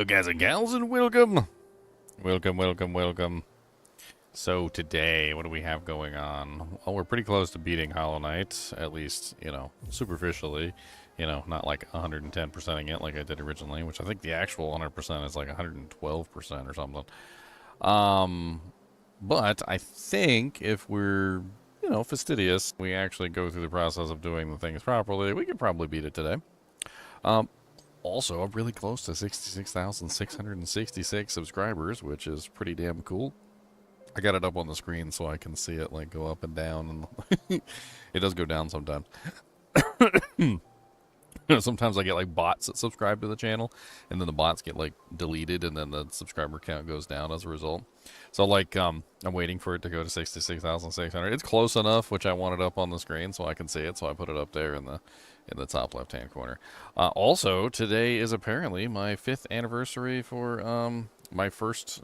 Hello, guys and gals, and welcome. Welcome. So today, what do we have going on? Well, we're pretty close to beating Hollow Knight, at least, you know, superficially. You know, not like 110%ing it like I did originally, which I think the actual 100% is like 112% or something. But I think if we're, you know, fastidious, we actually go through the process of doing the things properly, we could probably beat it today. Also, I'm really close to 66,666 subscribers, which is pretty damn cool. I got it up on the screen so I can see it like go up and down, and it does go down sometimes. Sometimes I get like bots that subscribe to the channel, and then the bots get like deleted, and then the subscriber count goes down as a result. So like, I'm waiting for it to go to 66,600. It's close enough, which I want it up on the screen so I can see it. So I put it up there in the top left-hand corner. Also, today is apparently my 5th anniversary for my first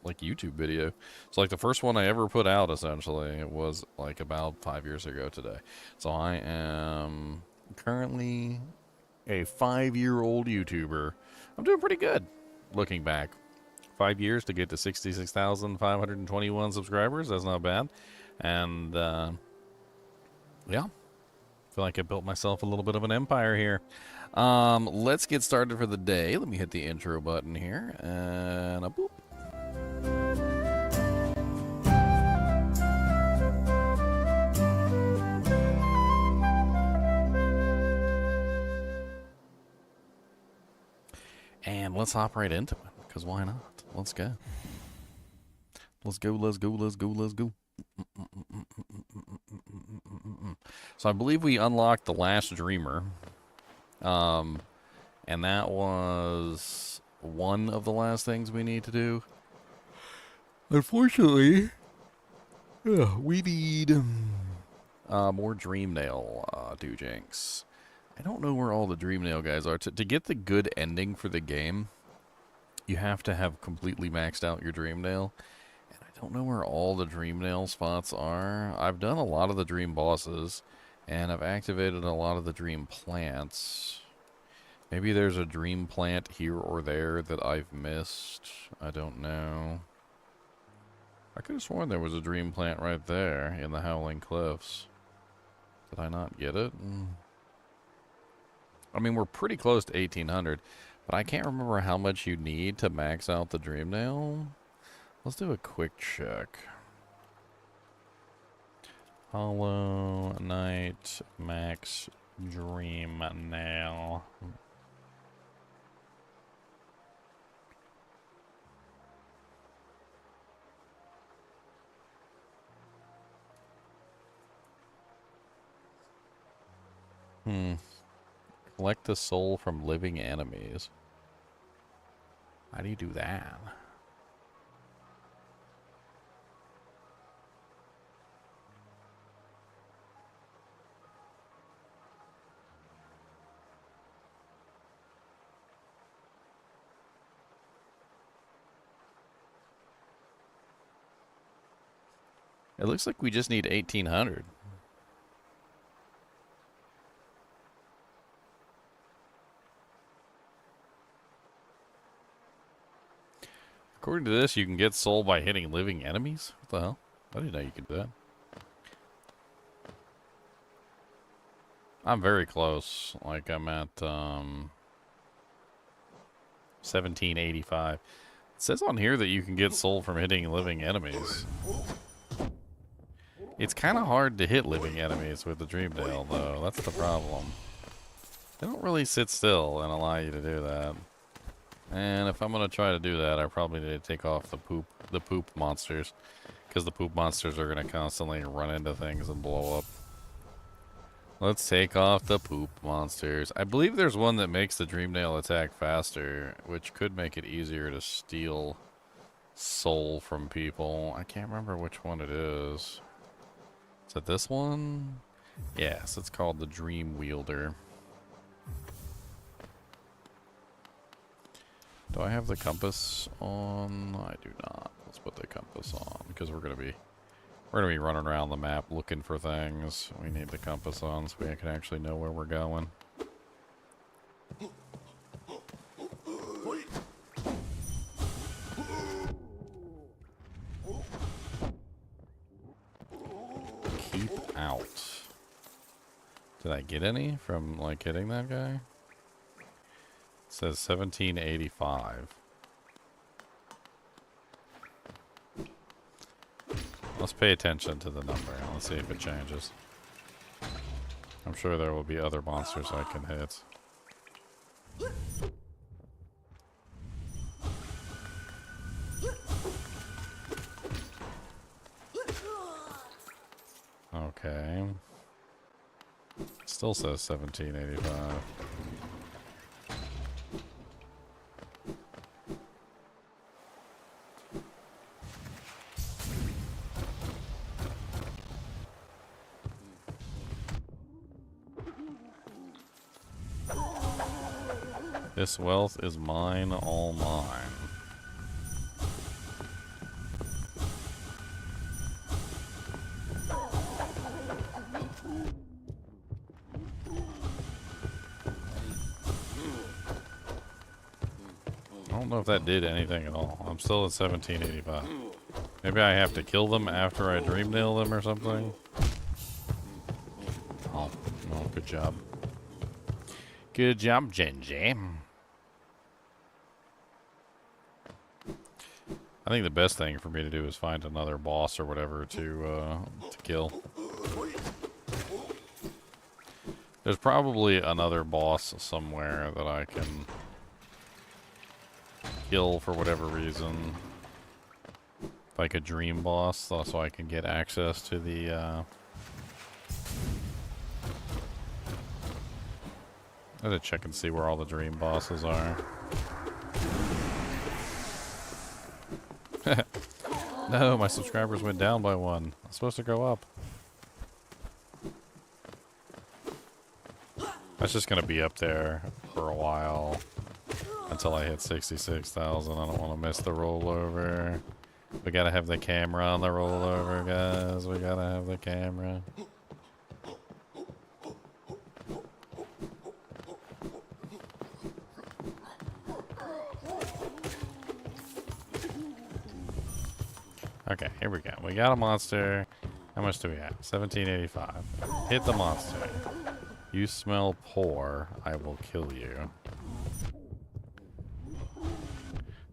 like YouTube video. It's like the first one I ever put out, essentially. It was like about 5 years ago today. So I am currently a 5-year-old YouTuber. I'm doing pretty good looking back. 5 years to get to 66,521 subscribers. That's not bad. And yeah, feel like I built myself a little bit of an empire here. Let's get started for the day. Let me hit the intro button here, and a boop. And let's hop right into it, because why not? Let's go. Let's go. So I believe we unlocked the last dreamer. And that was one of the last things we need to do. Unfortunately, we need more Dreamnail doojanks. I don't know where all the Dreamnail guys are. To get the good ending for the game, you have to have completely maxed out your Dreamnail. And I don't know where all the Dreamnail spots are. I've done a lot of the Dream bosses, and I've activated a lot of the Dream plants. Maybe there's a Dream plant here or there that I've missed. I don't know. I could have sworn there was a Dream plant right there in the Howling Cliffs. Did I not get it? I mean, we're pretty close to 1,800, but I can't remember how much you need to max out the Dreamnail. Let's do a quick check. Hollow Knight max Dreamnail. Collect the soul from living enemies. How do you do that? It looks like we just need 1,800. According to this, you can get soul by hitting living enemies? What the hell? I didn't know you could do that. I'm very close. Like, I'm at 1785. It says on here that you can get soul from hitting living enemies. It's kind of hard to hit living enemies with the Dreamnail, though. That's the problem. They don't really sit still and allow you to do that. And if I'm going to try to do that, I probably need to take off the poop monsters. Because the poop monsters are going to constantly run into things and blow up. Let's take off the poop monsters. I believe there's one that makes the Dreamnail attack faster, which could make it easier to steal soul from people. I can't remember which one it is. Is it this one? Yes, it's called the Dream Wielder. Do I have the compass on? I do not. Let's put the compass on because we're gonna be running around the map looking for things. We need the compass on so we can actually know where we're going. result. Did I get any from, like, hitting that guy? It says 1785. Let's pay attention to the number. Let's see if it changes. I'm sure there will be other monsters I can hit. Okay. Still says 1785. This wealth is mine, all mine. I don't know if that did anything at all. I'm still at 1785. Maybe I have to kill them after I dream nail them or something. Oh, well, good job. Good job, Genji. I think the best thing for me to do is find another boss or whatever to kill. There's probably another boss somewhere that I can kill for whatever reason. Like a dream boss, so I can get access to the I have to check and see where all the dream bosses are. No, my subscribers went down by 1. I'm supposed to go up. That's just gonna be up there for a while until I hit 66,000. I don't want to miss the rollover. We gotta have the camera on the rollover, guys. We gotta have the camera. Okay, here we go. We got a monster. How much do we have? 1785. Hit the monster. You smell poor. I will kill you.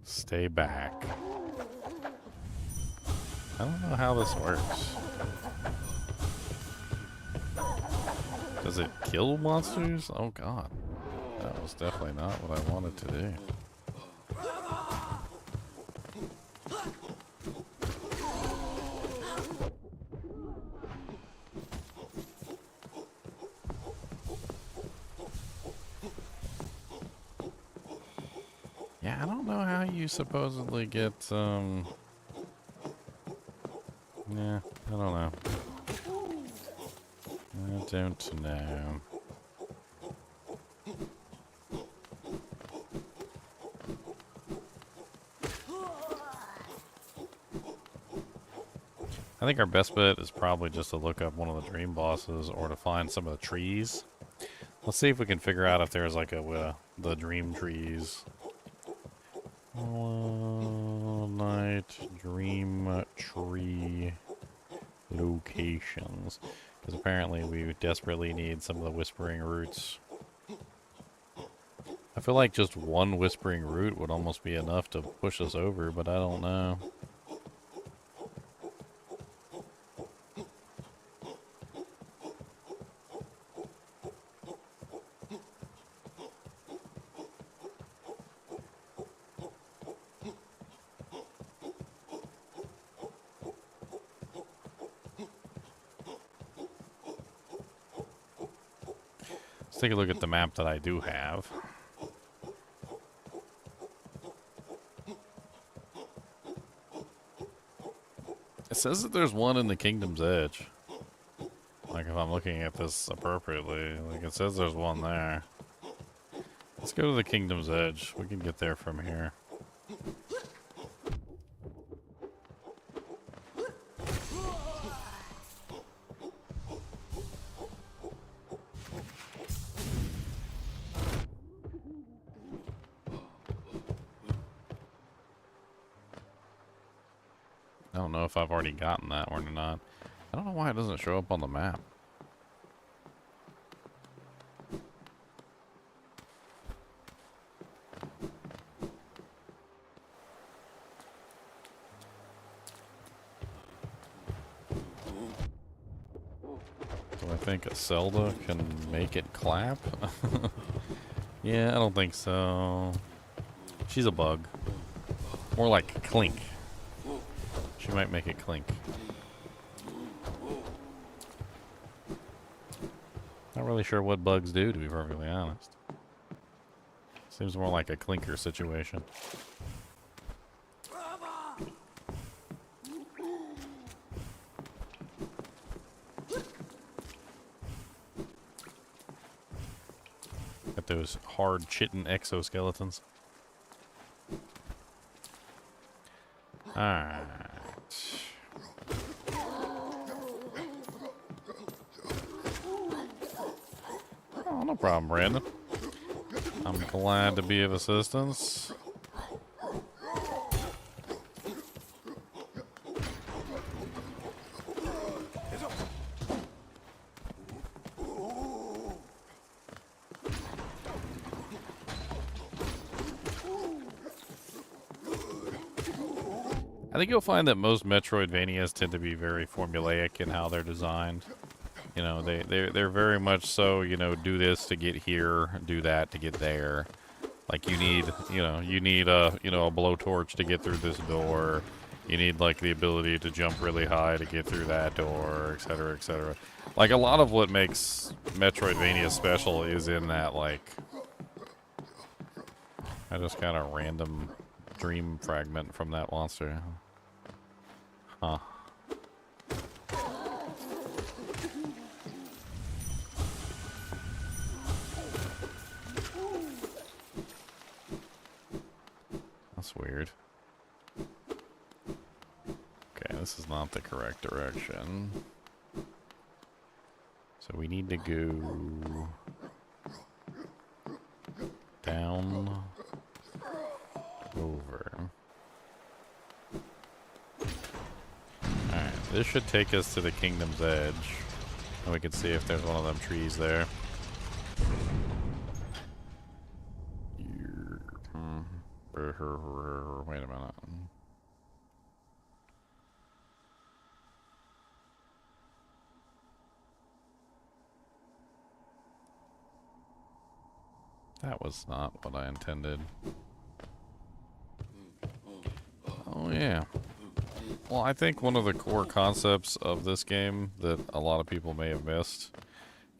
Stay back. I don't know how this works. Does it kill monsters? Oh god. That was definitely not what I wanted to do. Yeah, I don't know how you supposedly get, yeah, I don't know. I don't know. I think our best bet is probably just to look up one of the dream bosses or to find some of the trees. Let's see if we can figure out if there's like a the dream trees. Night dream tree locations. Because apparently we desperately need some of the whispering roots. I feel like just one whispering root would almost be enough to push us over, but I don't know. Let's take a look at the map that I do have. It says that there's one in the Kingdom's Edge. Like, if I'm looking at this appropriately, like, it says there's one there. Let's go to the Kingdom's Edge. We can get there from here. I don't know if I've already gotten that one or not. I don't know why it doesn't show up on the map. think a Zelda can make it clap? Yeah, I don't think so. She's a bug. More like Clink. She might make it clink. Not really sure what bugs do, to be perfectly honest. Seems more like a clinker situation. Got those hard chitin exoskeletons. Alright. Oh, no problem, Brandon. I'm glad to be of assistance. I think you'll find that most Metroidvanias tend to be very formulaic in how they're designed. You know, they're very much so, you know, do this to get here, do that to get there. Like you need a, you know, a blowtorch to get through this door. You need like the ability to jump really high to get through that door, etc., etc. Like a lot of what makes Metroidvania special is in that, like, I just got a random dream fragment from that monster. Huh. That's weird. Okay, this is not the correct direction. So we need to go down, over. Alright, this should take us to the Kingdom's Edge. And we can see if there's one of them trees there. Wait a minute. That was not what I intended. Oh, yeah. Well, I think one of the core concepts of this game that a lot of people may have missed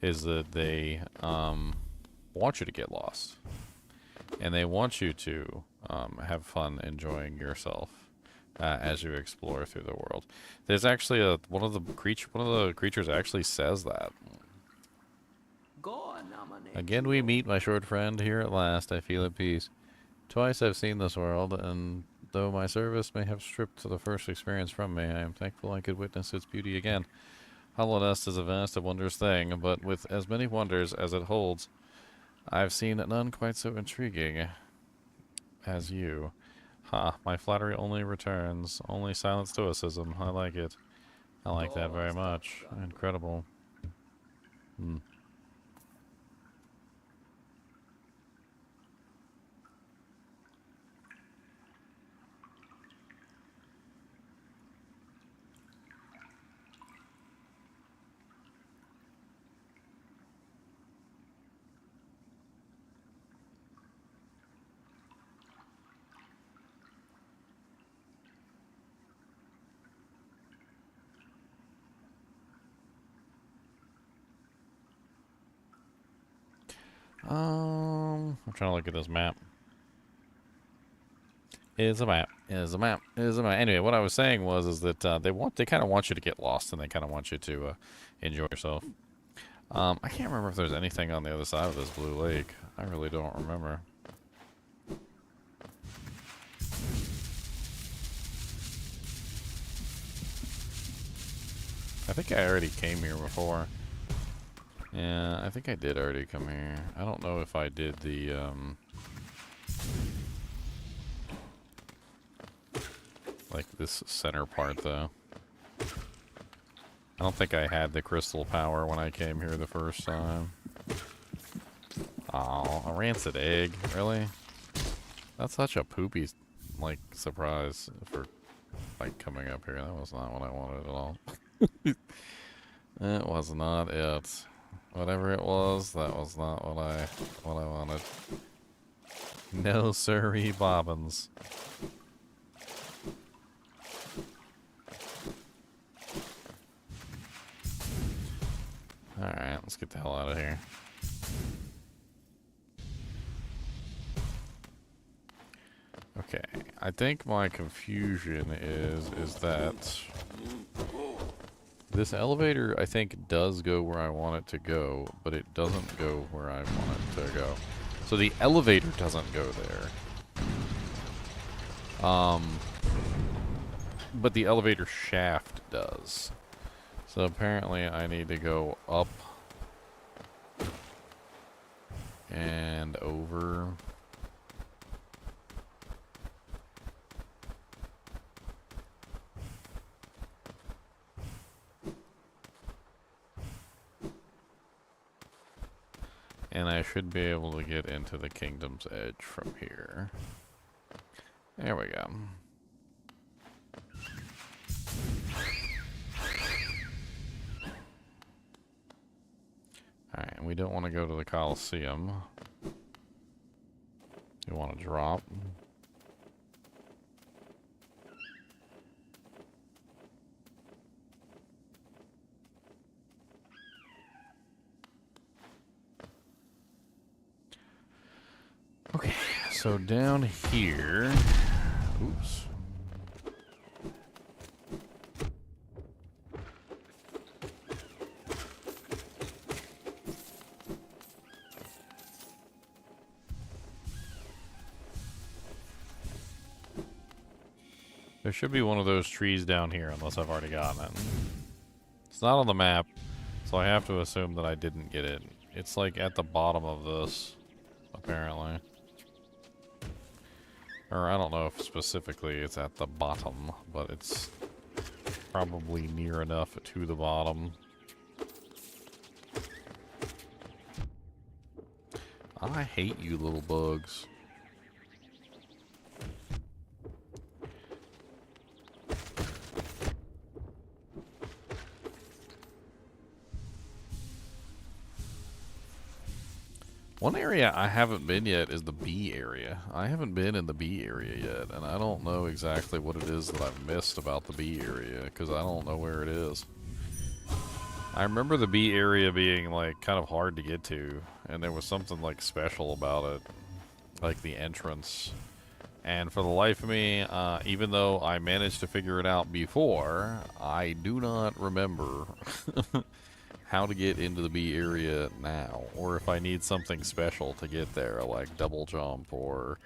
is that they want you to get lost. And they want you to have fun enjoying yourself as you explore through the world. There's actually one of the creatures actually says that. Again we meet, my short friend. Here at last I feel at peace. Twice I've seen this world, and though my service may have stripped the first experience from me, I am thankful I could witness its beauty again. Hollownest is a vast and wondrous thing, but with as many wonders as it holds, I've seen none quite so intriguing as you. Ha, my flattery only returns. Only silent stoicism. I like it. I like that very much. Incredible. Hmm. I'm trying to look at this map. Is a map. Is a map. Is a map. Anyway, what I was saying is that they kind of want you to get lost, and they kind of want you to enjoy yourself. I can't remember if there's anything on the other side of this blue lake. I really don't remember. I think I already came here before. Yeah, I think I did already come here. I don't know if I did the, like this center part, though. I don't think I had the crystal power when I came here the first time. Oh, a rancid egg. Really? That's such a poopy, like, surprise for, like, coming up here. That was not what I wanted at all. It was not it. Whatever it was, that was not what I wanted. No siree bobbins. Alright, let's get the hell out of here. Okay, I think my confusion is that this elevator, I think, does go where I want it to go, but it doesn't go where I want it to go. So the elevator doesn't go there. But the elevator shaft does. So apparently I need to go up and over. And I should be able to get into the Kingdom's Edge from here. There we go. Alright, and we don't want to go to the Colosseum. We want to drop. Okay, so down here... Oops. There should be one of those trees down here, unless I've already gotten it. It's not on the map, so I have to assume that I didn't get it. It's like at the bottom of this, apparently. Or I don't know if specifically it's at the bottom, but it's probably near enough to the bottom. I hate you little bugs. One area I haven't been yet is the B area. I haven't been in the B area yet, and I don't know exactly what it is that I've missed about the B area, because I don't know where it is. I remember the B area being, like, kind of hard to get to, and there was something, like, special about it, like the entrance. And for the life of me, even though I managed to figure it out before, I do not remember how to get into the B area now, or if I need something special to get there, like double jump, or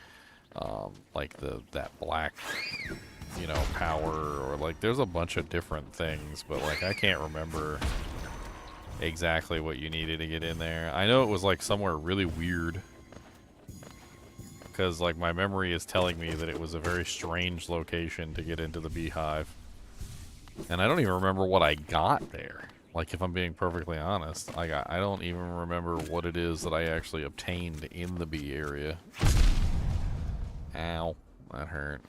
like that black, you know, power, or like there's a bunch of different things, but like I can't remember exactly what you needed to get in there. I know it was like somewhere really weird, because like my memory is telling me that it was a very strange location to get into the beehive, and I don't even remember what I got there. Like, if I'm being perfectly honest, I don't even remember what it is that I actually obtained in the bee area. Ow, that hurt.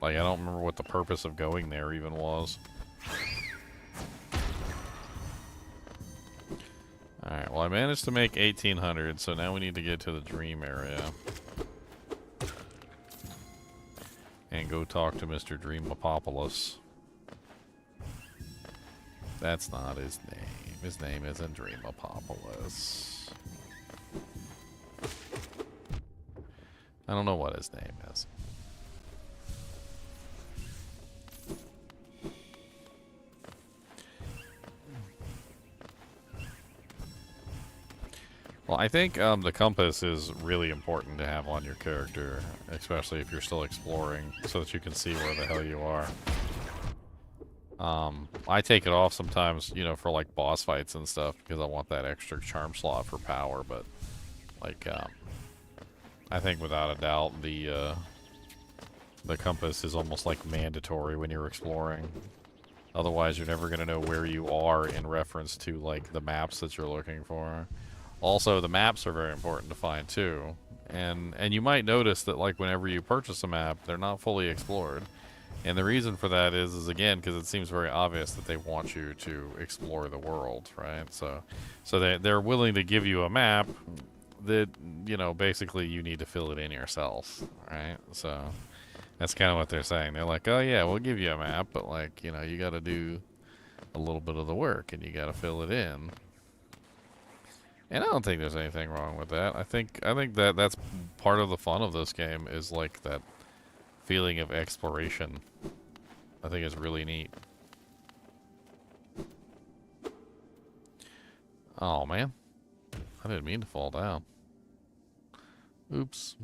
Like, I don't remember what the purpose of going there even was. Alright, well I managed to make 1800, so now we need to get to the dream area. And go talk to Mr. Dreamopopolis. That's not his name. His name isn't Dreamopopolis. I don't know what his name is. Well, I think the compass is really important to have on your character, especially if you're still exploring, so that you can see where the hell you are. I take it off sometimes, you know, for like boss fights and stuff, because I want that extra charm slot for power, but like, I think without a doubt the compass is almost like mandatory when you're exploring. Otherwise, you're never going to know where you are in reference to like the maps that you're looking for. Also, the maps are very important to find too, and you might notice that like whenever you purchase a map, they're not fully explored, And the reason for that is again, because it seems very obvious that they want you to explore the world, right? So they're willing to give you a map that, you know, basically you need to fill it in yourself, right? So that's kind of what they're saying. They're like, oh yeah, we'll give you a map, but like, you know, you got to do a little bit of the work and you got to fill it in. And I don't think there's anything wrong with that. I think that that's part of the fun of this game is like that feeling of exploration. I think it's really neat. Oh man, I didn't mean to fall down. Oops.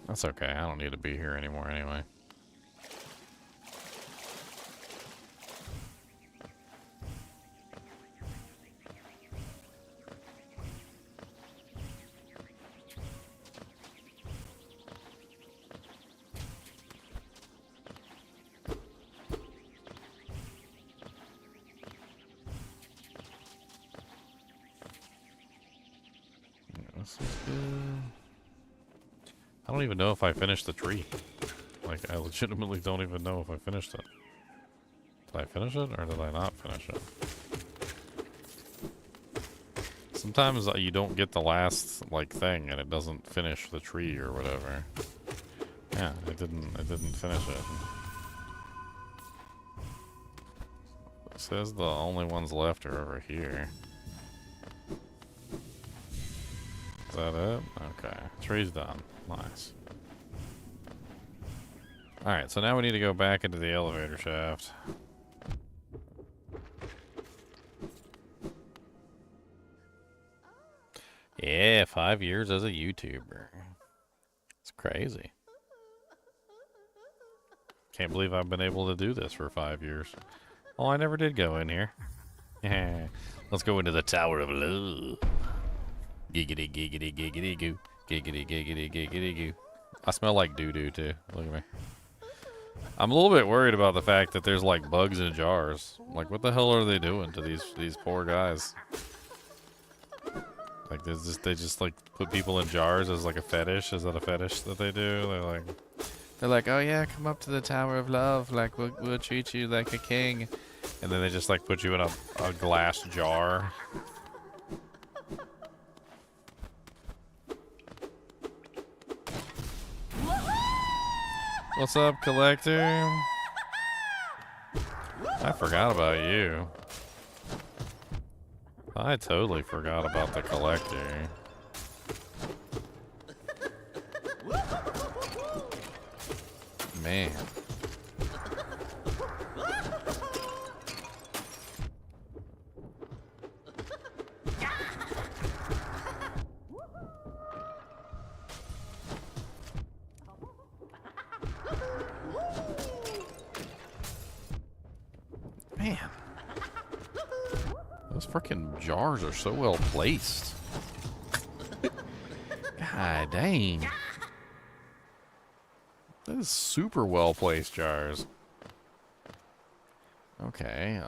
That's okay. I don't need to be here anymore anyway. This is good. I don't even know if I finished the tree. Like, I legitimately don't even know if I finished it. Did I finish it, or did I not finish it? Sometimes you don't get the last, like, thing, and it doesn't finish the tree or whatever. Yeah, it didn't finish it. It says the only ones left are over here. Is that it? Okay. Tree's done. Nice. Alright, so now we need to go back into the elevator shaft. Yeah, 5 years as a YouTuber. It's crazy. Can't believe I've been able to do this for 5 years. Oh, I never did go in here. Let's go into the Tower of Love. Giggity, giggity, giggity, goo. Giggity, giggity, giggity, goo. I smell like doo-doo, too. Look at me. I'm a little bit worried about the fact that there's, like, bugs in jars. Like, what the hell are they doing to these poor guys? Like, they just, like, put people in jars as, like, a fetish? Is that a fetish that they do? They're like, oh, yeah, come up to the Tower of Love. Like, we'll treat you like a king. And then they just, like, put you in a glass jar. What's up, Collector? I forgot about you. I totally forgot about the Collector. Man. Man. Those freaking jars are so well placed. God dang. That is super well placed jars. Okay,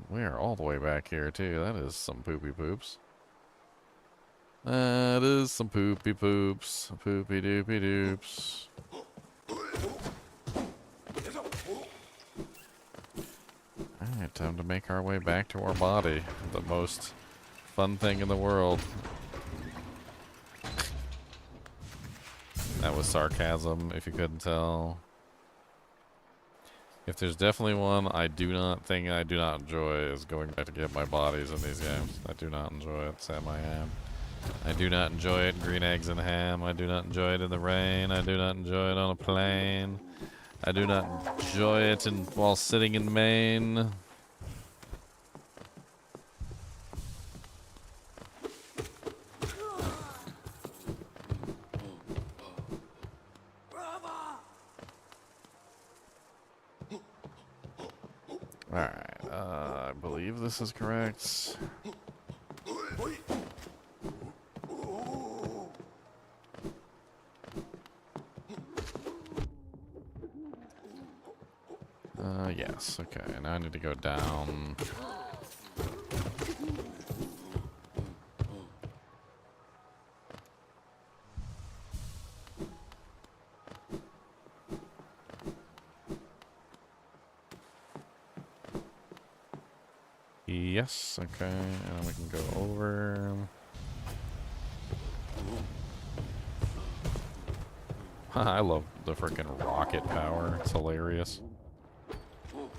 we are all the way back here too. That is some poopy poops. That is some poopy poops. Poopy doopy doops. Alright, time to make our way back to our body. The most fun thing in the world. That was sarcasm, if you couldn't tell. If there's definitely one I do not enjoy is going back to get my bodies in these games. I do not enjoy it, Sam I am. I do not enjoy it in Green Eggs and Ham. I do not enjoy it in the rain. I do not enjoy it on a plane. I do not enjoy it while sitting in Maine. believe this is correct. Yes, okay, now I need to go down. Yes, okay, and we can go over. I love the freaking rocket power, it's hilarious. Oh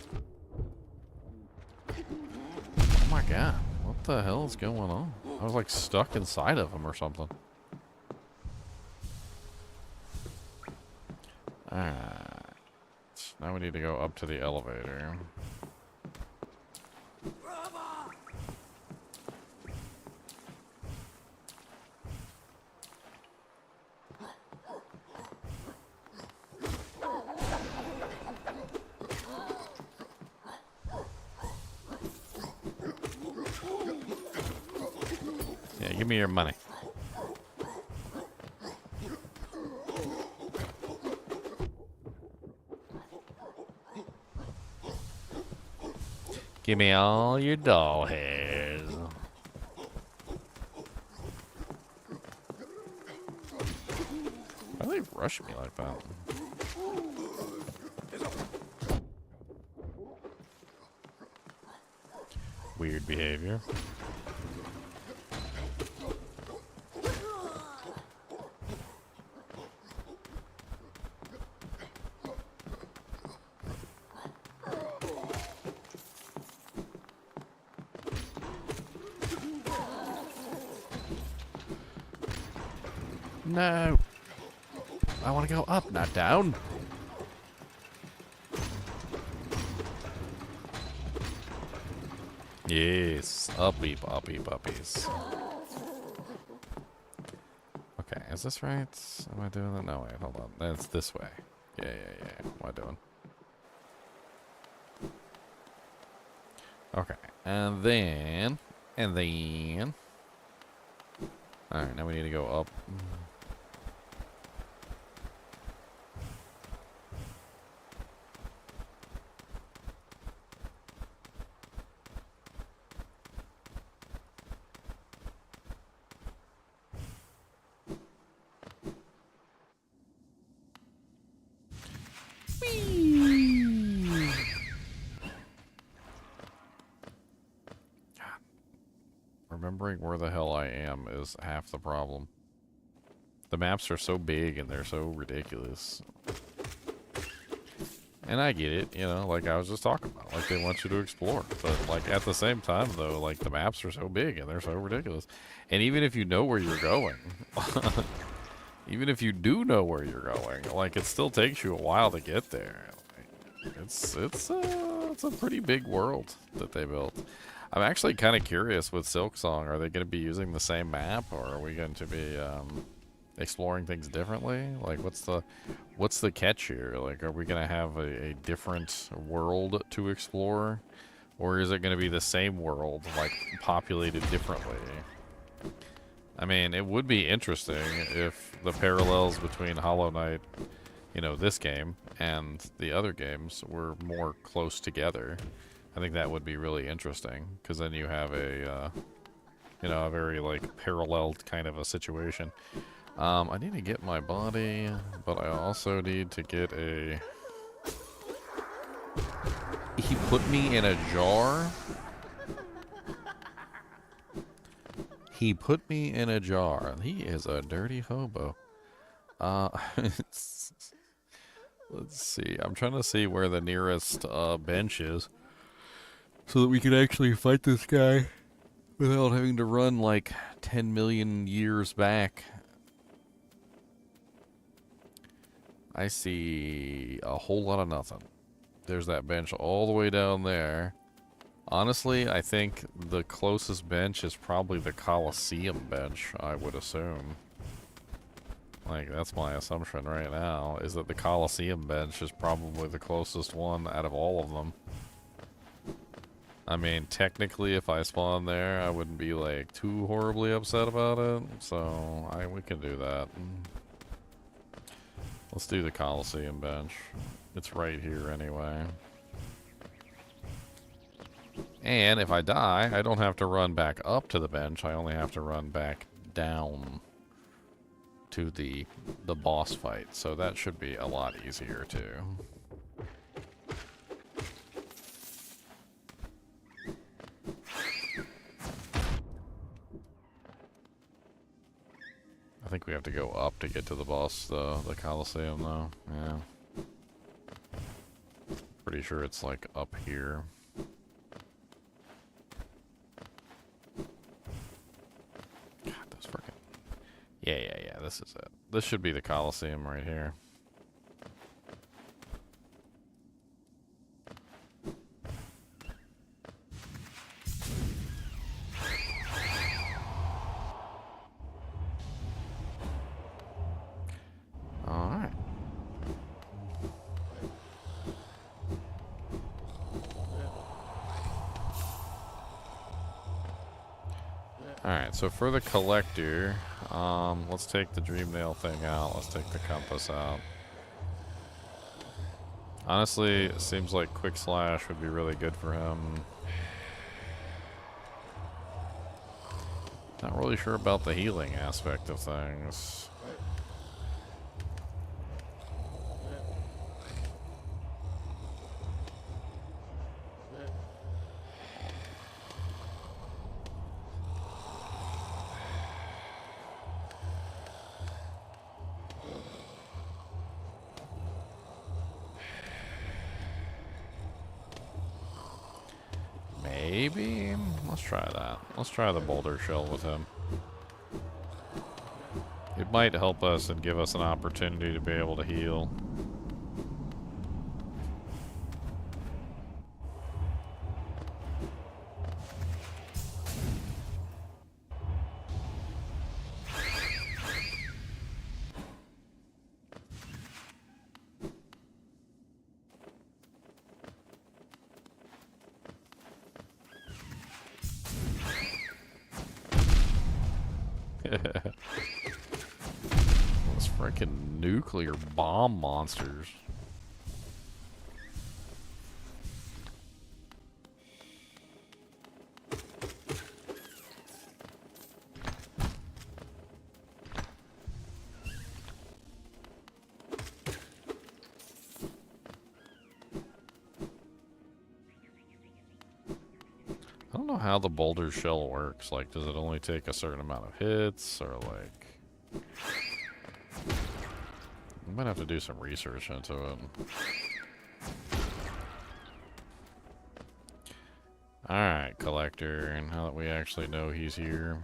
my god, what the hell is going on? I was like stuck inside of him or something. Alright. Now we need to go up to the elevator. Yeah, give me your money. Give me all your doll hairs. Why do they rush me like that? Weird behavior. No. I want to go up, not down. Yes. Uppy, uppy, uppies. Okay, is this right? Am I doing that? No, wait, hold on. That's this way. Yeah. What am I doing? Okay. And then. Alright, now we need to go up. Remembering where the hell I am is half the problem. The maps are so big and they're so ridiculous. And I get it, you know, like I was just talking about. Like, they want you to explore. But, like, at the same time, though, like, the maps are so big and they're so ridiculous. And even if you know where you're going, even if you do know where you're going, like, it still takes you a while to get there. Like, it's a pretty big world that they built. I'm actually kind of curious with Silksong. Are they going to be using the same map, or are we going to be exploring things differently? Like, what's the catch here? Like, are we going to have a different world to explore, or is it going to be the same world, like, populated differently? I mean, it would be interesting if the parallels between Hollow Knight, you know, this game and the other games were more close together. I think that would be really interesting, because then you have a, you know, a very, like, paralleled kind of a situation. I need to get my body, but I also need to get a... He put me in a jar? He put me in a jar. He is a dirty hobo. Let's see. I'm trying to see where the nearest bench is, so that we can actually fight this guy without having to run like 10 million years back. I see a whole lot of nothing. There's that bench all the way down there. Honestly, I think the closest bench is probably the Colosseum bench, I would assume. Like, that's my assumption right now, is that the Colosseum bench is probably the closest one out of all of them. I mean, technically, if I spawn there, I wouldn't be like too horribly upset about it. So we can do that. Let's do the Coliseum bench. It's right here anyway. And if I die, I don't have to run back up to the bench. I only have to run back down to the boss fight. So that should be a lot easier too. I think we have to go up to get to the boss, the Coliseum, though. Yeah. Pretty sure it's, like, up here. God, those frickin'... Yeah, this is it. This should be the Coliseum right here. Alright, so for the collector, let's take the dream nail thing out. Let's take the compass out. Honestly, it seems like quick slash would be really good for him. Not really sure about the healing aspect of things. Maybe? Let's try that. Let's try the boulder shell with him. It might help us and give us an opportunity to be able to heal. Those freaking nuclear bomb monsters. I don't know how the boulder shell works. Like, does it only take a certain amount of hits, or like... I might have to do some research into it. Alright, collector, and now that we actually know he's here...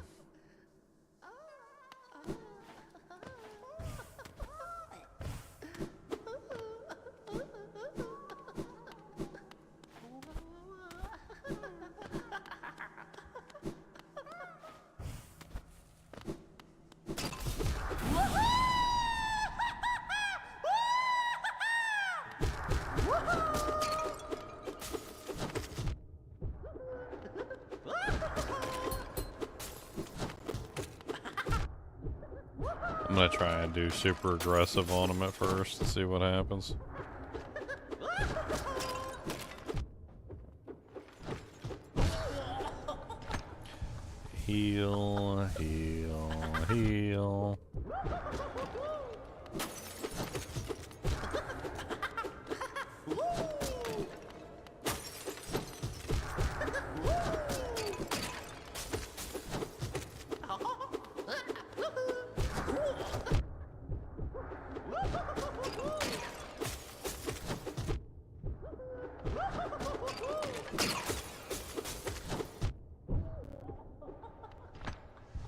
I'm gonna try and do super aggressive on him at first to see what happens. Heal, heal, heal.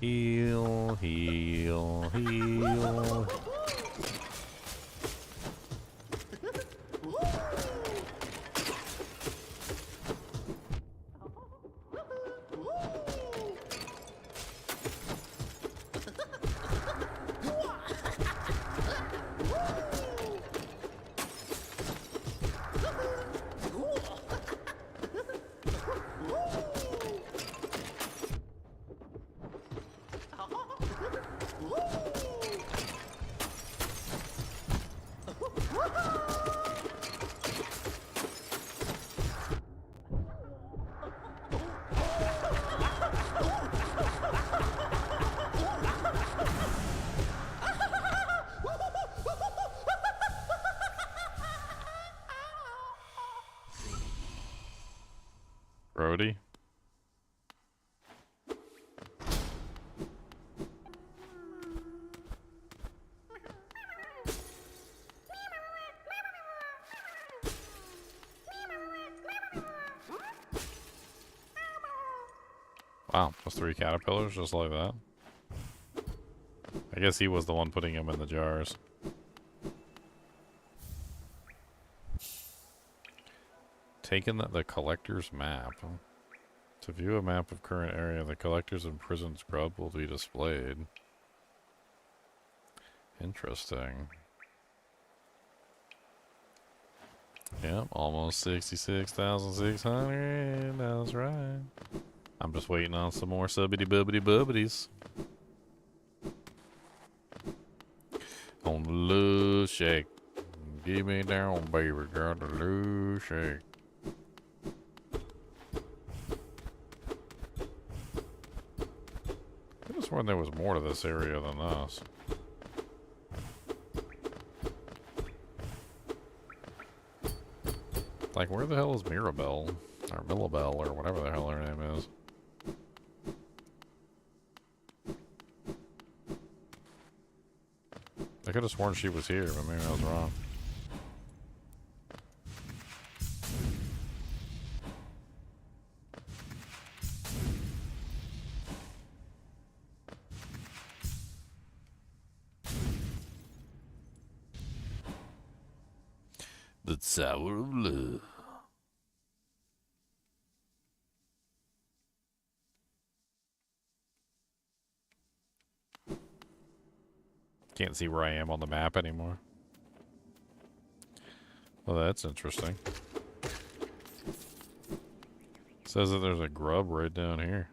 Heal, heal, heal. brevity. Wow, plus 3 caterpillars just like that. I guess he was the one putting them in the jars. Taking the collector's map. To view a map of current area, the collector's imprisoned scrub will be displayed. Interesting. Yep, almost 66,600. That's right. I'm just waiting on some more subbity-bubbity-bubbities. On the loose shake. Give me down, baby. Got the loose shake. I could have sworn there was more to this area than us. Like, where the hell is Mirabelle? Or Millabelle, or whatever the hell her name is. I could have sworn she was here, but maybe I was wrong. The Tower of Love. Can't see where I am on the map anymore. Well, that's interesting. It says that there's a grub right down here.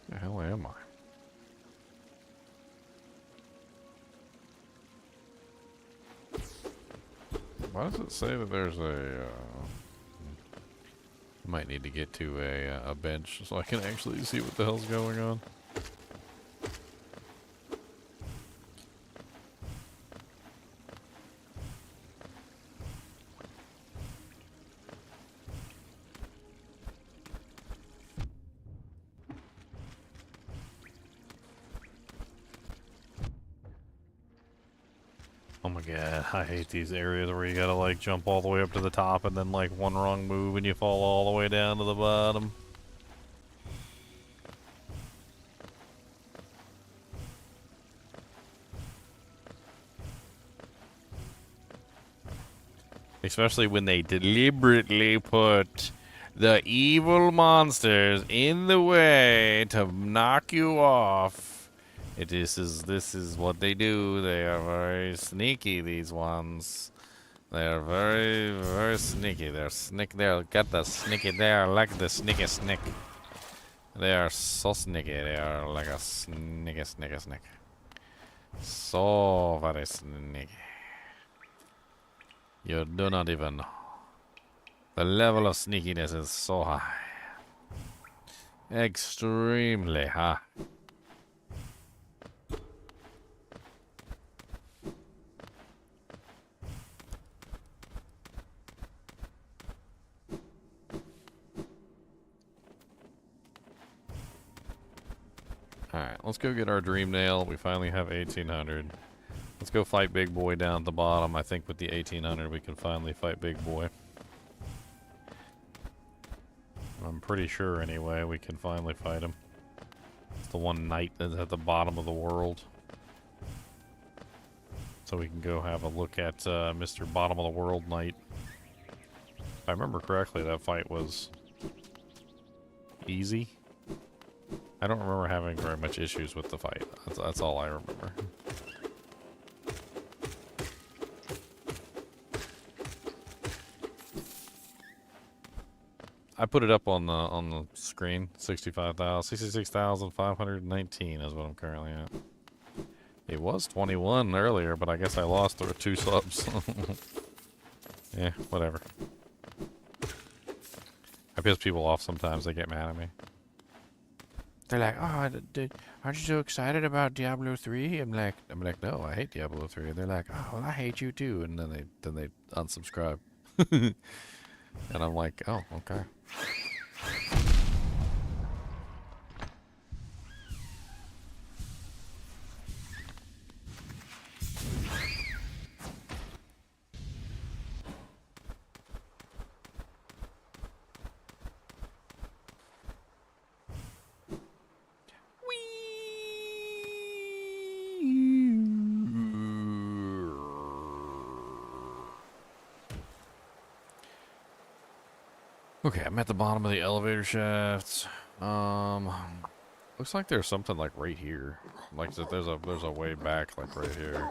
The hell am I? Why does it say that there's a, might need to get to a bench so I can actually see what the hell's going on. Oh my god, I hate these areas where you gotta like jump all the way up to the top and then like one wrong move and you fall all the way down to the bottom. Especially when they deliberately put the evil monsters in the way to knock you off. This is what they do. They are very sneaky, these ones. They are very, very sneaky. They're got the sneaky, they are like the sneaky snick. They are so sneaky, they are like a sneaky. So very sneaky. You do not even know. The level of sneakiness is so high. Extremely high. Alright, let's go get our dream nail. We finally have 1800. Let's go fight Big Boy down at the bottom. I think with the 1800 we can finally fight Big Boy. I'm pretty sure anyway we can finally fight him. It's the one knight that's at the bottom of the world. So we can go have a look at Mr. Bottom of the World Knight. If I remember correctly, that fight was easy. I don't remember having very much issues with the fight. That's all I remember. I put it up on the screen. 66,519 is what I'm currently at. It was 21 earlier, but I guess I lost 2 subs. Yeah, whatever. I piss people off sometimes. They get mad at me. They're like, "Oh, aren't you so excited about Diablo 3?" I'm like, "No, I hate Diablo 3." And they're like, "Oh, well, I hate you too." And then they unsubscribe. And I'm like, "Oh, okay." Okay, I'm at the bottom of the elevator shafts. Looks like there's something like right here. Like there's a way back like right here.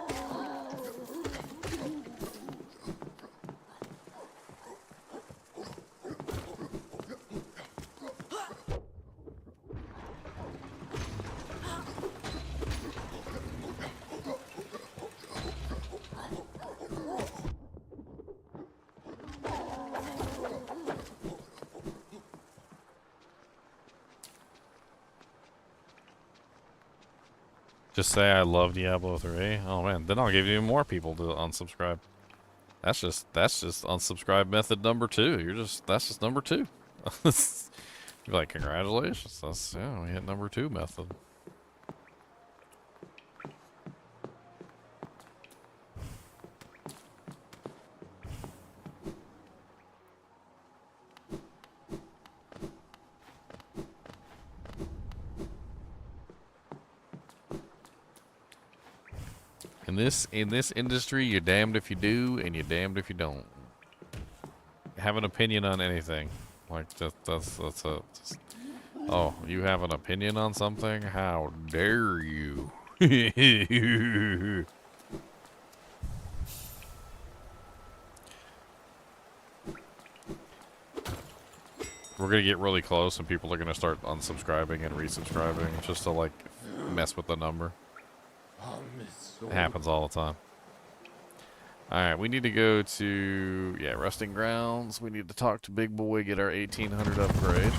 Just say I love Diablo 3. Oh man, then I'll give you more people to unsubscribe. That's just unsubscribe method number 2. That's just number 2. You're like, congratulations. Yeah, we hit number 2 method. In this industry, you're damned if you do, and you're damned if you don't. Have an opinion on anything. Like that's a. Oh, you have an opinion on something? How dare you? We're gonna get really close, and people are gonna start unsubscribing and resubscribing just to like mess with the number. It happens all the time. Alright, we need to go to, resting grounds. We need to talk to Big Boy, get our 1800 upgrade.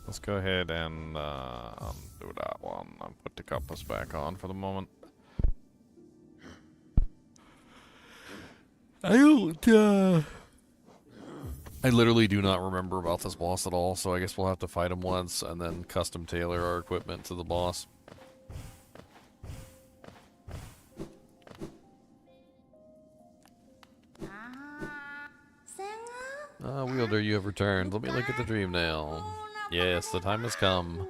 Let's go ahead and do that one. I'll put the compass back on for the moment. I literally do not remember about this boss at all, so I guess we'll have to fight him once and then custom tailor our equipment to the boss. Wielder, you have returned. Let me look at the dream nail. Yes, the time has come.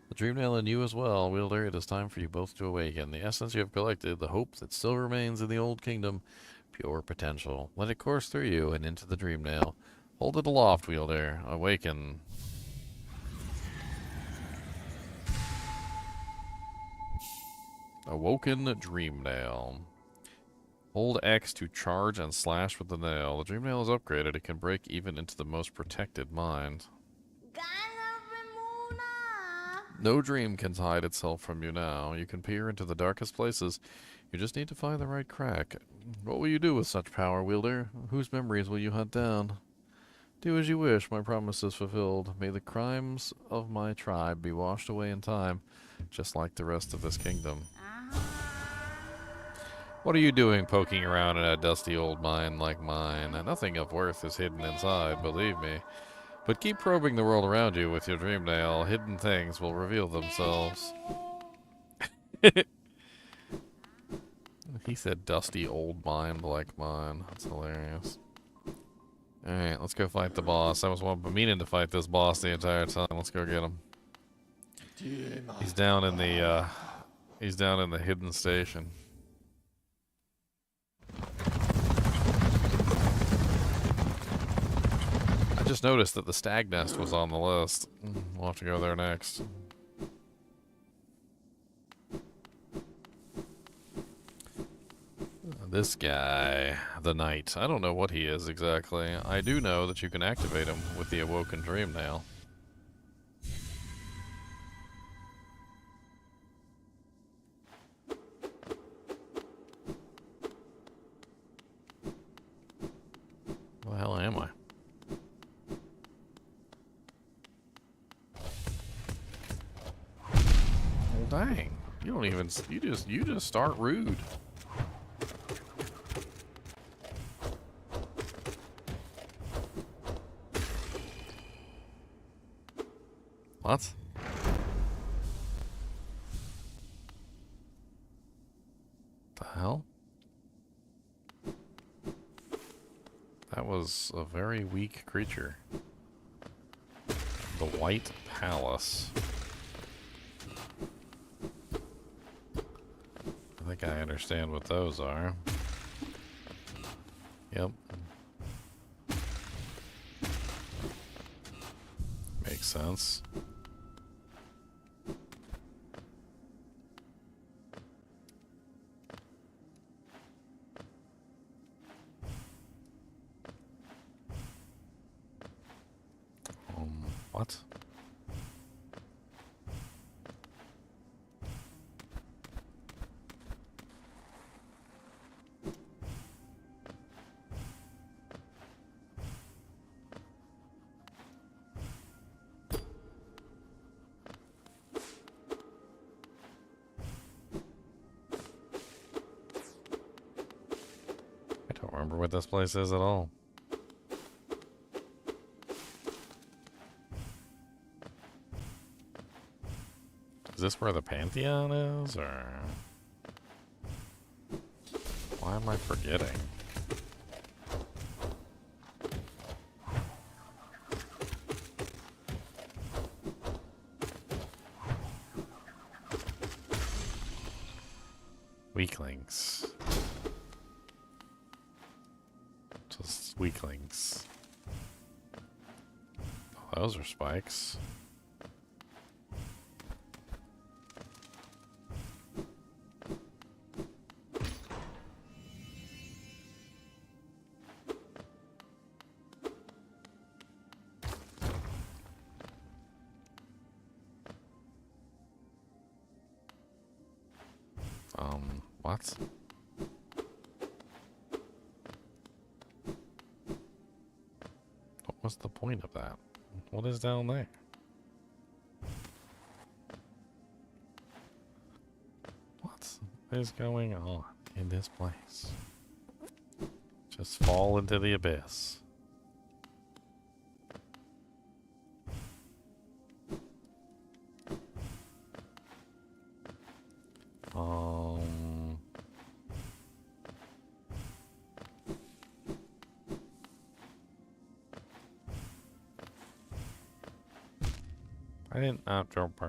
The dream nail and you as well, Wielder. It is time for you both to awaken. The essence you have collected, the hope that still remains in the old kingdom, pure potential. Let it course through you and into the dream nail. Hold it aloft, Wielder. Awaken. Awoken dream nail. Hold X to charge and slash with the nail. The dream nail is upgraded. It can break even into the most protected mind. No dream can hide itself from you now. You can peer into the darkest places. You just need to find the right crack. What will you do with such power, Wielder? Whose memories will you hunt down? Do as you wish, my promise is fulfilled. May the crimes of my tribe be washed away in time, just like the rest of this kingdom. What are you doing poking around in a dusty old mine like mine? Nothing of worth is hidden inside, believe me. But keep probing the world around you with your dream nail. Hidden things will reveal themselves. He said dusty old mind like mine. That's hilarious. Alright, let's go fight the boss. I was meaning to fight this boss the entire time. Let's go get him. He's down in the hidden station. I just noticed that the stag nest was on the list. We'll have to go there next. This guy, the knight. I don't know what he is exactly. I do know that you can activate him with the Awoken Dream Nail. Where the hell am I? Well, dang. You don't even, you just start rude. What? The hell? That was a very weak creature. The White Palace. I think I understand what those are. Yep. Makes sense. What? I don't remember what this place is at all. Is this where the Pantheon is, or why am I forgetting? Weaklings. Just weaklings. Oh, those are spikes. What? What was the point of that? What is down there? What is going on in this place? Just fall into the abyss. I didn't jump.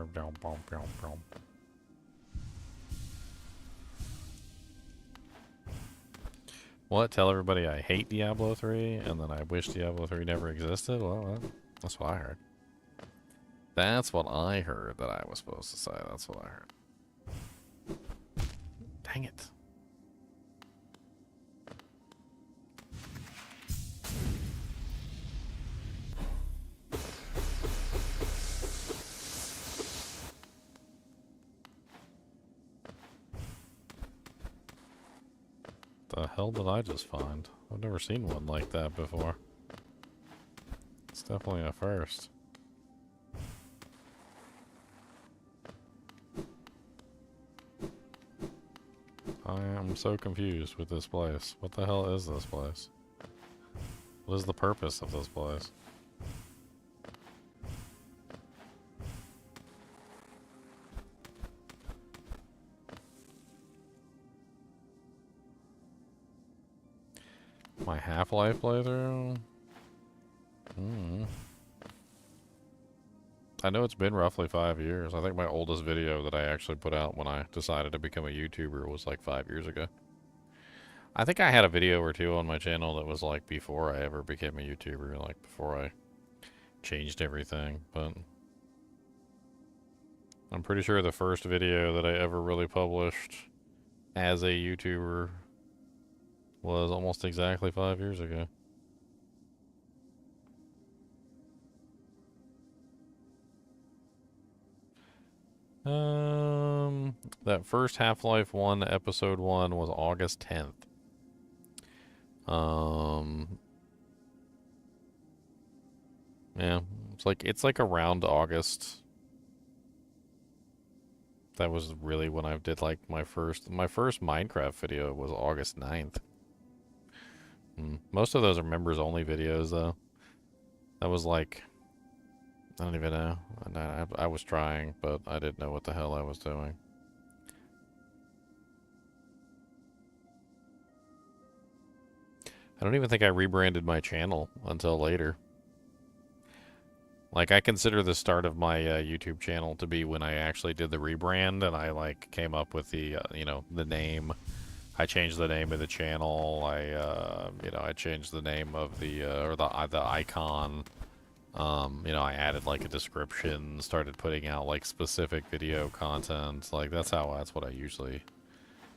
What? Tell everybody I hate Diablo 3 and then I wish Diablo 3 never existed? Well, that's what I heard. That's what I heard that I was supposed to say. That's what I heard. Dang it. The hell did I just find? I've never seen one like that before. It's definitely a first. I am so confused with this place. What the hell is this place? What is the purpose of this place? My Half-Life playthrough? I know it's been roughly 5 years. I think my oldest video that I actually put out when I decided to become a YouTuber was like 5 years ago. I think I had a video or two on my channel that was like before I ever became a YouTuber, like before I changed everything, but I'm pretty sure the first video that I ever really published as a YouTuber was almost exactly 5 years ago. That first Half-Life 1 episode 1 was August 10th. Yeah, it's like around August. That was really when I did like my first Minecraft video was August 9th. Most of those are members only videos though. That was like, I don't even know. I was trying, but I didn't know what the hell I was doing. I don't even think I rebranded my channel until later. Like, I consider the start of my YouTube channel to be when I actually did the rebrand, and I, like, came up with the, you know, the name. I changed the name of the channel. You know, I changed the name of the, or the icon. You know, I added, like, a description, started putting out, like, specific video content. Like, that's what I usually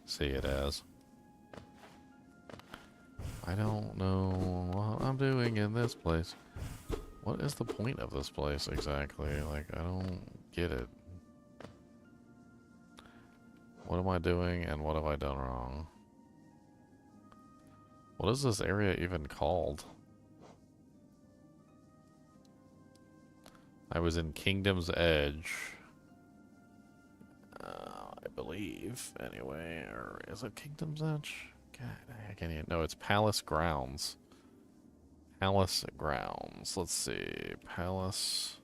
see it as. I don't know what I'm doing in this place. What is the point of this place exactly? Like, I don't get it. What am I doing and what have I done wrong? What is this area even called? I was in Kingdom's Edge. I believe, anyway. Or is it Kingdom's Edge? God, I can't even know. It's Palace Grounds. Palace Grounds. Let's see. Palace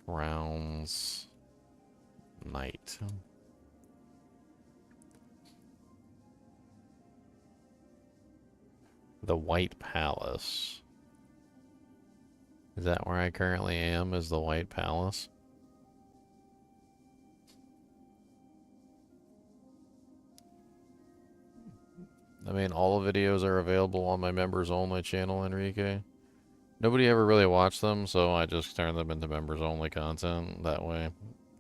Grounds Night. The White Palace. Is that where I currently am? Is the White Palace? I mean, all the videos are available on my members only channel, Enrique. Nobody ever really watched them, so I just turned them into members only content. That way,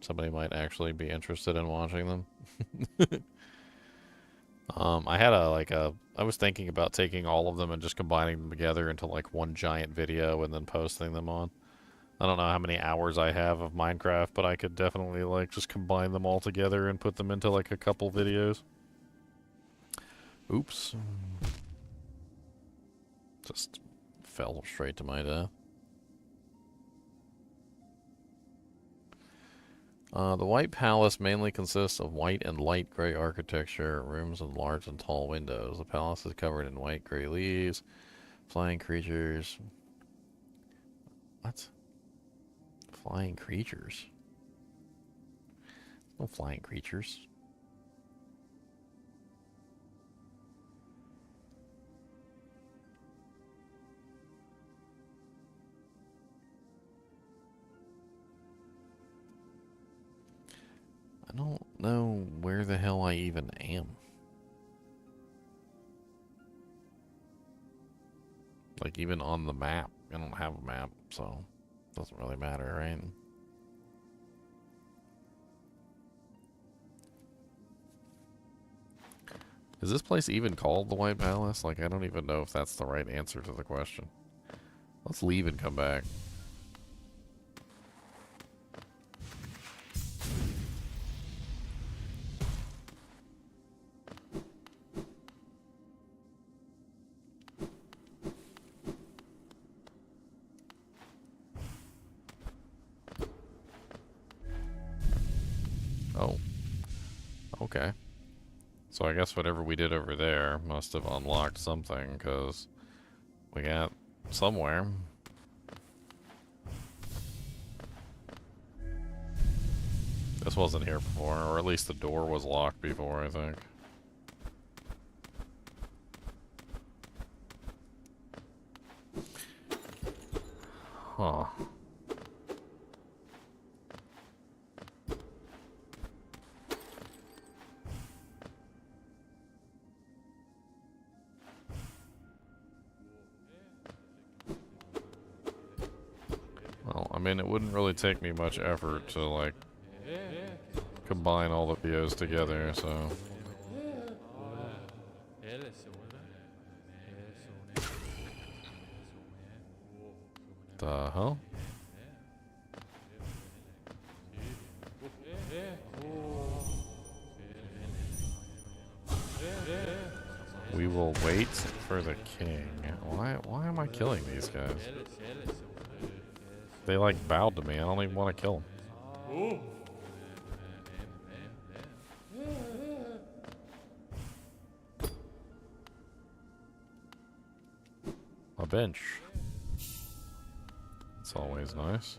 somebody might actually be interested in watching them. I had I was thinking about taking all of them and just combining them together into like one giant video and then posting them on. I don't know how many hours I have of Minecraft, but I could definitely like just combine them all together and put them into like a couple videos. Oops. Just fell straight to my death. The White Palace mainly consists of white and light gray architecture, rooms with large and tall windows. The palace is covered in white gray leaves, flying creatures. What? Flying creatures? No flying creatures. I don't know where the hell I even am. Like, even on the map. I don't have a map, so it doesn't really matter, right? Is this place even called the White Palace? Like, I don't even know if that's the right answer to the question. Let's leave and come back. Oh. Okay. So I guess whatever we did over there must have unlocked something, because we got somewhere. This wasn't here before, or at least the door was locked before, I think. Huh. Well, I mean, it wouldn't really take me much effort to, like, combine all the videos together, so... The hell? We will wait for the king. Why am I killing these guys? They like bowed to me. I don't even want to kill them. A bench. It's always nice.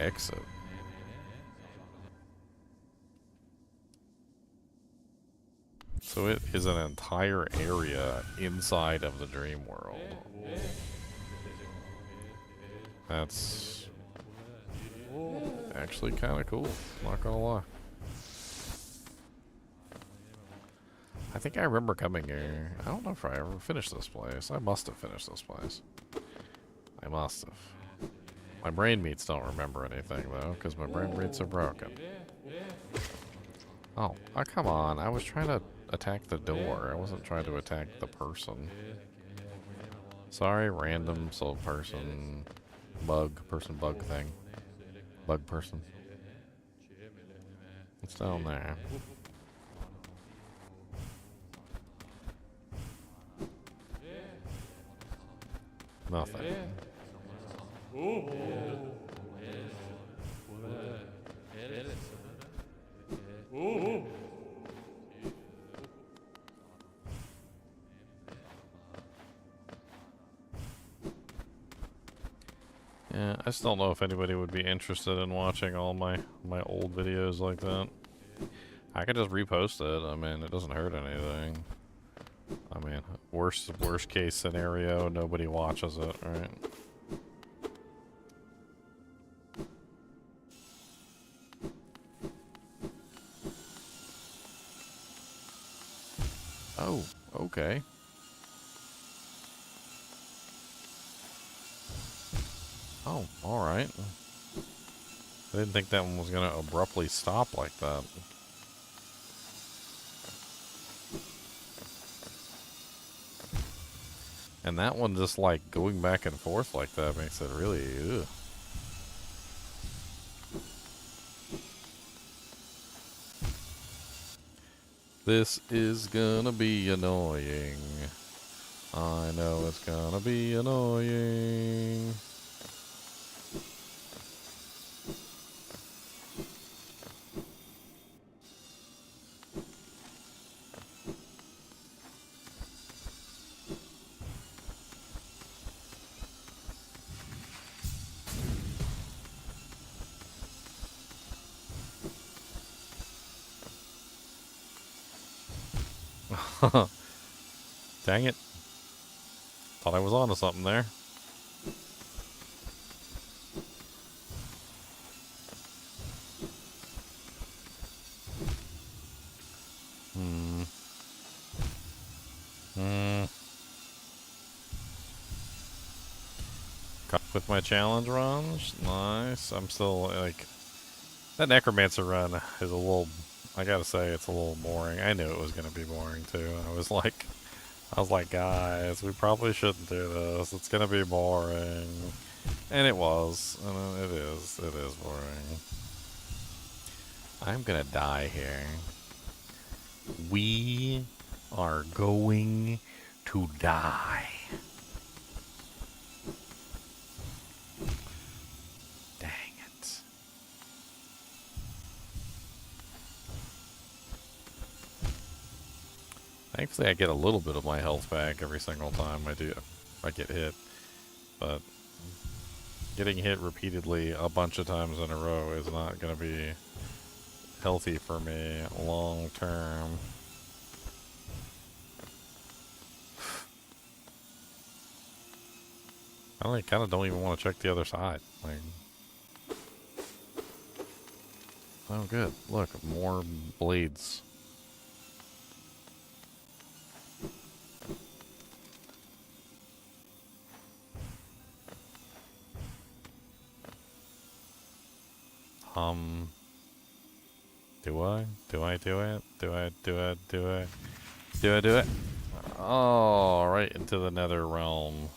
Exit. So it is an entire area inside of the dream world. That's actually kind of cool, not gonna lie. I think I remember coming here. I don't know if I ever finished this place. I must have finished this place. I must have. My brain meats don't remember anything, though, because my brain meats are broken. Oh, come on. I was trying to attack the door. I wasn't trying to attack the person. Sorry, random soul person. Bug thing. Bug person. What's down there? Nothing. Yeah, I just don't know if anybody would be interested in watching all my old videos like that. I could just repost it. I mean, it doesn't hurt anything. I mean, worst case scenario, nobody watches it, right? Oh, okay. Oh, alright. I didn't think that one was gonna abruptly stop like that. And that one just like going back and forth like that makes it really, ugh. This is gonna be annoying. I know it's gonna be annoying. Dang it. Thought I was onto something there. Caught with my challenge runs. Nice. I'm still, like... That Necromancer run is a little... I gotta say, it's a little boring. I knew it was gonna be boring, too. I was like, guys, we probably shouldn't do this. It's gonna be boring. And it was. And it is boring. I'm gonna die here. We are going to die. Dang it. Thankfully, I get a little bit of my health back every single time I get hit. But getting hit repeatedly a bunch of times in a row is not going to be healthy for me long term. I kind of don't even want to check the other side. Like, oh, good. Look, more blades. Do I? Do I do it? Do I? Do I do it? Oh, right into the nether realm.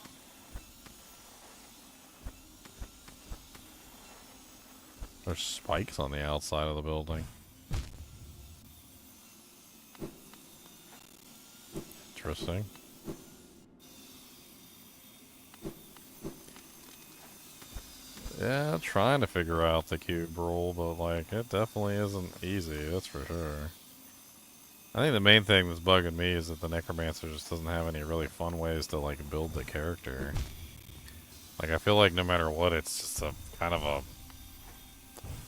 There's spikes on the outside of the building. Interesting. Yeah, trying to figure out the cube rule, but like, it definitely isn't easy, that's for sure. I think the main thing that's bugging me is that the Necromancer just doesn't have any really fun ways to like build the character. Like, I feel like no matter what, it's just a kind of a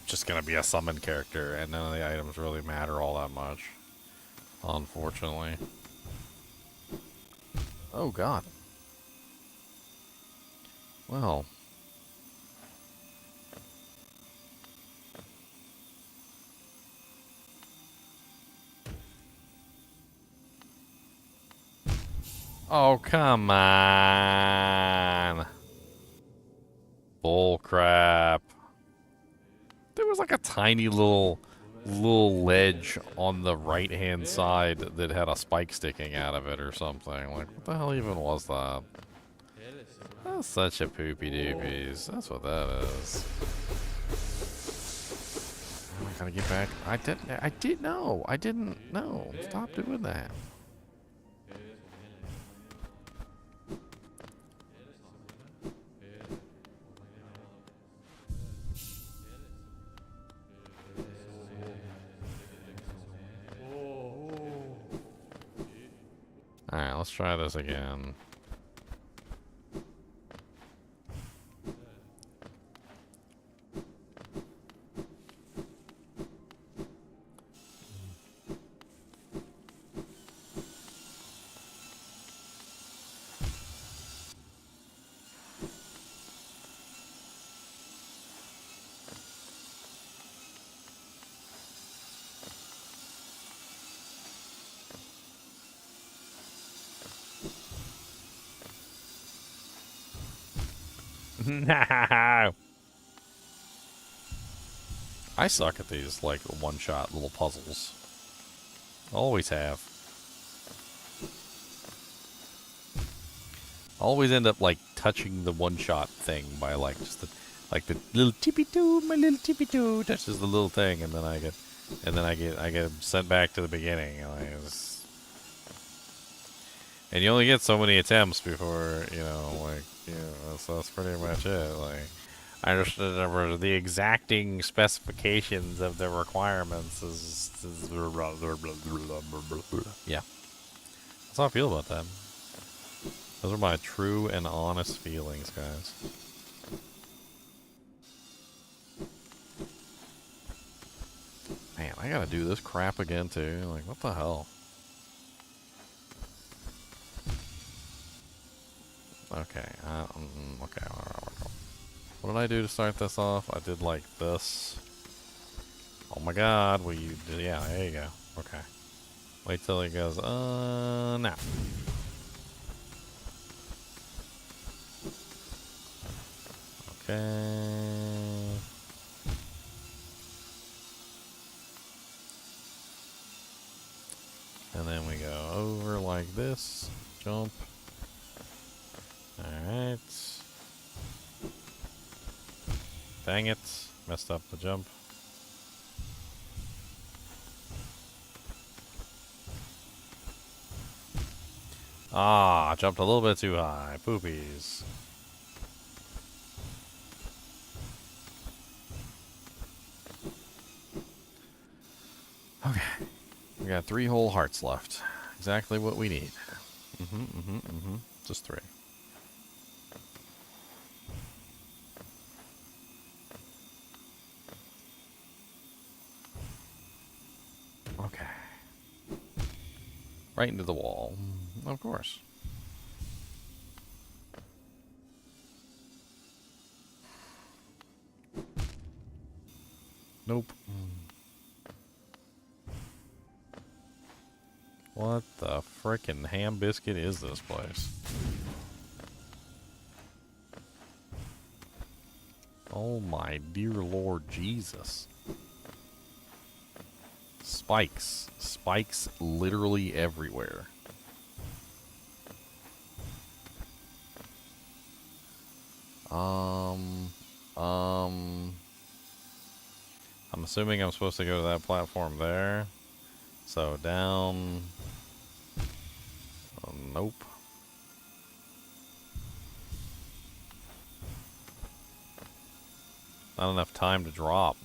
just gonna be a summon character, and none of the items really matter all that much, unfortunately. Oh god. Well. Oh, come on. Bull crap. There was like a tiny little ledge on the right-hand side that had a spike sticking out of it or something. Like, what the hell even was that? That's such a poopy doopies. That's what that is. Am I gonna get back? I didn't know. Stop doing that. Alright, let's try this again. No! I suck at these, like, one-shot little puzzles. Always have. Always end up, like, touching the one-shot thing by, like, just the, like, the little tippy-doo, my little tippy-doo touches the little thing, and then I get sent back to the beginning. Like, and you only get so many attempts before, you know, like, that's pretty much it. Like, I understood the exacting specifications of the requirements yeah. That's how I feel about that. Those are my true and honest feelings, guys. Man, I gotta do this crap again, too. Like, what the hell? Okay, okay. What did I do to start this off? I did like this. Oh my god, yeah, there you go. Okay. Wait till he goes, now. Okay. And then we go over like this. Jump. Alright. Dang it. Messed up the jump. Ah, jumped a little bit too high. Poopies. Okay. We got 3 whole hearts left. Exactly what we need. Just 3. Okay. Right into the wall. Of course. Nope. What the frickin' ham biscuit is this place? Oh my dear Lord Jesus. spikes. Spikes literally everywhere. I'm assuming I'm supposed to go to that platform there. So down. Nope. Not enough time to drop.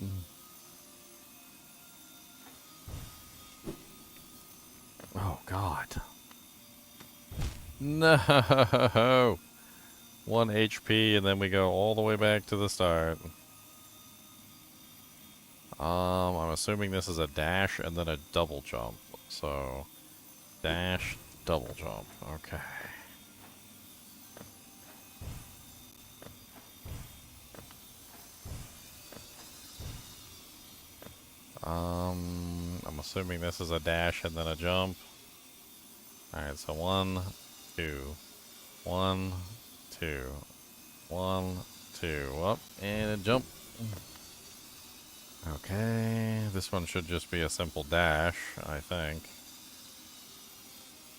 Oh, God. No! 1 HP, and then we go all the way back to the start. I'm assuming this is a dash and then a double jump. So, dash, double jump. Okay. I'm assuming this is a dash and then a jump. Alright, so 1, 2, 1, 2, 1, 2, up, and a jump. Okay, this one should just be a simple dash, I think.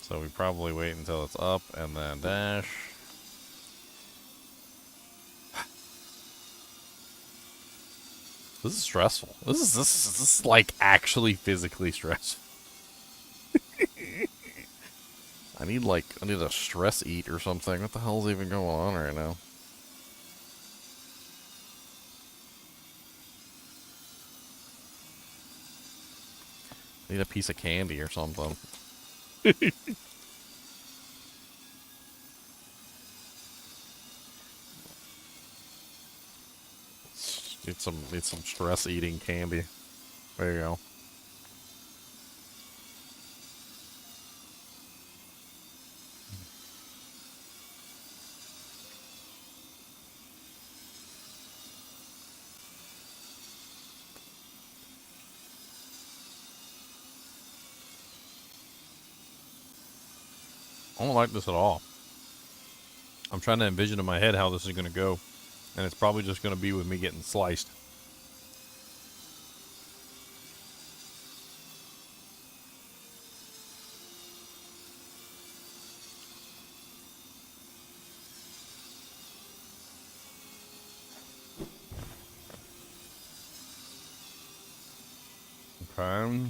So we probably wait until it's up and then dash. This is stressful. This is like actually physically stressful. I need a stress eat or something. What the hell's even going on right now? I need a piece of candy or something. Need some stress eating candy. There you go. I don't like this at all. I'm trying to envision in my head how this is going to go. And it's probably just going to be with me getting sliced. Okay.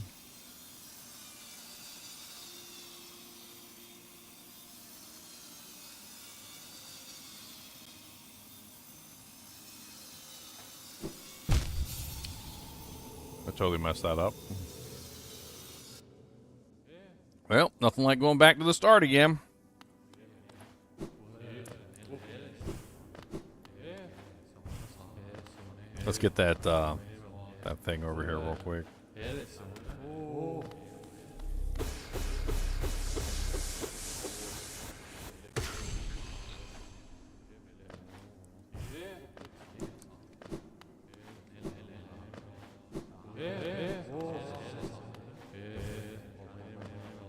I totally messed that up. Well, nothing like going back to the start again. Let's get that that thing over here real quick.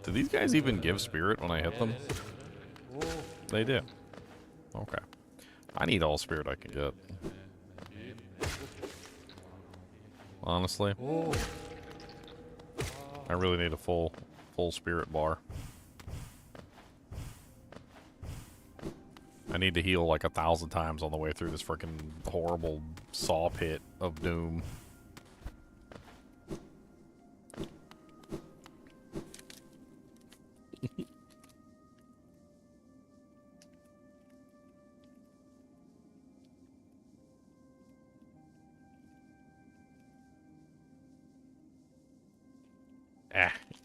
Do these guys even give spirit when I hit them? They do. Okay. I need all spirit I can get. Honestly. I really need a full spirit bar. I need to heal like 1,000 times on the way through this freaking horrible saw pit of doom.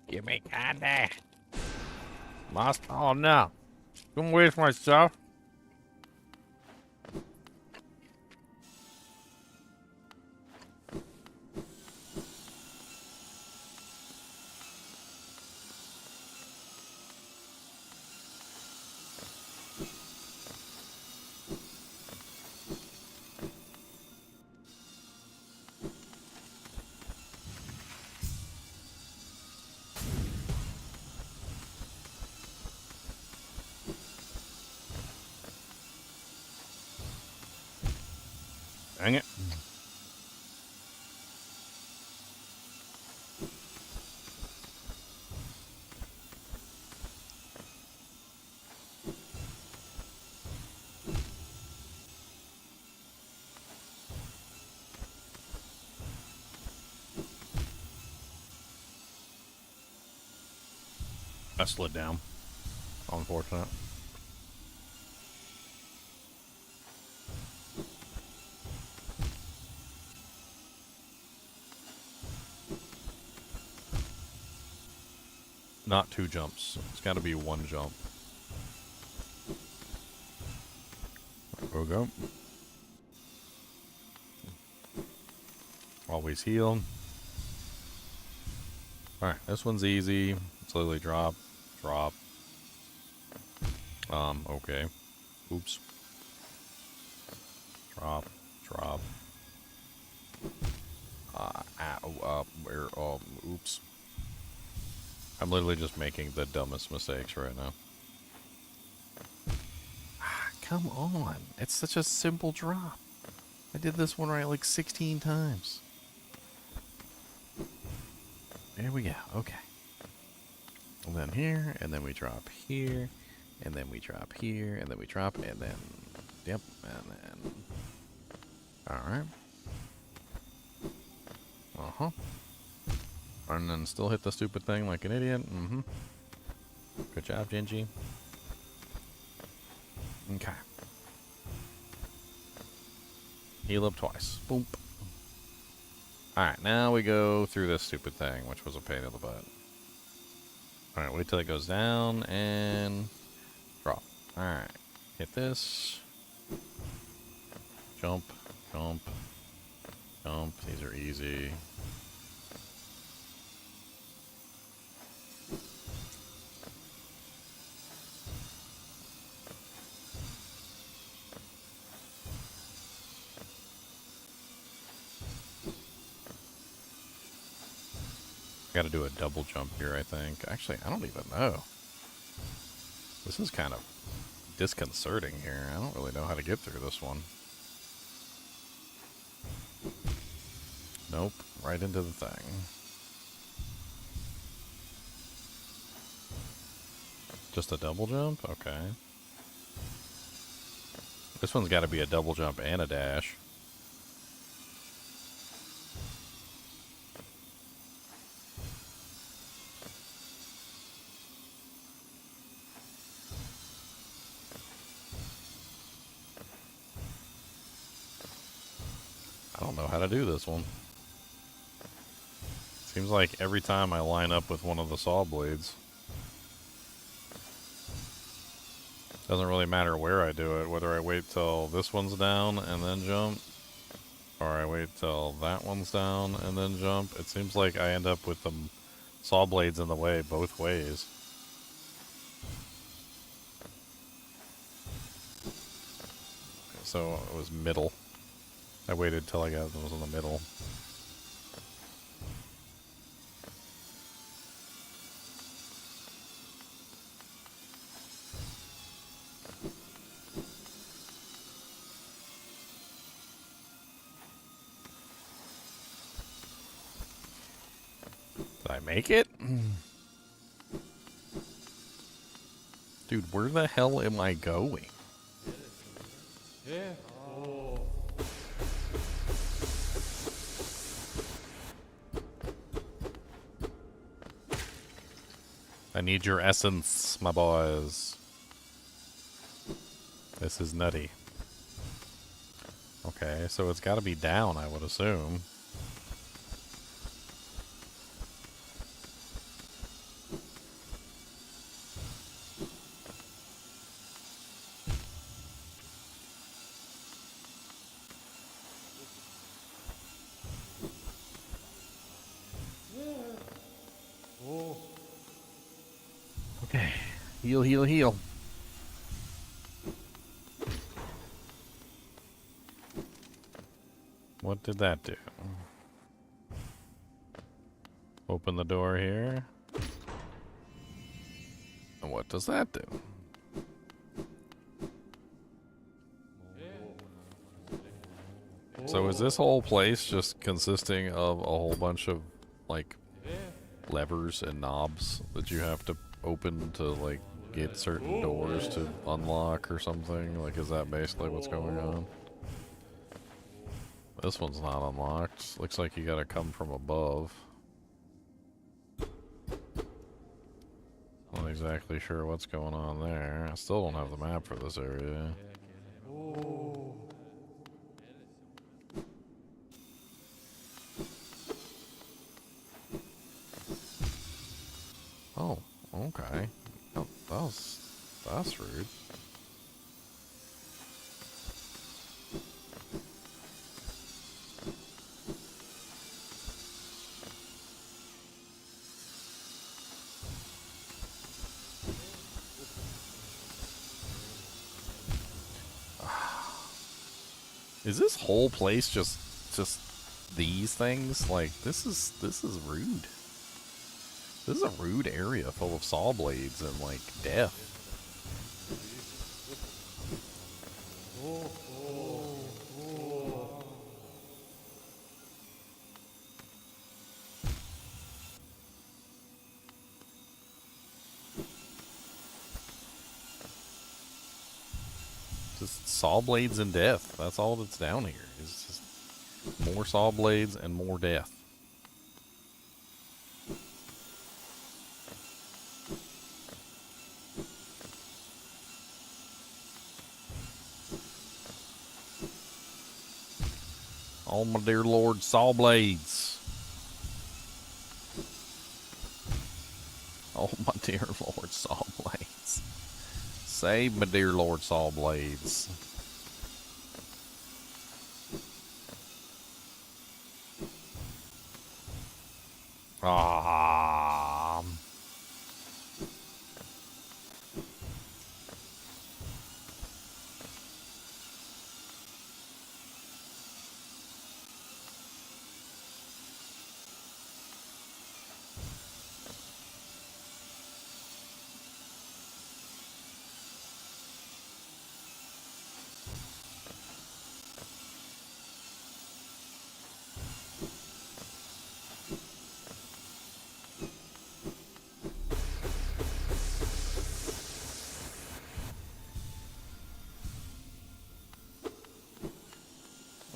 Give me candy. Oh no. Don't waste my stuff. Dang it. I slid down. Unfortunate. Not 2 jumps. It's got to be 1 jump. There we go. Always heal. Alright, this one's easy. It's literally drop, drop. Okay. Oops. Drop, drop. Oops. I'm literally just making the dumbest mistakes right now. Come on. It's such a simple drop. I did this one right like 16 times. There we go. Okay. And then here, and then we drop here, and then we drop here, and then we drop, and then... Yep, and then... Alright. Uh-huh. And then still hit the stupid thing like an idiot. Mm-hmm. Good job, Gingy. Okay. Heal up twice. Boom. Alright, now we go through this stupid thing, which was a pain in the butt. Alright, wait till it goes down and drop. Alright. Hit this. Jump, jump, jump. These are easy. Got to do a double jump here, I think. Actually, I don't even know. This is kind of disconcerting here. I don't really know how to get through this one. Nope, right into the thing. Just a double jump? Okay. This one's got to be a double jump and a dash. I don't know how to do this one. Seems like every time I line up with one of the saw blades. Doesn't really matter where I do it, whether I wait till this one's down and then jump, or I wait till that one's down and then jump. It seems like I end up with the saw blades in the way both ways. So it was middle. I waited till I got it was in the middle. Did I make it? Dude, where the hell am I going? Yeah. Oh. I need your essence, my boys. This is nutty. Okay, so it's got to be down, I would assume. Okay, heal, heal, heal. What did that do? Open the door here. And what does that do? So is this whole place just consisting of a whole bunch of, like, levers and knobs that you have to open to, like, get certain doors to unlock or something? Like, is that basically what's going on? This one's not unlocked. Looks like you gotta come from above. Well, exactly sure what's going on there. I still don't have the map for this area. Oh, okay. Oh, that's rude. Is this whole place just these things? Like this is rude. This is a rude area full of saw blades and like death. Just saw blades and death. That's all that's down here. It's just more saw blades and more death. Oh my dear Lord, saw blades. Oh my dear Lord, saw blades. Save my dear Lord, saw blades. Ah.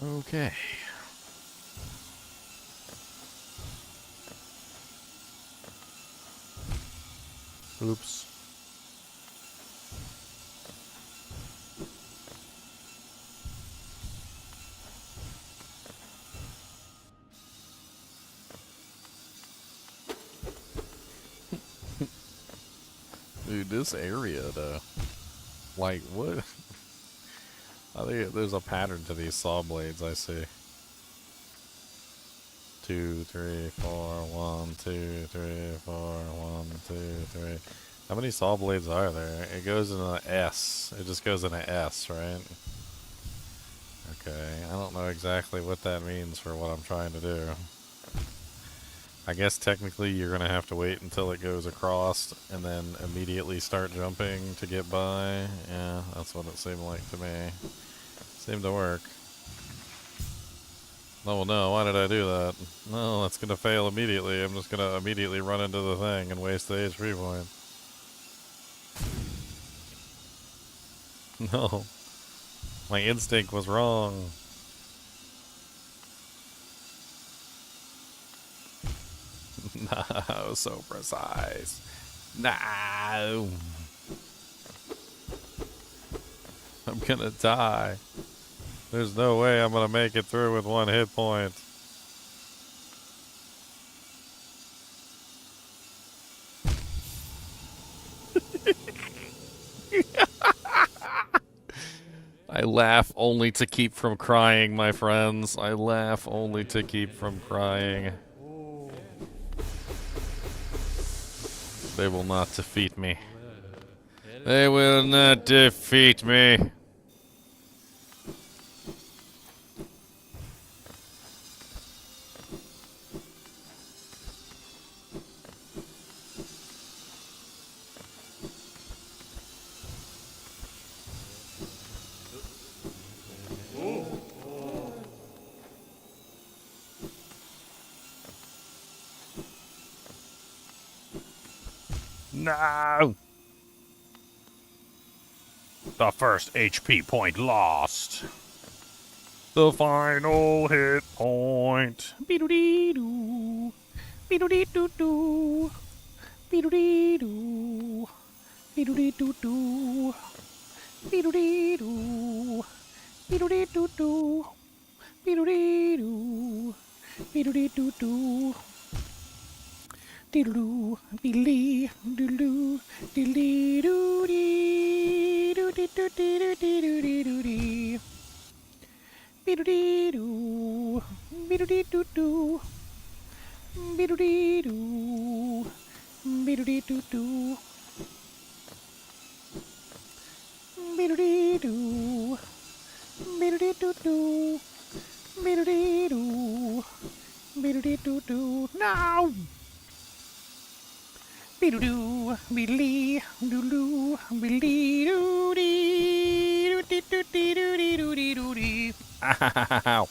Okay. Oops. Dude, this area, though. Like, what? I think there's a pattern to these saw blades, I see. 2, 3, 4, 1, 2, 3, 4, 1, 2, 3. How many saw blades are there? It goes in an S. It just goes in an S, right? Okay, I don't know exactly what that means for what I'm trying to do. I guess technically you're gonna have to wait until it goes across and then immediately start jumping to get by. Yeah, that's what it seemed like to me. Seemed to work. Oh no, why did I do that? No, that's gonna fail immediately. I'm just gonna immediately run into the thing and waste the HP point. No. My instinct was wrong. No, so precise. No. I'm gonna die. There's no way I'm gonna make it through with 1 hit point. I laugh only to keep from crying, my friends. I laugh only to keep from crying. They will not defeat me. They will not defeat me. No! The first HP point lost. The final hit point. Be-do-dee-doo. Be-do-dee-doo-doo. Be-do-dee-doo. Be-do-dee-doo-doo. Be-do-dee-doo. Be-do-dee-doo-doo. Be-do-dee-doo. Be-do-dee-doo-doo. Diddle-doo. Diddle-dee. Diddle-doo. Diddle-dee-doo-dee. Do-dee-doo-dee-doo-dee-doo-dee. Be-do-dee-doo. Be-do-dee-doo-doo. Be-do-dee-doo. Be-do-dee-doo-doo. Be-do-dee-doo. Be-do-dee-doo-doo. Be-do-dee-doo. Be-do-dee-doo-doo. No! Be-do-doo. Be-do-dee. Do-do. Be-do-dee-doo-dee. Do-dee-doo-dee-doo-dee-doo-dee. Ow.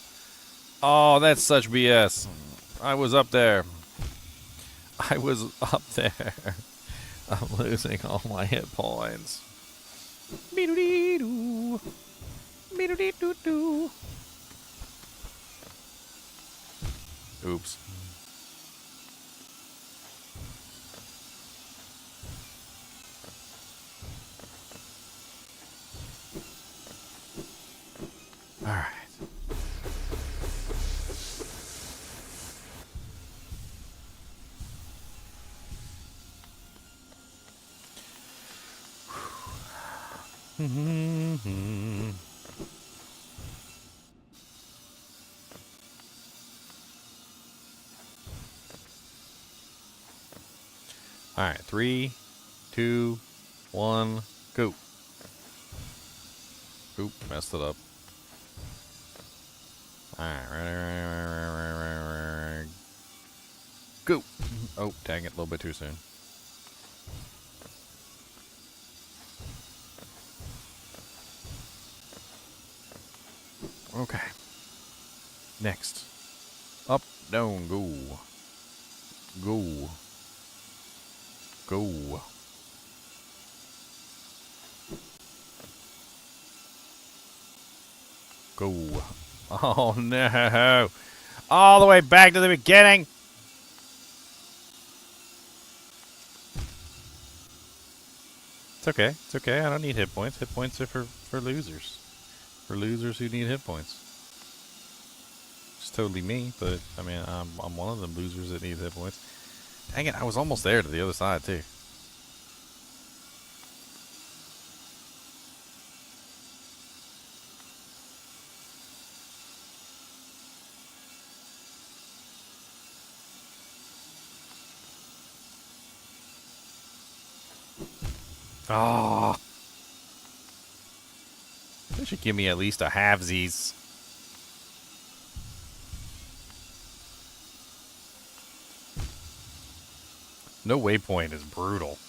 Oh, that's such BS. I was up there. I was up there. I'm losing all my hit points. Be-do-dee-doo. Be-do-dee-doo-doo. Oops. All right. All right, 3, 2, 1, go. Oop, messed it up. All right, go. Oh, dang it, a little bit too soon. Okay. Next. Up, down, go. Go. Go. Go. Oh no. All the way back to the beginning. It's okay. It's okay. I don't need hit points. Hit points are for losers. For losers who need hit points. It's totally me, but I mean, I'm one of them losers that need hit points. Dang it, I was almost there to the other side, too. Oh. They should give me at least a halvesies. No waypoint is brutal.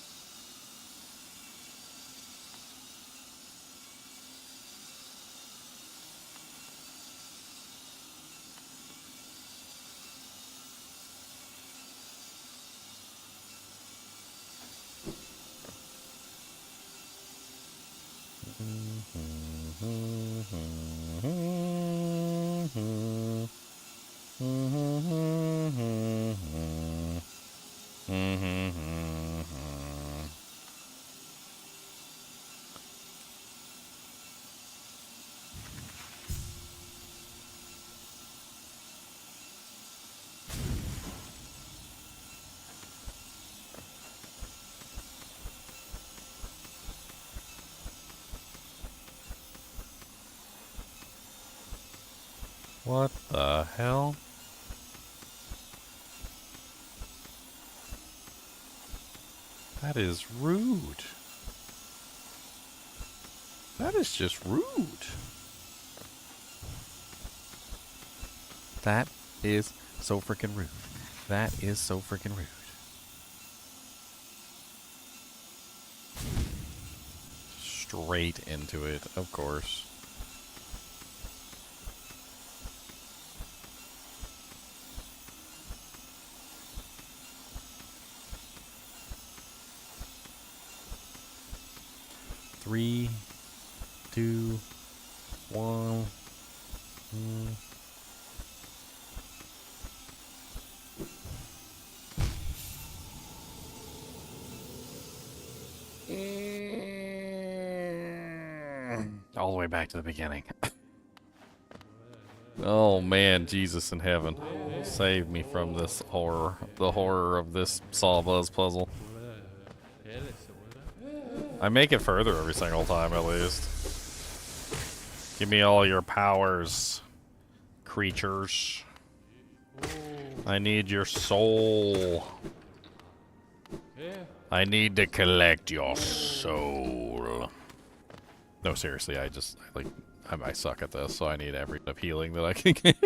What the hell? That is rude. That is just rude. That is so freaking rude. That is so freaking rude. Straight into it, of course. Three, 2, 1. All the way back to the beginning. Oh man, Jesus in heaven. Save me from this horror. The horror of this Sawbuzz puzzle. I make it further every single time at least. Give me all your powers, creatures. I need your soul. I need to collect your soul. No, seriously, I suck at this, so I need every bit of healing that I can get.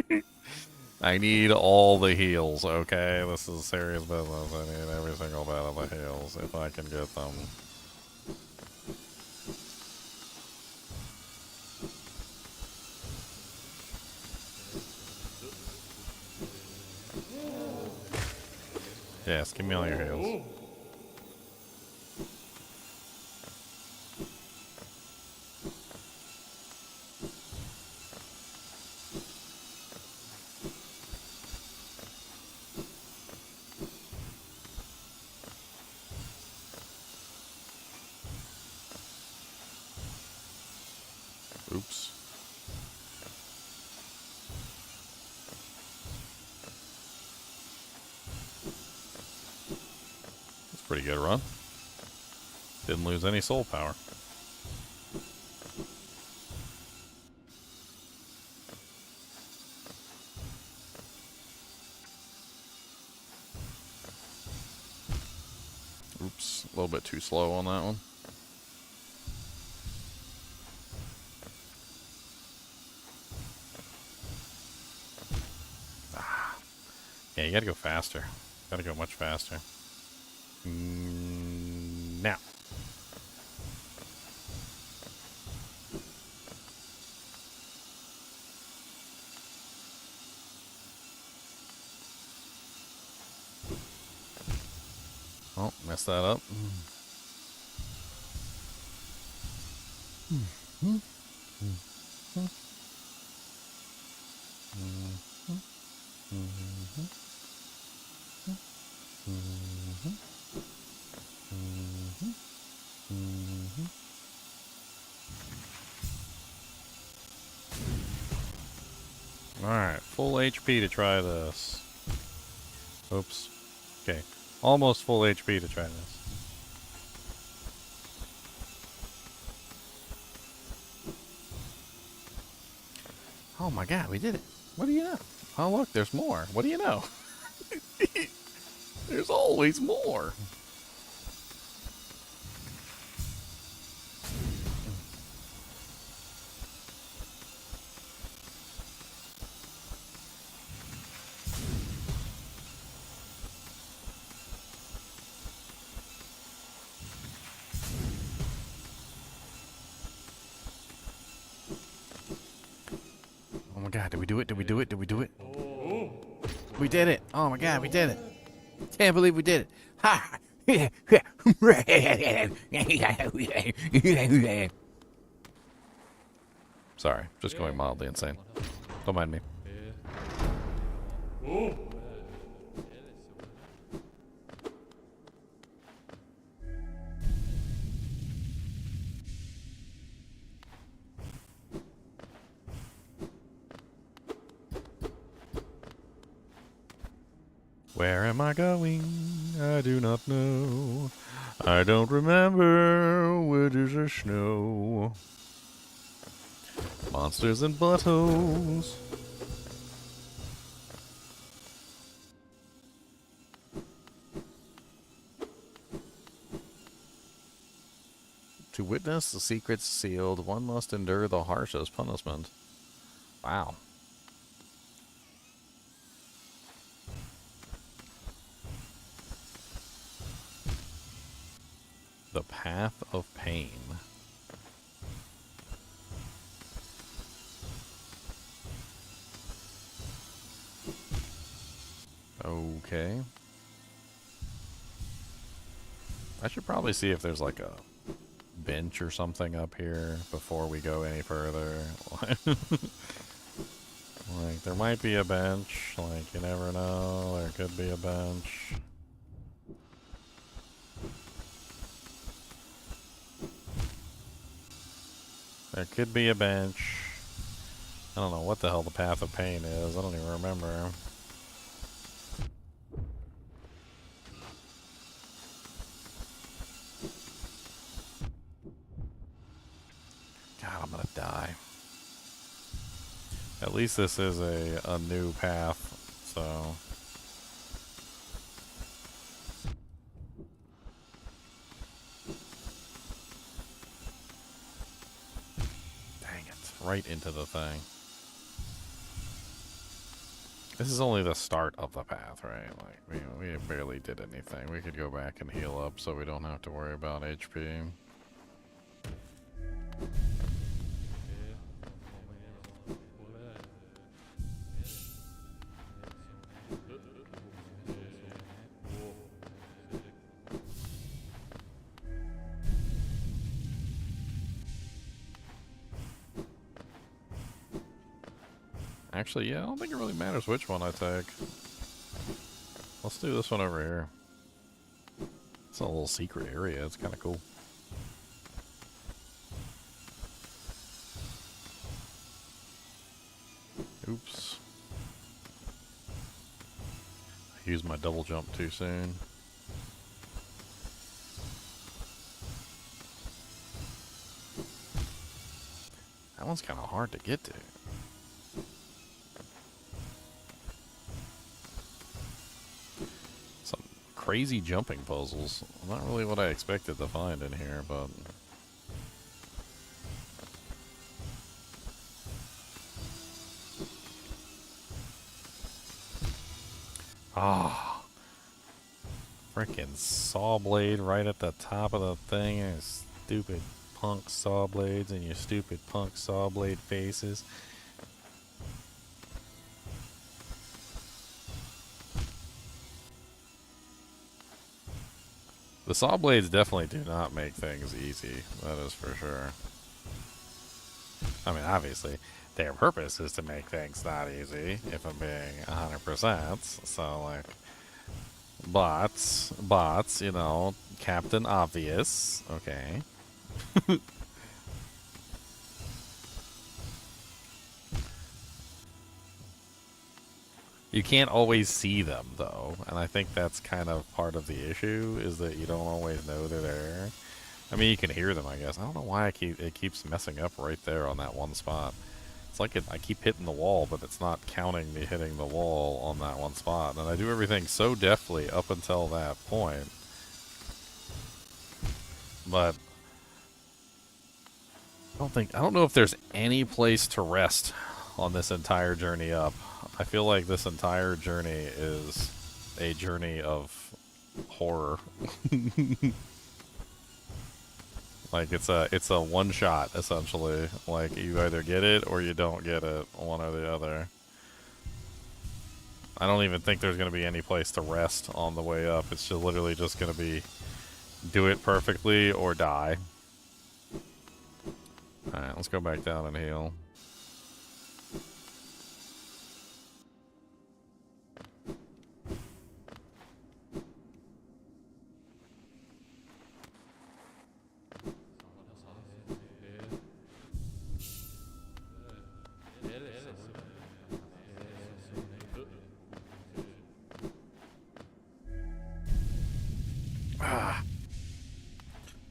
I need all the heals, okay? This is serious business. I need every single bit of the heals if I can get them. Yes, give me all your heals. Oops. That's a pretty good run. Didn't lose any soul power. Oops, a little bit too slow on that one. Yeah, you gotta go faster. Gotta go much faster. Now. Oh, messed that up. Alright, full HP to try this. Oops. Okay. Almost full HP to try this. Oh my god, we did it. What do you know? Oh look, there's more. What do you know? There's always more. Oh my god, did we do it? Did we do it? Did we do it? We did it! Oh my god, we did it! Can't believe we did it! Ha! Sorry, just going mildly insane. Don't mind me. Where am I going? I do not know. I don't remember where there's a snow. Monsters and buttholes. To witness the secrets sealed, one must endure the harshest punishment. Wow. The Path of Pain. Okay. I should probably see if there's like a bench or something up here before we go any further. Like, there might be a bench. Like, you never know. There could be a bench. There could be a bench. I don't know what the hell the Path of Pain is. I don't even remember. God, I'm gonna die. At least this is a new path, so... Dang it. Right into the thing. This is only the start of the path, right? Like, we barely did anything. We could go back and heal up so we don't have to worry about HP. Actually, yeah, I don't think it really matters which one I take. Let's do this one over here. It's a little secret area. It's kind of cool. Oops. I used my double jump too soon. That one's kind of hard to get to. Some crazy jumping puzzles. Not really what I expected to find in here, but... Ah, frickin' saw blade right at the top of the thing. And stupid punk saw blades and your stupid punk saw blade faces. The saw blades definitely do not make things easy. That is for sure. I mean, obviously, their purpose is to make things not easy, if I'm being 100%. So, like, bots, you know, Captain Obvious, okay. You can't always see them, though, and I think that's kind of part of the issue, is that you don't always know they're there. I mean, you can hear them, I guess. I don't know why it keeps messing up right there on that one spot. It's like I keep hitting the wall, but it's not counting me hitting the wall on that one spot. And I do everything so deftly up until that point. But I don't know if there's any place to rest on this entire journey up. I feel like this entire journey is a journey of horror. Like, it's a one shot, essentially. Like, you either get it or you don't get it, one or the other. I don't even think there's going to be any place to rest on the way up. It's just literally just going to be do it perfectly or die. Alright, let's go back down and heal.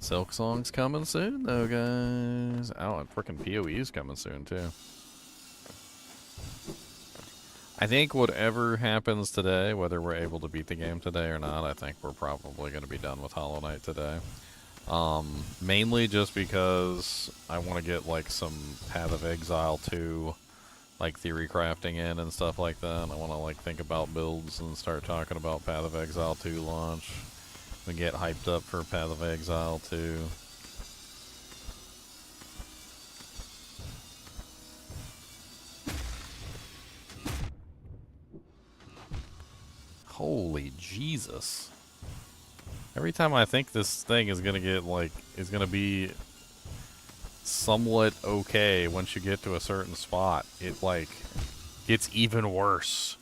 Silksong's coming soon, though, guys. Oh, and frickin' PoE's coming soon, too. I think whatever happens today, whether we're able to beat the game today or not, I think we're probably going to be done with Hollow Knight today. Mainly just because I want to get, like, some Path of Exile 2, like, theory crafting in and stuff like that. I want to, like, think about builds and start talking about Path of Exile 2 launch. We get hyped up for Path of Exile 2. Holy Jesus. Every time I think this thing is gonna get, like, is gonna be somewhat okay once you get to a certain spot, it, like, gets even worse.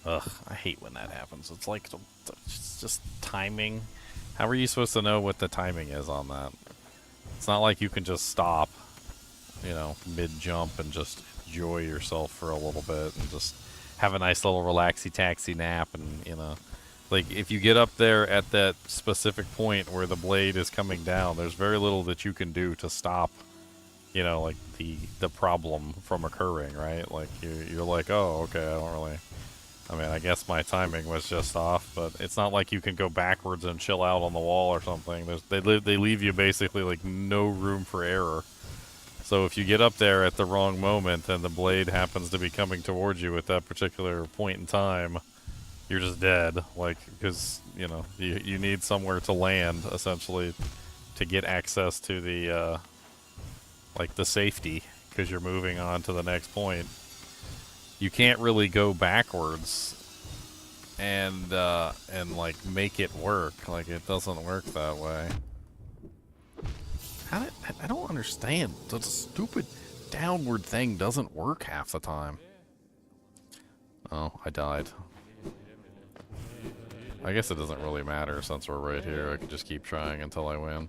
Ugh, I hate when that happens. It's like, it's just timing. How are you supposed to know what the timing is on that? It's not like you can just stop, you know, mid-jump and just enjoy yourself for a little bit and just have a nice little relaxy-taxi nap and, you know. Like, if you get up there at that specific point where the blade is coming down, there's very little that you can do to stop, you know, like, the problem from occurring, right? Like, you're like, oh, okay, I don't really... I mean, I guess my timing was just off, but it's not like you can go backwards and chill out on the wall or something. They leave you basically, like, no room for error. So if you get up there at the wrong moment and the blade happens to be coming towards you at that particular point in time, you're just dead. Like, because, you know, you need somewhere to land, essentially, to get access to the, like, the safety, because you're moving on to the next point. You can't really go backwards and like make it work. Like, it doesn't work that way. I don't understand. The stupid downward thing doesn't work half the time. Oh, I died. I guess it doesn't really matter since we're right here. I can just keep trying until I win.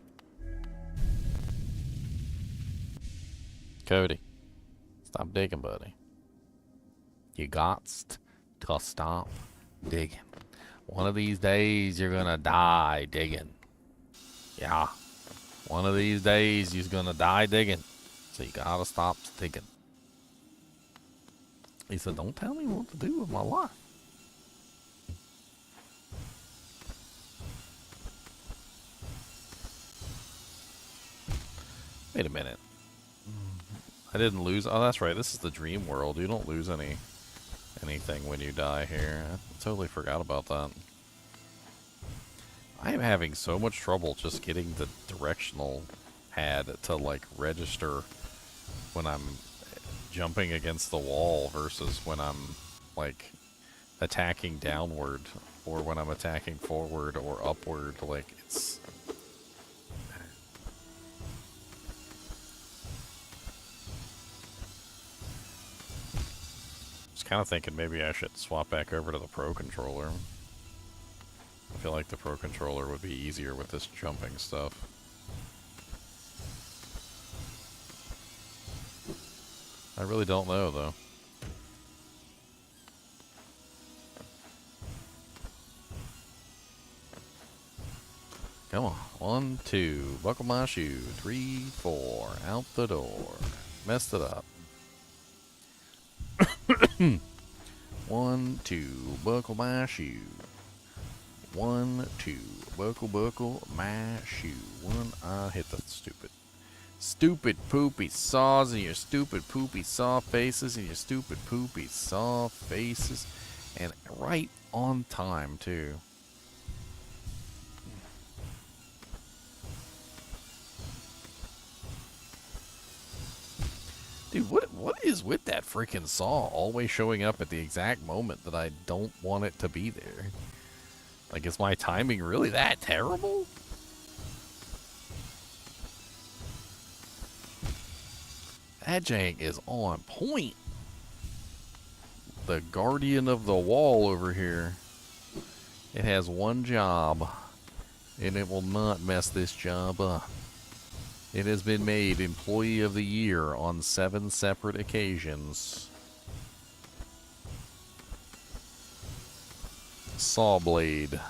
Cody, stop digging, buddy. You gots to stop digging. One of these days, you're gonna die digging. Yeah. One of these days, you're gonna die digging. So you gotta stop digging. He said, don't tell me what to do with my life. Wait a minute. I didn't lose. Oh, that's right. This is the dream world. You don't lose anything when you die here. I totally forgot about that. I am having so much trouble just getting the directional pad to, like, register when I'm jumping against the wall versus when I'm, like, attacking downward or when I'm attacking forward or upward. Like, it's... kind of thinking maybe I should swap back over to the Pro Controller. I feel like the Pro Controller would be easier with this jumping stuff. I really don't know, though. Come on. 1, 2. Buckle my shoe. 3, 4. Out the door. Messed it up. 1, 2, buckle my shoe. 1, 2, buckle my shoe. I hit the stupid poopy saws and your stupid poopy saw faces and your stupid poopy saw faces, and right on time too. Dude, what is with that freaking saw always showing up at the exact moment that I don't want it to be there? Like, is my timing really that terrible? That jank is on point. The guardian of the wall over here. It has one job, and it will not mess this job up. It has been made Employee of the Year on 7 separate occasions. Saw blade.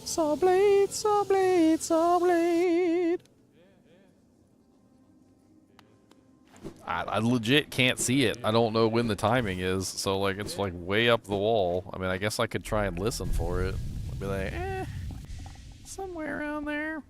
Saw blade, saw blade, saw blade. I legit can't see it. I don't know when the timing is, so like it's like way up the wall. I mean, I guess I could try and listen for it. I'd be like, somewhere around there.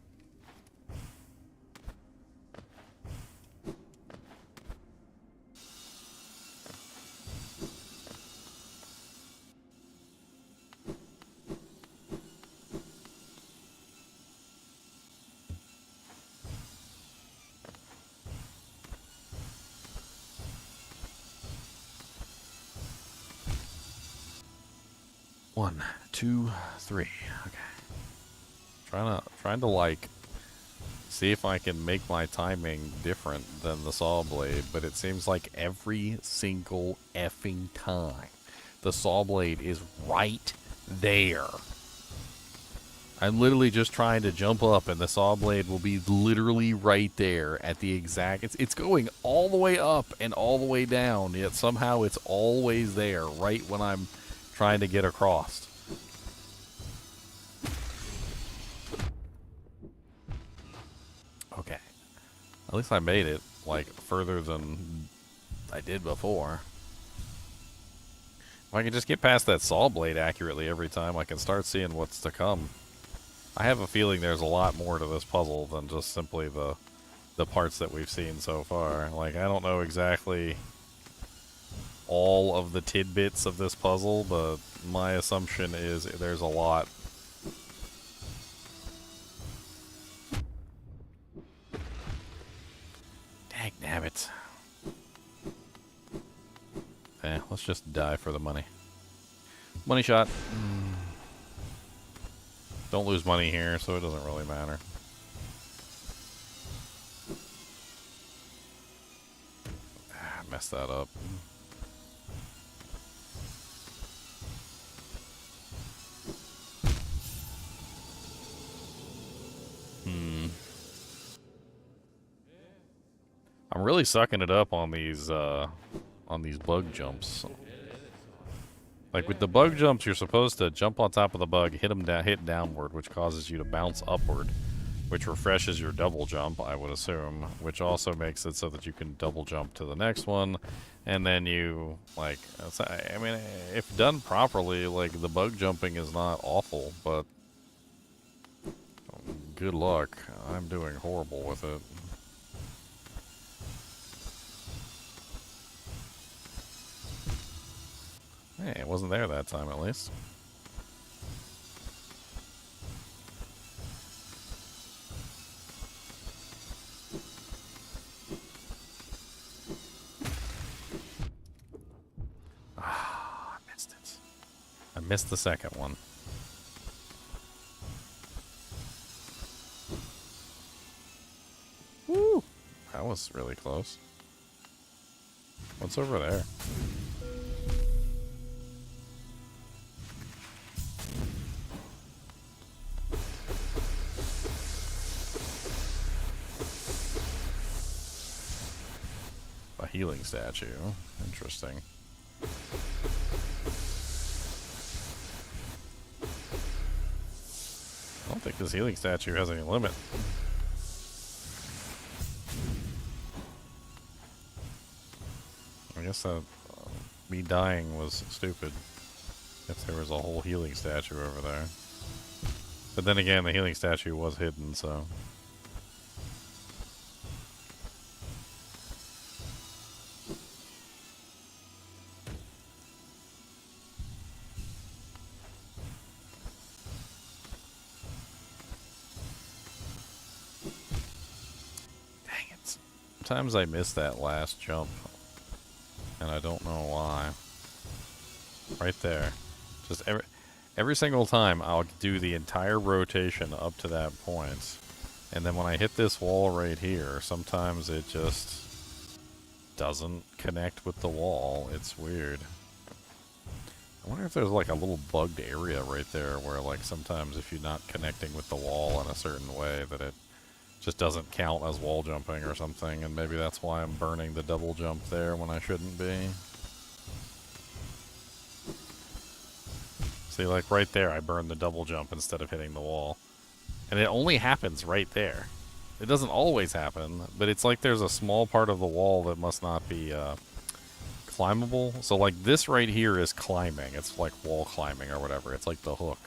One, 2, 3. Okay. Trying to like see if I can make my timing different than the saw blade, but it seems like every single effing time the saw blade is right there. I'm literally just trying to jump up and the saw blade will be literally right there at the exact... It's going all the way up and all the way down, yet somehow it's always there right when I'm trying to get across. Okay. At least I made it, like, further than I did before. If I can just get past that saw blade accurately every time, I can start seeing what's to come. I have a feeling there's a lot more to this puzzle than just simply the parts that we've seen so far. Like, I don't know exactly all of the tidbits of this puzzle, but my assumption is there's a lot. Dagnabbit. Eh, let's just die for the money. Money shot. Don't lose money here, so it doesn't really matter. Ah, messed that up. I'm really sucking it up on these bug jumps. Like with the bug jumps, you're supposed to jump on top of the bug, hit downward, which causes you to bounce upward, which refreshes your double jump, I would assume, which also makes it so that you can double jump to the next one, and then you, like, I mean, if done properly, like, the bug jumping is not awful, but good luck. I'm doing horrible with it. Hey, it wasn't there that time, at least. Ah, I missed it. I missed the second one. Woo! That was really close. What's over there? Healing statue. Interesting. I don't think this healing statue has any limit. I guess that me dying was stupid if there was a whole healing statue over there. But then again, the healing statue was hidden, so... Sometimes I miss that last jump, and I don't know why. Right there. Just every single time I'll do the entire rotation up to that point, and then when I hit this wall right here, sometimes it just doesn't connect with the wall. It's weird. I wonder if there's like a little bugged area right there where like sometimes if you're not connecting with the wall in a certain way that it just doesn't count as wall jumping or something, and maybe that's why I'm burning the double jump there when I shouldn't be. See, like right there, I burned the double jump instead of hitting the wall. And it only happens right there. It doesn't always happen, but it's like there's a small part of the wall that must not be climbable. So like this right here is climbing. It's like wall climbing or whatever. It's like the hook,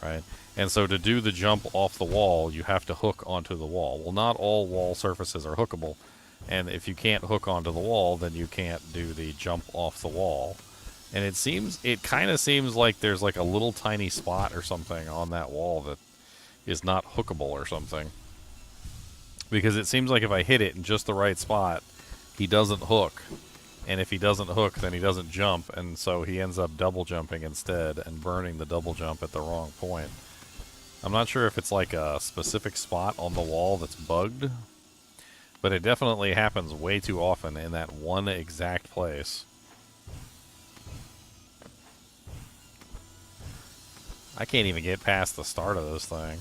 right? And so to do the jump off the wall, you have to hook onto the wall. Well, not all wall surfaces are hookable. And if you can't hook onto the wall, then you can't do the jump off the wall. And it kind of seems like there's like a little tiny spot or something on that wall that is not hookable or something. Because it seems like if I hit it in just the right spot, he doesn't hook. And if he doesn't hook, then he doesn't jump. And so he ends up double jumping instead and burning the double jump at the wrong point. I'm not sure if it's like a specific spot on the wall that's bugged, but it definitely happens way too often in that one exact place. I can't even get past the start of this thing.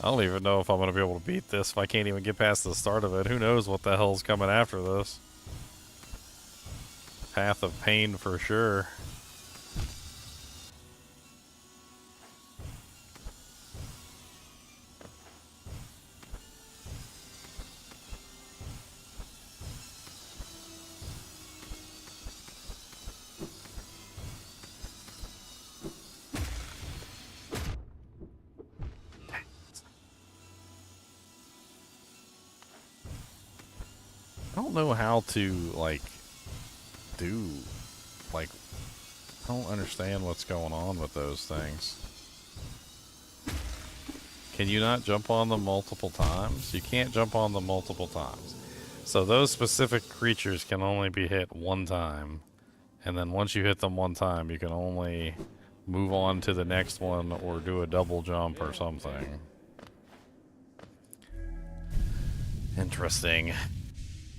I don't even know if I'm going to be able to beat this if I can't even get past the start of it. Who knows what the hell's coming after this. Path of pain for sure. I don't know how to, like, do, like, I don't understand what's going on with those things. Can you not jump on them multiple times? You can't jump on them multiple times. So those specific creatures can only be hit one time. And then once you hit them one time, you can only move on to the next one or do a double jump or something. Interesting.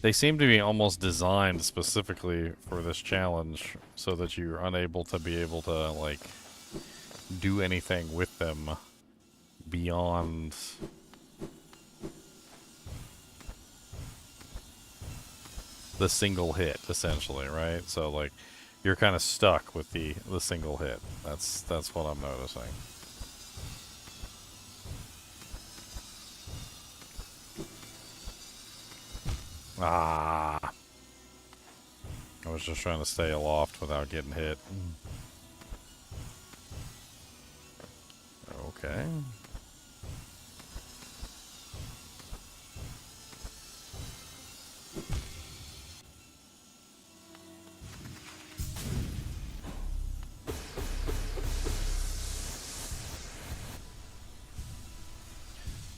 They seem to be almost designed specifically for this challenge so that you're unable to be able to, like, do anything with them beyond the single hit, essentially, right? So, like, you're kind of stuck with the single hit. That's what I'm noticing. Ah! I was just trying to stay aloft without getting hit. Okay.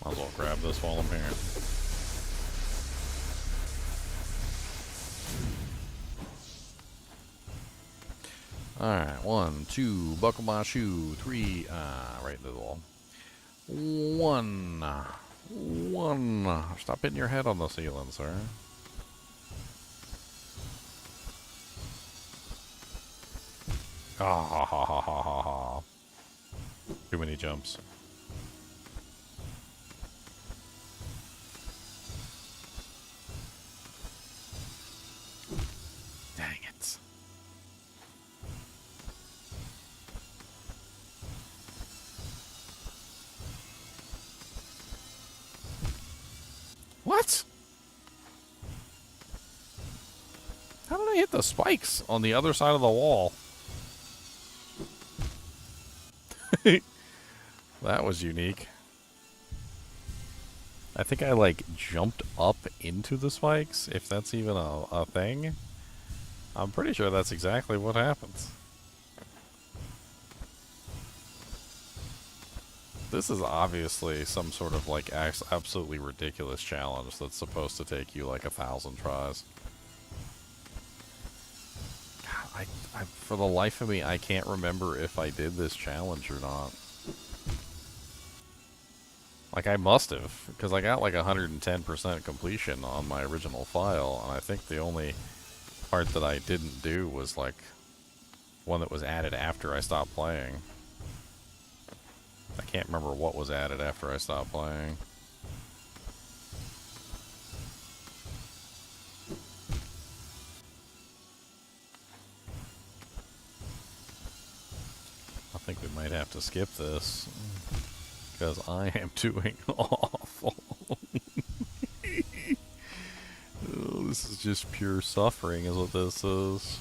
Might as well grab this while I'm here. Alright, 1, 2, buckle my shoe, 3, right into the wall. 1. Stop hitting your head on the ceiling, sir. Ah, ha, ha, ha, ha, ha, ha. Too many jumps. Dang it. What? How did I hit the spikes on the other side of the wall? That was unique. I think I, like, jumped up into the spikes, if that's even a thing. I'm pretty sure that's exactly what happens. This is obviously some sort of, like, absolutely ridiculous challenge that's supposed to take you, like, 1,000 tries. God, for the life of me, I can't remember if I did this challenge or not. Like, I must have, because I got like 110% completion on my original file, and I think the only part that I didn't do was, like, one that was added after I stopped playing. I can't remember what was added after I stopped playing. I think we might have to skip this. Because I am doing awful. Oh, this is just pure suffering is what this is.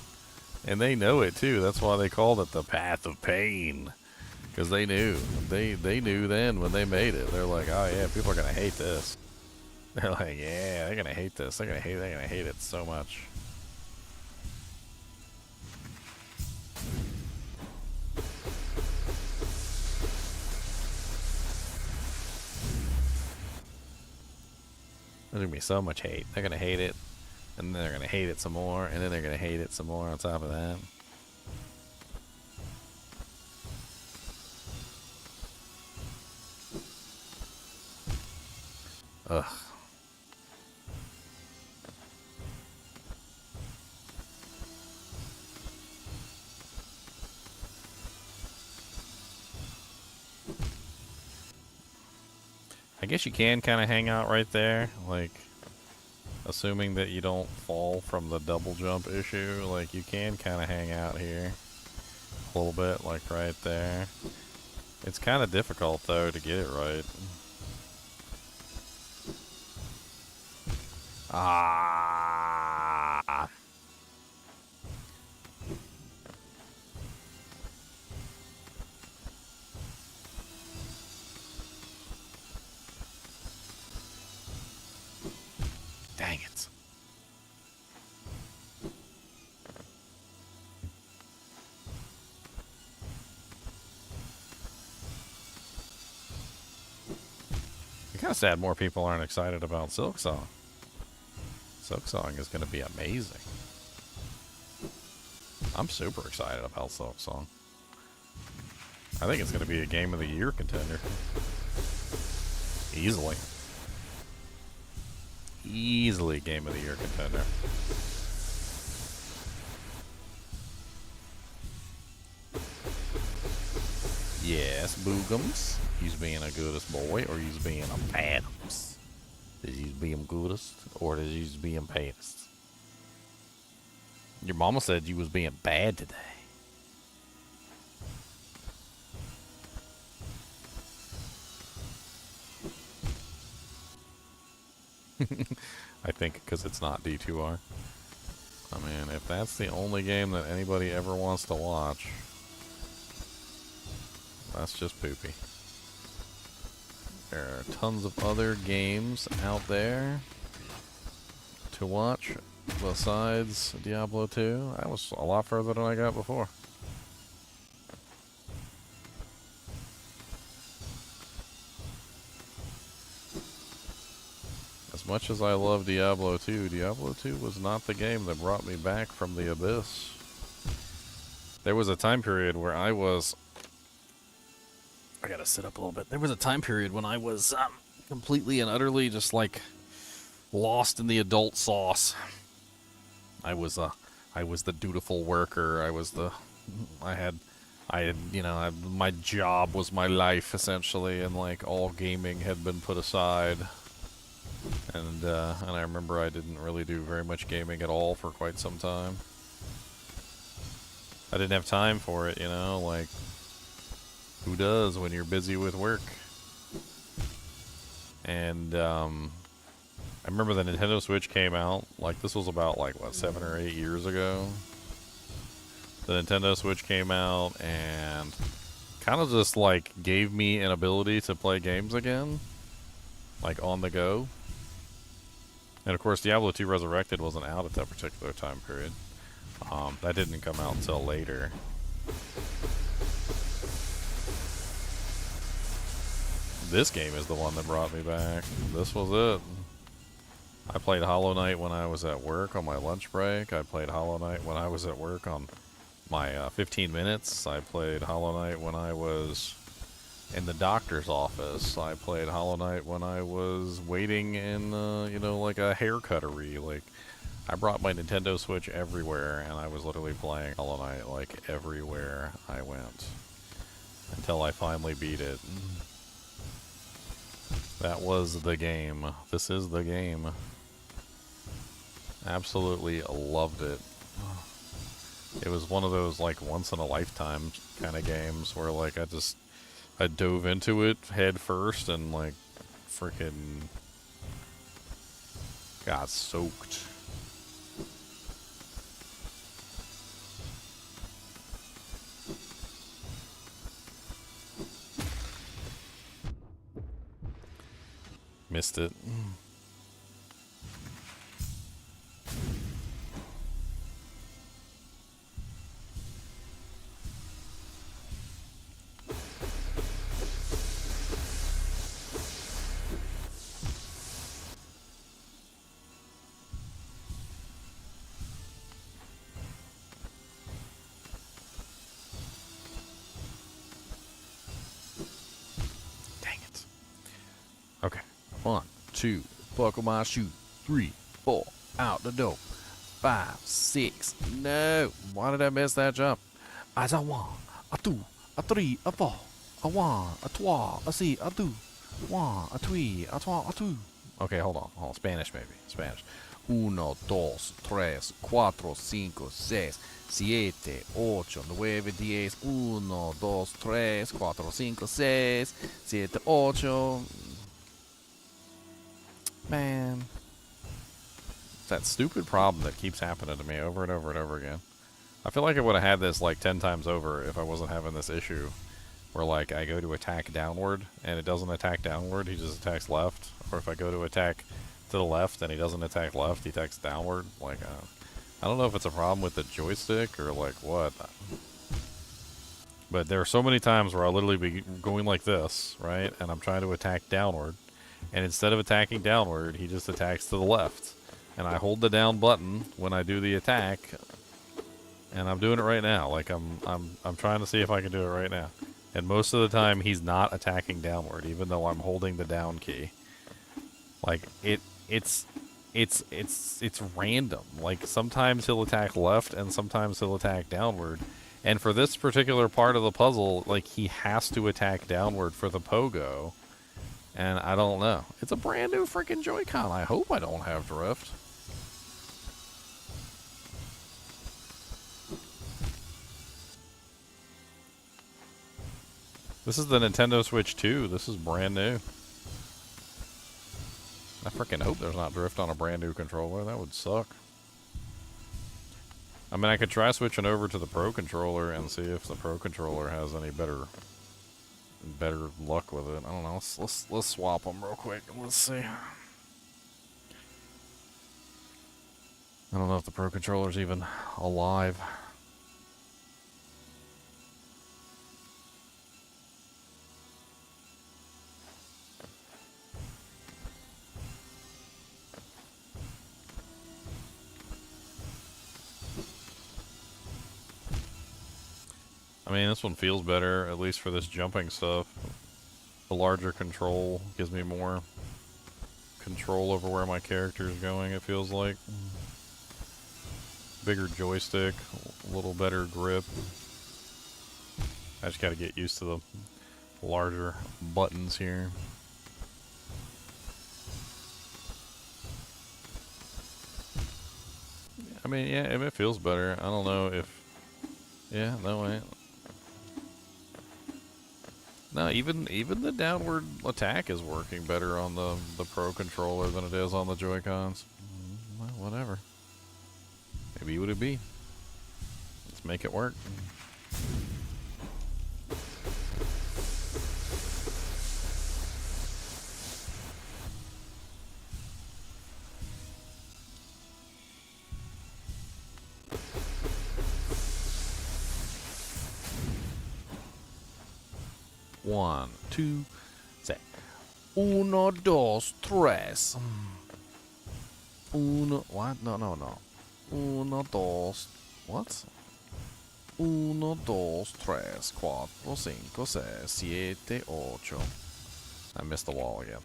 And they know it too. That's why they called it the path of pain. Because they knew. They knew then when they made it. They're like, oh yeah, people are going to hate this. They're like, yeah, they're going to hate this. They're going to hate it so much. There's going to be so much hate. They're going to hate it, and then they're going to hate it some more, and then they're going to hate it some more on top of that. Ugh. I guess you can kind of hang out right there, like, assuming that you don't fall from the double jump issue, like, you can kind of hang out here a little bit, like right there. It's kind of difficult, though, to get it right. Ah. Dang it. I'm kind of sad more people aren't excited about Silksong. Silksong is going to be amazing. I'm super excited about Silksong. I think it's going to be a Game of the Year contender. Easily. Easily Game of the Year contender. Yes, Boogums. He's being a goodest boy, or he's being a badums. Is he being goodest, or is he being baddest? Your mama said you was being bad today. I think because it's not D2R. I mean, if that's the only game that anybody ever wants to watch, that's just poopy. There are tons of other games out there to watch besides Diablo 2. That was a lot further than I got before. As much as I love Diablo 2, Diablo 2 was not the game that brought me back from the abyss. There was a time period where I gotta sit up a little bit. There was a time period when I was completely and utterly just like lost in the adult sauce. I was the dutiful worker. My job was my life essentially, and like all gaming had been put aside. And I remember I didn't really do very much gaming at all for quite some time. I didn't have time for it, you know, like, who does when you're busy with work? And I remember the Nintendo Switch came out, like, this was about, like, what, 7 or 8 years ago? The Nintendo Switch came out and kind of just, like, gave me an ability to play games again, like, on the go. And of course, Diablo 2 Resurrected wasn't out at that particular time period. That didn't come out until later. This game is the one that brought me back. This was it. I played Hollow Knight when I was at work on my lunch break. I played Hollow Knight when I was at work on my 15 minutes. I played Hollow Knight when I was in the doctor's office. I played Hollow Knight when I was waiting in, like a haircuttery. Like, I brought my Nintendo Switch everywhere, and I was literally playing Hollow Knight, like, everywhere I went. Until I finally beat it. That was the game. This is the game. Absolutely loved it. It was one of those, like, once-in-a-lifetime kind of games where, like, I dove into it head first and, like, freaking got soaked. Missed it. 2, buckle my shoe. 3, 4, out the door. 5, 6, no. Why did I miss that jump? As a 1, a 2, a 3, a 4, a 1, a 2, a 3, a 2, 1, a 3, a 4, a 2. Okay, hold on. Spanish maybe. Spanish. 1, 2, 3, 4, 5, 6, 7, 8, 9, 10. 1, 2, 3, 4, 5, 6, 7, 8. Man. It's that stupid problem that keeps happening to me over and over and over again. I feel like I would have had this like 10 times over if I wasn't having this issue where like I go to attack downward and it doesn't attack downward, he just attacks left. Or if I go to attack to the left and he doesn't attack left, he attacks downward. Like, I don't know if it's a problem with the joystick or like what. But there are so many times where I'll literally be going like this, right? And I'm trying to attack downward. And instead of attacking downward, he just attacks to the left. And I hold the down button when I do the attack. And I'm doing it right now. Like I'm trying to see if I can do it right now. And most of the time he's not attacking downward, even though I'm holding the down key. Like it's random. Like sometimes he'll attack left and sometimes he'll attack downward. And for this particular part of the puzzle, like he has to attack downward for the pogo. And I don't know. It's a brand new freaking Joy-Con. I hope I don't have drift. This is the Nintendo Switch 2. This is brand new. I freaking hope there's not drift on a brand new controller. That would suck. I mean, I could try switching over to the Pro Controller and see if the Pro Controller has any better luck with it. I don't know. Let's swap them real quick. Let's see. I don't know if the Pro Controller's even alive. I mean, this one feels better, at least for this jumping stuff. The larger control gives me more control over where my character is going, it feels like. Bigger joystick, a little better grip. I just gotta get used to the larger buttons here. I mean, yeah, it feels better. I don't know if... Yeah, no way. No, even the downward attack is working better on the Pro Controller than it is on the Joy-Cons. Well, whatever. Maybe what it be. Let's make it work. One, two, say. Uno, dos, tres. Uno, what? No. Uno, dos, what? Uno, dos, tres, cuatro, cinco, seis, siete, ocho. I missed the wall again.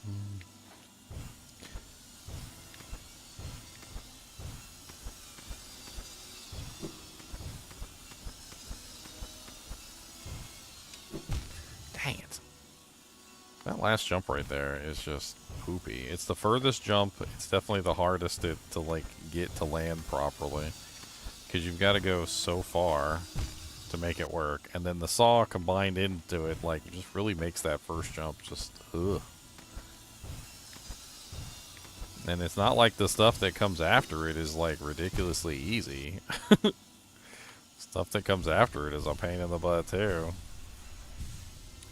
Dang it. That last jump right there is just poopy. It's the furthest jump. It's definitely the hardest to like get to land properly. Because you've got to go so far to make it work. And then the saw combined into it like just really makes that first jump just ugh. And it's not like the stuff that comes after it is like ridiculously easy. Stuff that comes after it is a pain in the butt too.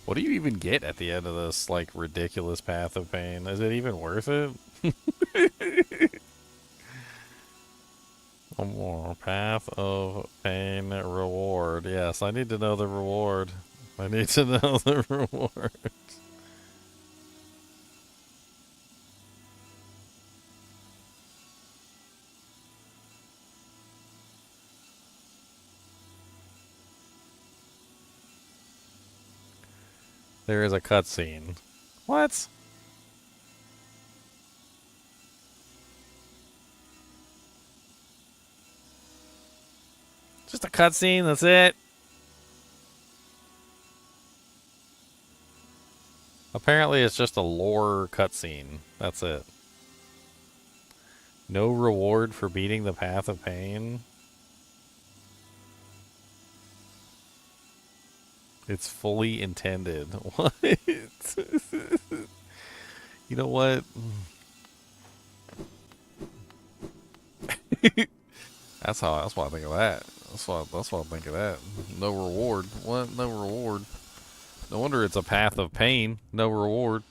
What do you even get at the end of this, like, ridiculous path of pain? Is it even worth it? One more. Path of pain reward. Yes, I need to know the reward. I need to know the reward. There is a cutscene. What? Just a cutscene, that's it. Apparently it's just a lore cutscene. That's it. No reward for beating the path of pain. It's fully intended. What? You know what? That's what I think of that. That's what I think of that. No reward. What? No reward. No wonder it's a path of pain. No reward.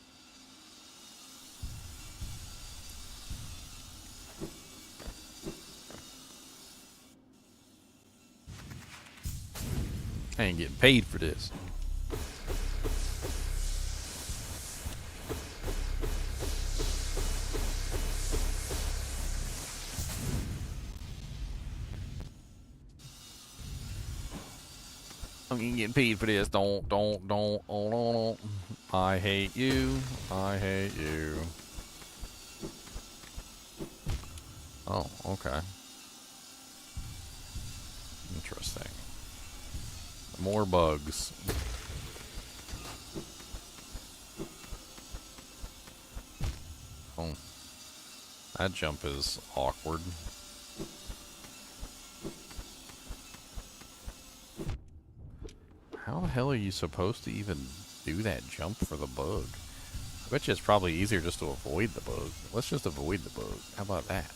I ain't getting paid for this. I ain't getting paid for this. Don't. Oh. I hate you. I hate you. Oh, okay. Interesting. More bugs. Oh. That jump is awkward. How the hell are you supposed to even do that jump for the bug? I bet you it's probably easier just to avoid the bug. Let's just avoid the bug. How about that?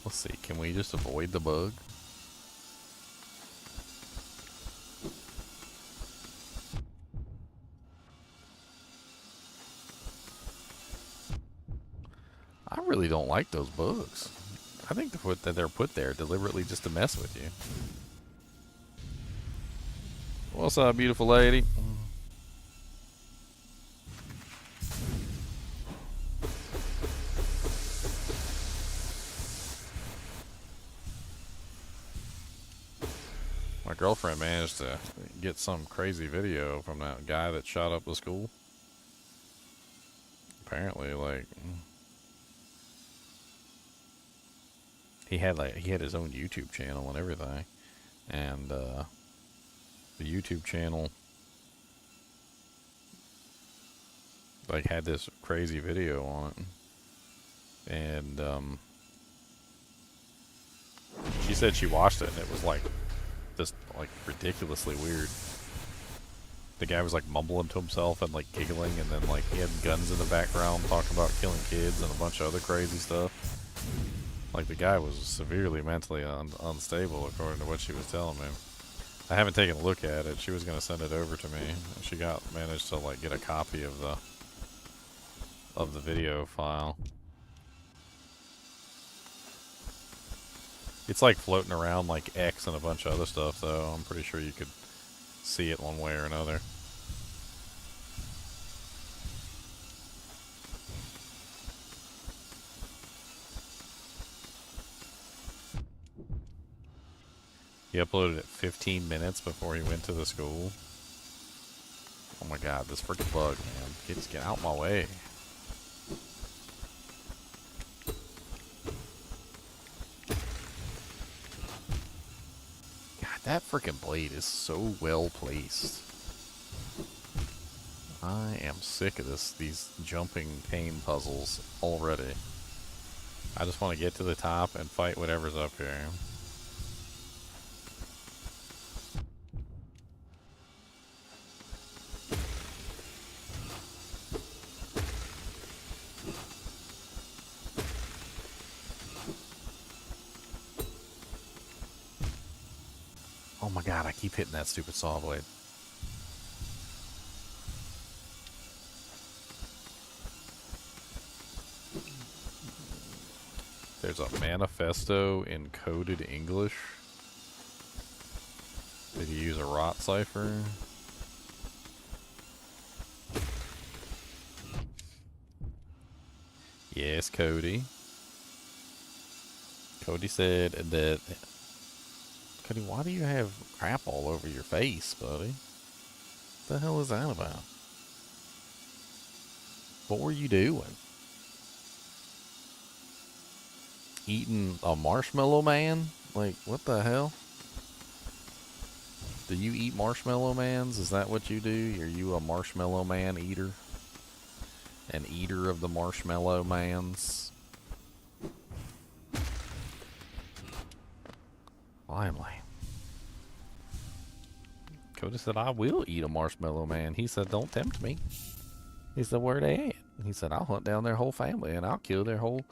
Let's see. Can we just avoid the bug? I really don't like those bugs. I think that they're put there deliberately just to mess with you. What's up, beautiful lady? My girlfriend managed to get some crazy video from that guy that shot up the school. Apparently, like, he had his own YouTube channel and everything, and the YouTube channel like had this crazy video on it, and she said she watched it and it was like just like ridiculously weird. The guy was like mumbling to himself and like giggling, and then like he had guns in the background talking about killing kids and a bunch of other crazy stuff. Like the guy was severely mentally unstable according to what she was telling me. I haven't taken a look at it. She was going to send it over to me. She managed to like get a copy of the video file. It's like floating around like X and a bunch of other stuff, though. I'm pretty sure you could see it one way or another. He uploaded it 15 minutes before he went to the school. Oh my god, this freaking bug, man. Get out my way. God, that freaking blade is so well placed. I am sick of these jumping pain puzzles already. I just want to get to the top and fight whatever's up here. Oh my god, I keep hitting that stupid saw blade. There's a manifesto in coded English. Did he use a rot cipher? Yes, Cody. Cody said that... Cody, why do you have crap all over your face, buddy? What the hell is that about? What were you doing? Eating a marshmallow man? Like, what the hell? Do you eat marshmallow mans? Is that what you do? Are you a marshmallow man eater? An eater of the marshmallow mans? Finally. Cody said, I will eat a marshmallow man. He said, don't tempt me. He said, where they at? He said, I'll hunt down their whole family and I'll kill their whole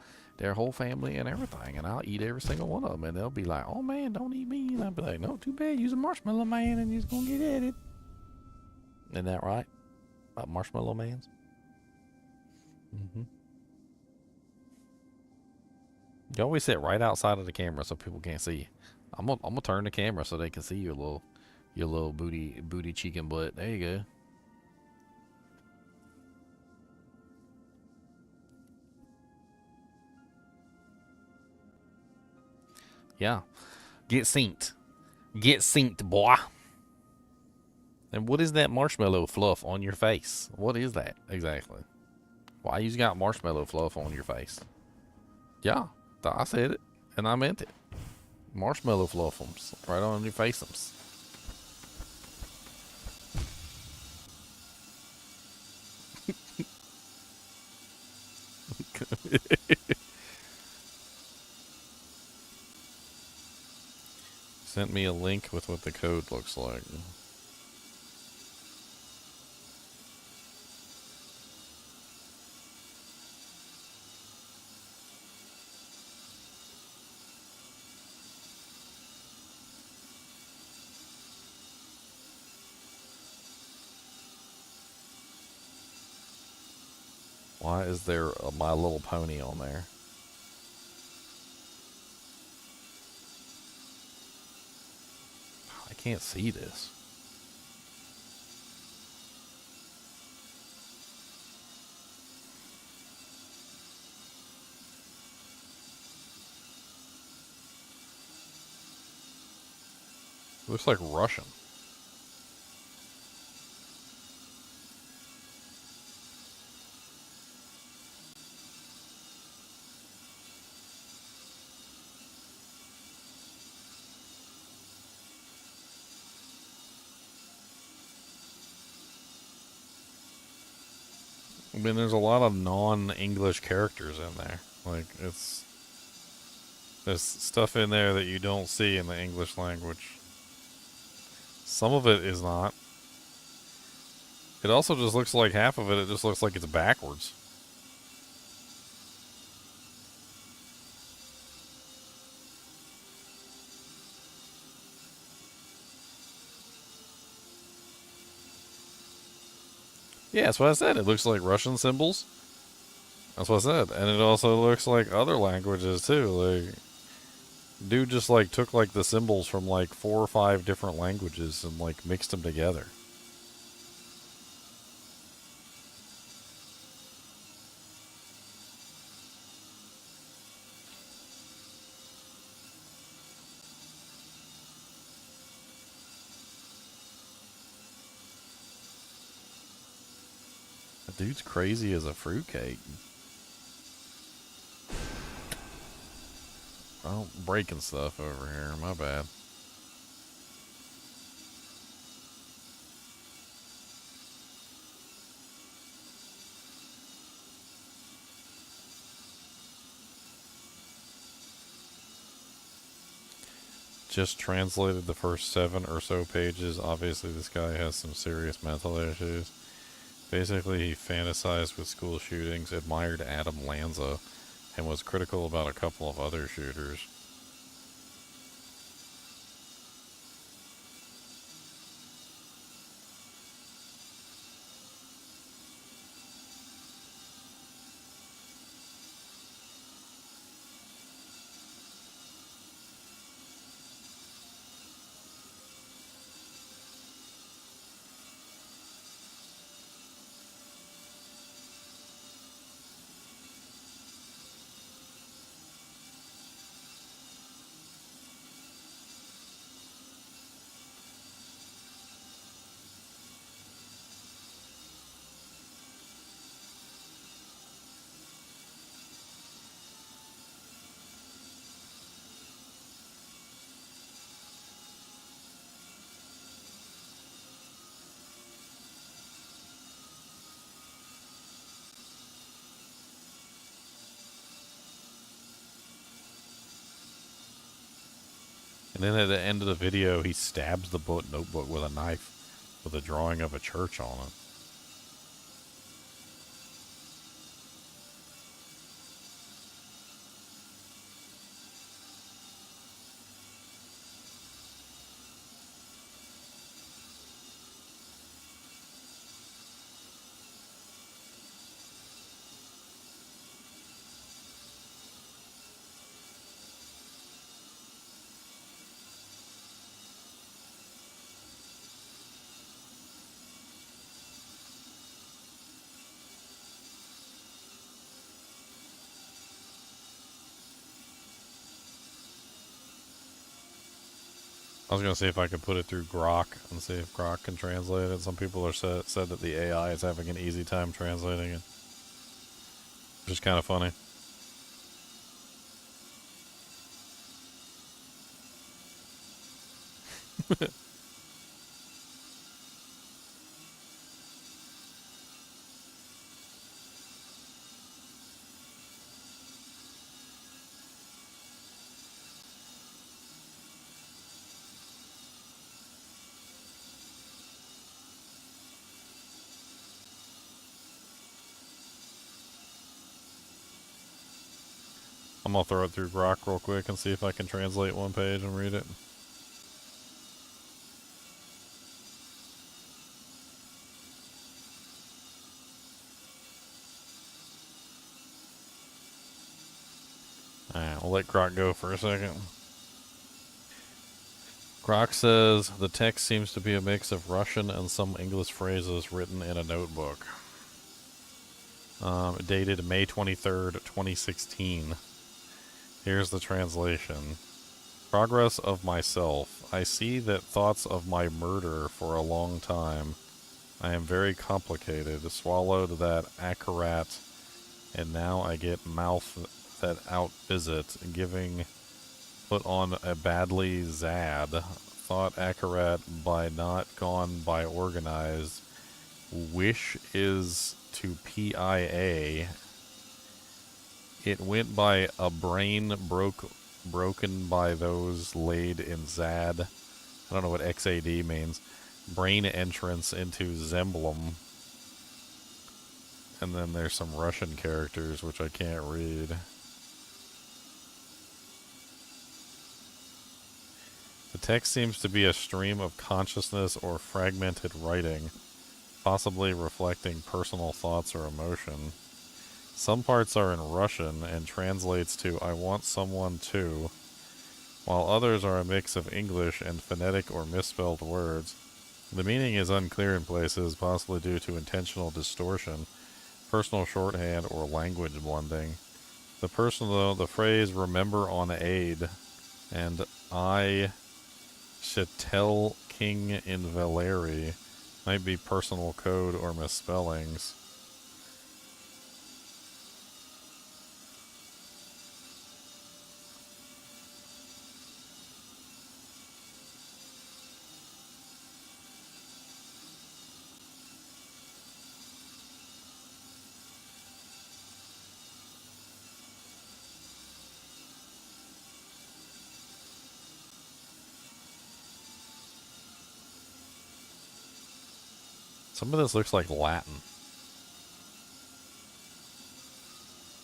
family and everything, and I'll eat every single one of them. And they'll be like, oh man, don't eat me. And I'll be like, no, too bad. You's a marshmallow man and you's gonna get at it. Isn't that right? About marshmallow mans? You always sit right outside of the camera so people can't see you. I'm gonna turn the camera so they can see your little booty cheek and butt. There you go. Yeah. Get synced. Get synced, boy. And what is that marshmallow fluff on your face? What is that exactly? Why you got marshmallow fluff on your face? Yeah, I said it, and I meant it. Marshmallow fluffums right on your faceums. Sent me a link with what the code looks like. Why is there a My Little Pony on there? I can't see this. Looks like Russian. I mean, there's a lot of non-English characters in there. Like, there's stuff in there that you don't see in the English language. Some of it is not. It also just looks like half of it just looks like it's backwards. Yeah, that's what I said. It looks like Russian symbols. That's what I said. And it also looks like other languages too. Like, dude just like took like the symbols from like 4 or 5 different languages and like mixed them together. The dude's crazy as a fruitcake. Oh, breaking stuff over here. My bad. Just translated the first 7 or so pages. Obviously, this guy has some serious mental issues. Basically, he fantasized with school shootings, admired Adam Lanza, and was critical about a couple of other shooters. And then at the end of the video, he stabs the notebook with a knife with a drawing of a church on it. I was going to see if I could put it through Grok and see if Grok can translate it. Some people are said that the AI is having an easy time translating it, which is kind of funny. I'm going to throw it through Grok real quick and see if I can translate one page and read it. Alright, we'll let Grok go for a second. Grok says the text seems to be a mix of Russian and some English phrases written in a notebook. Dated May 23rd, 2016. Here's the translation. Progress of myself. I see that thoughts of my murder for a long time. I am very complicated. Swallowed that accurat, and now I get mouth that outvisit, giving put on a badly zad. Thought accurat by not gone by organized. Wish is to PIA. It went by a brain broken by those laid in Zad. I don't know what XAD means. Brain entrance into Zemblem. And then there's some Russian characters, which I can't read. The text seems to be a stream of consciousness or fragmented writing, possibly reflecting personal thoughts or emotion. Some parts are in Russian and translates to I want someone to, while others are a mix of English and phonetic or misspelled words. The meaning is unclear in places, possibly due to intentional distortion, personal shorthand, or language blending. The phrase remember on aid and I should tell King in Valeri might be personal code or misspellings. Some of this looks like Latin.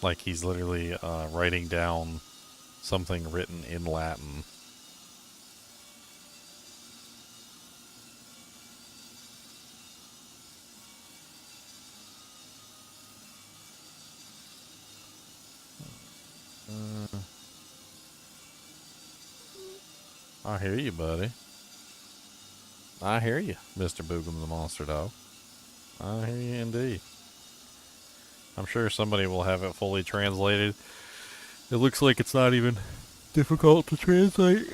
Like he's literally writing down something written in Latin. I hear you, buddy. I hear you, Mr. Boogum the Monster Dog. I hear you indeed. I'm sure somebody will have it fully translated. It looks like it's not even difficult to translate.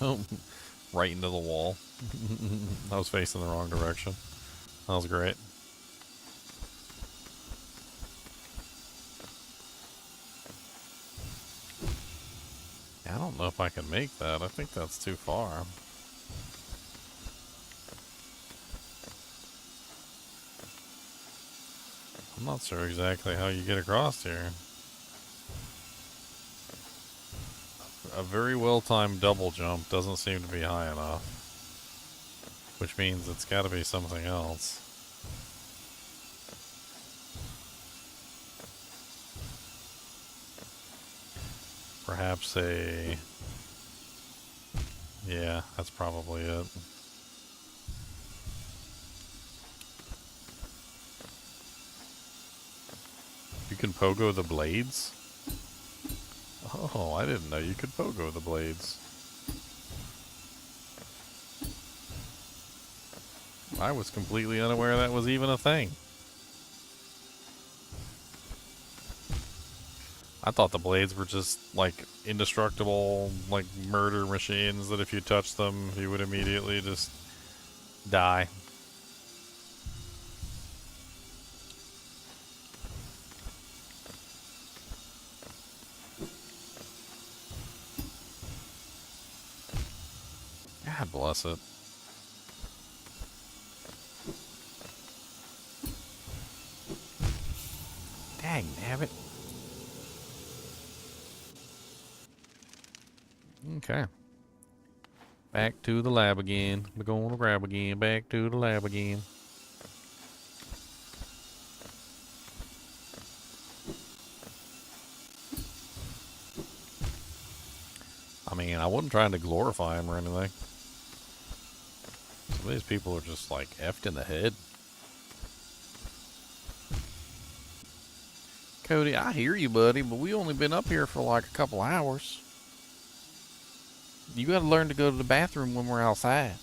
Oh, right into the wall. I was facing the wrong direction. That was great. I don't know if I can make that. I think that's too far. I'm not sure exactly how you get across here. A very well-timed double jump doesn't seem to be high enough. Which means it's gotta be something else. Perhaps a... Yeah, that's probably it. You can pogo the blades? Oh, I didn't know you could pogo the blades. I was completely unaware that was even a thing. I thought the blades were just, like, indestructible, like, murder machines that if you touch them, you would immediately just die. God bless it. Dang, nabbit. Okay. Back to the lab again. We're going to grab again. Back to the lab again. I mean, I wasn't trying to glorify him or anything. Some of these people are just like effed in the head. Cody, I hear you, buddy, but we only been up here for like a couple hours. You gotta learn to go to the bathroom when we're outside.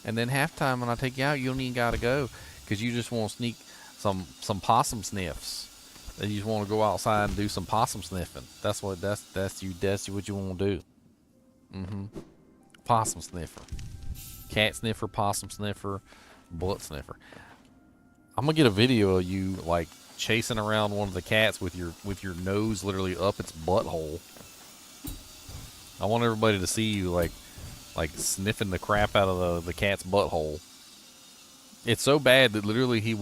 And then halftime when I take you out, you don't even gotta go. Because you just want to sneak some possum sniffs. And you just want to go outside and do some possum sniffing. That's what what you want to do. Possum sniffer. Cat sniffer, possum sniffer, bullet sniffer. I'm gonna get a video of you like chasing around one of the cats with your nose literally up its butthole. I want everybody to see you like sniffing the crap out of the cat's butthole. It's so bad that literally he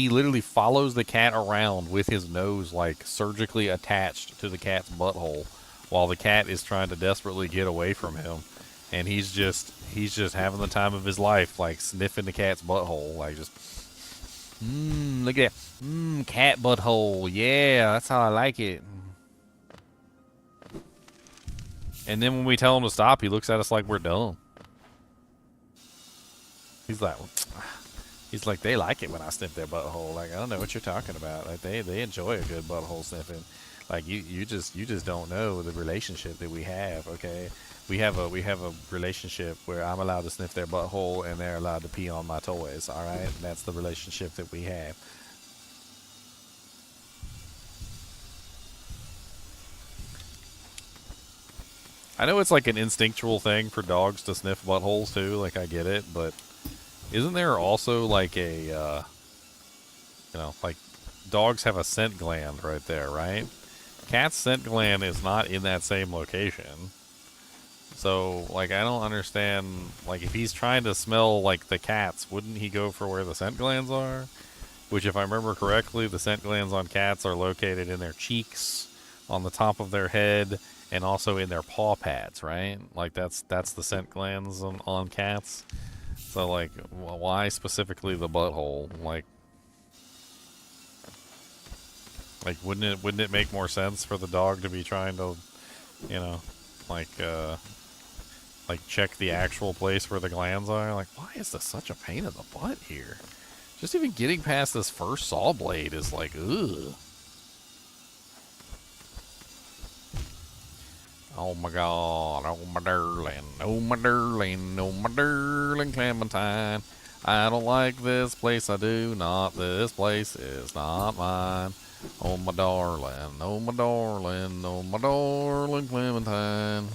literally follows the cat around with his nose like surgically attached to the cat's butthole while the cat is trying to desperately get away from him. And he's just having the time of his life, like sniffing the cat's butthole, like just look at that. Cat butthole. Yeah, that's how I like it. And then when we tell him to stop, he looks at us like we're dumb. He's like, they like it when I sniff their butthole. Like, I don't know what you're talking about. Like, they enjoy a good butthole sniffing. Like, you just don't know the relationship that we have. Okay, we have a relationship where I'm allowed to sniff their butthole and they're allowed to pee on my toys. All right, and that's the relationship that we have. I know it's like an instinctual thing for dogs to sniff buttholes too. Like, I get it, but isn't there also like a, like dogs have a scent gland right there, right? Cat's scent gland is not in that same location. So, like, I don't understand, like, if he's trying to smell, like, the cats, wouldn't he go for where the scent glands are? Which, if I remember correctly, the scent glands on cats are located in their cheeks, on the top of their head, and also in their paw pads, right? Like, that's the scent glands on cats. So, like, why specifically the butthole? Like, wouldn't it make more sense for the dog to be trying to, like check the actual place where the glands are? Like, why is this such a pain in the butt here? Just even getting past this first saw blade is like, ugh. Oh my god, oh my darling, oh my darling, oh my darling Clementine. I don't like this place, I do not. This place is not mine. Oh my darling, oh my darling, oh my darling Clementine.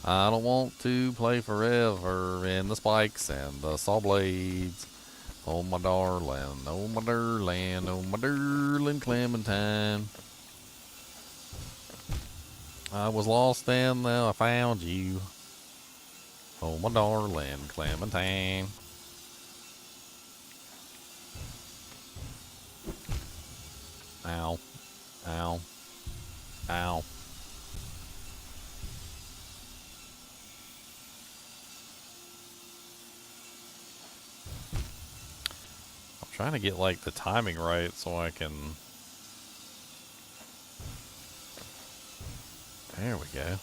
I don't want to play forever in the spikes and the saw blades. Oh my darling, oh my darling, oh my darling Clementine. I was lost and now I found you. Oh, my darling Clementine. Ow. Ow. Ow. I'm trying to get, like, the timing right so I can... There we go.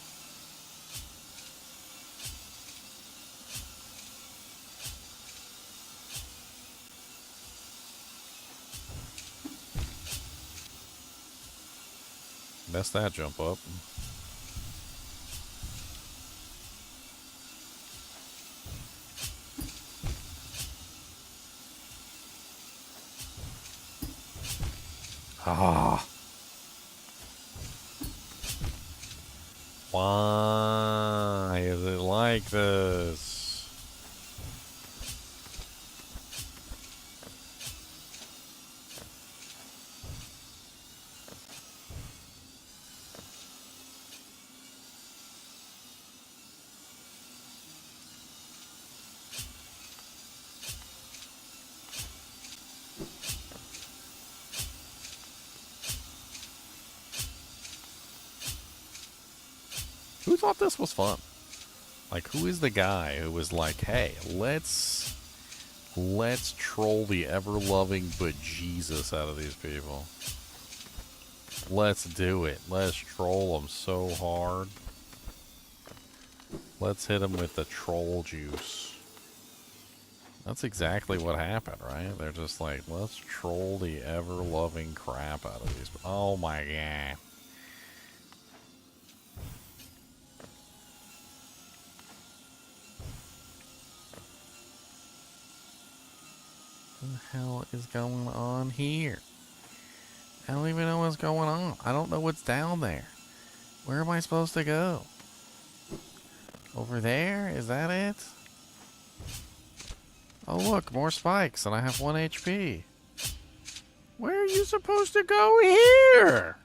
Messed that jump up. Ah. Why is it like this? Who thought this was fun? Like, who is the guy who was like, hey, let's troll the ever-loving bejesus out of these people. Let's do it. Let's troll them so hard. Let's hit them with the troll juice. That's exactly what happened, right? They're just like, let's troll the ever-loving crap out of these. Oh my god. What the hell is going on here? I don't even know what's going on. I don't know what's down there. Where am I supposed to go? Over there? Is that it? Oh look, more spikes and I have 1 HP. Where are you supposed to go here?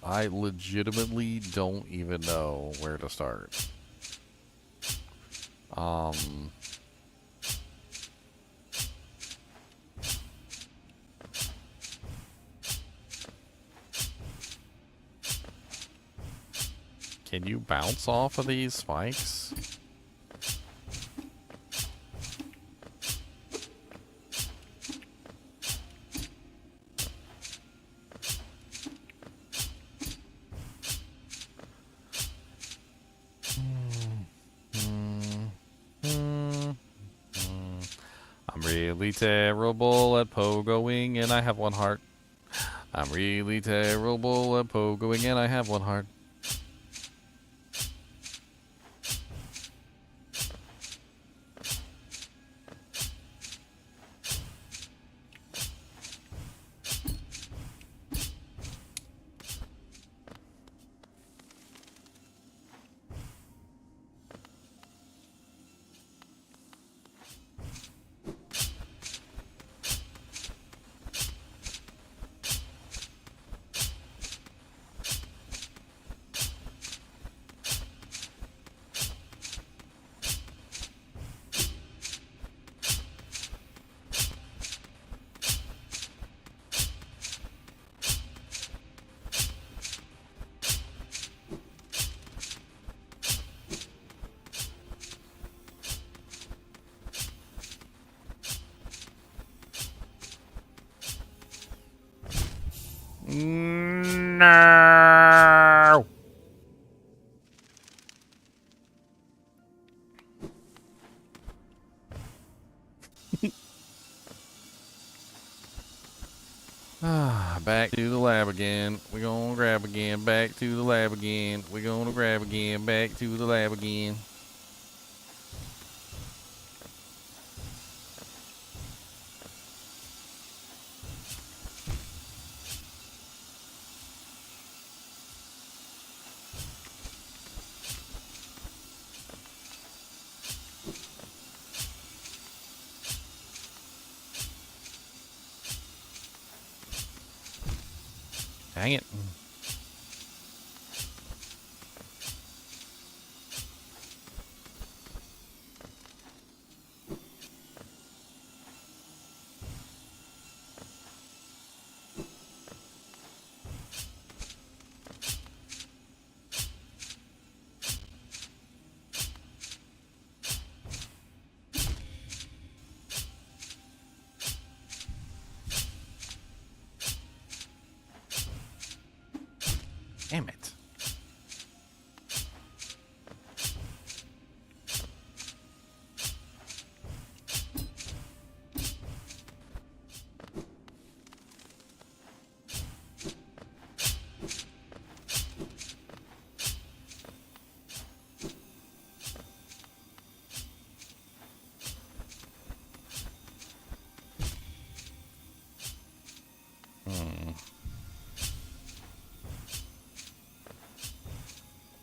I legitimately don't even know where to start. Can you bounce off of these spikes? I'm really terrible at pogoing and I have 1 heart. I'm really terrible at pogoing and I have 1 heart. No. Back to the lab again. We're gonna grab again. Back to the lab again. We're gonna grab again. Back to the lab again. Dang it. Damn it.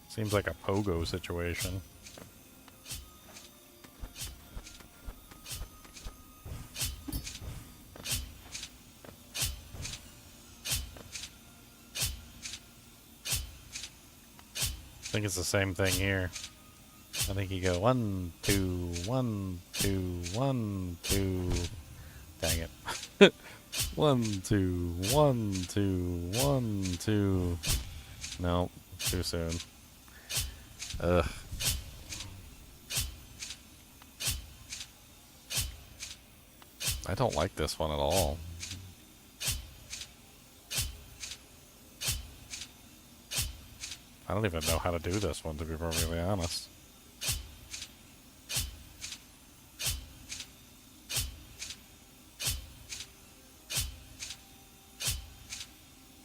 Seems like a pogo situation. I think it's the same thing here. I think you go 1, 2, 1, 2, 1, 2. Dang it. 1, 2, 1, 2, 1, 2. No, too soon. Ugh. I don't like this one at all. I don't even know how to do this one, to be perfectly honest.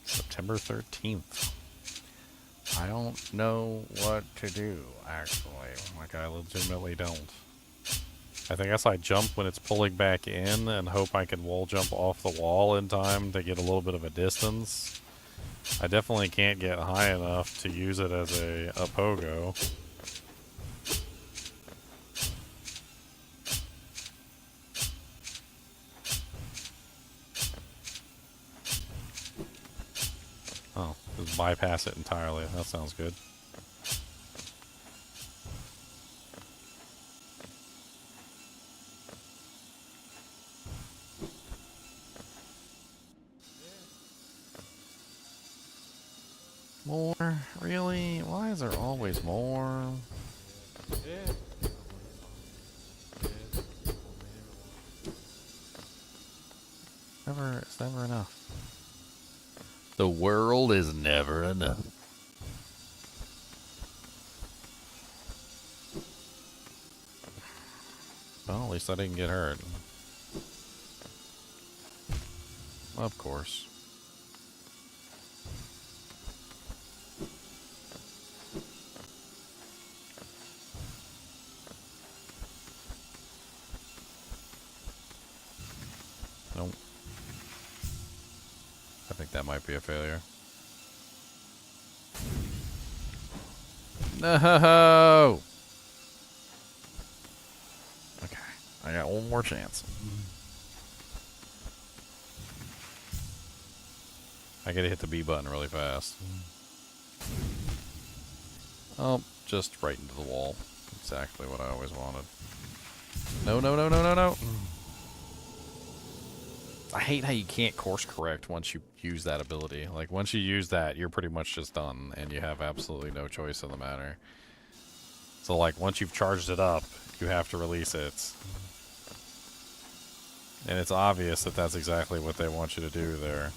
September 13th. I don't know what to do, actually. Like, I legitimately don't. I guess I jump when it's pulling back in and hope I can wall jump off the wall in time to get a little bit of a distance. I definitely can't get high enough to use it as a pogo. Oh, just bypass it entirely. That sounds good. More? Really? Why is there always more? It's never enough. The world is never enough. Well, at least I didn't get hurt. Of course. Nope. I think that might be a failure. No! Okay, I got one more chance. I gotta hit the B button really fast. Oh, just right into the wall. Exactly what I always wanted. No, no, no, no, no, no! I hate how you can't course correct once you use that ability. Like, once you use that, you're pretty much just done, and you have absolutely no choice in the matter. So, like, once you've charged it up, you have to release it. And it's obvious that that's exactly what they want you to do there.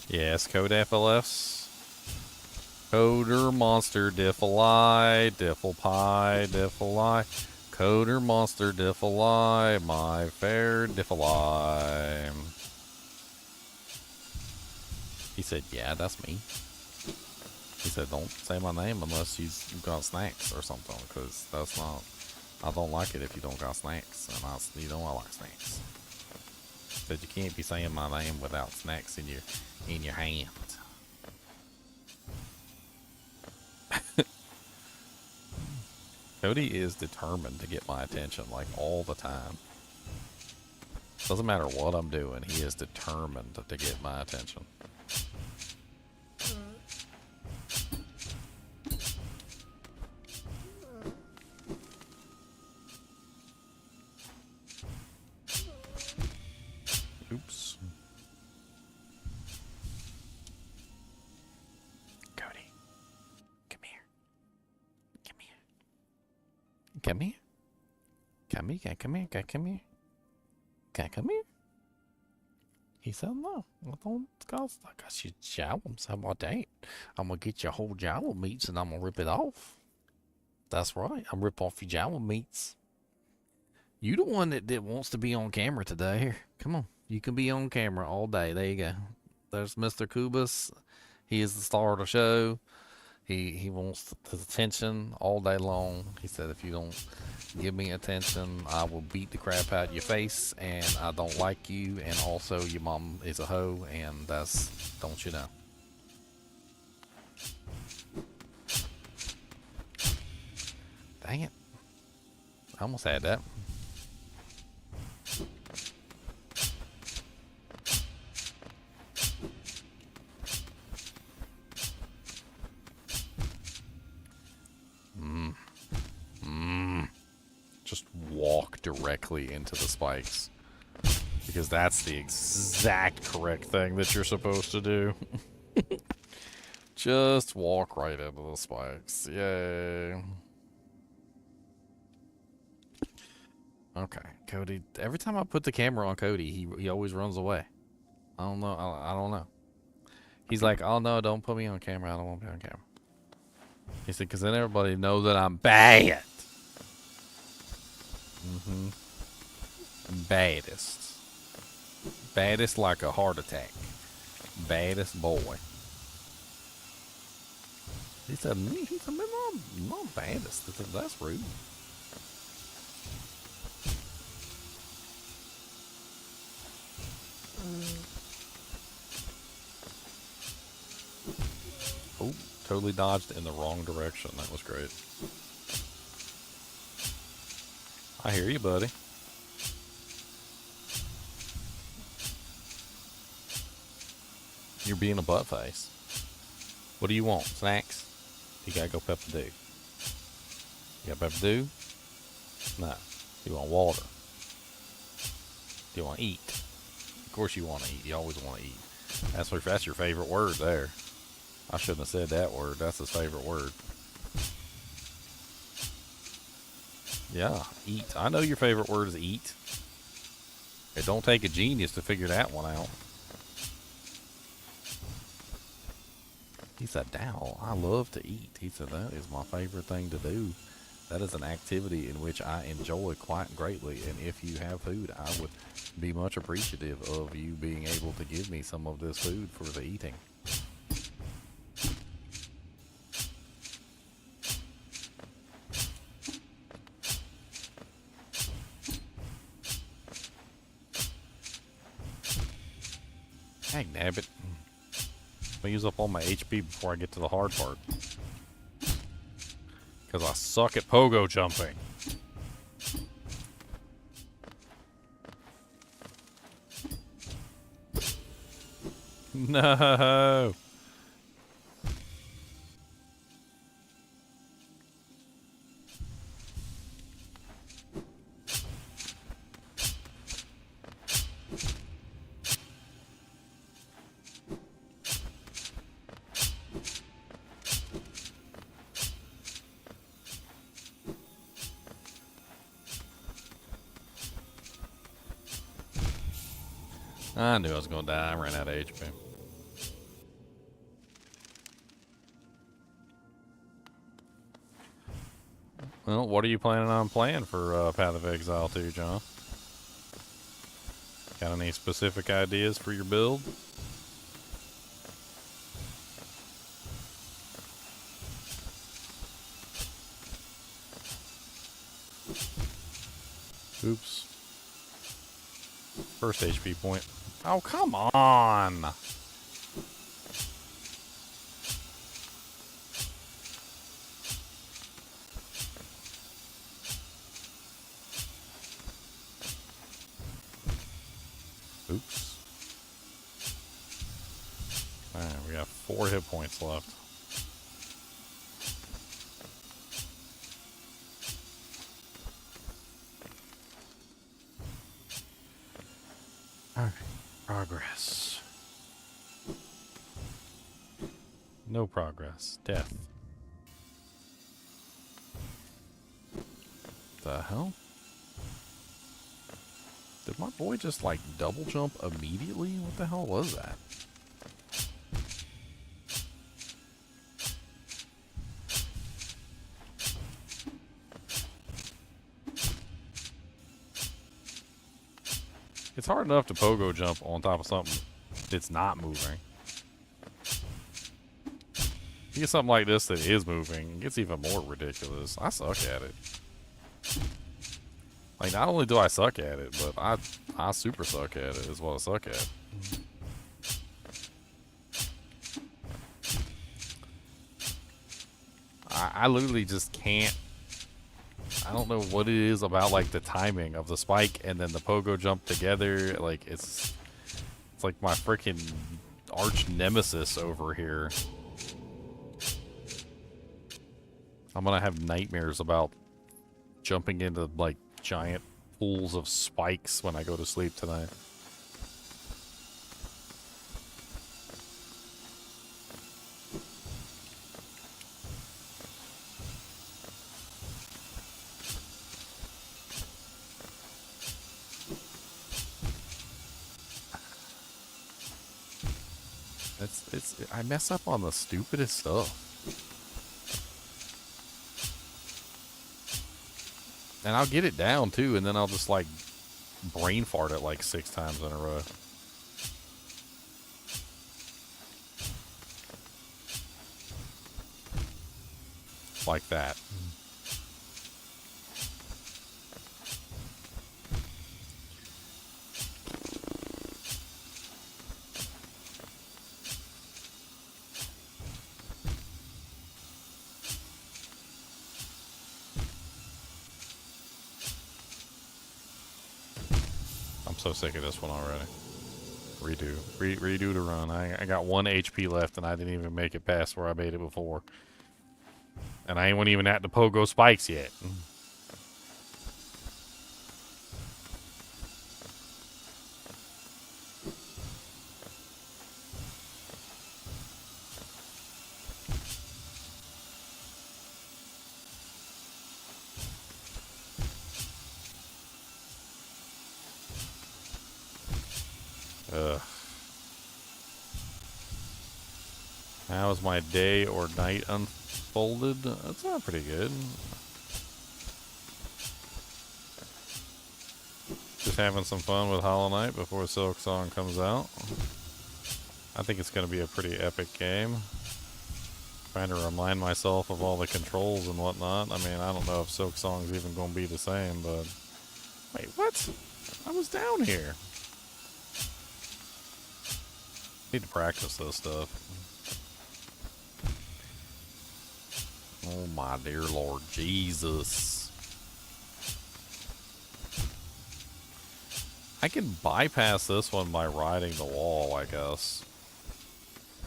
Yes, code FLFs. Coder monster diffali, diffle pie, diffali. Coder monster diffali, my fair diffali. He said, yeah, that's me. He said, don't say my name unless you've got snacks or something, because that's not... I don't like it if you don't got snacks, and you know I like snacks. He said, you can't be saying my name without snacks in your hand. Cody is determined to get my attention, like, all the time. Doesn't matter what I'm doing, he is determined to get my attention. Oops. Cody, come here. Come here. Come here. Come here. Come here. Come here. Can I come here? He said no. I don't, cause I got your jowls. How about that? I'm gonna get your whole jowl meats and I'm gonna rip it off. That's right. I'm rip off your jowl meats. You the one that wants to be on camera today. Here, come on. You can be on camera all day. There you go. There's Mr. Kubus. He is the star of the show. He wants his attention all day long. He said, if you don't give me attention, I will beat the crap out of your face, and I don't like you, and also your mom is a hoe, and that's, don't you know. Dang it. I almost had that. Just walk directly into the spikes, because that's the exact correct thing that you're supposed to do. Just walk right into the spikes. Yay. Okay, Cody. Every time I put the camera on Cody, he always runs away. I don't know. I don't know. He's like, oh no, don't put me on camera. I don't want to be on camera. He said, because then everybody knows that I'm bad. Baddest. Baddest like a heart attack. Baddest boy. He said, not baddest. That's rude. Oh, totally dodged in the wrong direction. That was great. I hear you, buddy. You're being a butt face. What do you want? Snacks? You gotta go Peppa-Dew. You got Peppa-Dew? No. You want water? Do you want to eat? Of course you want to eat. You always want to eat. That's your favorite word there. I shouldn't have said that word. That's his favorite word. Yeah, eat. I know your favorite word is eat. It don't take a genius to figure that one out. He said, Dow, I love to eat. He said, that is my favorite thing to do. That is an activity in which I enjoy quite greatly. And if you have food, I would be much appreciative of you being able to give me some of this food for the eating. Dang nabbit. I'm gonna use up all my HP before I get to the hard part. Because I suck at pogo jumping. No. I knew I was going to die. I ran out of HP. Well, what are you planning on playing for Path of Exile 2, John? Got any specific ideas for your build? Oops. First HP point. Oh, come on! Oops. Alright, we got 4 hit points left. Alright, progress. No progress. Death. The hell? Did my boy just like double jump immediately? What the hell was that? It's hard enough to pogo jump on top of something that's not moving. You get something like this that is moving, it gets even more ridiculous. I suck at it. Like, not only do I suck at it, but I super suck at it is what I suck at. I literally just can't. I don't know what it is about like the timing of the spike and then the pogo jump together. Like it's like my freaking arch nemesis over here. I'm gonna have nightmares about jumping into like giant pools of spikes when I go to sleep tonight. I mess up on the stupidest stuff. And I'll get it down too, and then I'll just like brain fart it like 6 times in a row. Like that. I'm so sick of this one already. Redo the run. I got 1 HP left and I didn't even make it past where I made it before. And I ain't even at the pogo spikes yet. Ugh. How is my day or night unfolded? That's not pretty good. Just having some fun with Hollow Knight before Silksong comes out. I think it's going to be a pretty epic game. Trying to remind myself of all the controls and whatnot. I mean, I don't know if Silksong's even going to be the same, but... Wait, what? I was down here. Need to practice this stuff. Oh my dear Lord Jesus. I can bypass this one by riding the wall, I guess.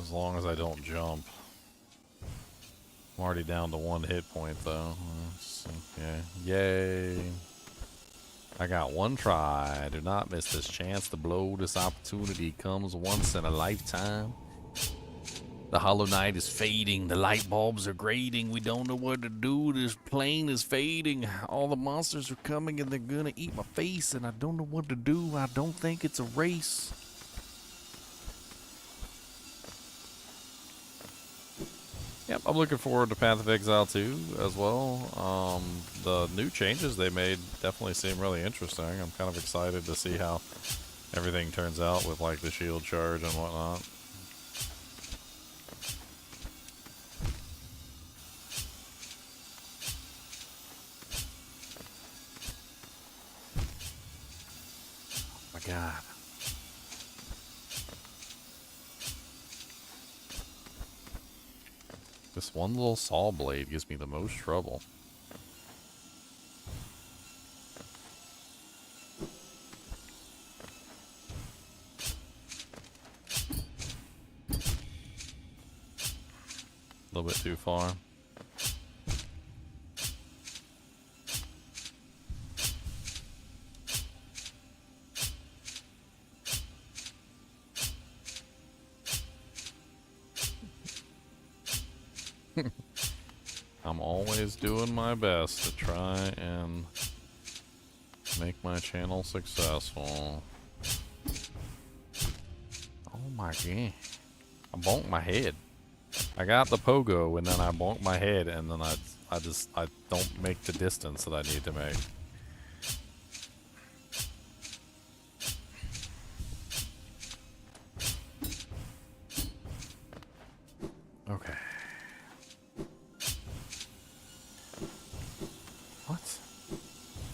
As long as I don't jump. I'm already down to 1 hit point though. Yeah. Yay. I got 1 try. Do not miss this chance to blow. This opportunity comes once in a lifetime. The Hollow Knight is fading. The light bulbs are grating. We don't know what to do. This plane is fading. All the monsters are coming and they're gonna eat my face. And I don't know what to do. I don't think it's a race. Yep, I'm looking forward to Path of Exile 2 as well. The new changes they made definitely seem really interesting. I'm kind of excited to see how everything turns out with like the shield charge and whatnot. Oh my God. This one little saw blade gives me the most trouble. too far. I'm always doing my best to try and make my channel successful. Oh my god. I bonked my head. I got the pogo and then I bonked my head and then I don't make the distance that I need to make. Okay.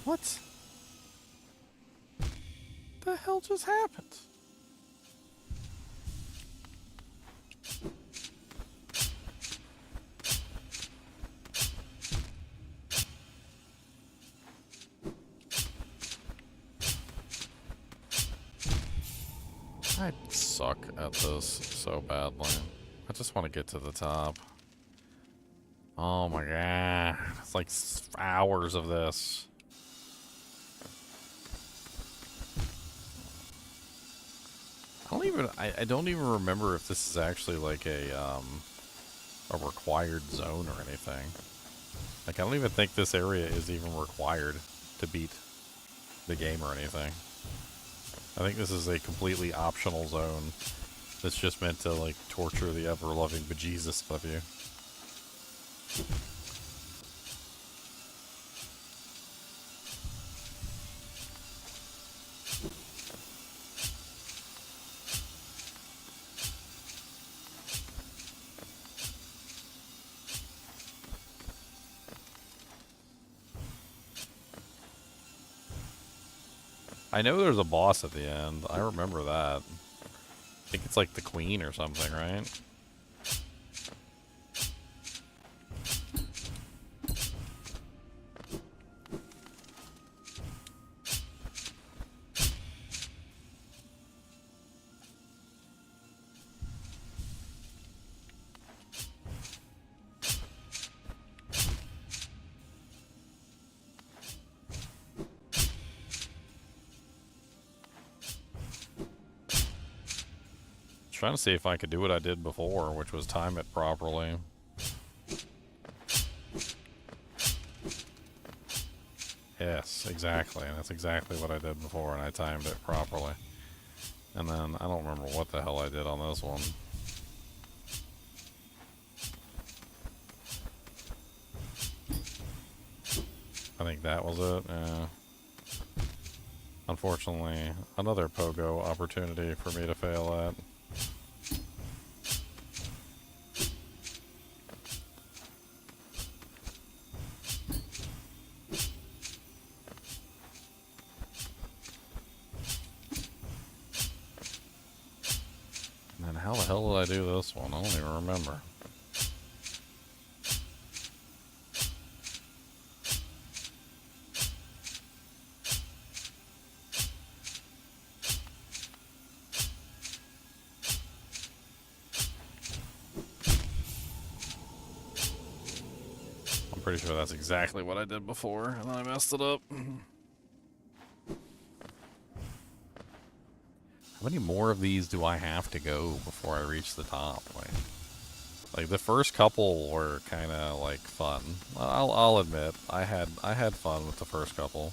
What? The hell just happened? I suck at this so badly. I just want to get to the top. Oh my god. It's like hours of this. I don't even remember if this is actually like a required zone or anything. Like, I don't even think this area is even required to beat the game or anything. I think this is a completely optional zone that's just meant to, like, torture the ever-loving bejesus of you. I know there's a boss at the end. I remember that. I think it's like the queen or something, right? Trying to see if I could do what I did before, which was time it properly. Yes, exactly. That's exactly what I did before, and I timed it properly. And then, I don't remember what the hell I did on this one. I think that was it, yeah. Unfortunately, another pogo opportunity for me to fail at. And how the hell did I do this one? I don't even remember. I'm pretty sure that's exactly what I did before, and then I messed it up. How many more of these do I have to go before I reach the top? Like the first couple were kind of like fun. I'll admit I had fun with the first couple,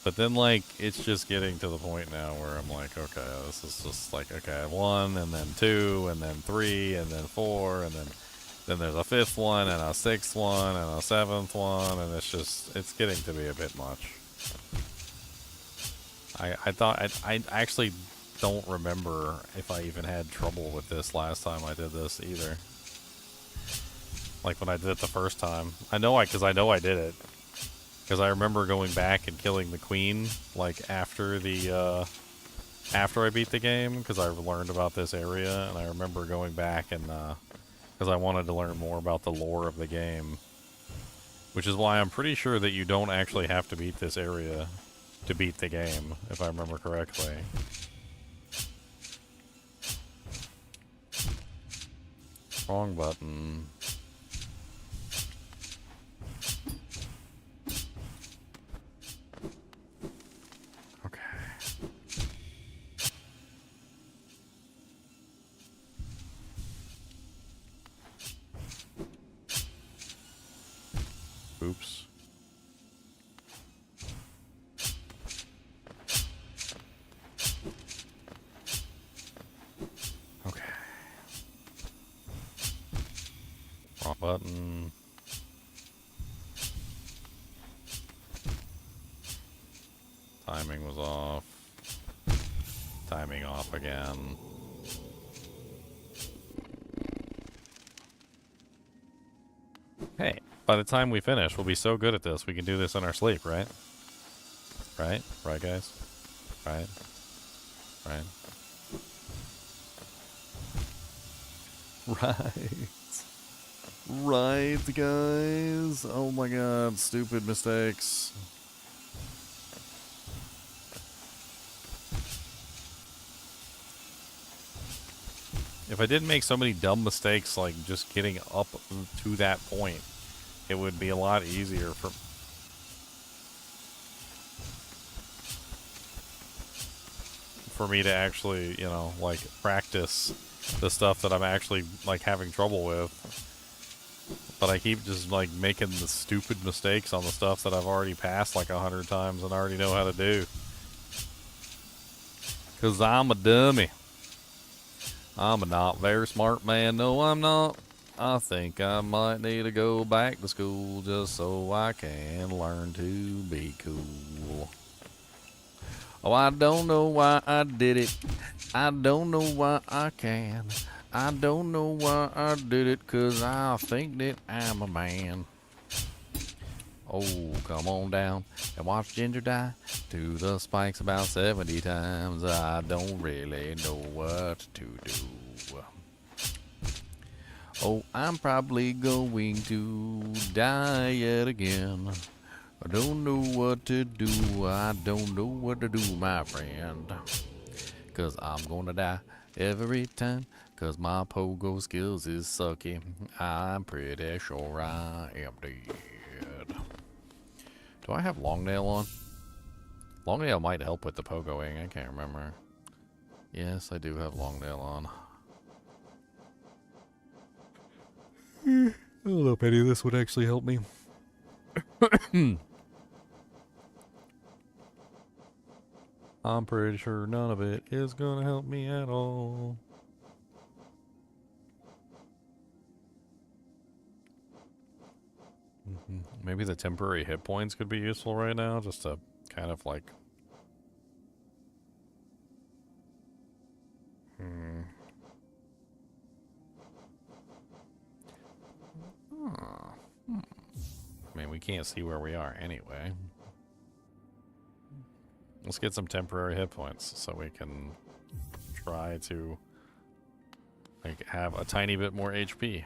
but then like it's just getting to the point now where I'm like, okay, this is just like, okay, 1 and then 2 and then 3 and then 4 and then there's a 5th one and a 6th one and a 7th one, and it's getting to be a bit much. I actually don't remember if I even had trouble with this last time I did this either. Like when I did it the first time. Because I know I did it. Because I remember going back and killing the queen, like after I beat the game, because I learned about this area, and I remember going back and, because I wanted to learn more about the lore of the game. Which is why I'm pretty sure that you don't actually have to beat this area to beat the game, if I remember correctly. Wrong button. button. Timing was off. Timing off again. Hey, by the time we finish, we'll be so good at this, we can do this in our sleep, right? Right? Right, guys? Right? Right? Right. Right, guys. Oh my god, stupid mistakes. If I didn't make so many dumb mistakes, like just getting up to that point, it would be a lot easier for me to actually, you know, like practice the stuff that I'm actually like having trouble with. But I keep just like making the stupid mistakes on the stuff that I've already passed like 100 times and already know how to do. 'Cause I'm a dummy. I'm a not very smart man. No, I'm not. I think I might need to go back to school just so I can learn to be cool. Oh, I don't know why I did it. I don't know why I can. I don't know why I did it, 'cause I think that I'm a man. Oh, come on down and watch Ginger die to the spikes about 70 times. I don't really know what to do. Oh, I'm probably going to die yet again. I don't know what to do. I don't know what to do, my friend. 'Cause I'm gonna die every time. 'Cause my pogo skills is sucky. I'm pretty sure I am dead. Do I have long nail on? Long nail might help with the pogoing. I can't remember. Yes, I do have long nail on. I don't know if any of this would actually help me. I'm pretty sure none of it is gonna help me at all. Maybe the temporary hit points could be useful right now, just to kind of like... I mean, we can't see where we are anyway. Let's get some temporary hit points so we can try to like have a tiny bit more HP.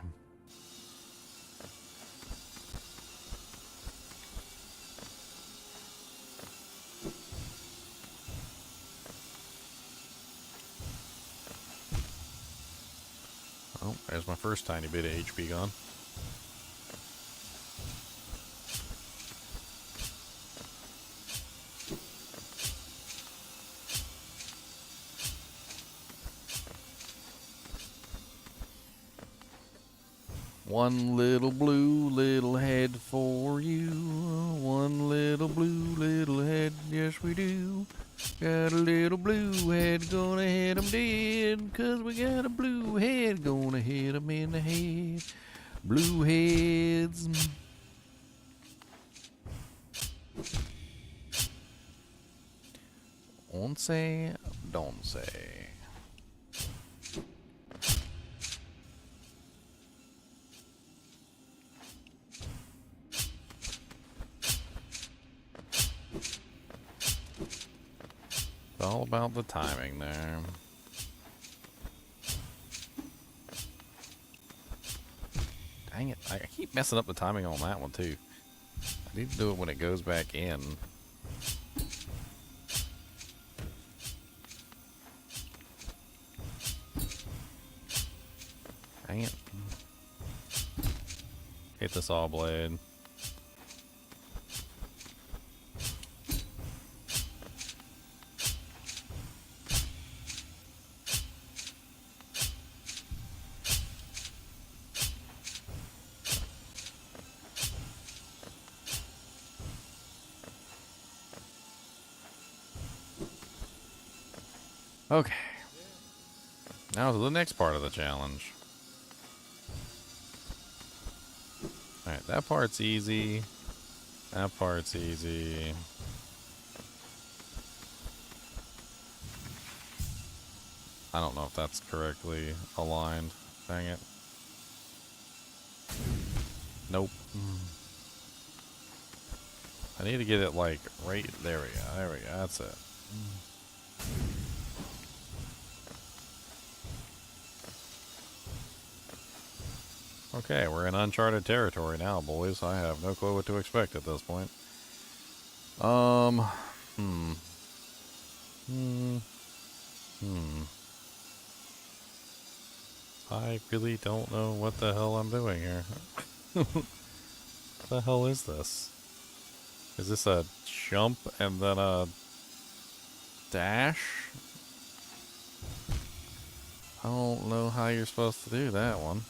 Oh, there's my first tiny bit of HP gone. One little blue little head for you. One little blue little head, yes we do. Got a little blue head gonna hit 'em dead. 'Cause we got a blue head gonna hit 'em in the head. Blue heads. Once, don't. It's all about the timing there. Dang it, I keep messing up the timing on that one too. I need to do it when it goes back in. Dang it. Hit the saw blade. Okay. Now to the next part of the challenge. that part's easy. That part's easy. I don't know if that's correctly aligned. Dang it. Nope. I need to get it like right there. We go. There we go. That's it. Okay, we're in uncharted territory now, boys. I have no clue what to expect at this point. I really don't know what the hell I'm doing here. What the hell is this? Is this a jump and then a dash? I don't know how you're supposed to do that one.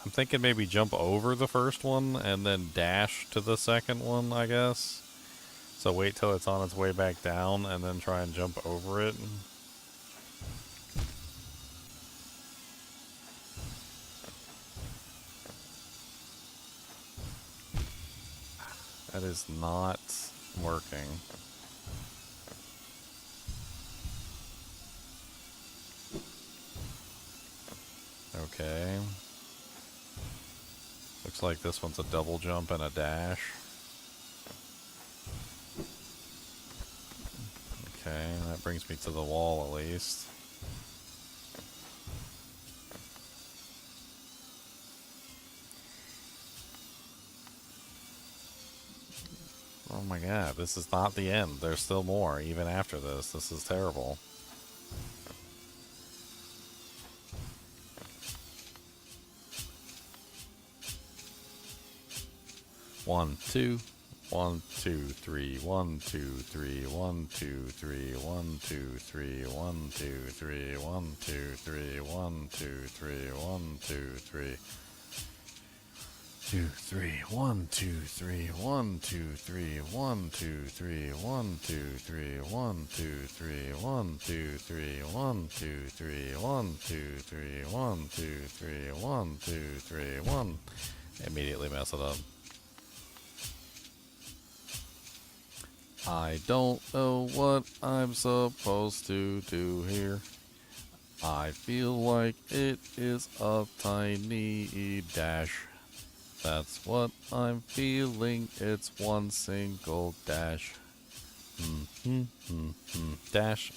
I'm thinking maybe jump over the first one and then dash to the second one, I guess. So wait till it's on its way back down and then try and jump over it. That is not working. Okay. Looks like this one's a double jump and a dash. Okay, that brings me to the wall at least. Oh my god, this is not the end. There's still more, even after this. This is terrible. One, two. 1, 2, 3, 1, 2, 3, 1, 2, 3, 1, 2, 3, 1, 2, 3, 1, 2, 3, 1, 2, 3, 1, 2, 3. 2, 3, 1, 2, 3, 1, 2, 3, 1, 2, 3, 1, 2, 3, 1, 2, 3, 1, 2, 3, 1, 2, 3, 1, 2, 3, 1, 2, 3, 1, 2, 3, 1. Immediately mess it up. I don't know what I'm supposed to do here. I feel like it is a tiny dash. That's what I'm feeling. It's one single dash. Dash.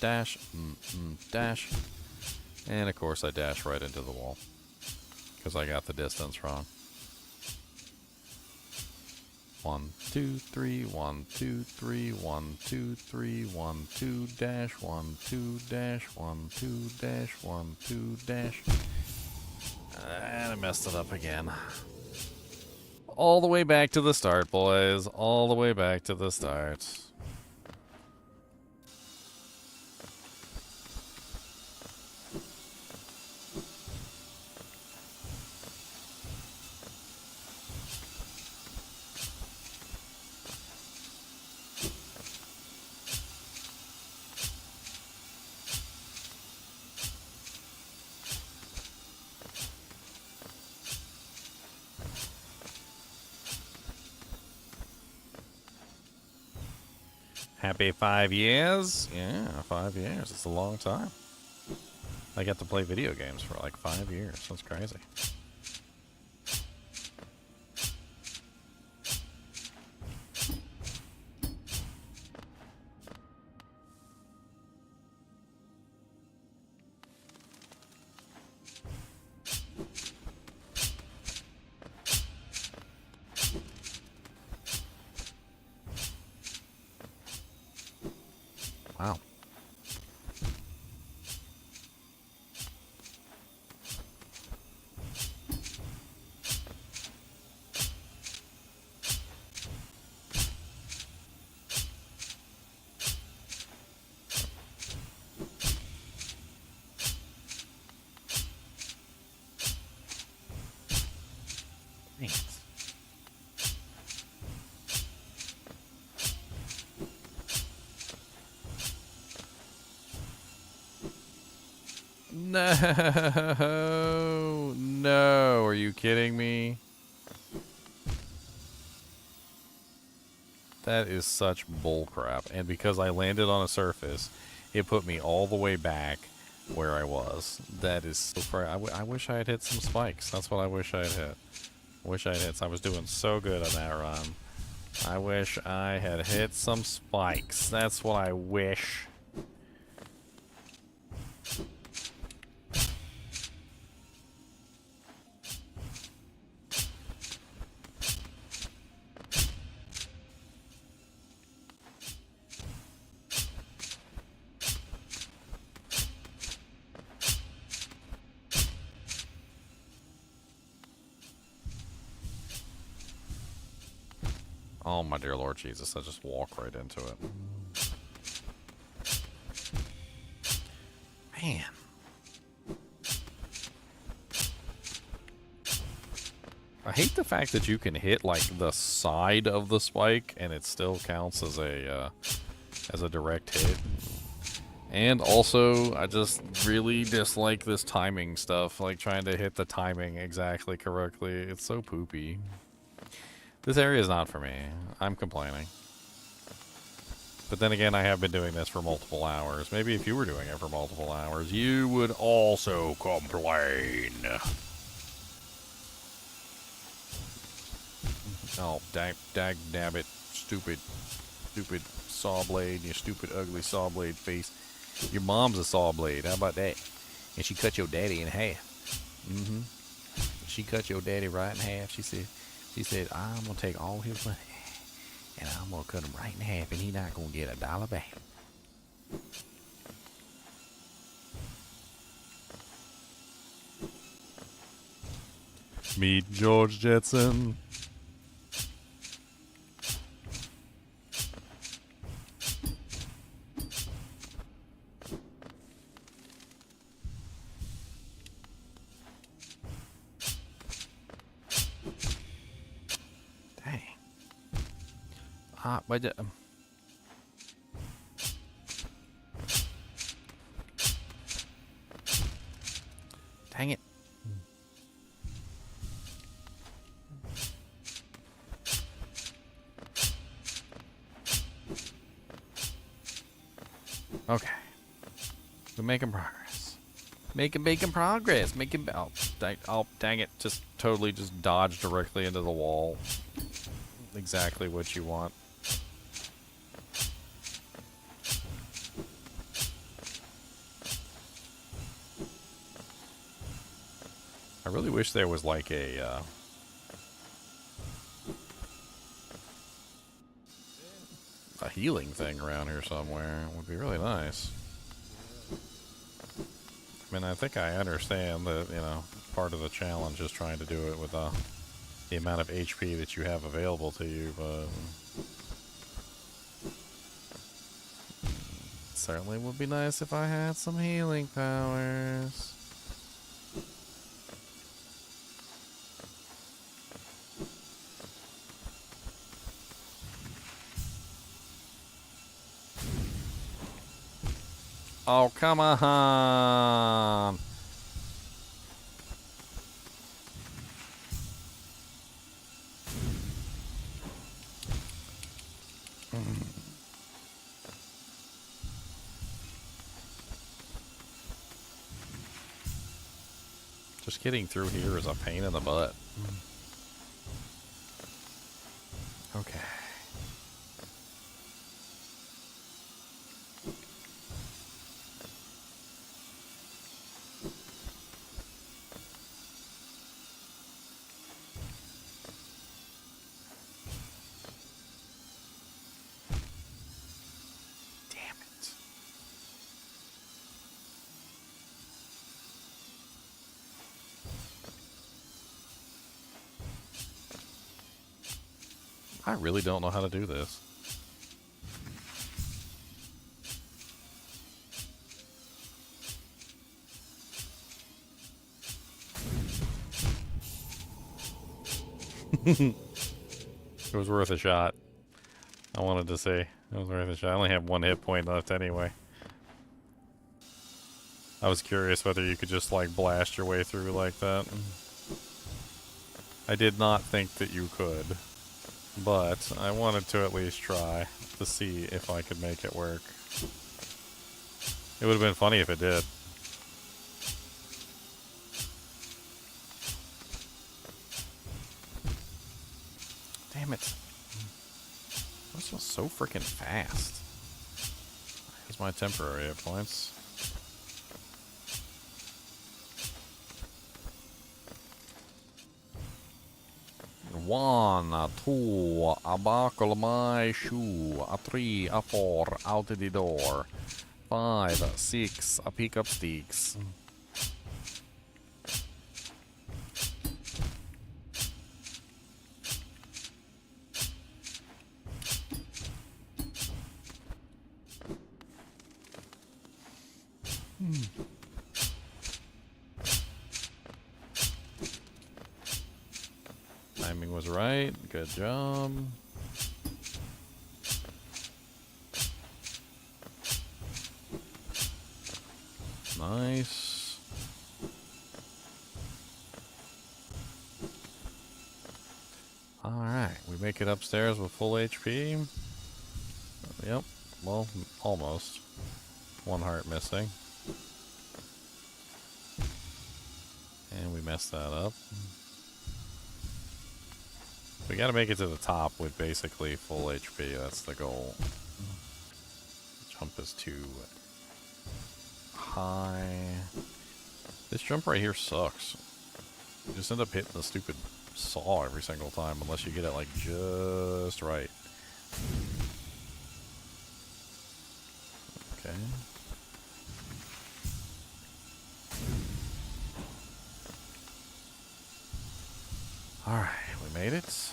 Dash. Dash. And of course I dash right into the wall. Because I got the distance wrong. 1, 2, 3, 1, 2, 3, 1, 2, 3, 1, 2, dash, 1, 2, dash, 1, 2, dash, 1, 2, dash. And I messed it up again. All the way back to the start, boys. All the way back to the start. Happy 5 years? Yeah, 5 years. It's a long time. I got to play video games for like 5 years. That's crazy. Wow. No. No. Are you kidding me? That is such bullcrap. And because I landed on a surface, it put me all the way back where I was. That is so far. I wish I had hit some spikes. That's what I wish I had hit. Wish I had hit. I was doing so good on that run. I wish I had hit some spikes. That's what I wish. Oh my dear Lord Jesus, I just walk right into it. Man. I hate the fact that you can hit like the side of the spike and it still counts as a direct hit. And also, I just really dislike this timing stuff, like trying to hit the timing exactly correctly. It's so poopy. This area is not for me. I'm complaining. But then again, I have been doing this for multiple hours. Maybe if you were doing it for multiple hours, you would also complain. Oh, dag nabbit. Stupid saw blade, you stupid ugly saw blade face. Your mom's a saw blade, how about that? And she cut your daddy in half. Mm-hmm. She cut your daddy right in half. She said, I'm going to take all his money and I'm going to cut him right in half and he's not going to get $1 back. Meet George Jetson. But dang it. Okay. We're making progress. Making progress. Oh, dang it. Just totally just dodge directly into the wall. Exactly what you want. I really wish there was like a healing thing around here somewhere. It would be really nice. I mean, I think I understand that, you know, part of the challenge is trying to do it with the amount of HP that you have available to you, but it certainly would be nice if I had some healing powers. Oh, come on. Just getting through here is a pain in the butt. Okay. I really don't know how to do this. It was worth a shot. I wanted to say it was worth a shot. I only have 1 hit point left anyway. I was curious whether you could just like blast your way through like that. I did not think that you could, but I wanted to at least try to see if I could make it work. It would have been funny if it did. Damn it. This was so freaking fast. Here's my temporary hit points. One, two, a buckle my shoe, a three, a four, out the door. 5, 6, I pick up sticks. Timing was right. Good job. Nice. Alright, we make it upstairs with full HP. Yep, well, almost. One heart missing. And we messed that up. We gotta make it to the top with basically full HP, that's the goal. Jump is too high. This jump right here sucks. You just end up hitting the stupid saw every single time unless you get it like just right. Okay. Alright, we made it.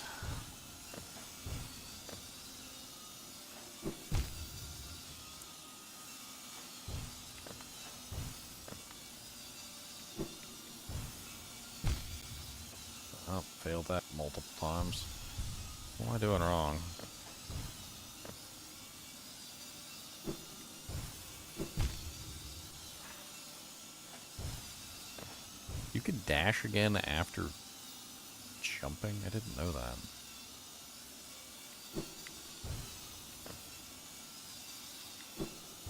Oh, failed that multiple times. What am I doing wrong? You could dash again after jumping? I didn't know that.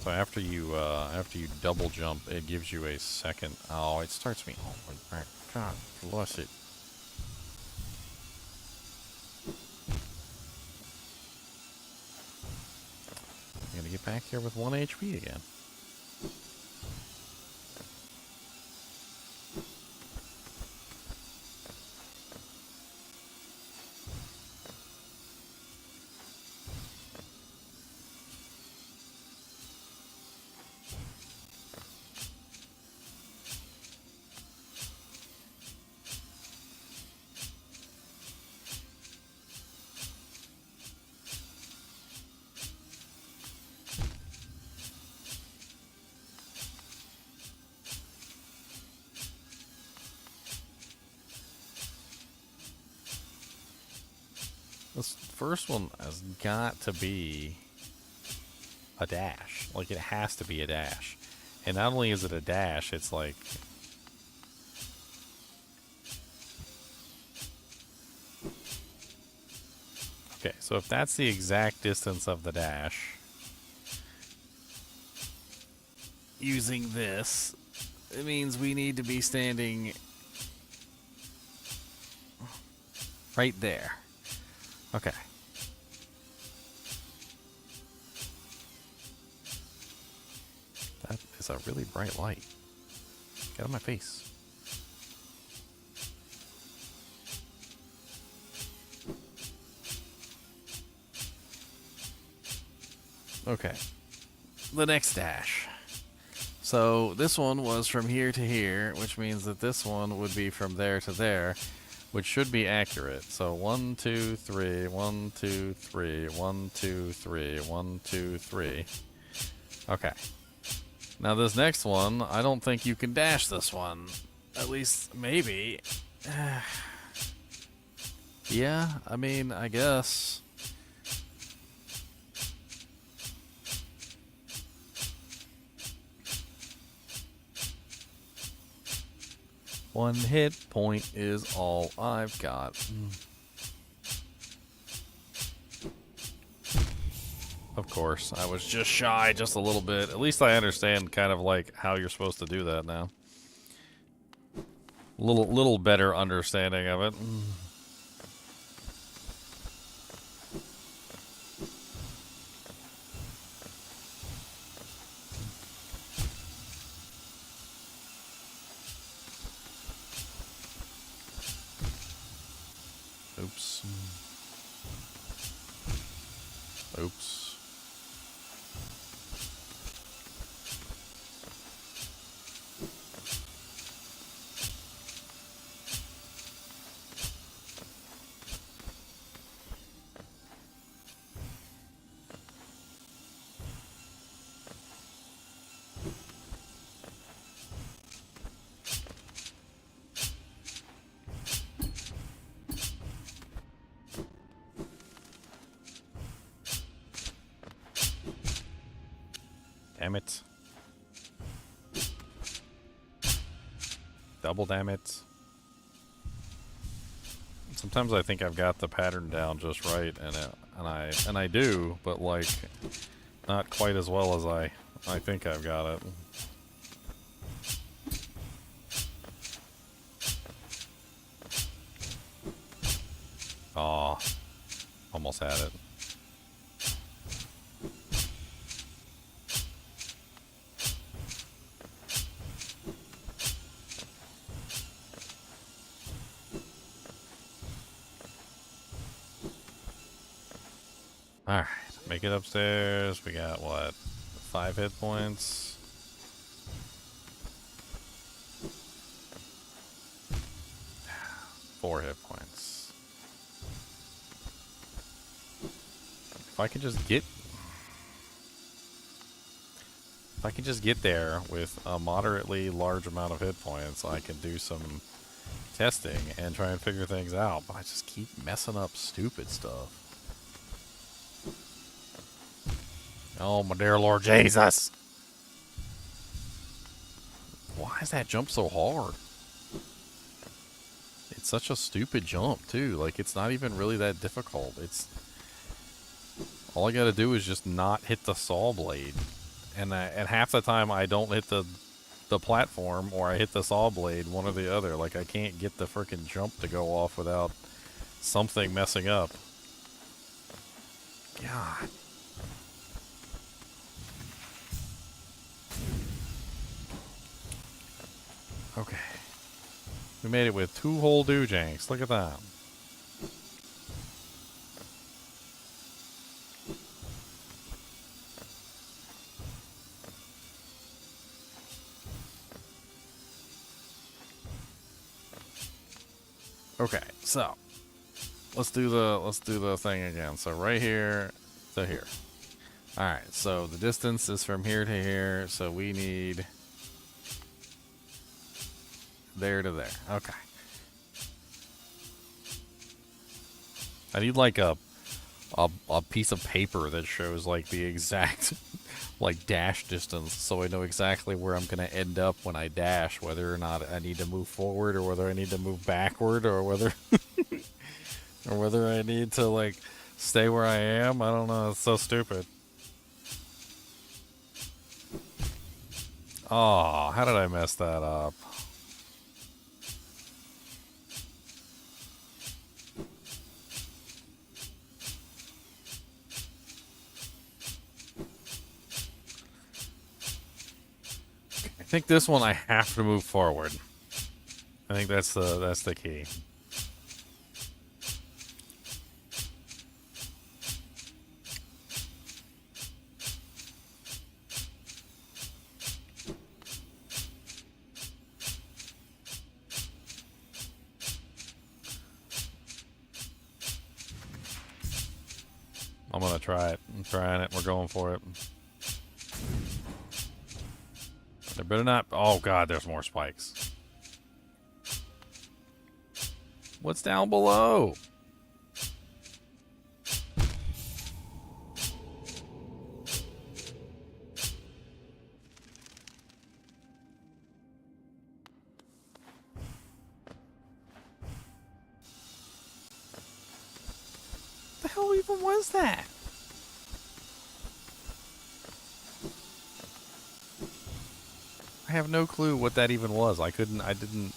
So after you double jump, it gives you a second. Oh, it starts me all the way back. God bless it. I'm gonna get back here with 1 HP again. This first one has got to be a dash. Like, it has to be a dash. And not only is it a dash, it's like... Okay, so if that's the exact distance of the dash, using this, it means we need to be standing right there. Okay. That is a really bright light. Get out of my face. Okay. The next dash. So this one was from here to here, which means that this one would be from there to there, which should be accurate. So 1, 2, 3, 1, 2, 3, 1, 2, 3, 1, 2, 3. Okay. Now this next one, I don't think you can dash this one. At least, maybe. Yeah, I mean, I guess. 1 hit point is all I've got. Of course, I was just shy just a little bit. At least I understand kind of like how you're supposed to do that now. Little better understanding of it. Oops. Oops. Damn it. Double damn it. Sometimes I think I've got the pattern down just right, and I do, but like not quite as well as I think I've got it. Aw, almost had it. Alright, make it upstairs. We got, what, 5 hit points? Four hit points. If I could just get... If I could just get there with a moderately large amount of hit points, I can do some testing and try and figure things out. But I just keep messing up stupid stuff. Oh, my dear Lord Jesus. Why is that jump so hard? It's such a stupid jump, too. Like, it's not even really that difficult. It's... All I gotta do is just not hit the saw blade. And half the time I don't hit the platform, or I hit the saw blade, one or the other. Like, I can't get the frickin' jump to go off without something messing up. God. Okay. We made it with 2 whole doojanks. Look at that. Okay, so let's do the thing again. So right here to here. All right, so the distance is from here to here, so we need there to there. Okay. I need like a piece of paper that shows like the exact like dash distance, so I know exactly where I'm gonna end up when I dash, whether or not I need to move forward or whether I need to move backward or whether or whether I need to like stay where I am. I don't know. It's so stupid. Oh, how did I mess that up? I think this one I have to move forward. I think that's the key. I'm gonna try it. I'm trying it. We're going for it. There better not... Oh, God, there's more spikes. What's down below? even was that? I have no clue what that even was. I didn't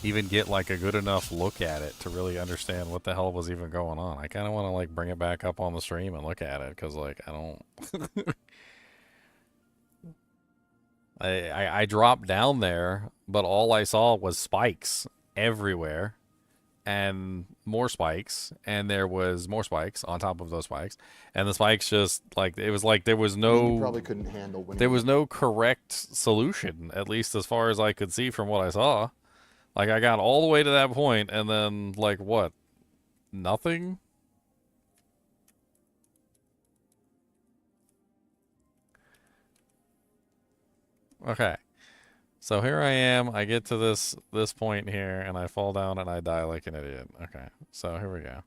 even get like a good enough look at it to really understand what the hell was even going on. I kind of want to like bring it back up on the stream and look at it because like I don't. I dropped down there, but all I saw was spikes everywhere and more spikes, and there was more spikes on top of those spikes, and the spikes just like it was like there was I mean, you no probably couldn't handle winning. there was no correct solution, at least as far as I could see from what I saw. Like I got all the way to that point, and then like what? Nothing? Okay. So here I am. I get to this point here, and I fall down and I die like an idiot. Okay. So here we go.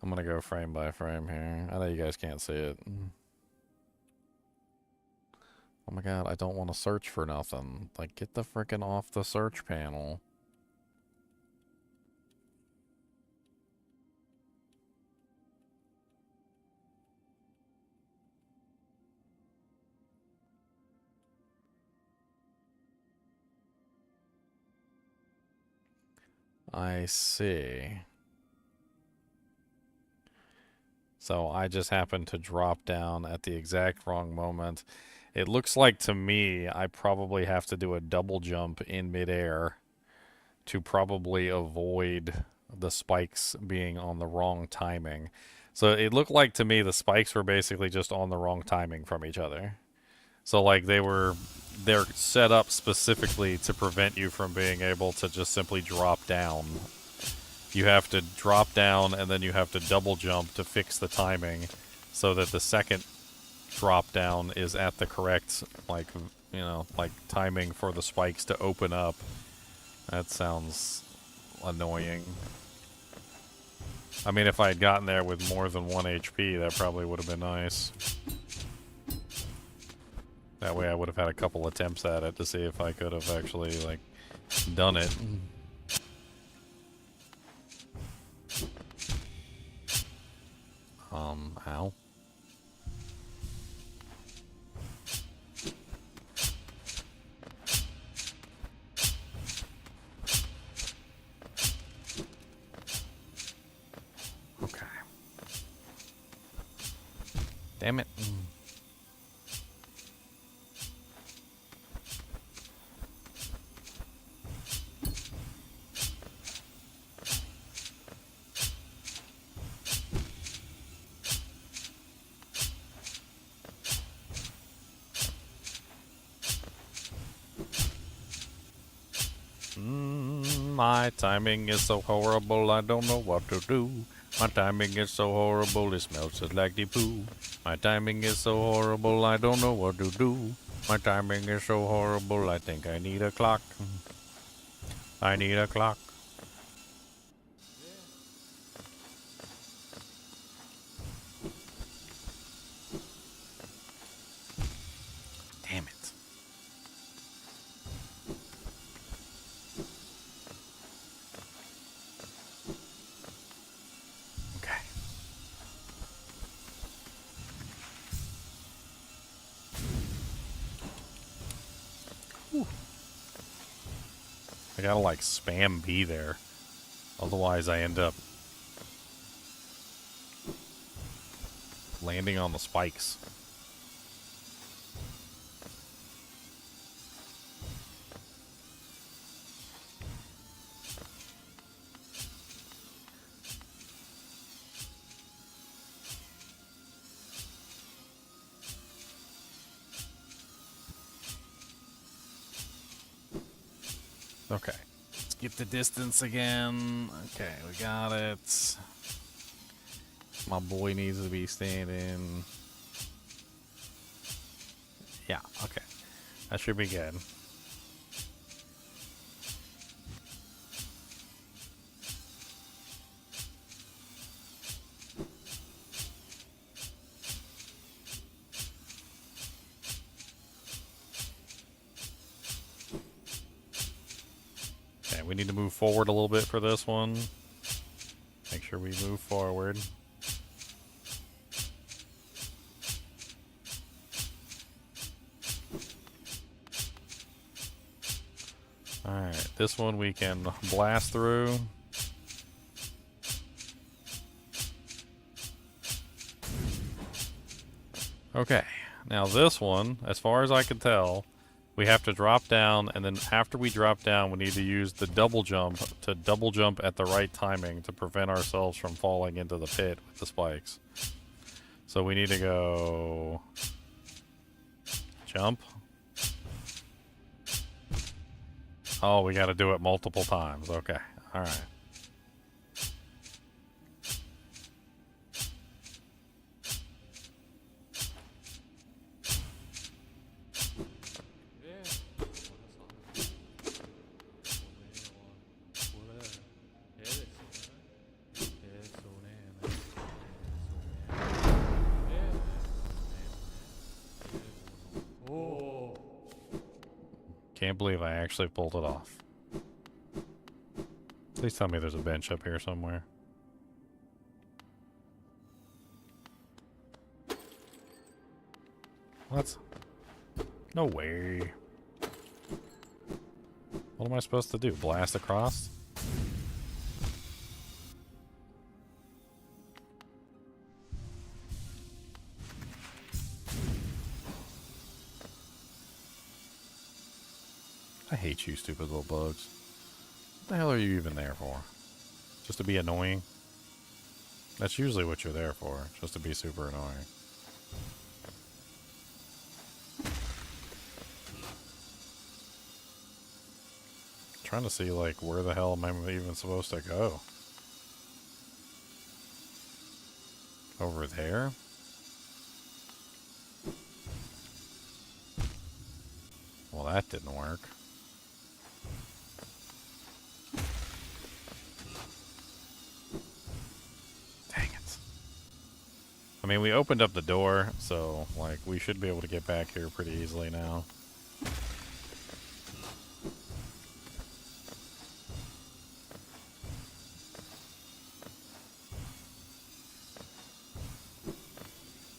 I'm gonna go frame by frame here. I know you guys can't see it. Oh my god, I don't want to search for nothing. Like, get the frickin' off the search panel. I see. So I just happened to drop down at the exact wrong moment. It looks like to me I probably have to do a double jump in midair to probably avoid the spikes being on the wrong timing. So it looked like to me the spikes were basically just on the wrong timing from each other. So like they're set up specifically to prevent you from being able to just simply drop down. You have to drop down and then you have to double jump to fix the timing so that the second drop down is at the correct like timing for the spikes to open up. That sounds annoying. I mean, if I had gotten there with more than 1 HP, that probably would have been nice. That way I would have had a couple attempts at it to see if I could have actually, like, done it. Ow. Okay. Damn it. My timing is so horrible, I don't know what to do. My timing is so horrible, it smells just like the poo. My timing is so horrible, I don't know what to do. My timing is so horrible, I think I need a clock. I need a clock. Damn it. I gotta like spam B there. Otherwise I end up landing on the spikes. Okay, let's get the distance again. Okay, we got it. My boy needs to be standing. Yeah, okay. That should be good. We need to move forward a little bit for this one. Make sure we move forward. Alright, this one we can blast through. Okay, now this one, as far as I can tell, we have to drop down, and then after we drop down, we need to use the double jump to double jump at the right timing to prevent ourselves from falling into the pit with the spikes. So we need to go... jump. Oh, we gotta do it multiple times. Okay, alright. Can't believe I actually pulled it off. Please tell me there's a bench up here somewhere. What? No way. What am I supposed to do? Blast across? I hate you, stupid little bugs. What the hell are you even there for? Just to be annoying? That's usually what you're there for, just to be super annoying. Trying to see, like, where the hell am I even supposed to go? Over there? Well, that didn't work. Dang it. I mean, we opened up the door, so, like, we should be able to get back here pretty easily now.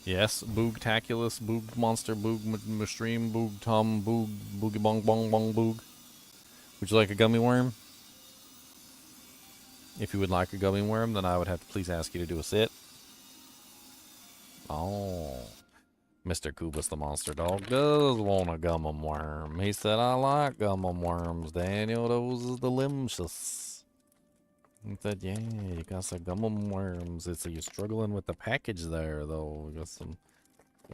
Yes, Boogtaculous, Boog Monster, Boog Mastream, Boog Tom, Boog, Boogie Bong Bong Bong Boog. Would you like a gummy worm? If you would like a gummy worm, then I would have to please ask you to do a sit. Oh. Mr. Kubus the Monster Dog does want a gummum worm. He said, I like gummum worms, Daniel. Those is delicious. He said, yeah, you got some gummum worms. It's you're struggling with the package there, though. You got some...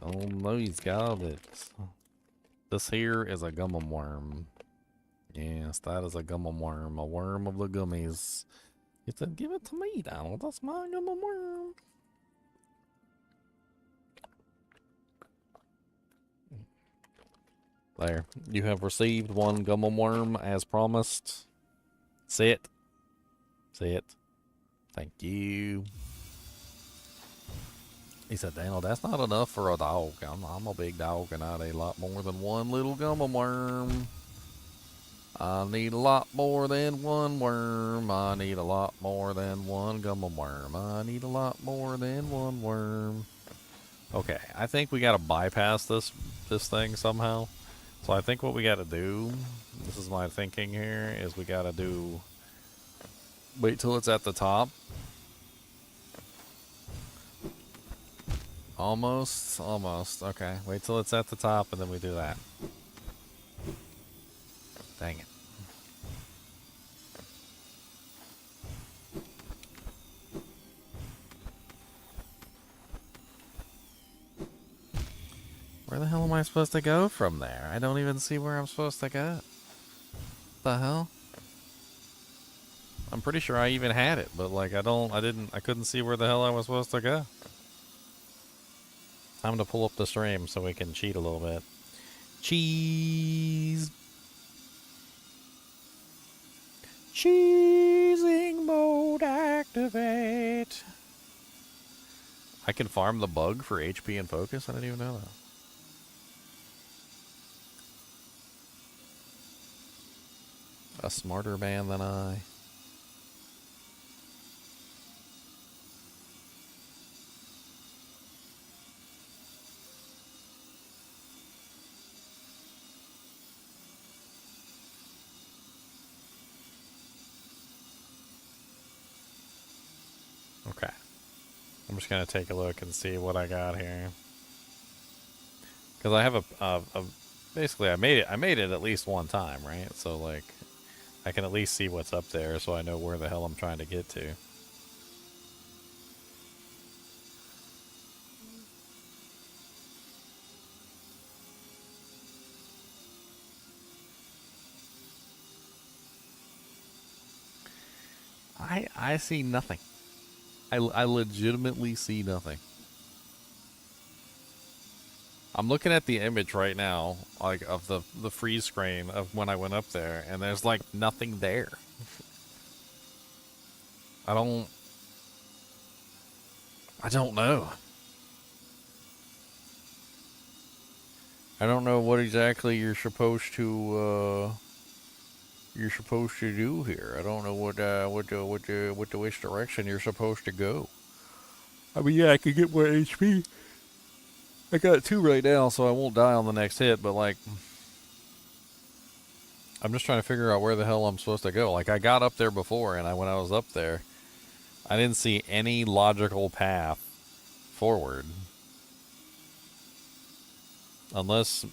Oh, no, he's got it. This here is a gummum worm. Yes, that is a gummum worm. A worm of the gummies. He said, give it to me, Donald. That's my gummum worm. There. You have received one gummum worm as promised. Sit. Sit. Thank you. He said, Daniel, that's not enough for a dog. I'm a big dog and I'd eat a lot more than one little gummum worm. I need a lot more than one worm. I need a lot more than one gummum worm. I need a lot more than one worm. Okay, I think we gotta bypass this thing somehow. So I think what we gotta do, this is my thinking here, is we gotta do... Wait till it's at the top. Almost. Okay, wait till it's at the top and then we do that. Dang it. Where the hell am I supposed to go from there? I don't even see where I'm supposed to go. The hell? I'm pretty sure I even had it, but like I couldn't see where the hell I was supposed to go. Time to pull up the stream so we can cheat a little bit. Cheese! Cheesing mode activate! I can farm the bug for HP and focus? I didn't even know that. A smarter man than I. I'm just gonna take a look and see what I got here. Because I have basically I made it at least one time, right? So like, I can at least see what's up there, so I know where the hell I'm trying to get to. I see nothing. I legitimately see nothing. I'm looking at the image right now, like of the freeze screen of when I went up there, and there's like nothing there. I don't know. I don't know what exactly you're supposed to do here. I don't know which direction you're supposed to go. I mean, yeah, I could get more HP. I got 2 right now, so I won't die on the next hit, but like, I'm just trying to figure out where the hell I'm supposed to go. Like, I got up there before, and when I was up there, I didn't see any logical path forward. Unless,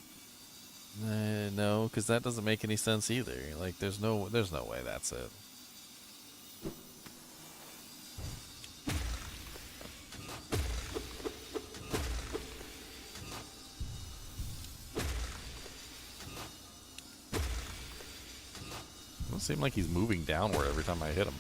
no, because that doesn't make any sense either. Like, there's no way that's it. It doesn't seem like he's moving downward every time I hit him.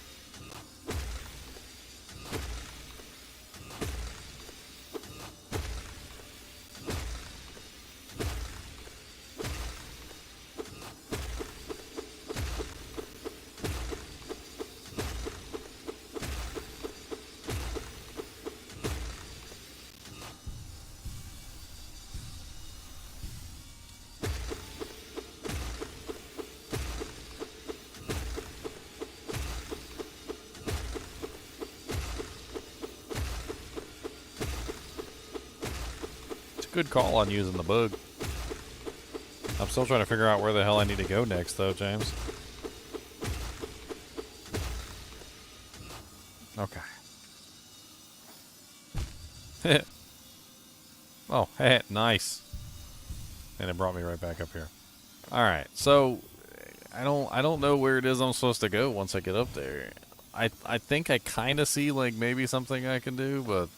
Good call on using the bug. I'm still trying to figure out where the hell I need to go next, though, James. Okay. Oh, hey, nice. And it brought me right back up here. All right, so I don't know where it is I'm supposed to go once I get up there. I think I kind of see like maybe something I can do, but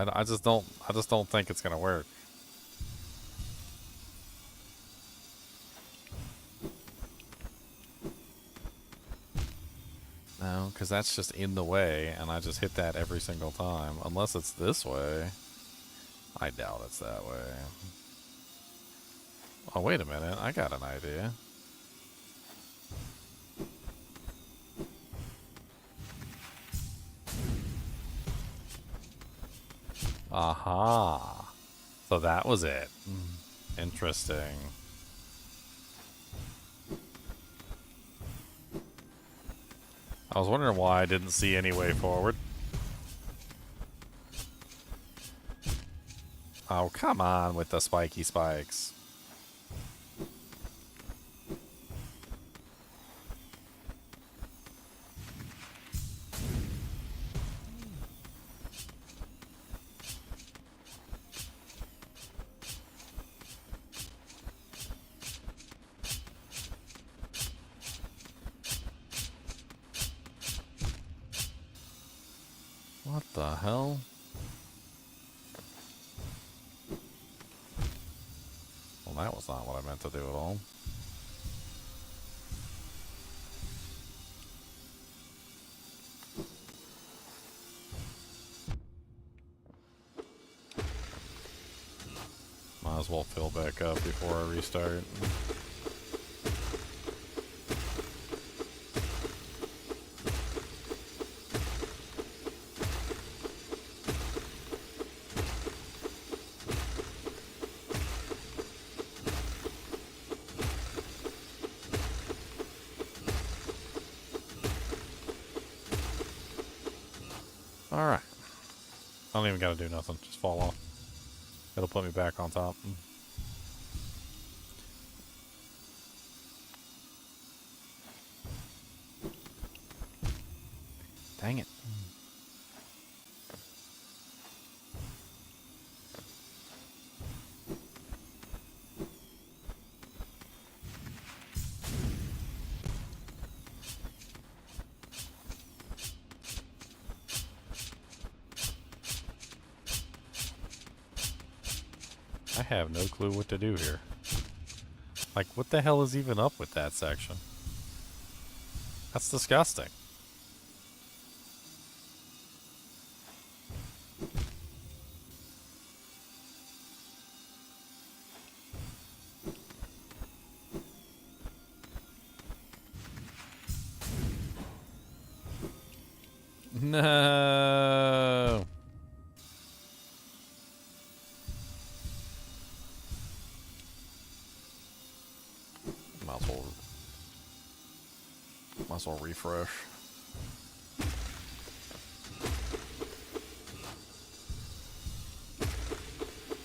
I just don't think it's gonna work. No, because that's just in the way, and I just hit that every single time. Unless it's this way. I doubt it's that way. Oh, wait a minute. I got an idea. Aha. So that was it. Interesting. I was wondering why I didn't see any way forward. Oh, come on with the spiky spikes. What the hell? Well, that was not what I meant to do at all. Might as well fill back up before I restart. Alright. I don't even gotta do nothing. Just fall off. It'll put me back on top. Dang it. I have no clue what to do here. Like, what the hell is even up with that section? That's disgusting. No. Might as well refresh.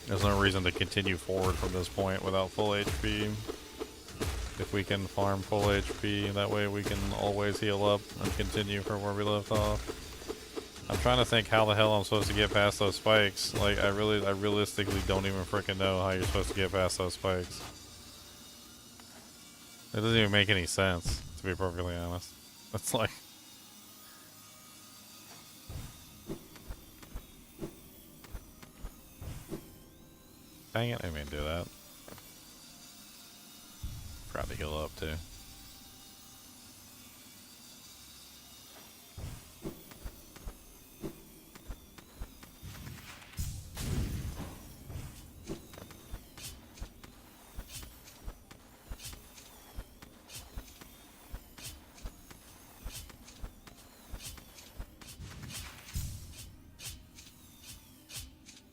There's no reason to continue forward from this point without full HP. If we can farm full HP, that way we can always heal up and continue from where we left off. I'm trying to think how the hell I'm supposed to get past those spikes. Like, I realistically don't even freaking know how you're supposed to get past those spikes. It doesn't even make any sense, to be perfectly honest. It's like... Dang it, I didn't mean to do that. Forgot to heal up, too.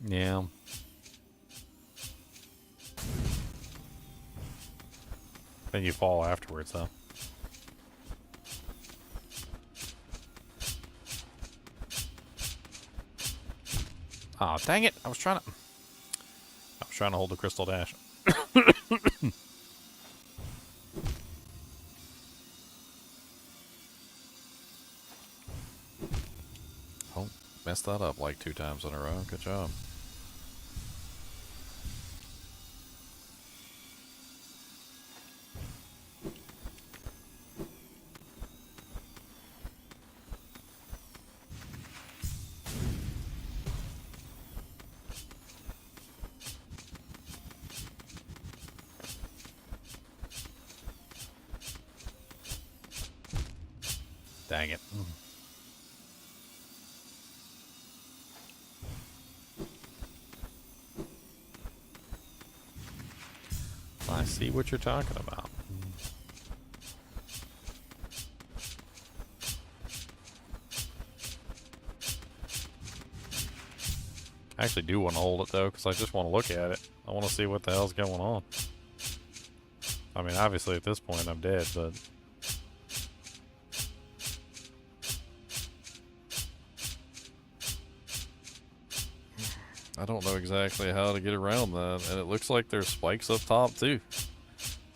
Yeah. Then you fall afterwards, though. Oh, dang it! I was trying to hold the crystal dash. Oh, messed that up like 2 times in a row. Good job. Dang it. I see what you're talking about. I actually do want to hold it, though, because I just want to look at it. I want to see what the hell's going on. I mean, obviously, at this point, I'm dead, but... I don't know exactly how to get around that, and it looks like there's spikes up top, too.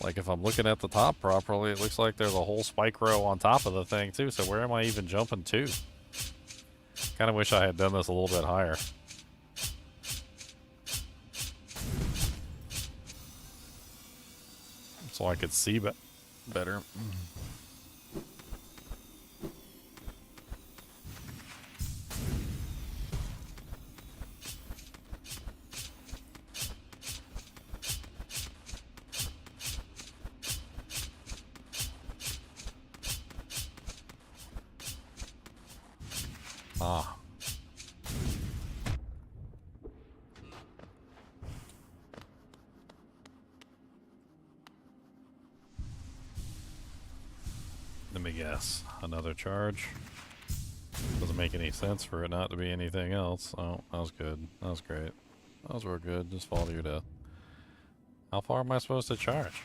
Like, if I'm looking at the top properly, it looks like there's a whole spike row on top of the thing, too, so where am I even jumping to? Kind of wish I had done this a little bit higher. So I could see better. Ah. Let me guess. Another charge. Doesn't make any sense for it not to be anything else. Oh, that was good. That was great. That was real good. Just fall to your death. How far am I supposed to charge?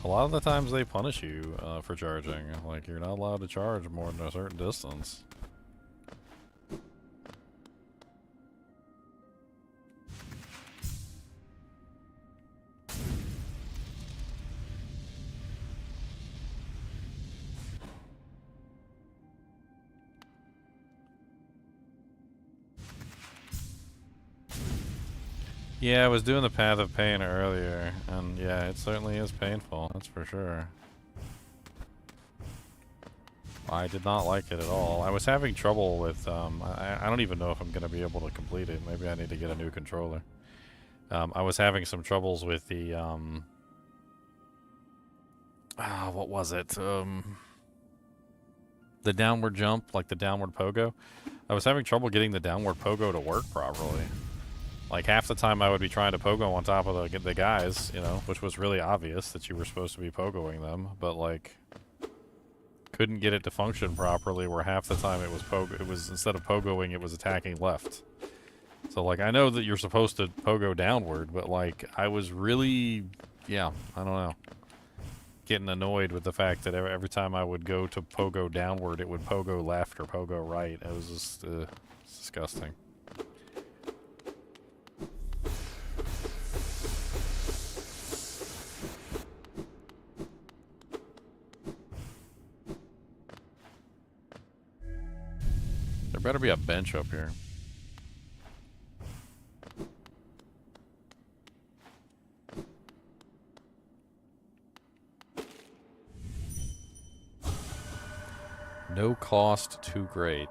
A lot of the times they punish you for charging. Like, you're not allowed to charge more than a certain distance. Yeah, I was doing the Path of Pain earlier, and yeah, it certainly is painful, that's for sure. I did not like it at all. I was having trouble with, I don't even know if I'm going to be able to complete it. Maybe I need to get a new controller. I was having some troubles with the, what was it? The downward jump, like the downward pogo. I was having trouble getting the downward pogo to work properly. Like, half the time I would be trying to pogo on top of the guys, you know, which was really obvious that you were supposed to be pogoing them, but, like, couldn't get it to function properly, where half the time it was instead of pogoing, it was attacking left. So, like, I know that you're supposed to pogo downward, but, like, I was really, yeah, I don't know, getting annoyed with the fact that every time I would go to pogo downward, it would pogo left or pogo right. It was just disgusting. There better be a bench up here. No cost too great.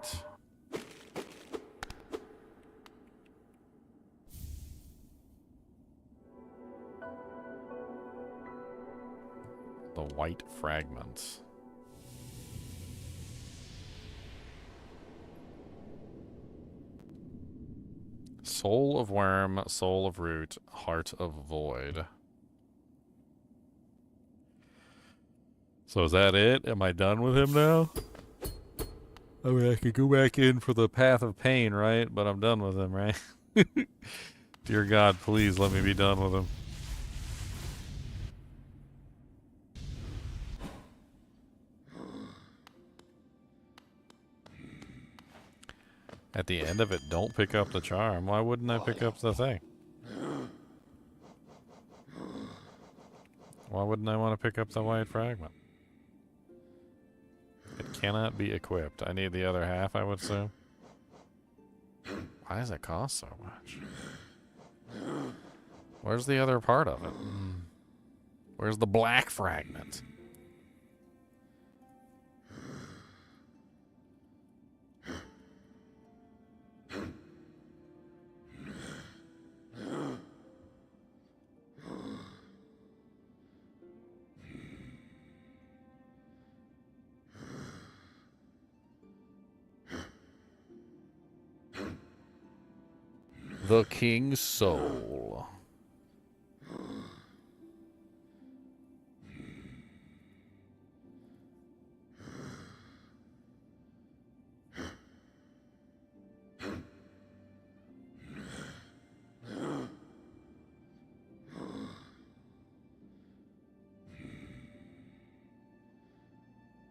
The white fragments. Soul of worm, soul of root, heart of void. So is that it? Am I done with him now? I mean, I could go back in for the path of pain, right? But I'm done with him, right? Dear God, please let me be done with him. At the end of it, don't pick up the charm. Why wouldn't I pick up the thing? Why wouldn't I want to pick up the white fragment? It cannot be equipped. I need the other half, I would assume. Why does it cost so much? Where's the other part of it? Where's the black fragment? The King's Soul.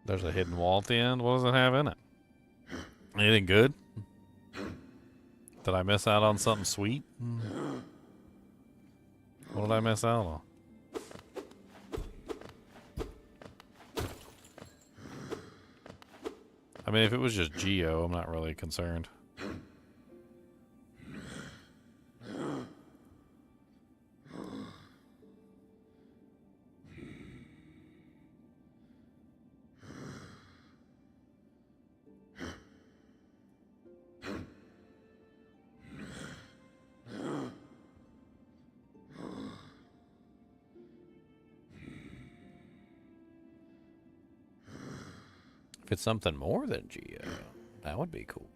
There's a hidden wall at the end. What does it have in it? Anything good? Did I miss out on something sweet? What did I miss out on? I mean, if it was just Geo, I'm not really concerned. If it's something more than Geo, that would be cool.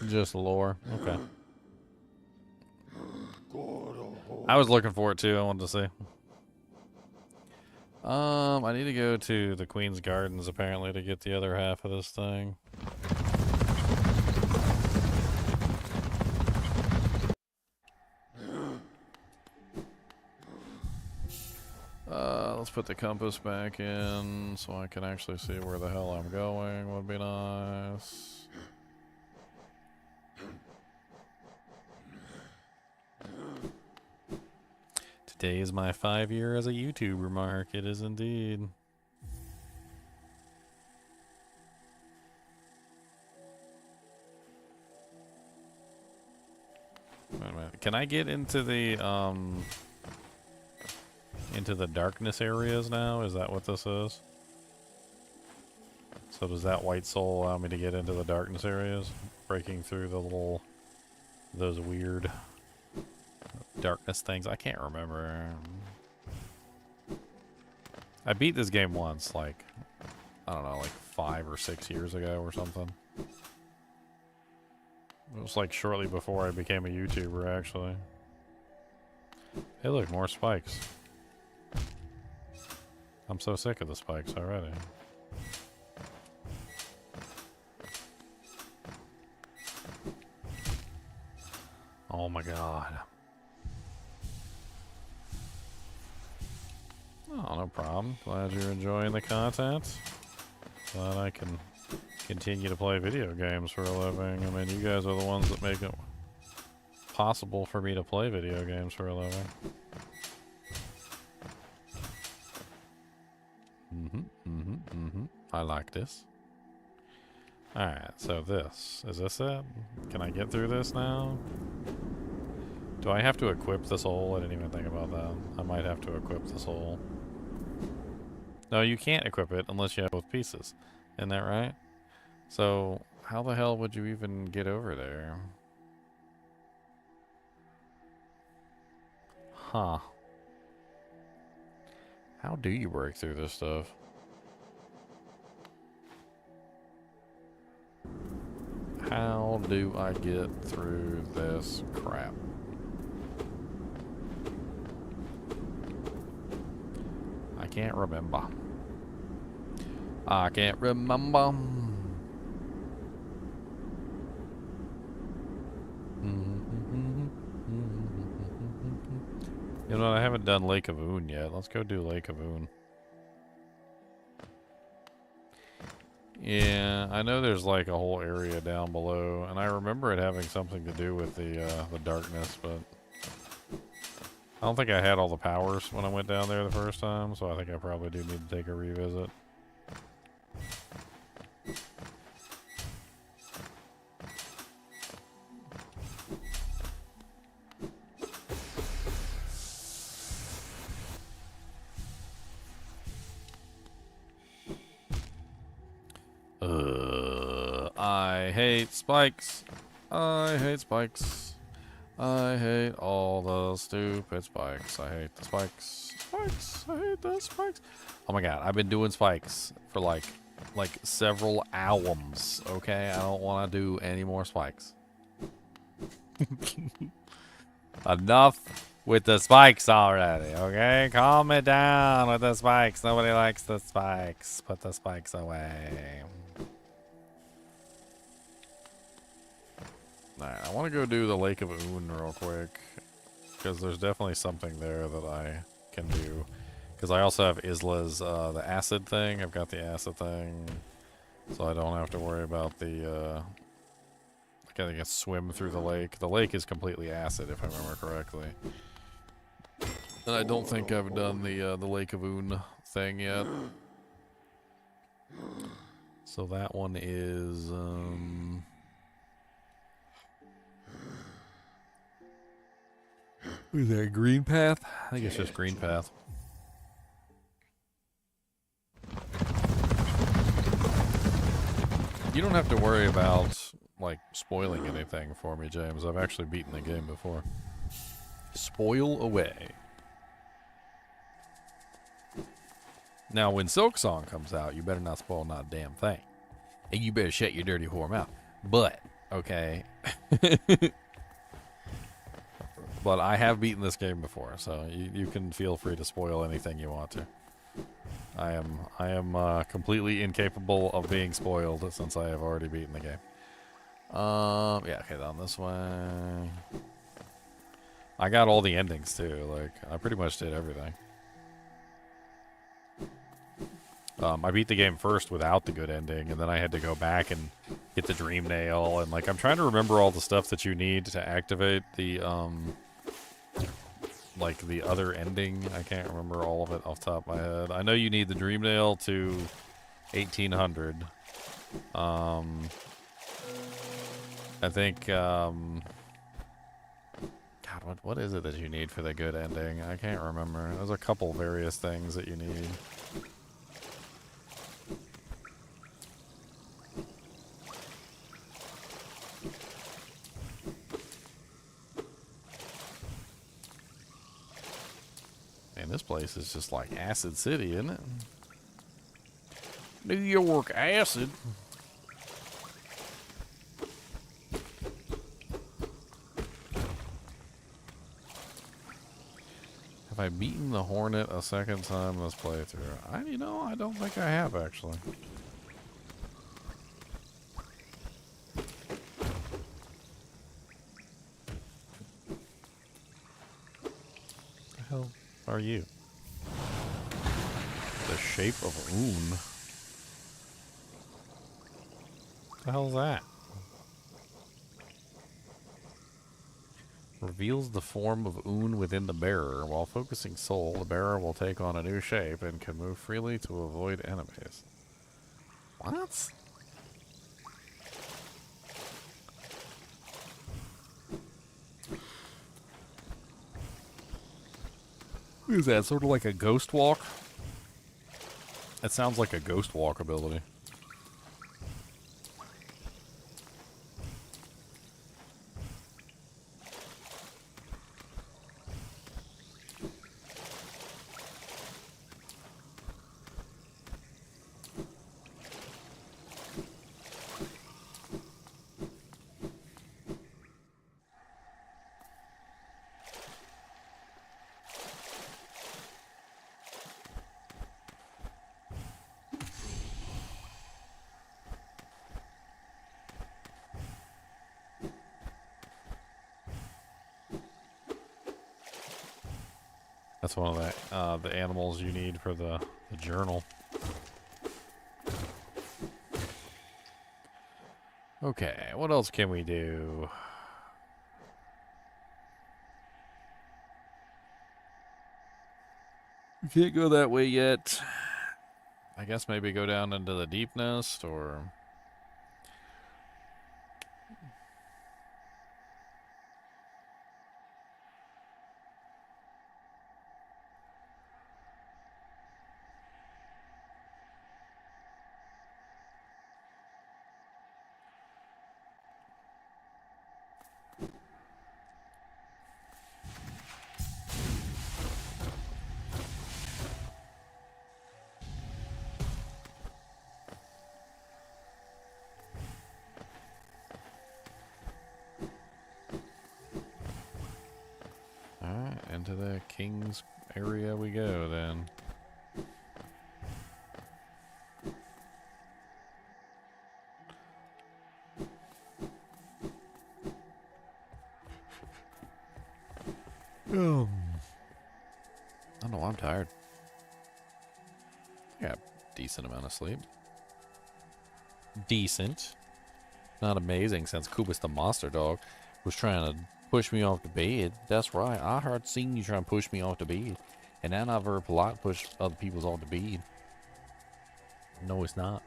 Just lore. Okay. I was looking for it too. I wanted to see. I need to go to the Queen's Gardens apparently to get the other half of this thing. Let's put the compass back in so I can actually see where the hell I'm going. Would be nice. Today is my 5-year as a YouTuber mark. It is indeed. Wait a minute. Can I get into the darkness areas now? Is that what this is? So does that white soul allow me to get into the darkness areas? Breaking through the little, those weird darkness things? I can't remember. I beat this game once, like, I don't know, like 5 or 6 years ago or something. It was like shortly before I became a YouTuber, actually. Hey look, more spikes. I'm so sick of the spikes already. Oh my god. Oh, no problem. Glad you're enjoying the content. Glad I can continue to play video games for a living. I mean, you guys are the ones that make it possible for me to play video games for a living. I like this. Alright, so this. Is this it? Can I get through this now? Do I have to equip the soul? I didn't even think about that. I might have to equip the soul. No, you can't equip it unless you have both pieces. Isn't that right? So, how the hell would you even get over there? Huh. How do you break through this stuff? How do I get through this crap? I can't remember. I can't remember. You know what? I haven't done Lake of Oon yet. Let's go do Lake of Oon. Yeah, I know there's like a whole area down below, and I remember it having something to do with the darkness, but I don't think I had all the powers when I went down there the first time, so I think I probably do need to take a revisit. I hate spikes. I hate spikes. I hate all the stupid spikes. I hate the spikes. Spikes. I hate the spikes. Oh my god, I've been doing spikes for like several hours. Okay, I don't want to do any more spikes. Enough with the spikes already. Okay, calm it down with the spikes. Nobody likes the spikes. Put the spikes away. Alright, I want to go do the Lake of Oon real quick, because there's definitely something there that I can do. Because I also have Isla's, the acid thing. I've got the acid thing, so I don't have to worry about the, I can swim through the lake. The lake is completely acid, if I remember correctly. And I don't think I've done the Lake of Oon thing yet. So that one is, is that green path? I think it's just green path. You don't have to worry about, like, spoiling anything for me, James. I've actually beaten the game before. Spoil away. Now, when Silksong comes out, you better not spoil not a damn thing. And you better shut your dirty whore mouth. But, okay... But I have beaten this game before, so you can feel free to spoil anything you want to. I am completely incapable of being spoiled since I have already beaten the game. Yeah, okay, down this way. I got all the endings too. Like, I pretty much did everything. I beat the game first without the good ending, and then I had to go back and get the dream nail, and like I'm trying to remember all the stuff that you need to activate the like the other ending. I can't remember all of it off the top of my head. I know you need the dream nail to 1800. I think God, what is it that you need for the good ending? I can't remember. There's a couple various things that you need. Man, this place is just like Acid City, isn't it? New York acid. Have I beaten the Hornet a second time this playthrough? You know, I don't think I have actually. What the hell are you? The shape of Oon. What the hell is that? Reveals the form of Oon within the bearer. While focusing soul, the bearer will take on a new shape and can move freely to avoid enemies. What? What is that? Sort of like a ghost walk? It sounds like a ghost walk ability. That's one of the animals you need for the journal. Okay, what else can we do? We can't go that way yet. I guess maybe go down into the deep nest, or... Alright, into the king's area we go then. I don't know, I'm tired. I got a decent amount of sleep. Decent. Not amazing since Kubus the monster dog was trying to push me off the bed. That's right, I heard seen you trying to push me off the bed. And that's not very polite to push other people's off the bed. No, it's not.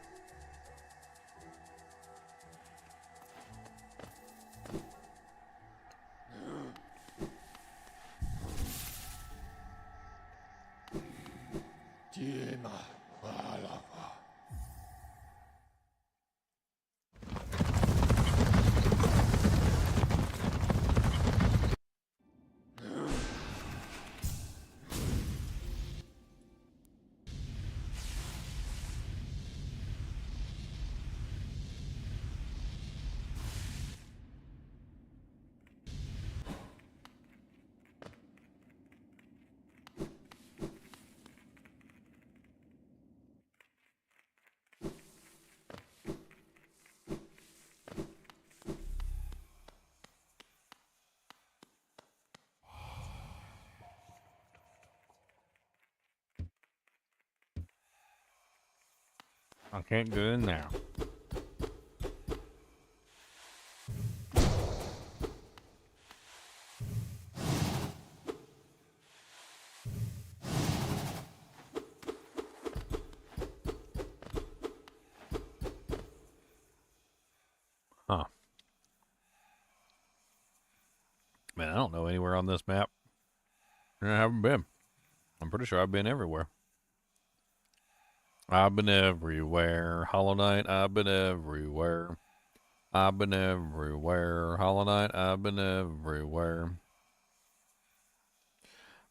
I can't get in there. Huh. Man, I don't know anywhere on this map. I haven't been. I'm pretty sure I've been everywhere. I've been everywhere. Hollow Knight, I've been everywhere. I've been everywhere. Hollow Knight, I've been everywhere.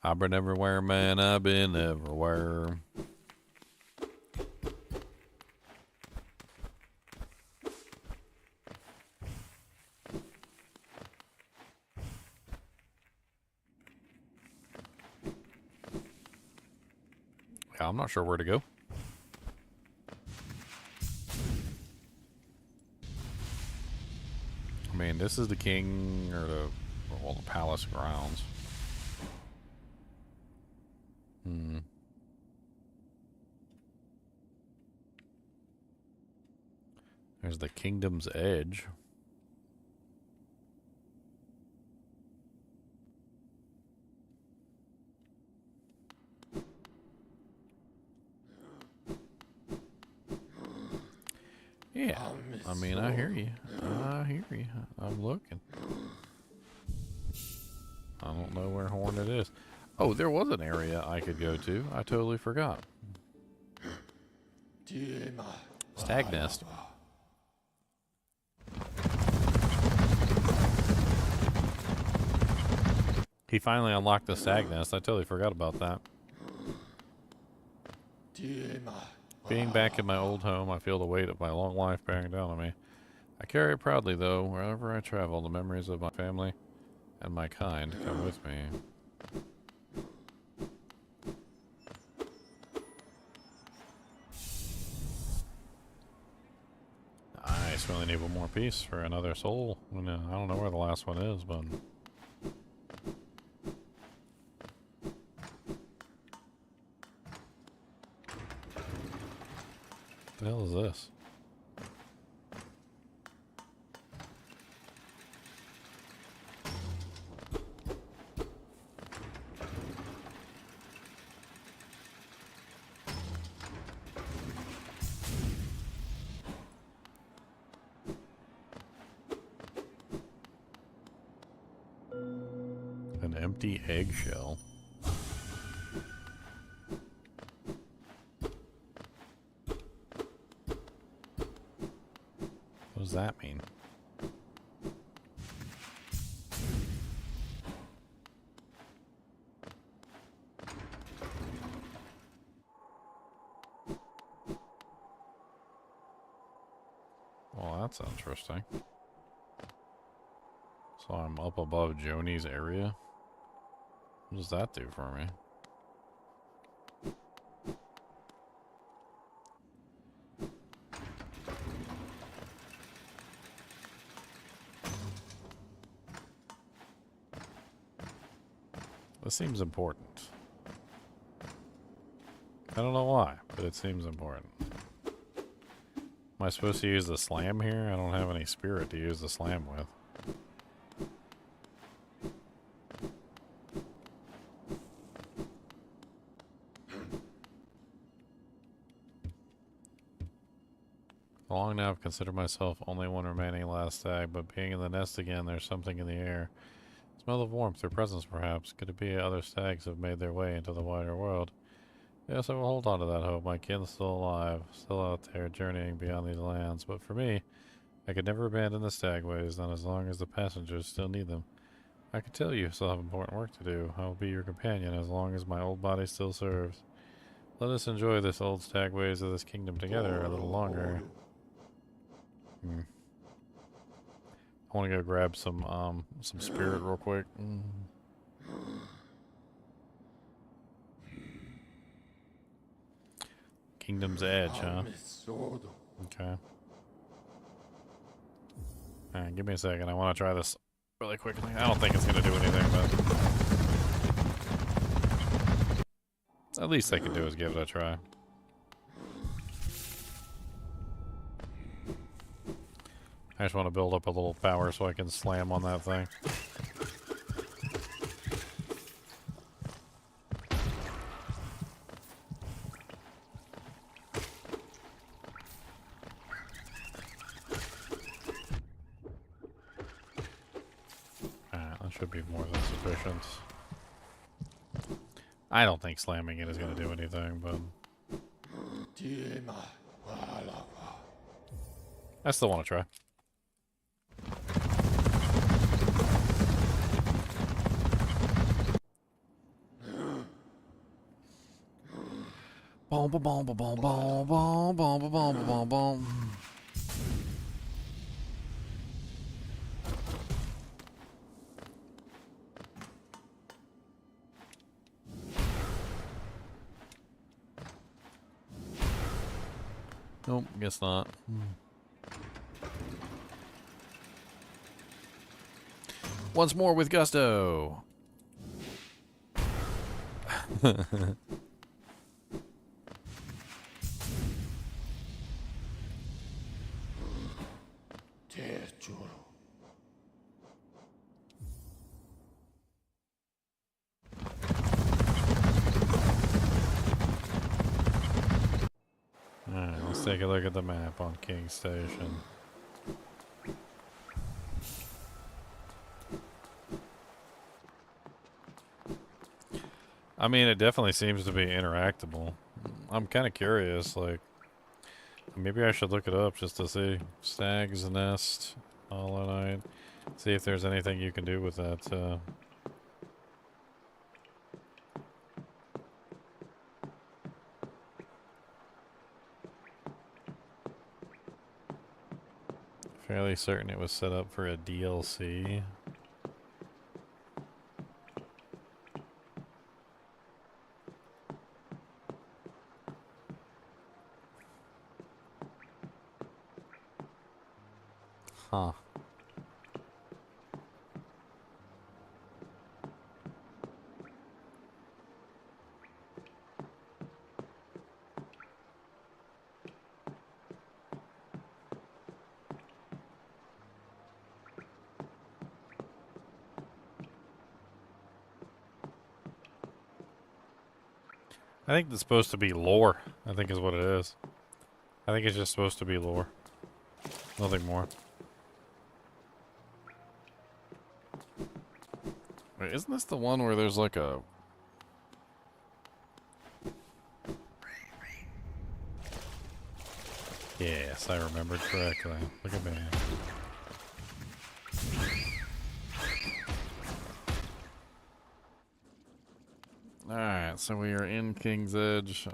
I've been everywhere, man. I've been everywhere. Yeah, I'm not sure where to go. I mean, this is the king or the palace grounds. There's the kingdom's edge. Yeah, I mean, I hear you. I hear you. I'm looking. I don't know where Hornet is. Oh, there was an area I could go to. I totally forgot. Stag nest. He finally unlocked the stag nest. I totally forgot about that. Being back in my old home, I feel the weight of my long life bearing down on me. I carry it proudly, though. Wherever I travel, the memories of my family and my kind come with me. Nice. We only need one more piece for another soul. I don't know where the last one is, but... What the hell is this? An empty eggshell. What does that mean? Well, that's interesting. So I'm up above Joni's area. What does that do for me? This seems important. I don't know why, but it seems important. Am I supposed to use the slam here? I don't have any spirit to use the slam with. Long now I've considered myself only one remaining last stag, but being in the nest again, there's something in the air. Smell of warmth or presence, perhaps. Could it be other stags have made their way into the wider world? Yes, I will hold on to that hope. My kin's still alive, still out there, journeying beyond these lands. But for me, I could never abandon the stagways, not as long as the passengers still need them. I can tell you still have important work to do. I will be your companion as long as my old body still serves. Let us enjoy this old stagways of this kingdom together a little longer. I want to go grab some spirit real quick. Kingdom's Edge, huh? Okay. Alright, give me a second. I want to try this really quickly. I don't think it's going to do anything, but... at least I can do is give it a try. I just want to build up a little power so I can slam on that thing. Alright, that should be more than sufficient. I don't think slamming it is going to do anything, but... I still want to try. Boom, boom, boom, boom, boom, boom, boom, boom, boom, boom, boom. Nope, guess not. Once more with gusto. Alright, let's take a look at the map on King Station. I mean, it definitely seems to be interactable. I'm kind of curious, like, maybe I should look it up just to see. Stag's Nest, Hollow Knight. See if there's anything you can do with that, Fairly certain it was set up for a DLC. Huh. I think it's supposed to be lore, I think is what it is. I think it's just supposed to be lore. Nothing more. Wait, isn't this the one where there's like a... Yes, I remembered correctly. Look at me. Alright, so we are in King's Edge.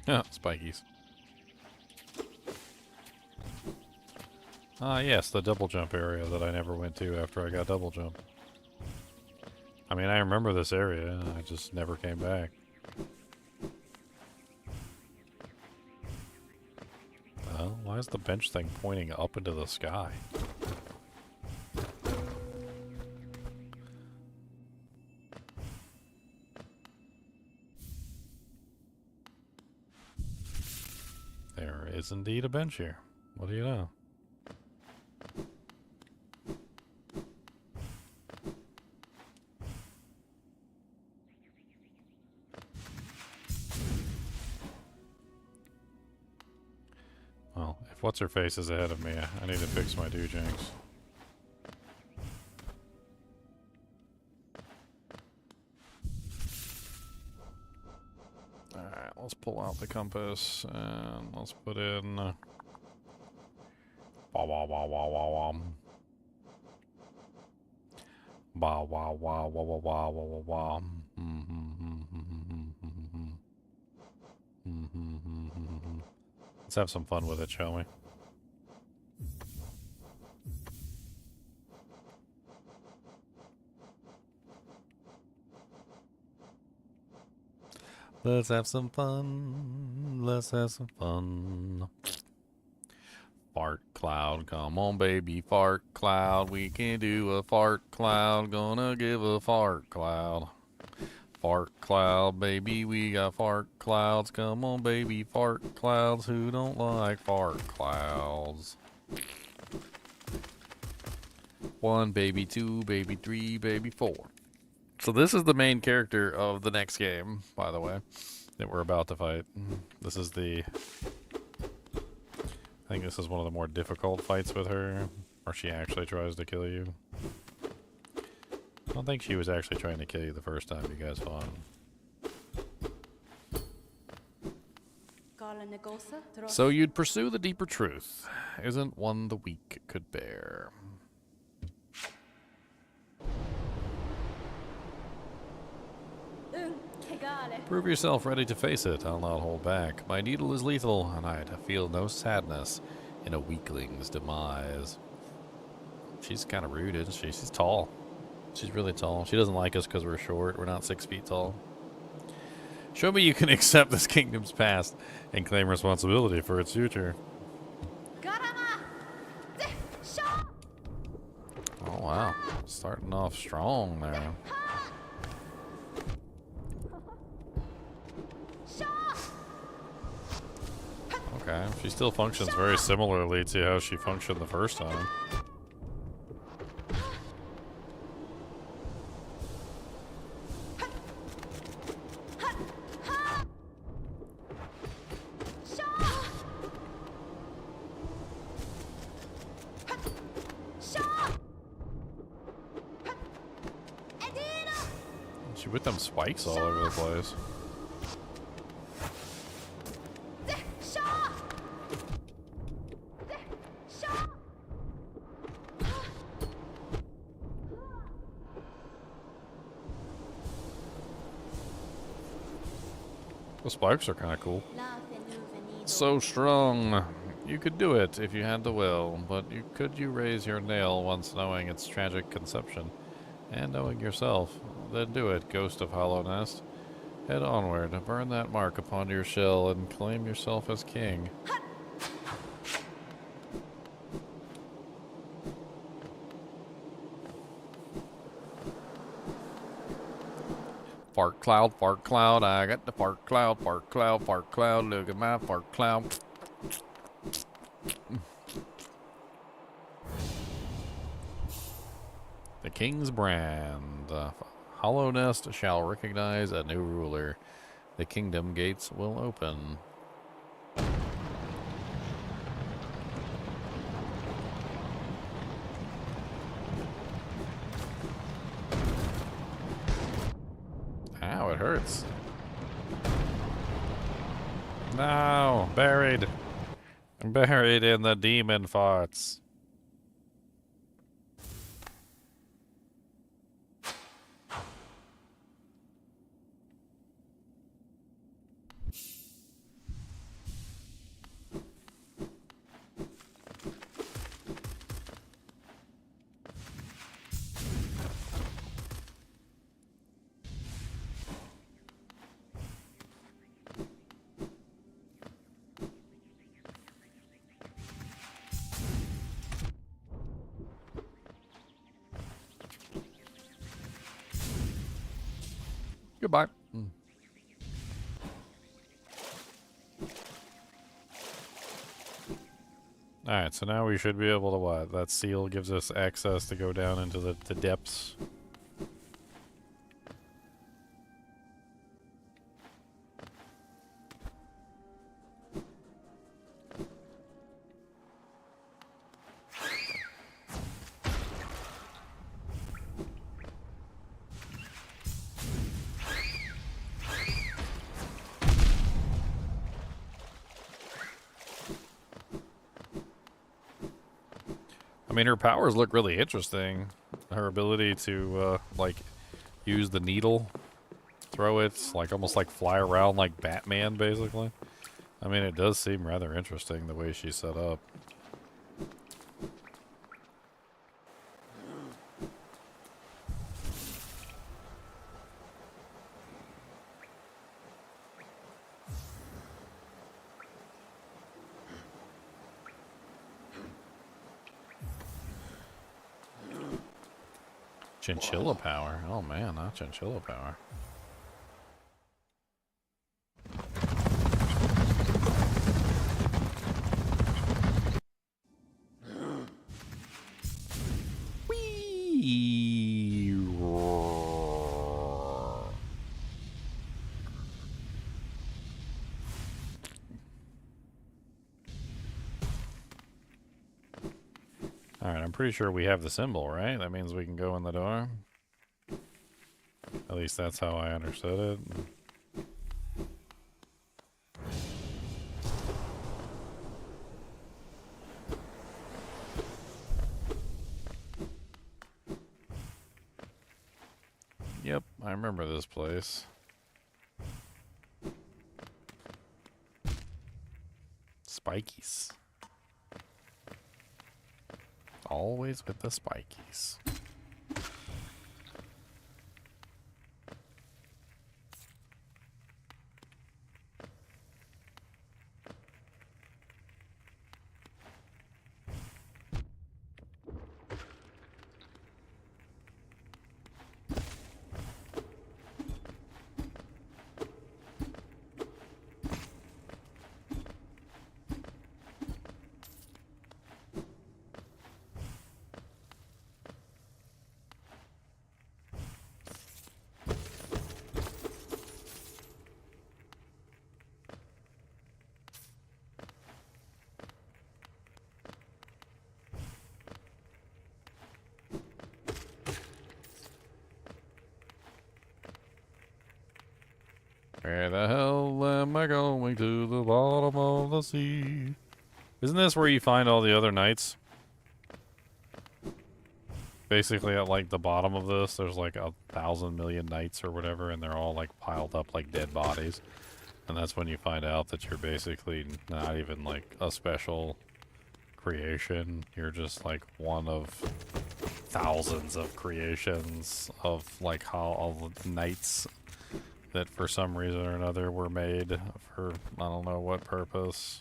Yeah, spikies. Ah, yes, the double jump area that I never went to after I got double jump. I mean, I remember this area, I just never came back. Well, why is the bench thing pointing up into the sky? There is indeed a bench here. What do you know? Well, if what's-her-face is ahead of me, I need to fix my dojinks. Alright, let's pull out the compass and let's put in... Wah wah wah wah wah wah. Wah wah wah wah wah wah wah wah. Let's have some fun with it, shall we? Let's have some fun. Let's have some fun. Fart cloud, come on, baby, fart cloud. We can do a fart cloud. Gonna give a fart cloud. Fart cloud, baby, we got fart clouds. Come on, baby, fart clouds. Who don't like fart clouds? 1, baby, 2, baby, 3, baby, 4. So this is the main character of the next game, by the way, that we're about to fight. This is I think this is one of the more difficult fights with her, where she actually tries to kill you. I don't think she was actually trying to kill you the first time you guys fought. So you'd pursue the deeper truth. Isn't one the weak could bear? Prove yourself ready to face it. I'll not hold back. My needle is lethal, and I feel no sadness in a weakling's demise. She's kind of rude, isn't she? She's tall. She's really tall. She doesn't like us because we're short. We're not 6 feet tall. Show me you can accept this kingdom's past and claim responsibility for its future. Oh, wow. Starting off strong there. Okay, she still functions very similarly to how she functioned the first time. She with them spikes all over the place. The spikes are kind of cool. So strong. You could do it if you had the will, but could you raise your nail once knowing its tragic conception? And knowing yourself, then do it, Ghost of Hollow Nest. Head onward, burn that mark upon your shell, and claim yourself as king. Fart cloud, I got the fart cloud, look at my fart cloud. The King's Brand. Hollow Nest shall recognize a new ruler. The kingdom gates will open. Ow, it hurts. No, buried. Buried in the demon farts. Goodbye. Alright, so now we should be able to what? That seal gives us access to go down into the depths. I mean, her powers look really interesting. Her ability to, like, use the needle, throw it, like, almost like fly around like Batman, basically. I mean, it does seem rather interesting the way she's set up. Chinchilla power. Oh man, not chinchilla power. Whee! Roar. Alright, I'm pretty sure we have the symbol, right? That means we can go in the door. At least that's how I understood it. Yep, I remember this place. Spikies. Always with the spikies. Where the hell am I going? To the bottom of the sea. Isn't this where you find all the other knights? Basically at like the bottom of this, there's like 1,000 million knights or whatever, and they're all like piled up like dead bodies. And that's when you find out that you're basically not even like a special creation. You're just like one of thousands of creations of like how all the knights that for some reason or another were made for I don't know what purpose.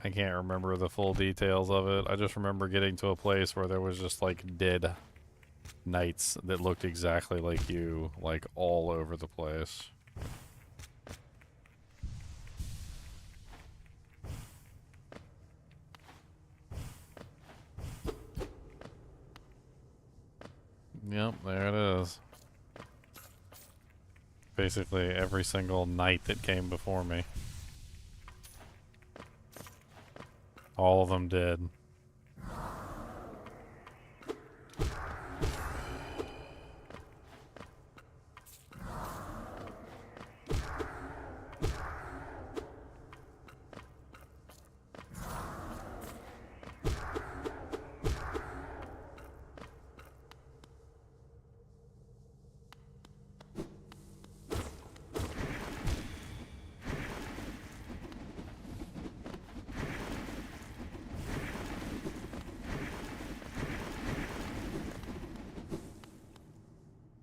I can't remember the full details of it. I just remember getting to a place where there was just like dead knights that looked exactly like you, like all over the place. Yep, there it is. Basically every single knight that came before me. All of them did.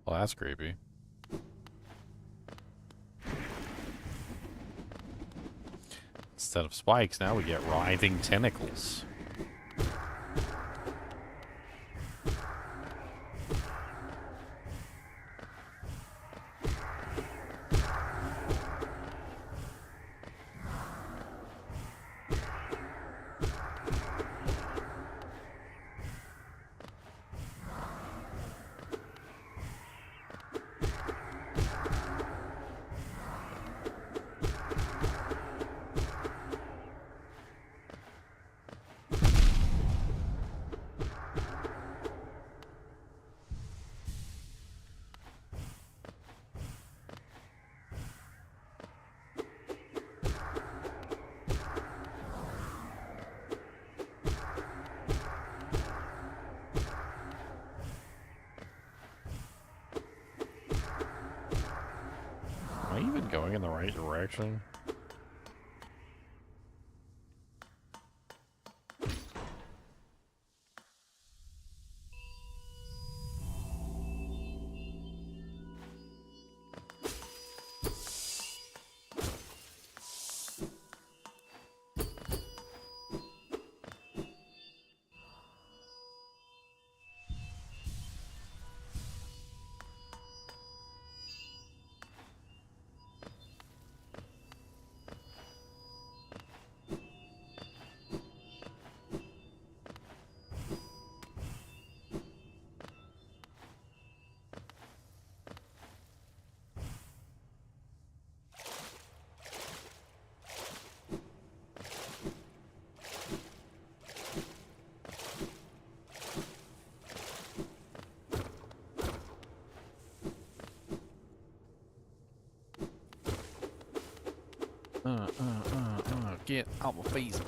Well, that's creepy. Instead of spikes, now we get writhing tentacles. Am I even going in the right direction? Get out my face.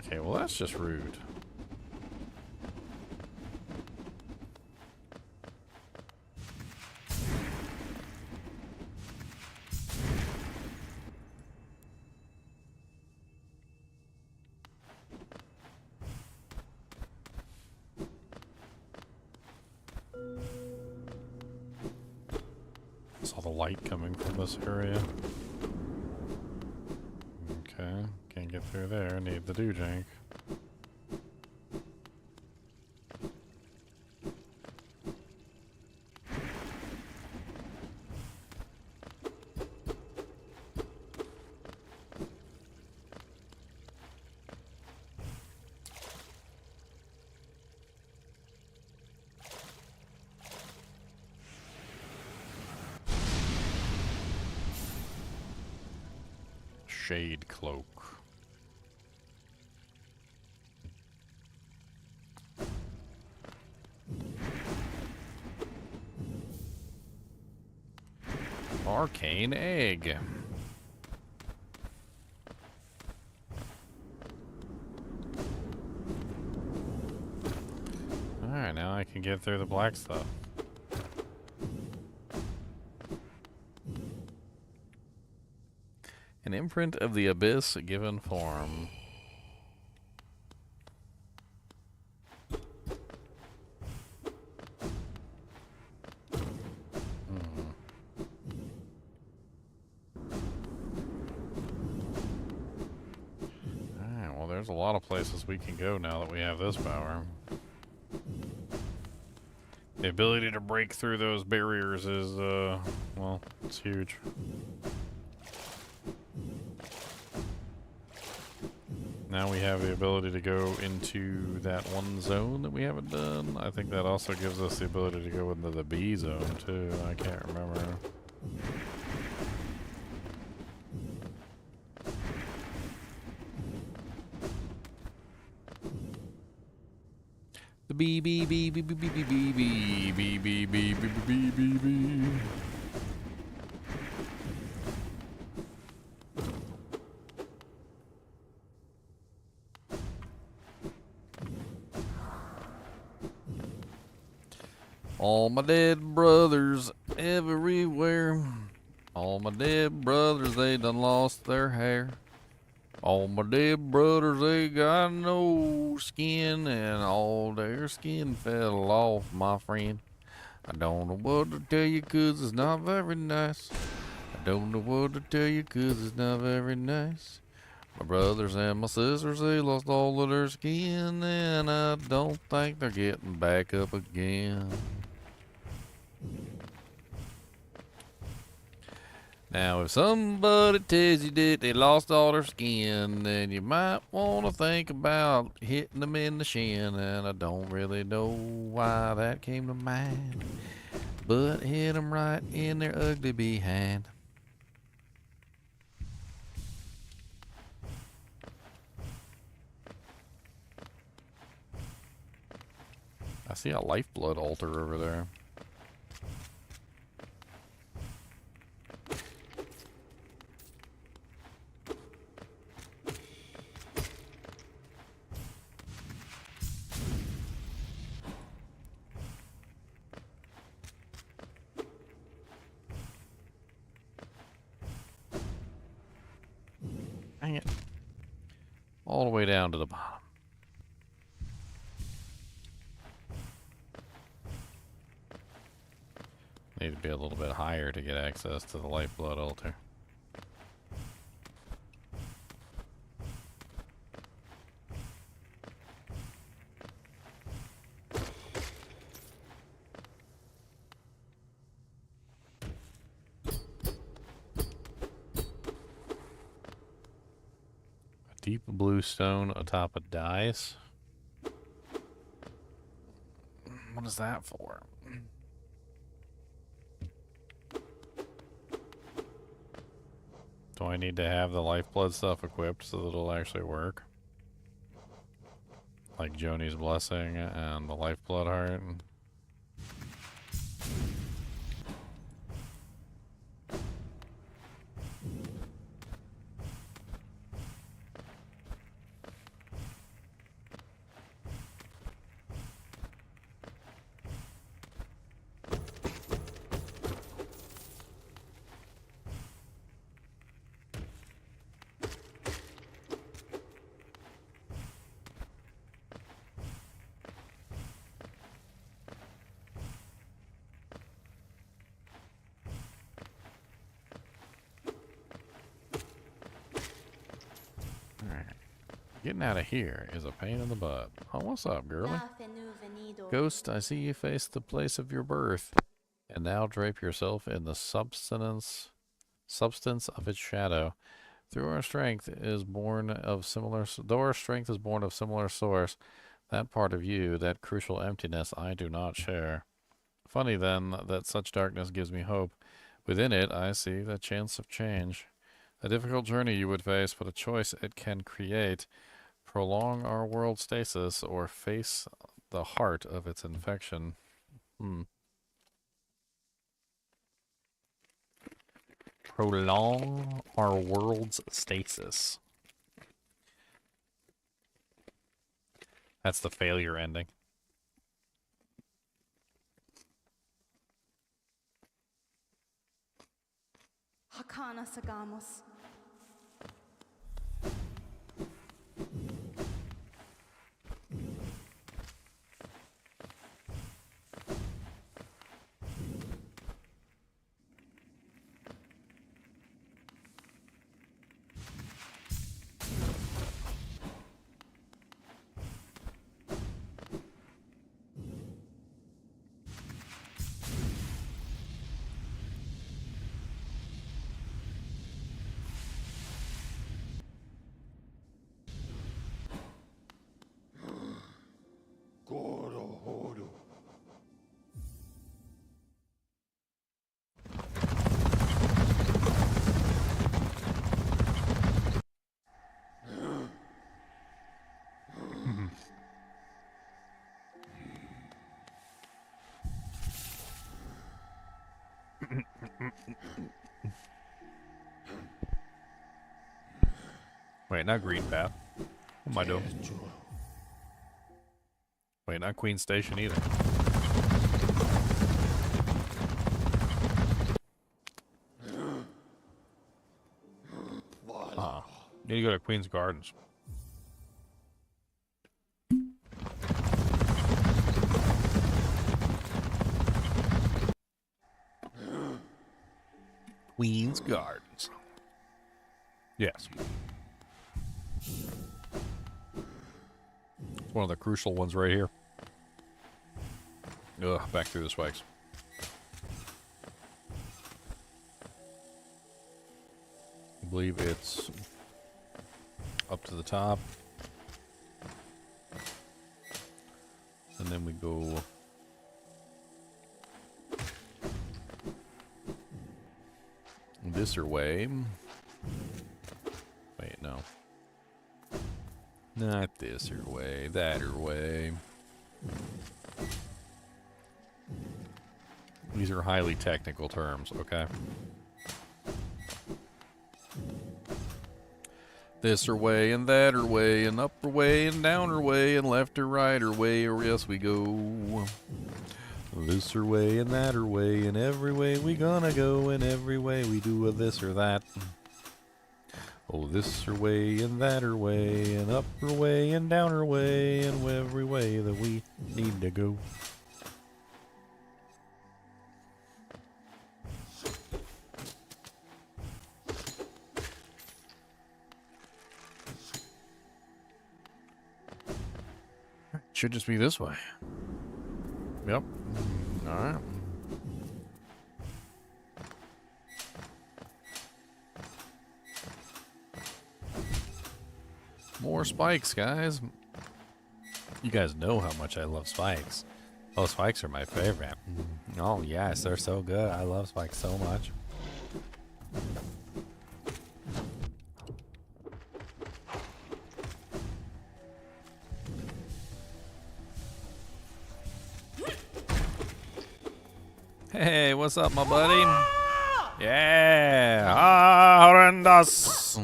Okay, well that's just rude. Saw the light coming from this area. Okay, can't get through there. Need the doojank. Shade cloak. Arcane egg. Alright, now I can get through the black stuff. An imprint of the abyss given form. Alright, well there's a lot of places we can go now that we have this power. The ability to break through those barriers is, well, it's huge. Now we have the ability to go into that one zone that we haven't done. I think that also gives us the ability to go into the B zone too. I can't remember. The B B B B B B B B B B B B B B B. All my dead brothers everywhere. All my dead brothers, they done lost their hair. All my dead brothers, they got no skin, and all their skin fell off, my friend. I don't know what to tell you, 'cause it's not very nice. I don't know what to tell you, 'cause it's not very nice. My brothers and my sisters, they lost all of their skin, and I don't think they're getting back up again. Now, if somebody tells you that they lost all their skin, then you might want to think about hitting them in the shin. And I don't really know why that came to mind, but hit them right in their ugly behind. I see a lifeblood altar over there. Dang it. All the way down to the bottom. Need to be a little bit higher to get access to the lifeblood altar. Deep blue stone atop a dais. What is that for? Do I need to have the lifeblood stuff equipped so that it'll actually work? Like Joni's blessing and the lifeblood heart? Getting out of here is a pain in the butt. Oh, what's up, girlie? Ghost, I see you face the place of your birth, and now drape yourself in the substance of its shadow. Though our strength is born of similar source, that part of you, that crucial emptiness, I do not share. Funny then that such darkness gives me hope. Within it, I see the chance of change. A difficult journey you would face, but a choice it can create. Prolong our world stasis or face the heart of its infection. Prolong our world's stasis. That's the failure ending. Hakana Sagamos. Wait, not Green Path. What am I doing? Wait, not Queen Station either. Need to go to Queen's Gardens. Queen's Gardens. Yes. It's one of the crucial ones right here. Ugh, back through the spikes. I believe it's up to the top. And then we go this way. Wait, no. Not this way, that way. These are highly technical terms, okay? This way and that way and up way and down way and left or right way or yes we go. This way and that way and every way we gonna go and every way we do a this or that. Oh, this way and that way and up way and down way and every way that we need to go. Should just be this way. Yep. All right. More spikes, guys. You guys know how much I love spikes. Oh, spikes are my favorite. Oh, yes, they're so good. I love spikes so much. Hey, what's up, my buddy? Yeah! Ah, horrendous!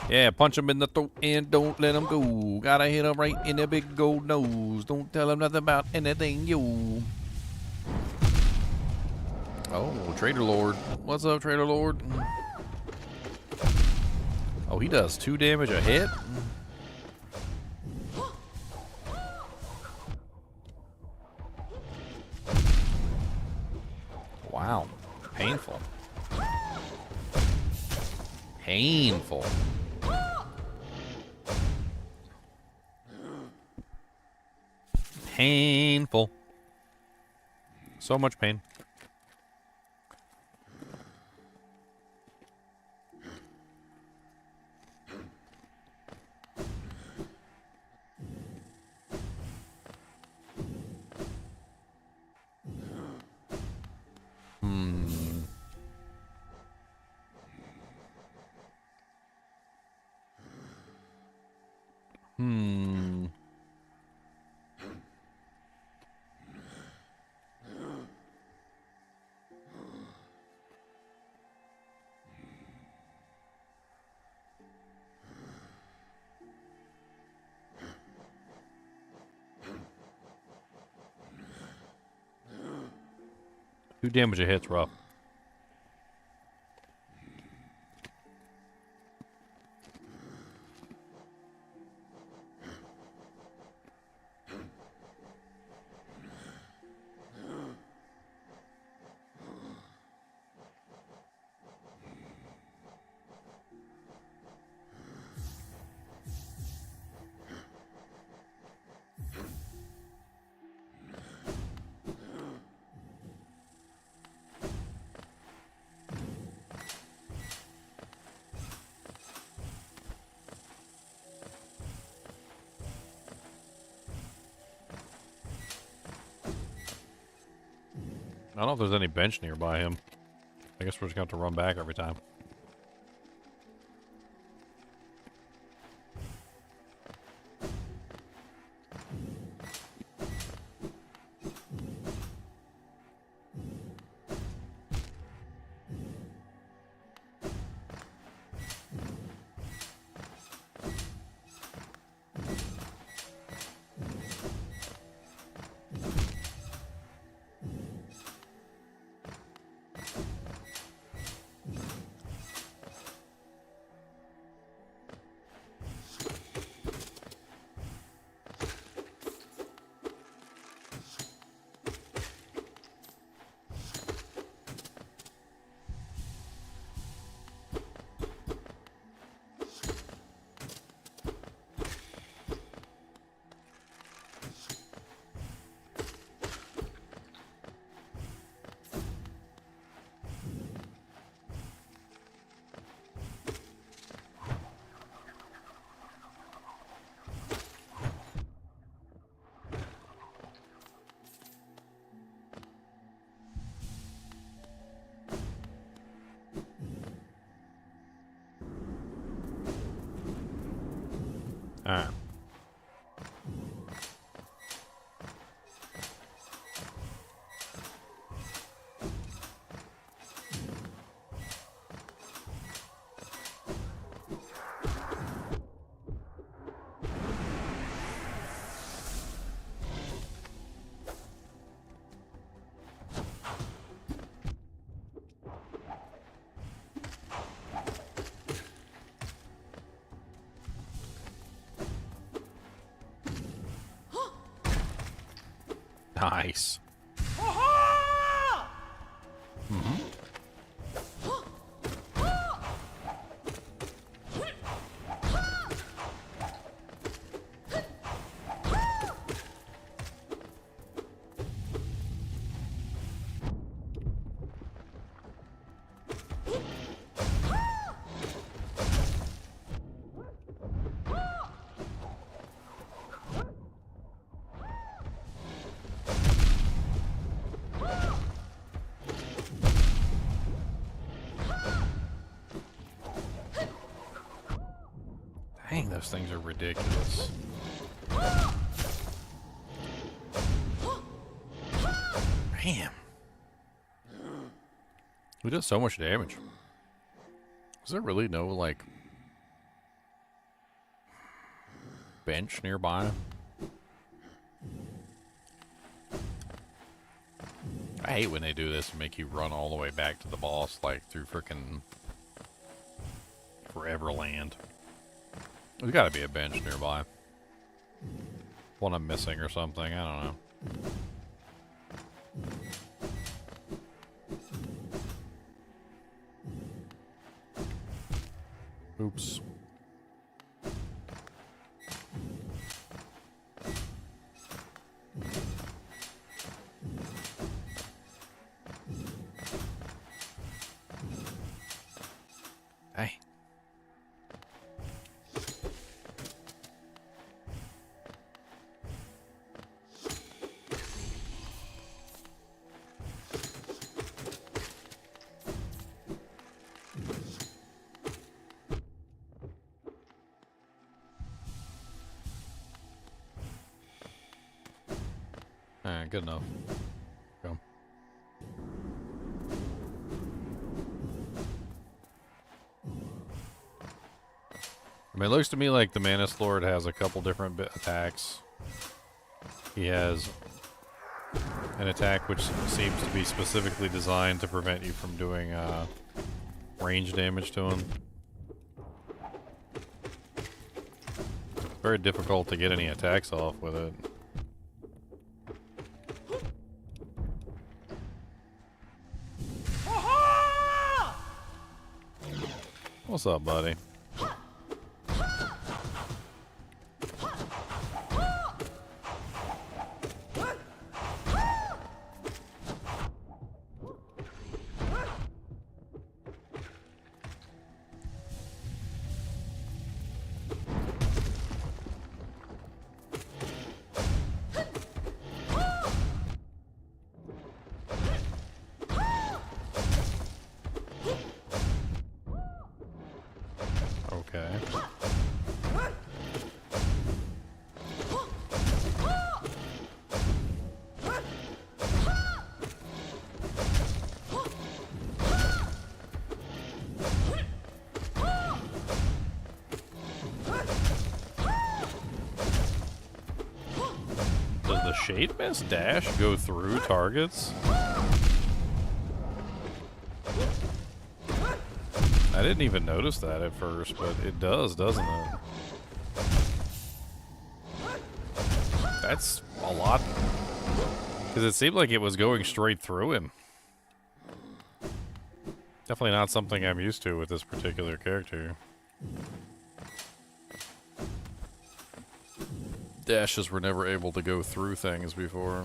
Yeah, punch him in the throat and don't let him go. Gotta hit him right in the big gold nose. Don't tell him nothing about anything, yo. Oh, Traitor Lord. What's up, Traitor Lord? Oh, he does 2 damage a hit? Wow. Painful. Painful. Painful. So much pain. Hmm. 2 damage a hit's rough. I don't know if there's any bench nearby him. I guess we're just going to have to run back every time. Alright. Nice. Dang, those things are ridiculous. Damn. Who does so much damage? Is there really no, like, bench nearby? I hate when they do this and make you run all the way back to the boss, like, through frickin' Foreverland. There's gotta be a bench nearby. One I'm missing or something, I don't know. Oops. Hey. Alright, good enough. Go. I mean, it looks to me like the Manifesto Lord has a couple different attacks. He has an attack which seems to be specifically designed to prevent you from doing range damage to him. Very difficult to get any attacks off with it. What's up, buddy? Shade Mist dash go through targets? I didn't even notice that at first, but it does, doesn't it? That's a lot. Because it seemed like it was going straight through him. Definitely not something I'm used to with this particular character. Dashes were never able to go through things before.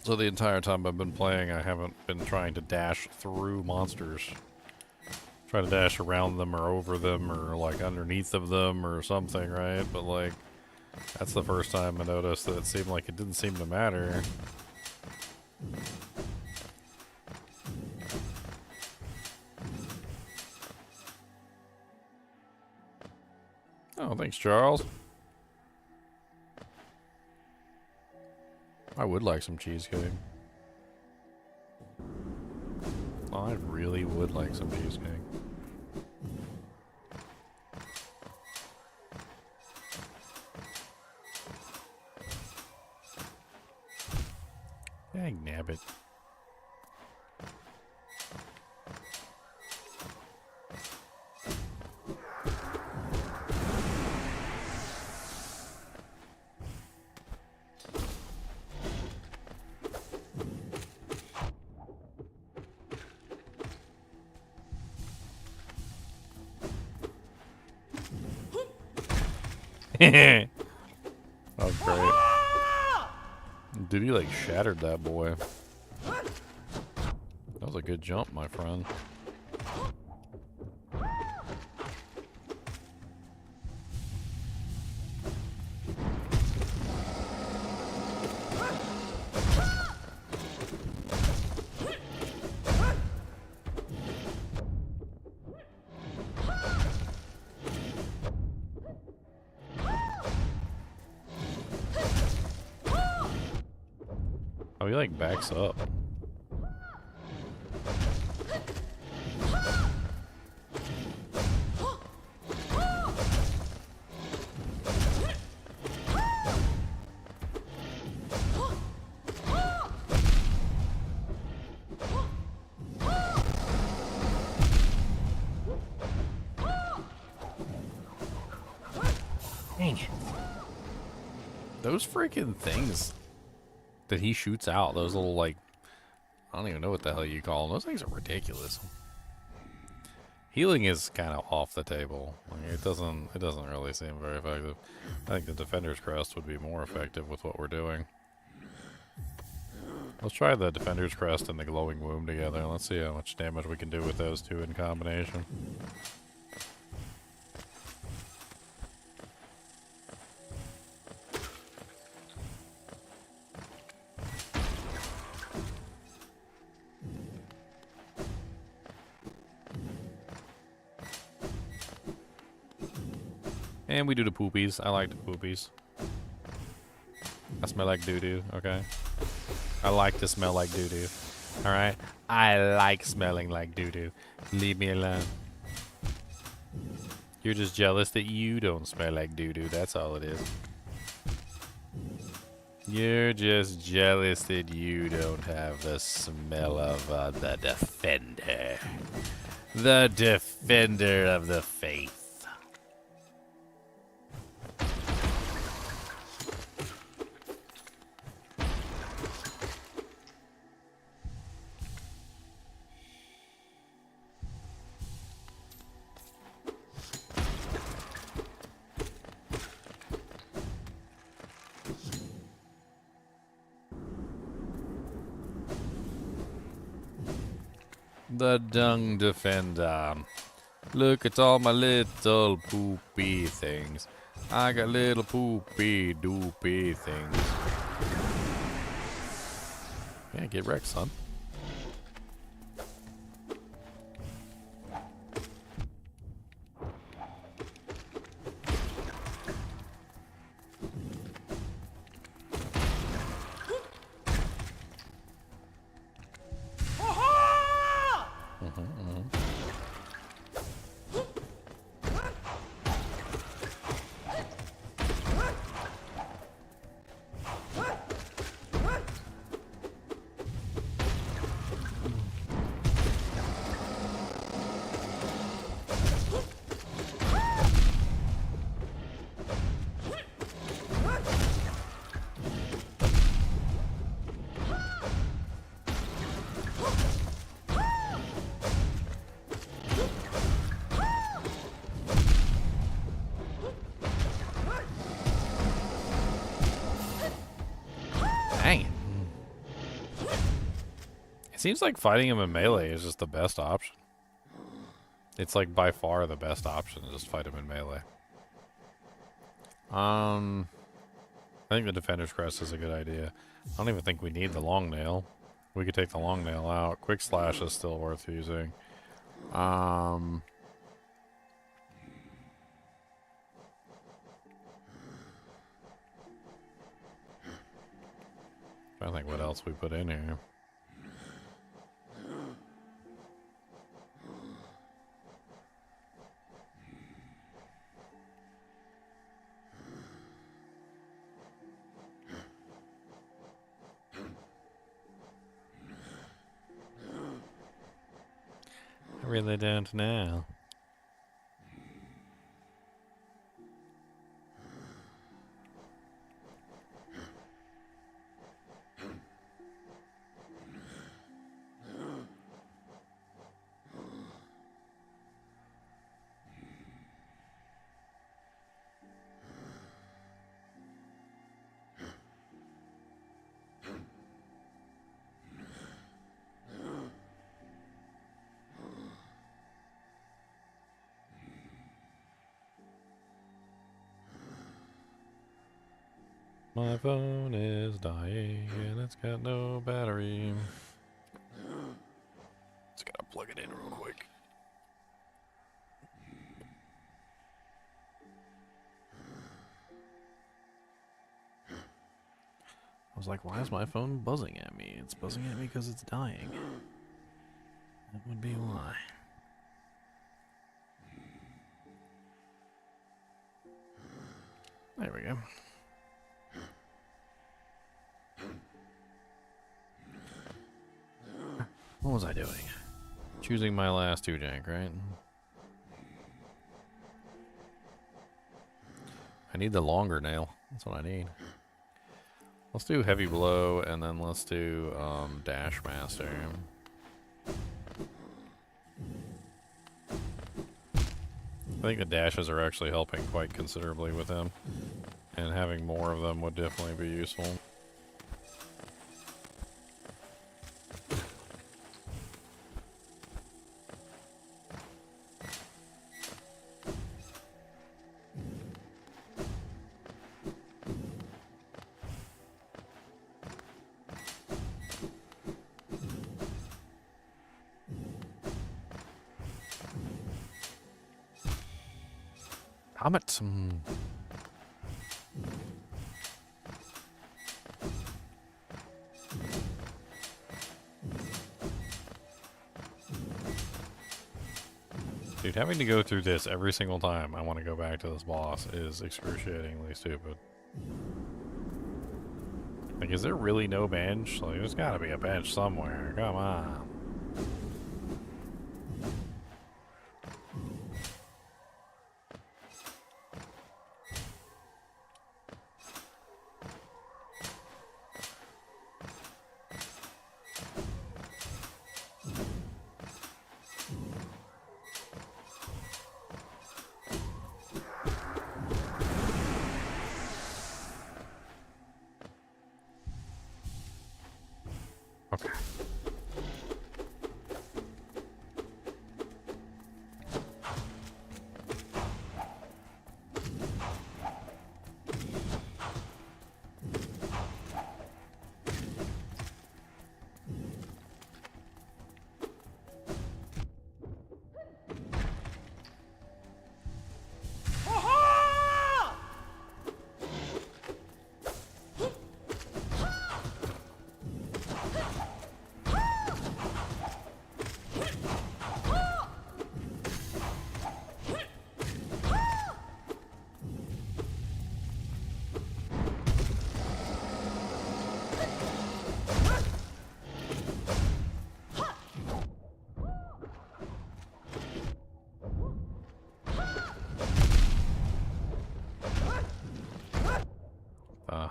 So the entire time I've been playing, I haven't been trying to dash through monsters. Try to dash around them or over them or like underneath of them or something, right? But like, that's the first time I noticed that it seemed like it didn't seem to matter. Oh, thanks, Charles. I would like some cheesecake. I really would like some cheesecake. Dang nabbit. That was great. Dude, he like shattered that boy. That was a good jump, my friend. Oh, he like backs up. Dang it. Those freaking things that he shoots out, those little, like, I don't even know what the hell you call them. Those things are ridiculous. Healing is kind of off the table. Like, it doesn't really seem very effective. I think the Defender's Crest would be more effective with what we're doing. Let's try the Defender's Crest and the Glowing Womb together. Let's see how much damage we can do with those two in combination. And we do the poopies. I like the poopies. I smell like doo-doo, okay? I like to smell like doo-doo. Alright? I like smelling like doo-doo. Leave me alone. You're just jealous that you don't smell like doo-doo. That's all it is. You're just jealous that you don't have the smell of the Defender. The Defender of the Faith. The Dung Defender. Look at all my little poopy things. I got little poopy doopy things. Yeah, get wrecked, son. Seems like fighting him in melee is just the best option. It's like by far the best option, just fight him in melee. I think the Defender's Crest is a good idea. I don't even think we need the long nail. We could take the long nail out. Quick Slash is still worth using. I don't think what else we put in here. I really don't know. My phone is dying and it's got no battery. Just gotta plug it in real quick. I was like, why is my phone buzzing at me? It's buzzing at me because it's dying. That would be why. There we go. What was I doing? Choosing my last 2 jank, right? I need the longer nail. That's what I need. Let's do heavy blow, and then let's do dash master. I think the dashes are actually helping quite considerably with him, and having more of them would definitely be useful. Comet. Dude, having to go through this every single time I want to go back to this boss is excruciatingly stupid. Like, is there really no bench? Like, there's gotta be a bench somewhere. Come on. Okay.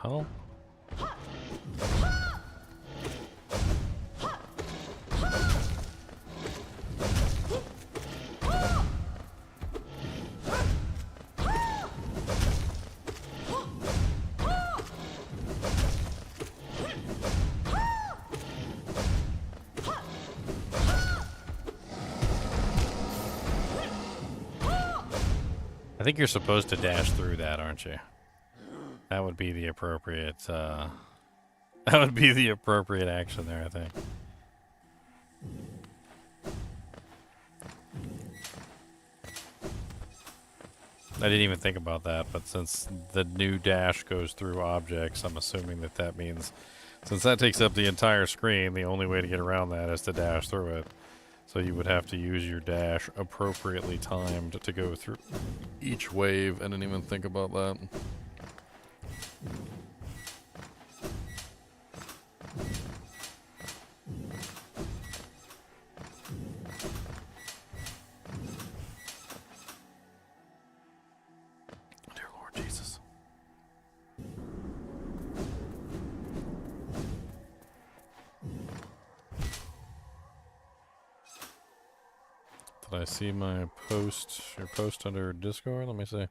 Hell? I think you're supposed to dash through that, aren't you? That would be the appropriate, that would be the appropriate action there, I think. I didn't even think about that, but since the new dash goes through objects, I'm assuming that that means, since that takes up the entire screen, the only way to get around that is to dash through it. So you would have to use your dash appropriately timed to go through each wave. I didn't even think about that. Dear Lord Jesus. Did I see my post, your post under Discord? Let me see.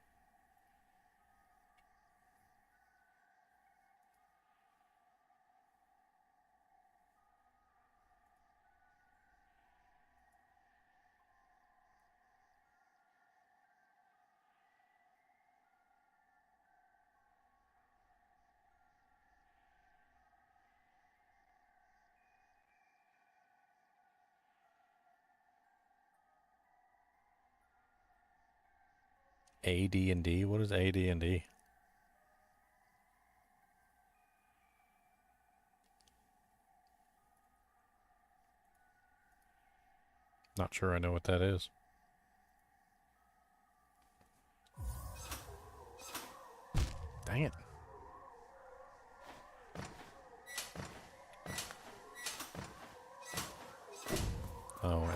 AD&D? What is AD&D? Not sure I know what that is. Dang it. Oh,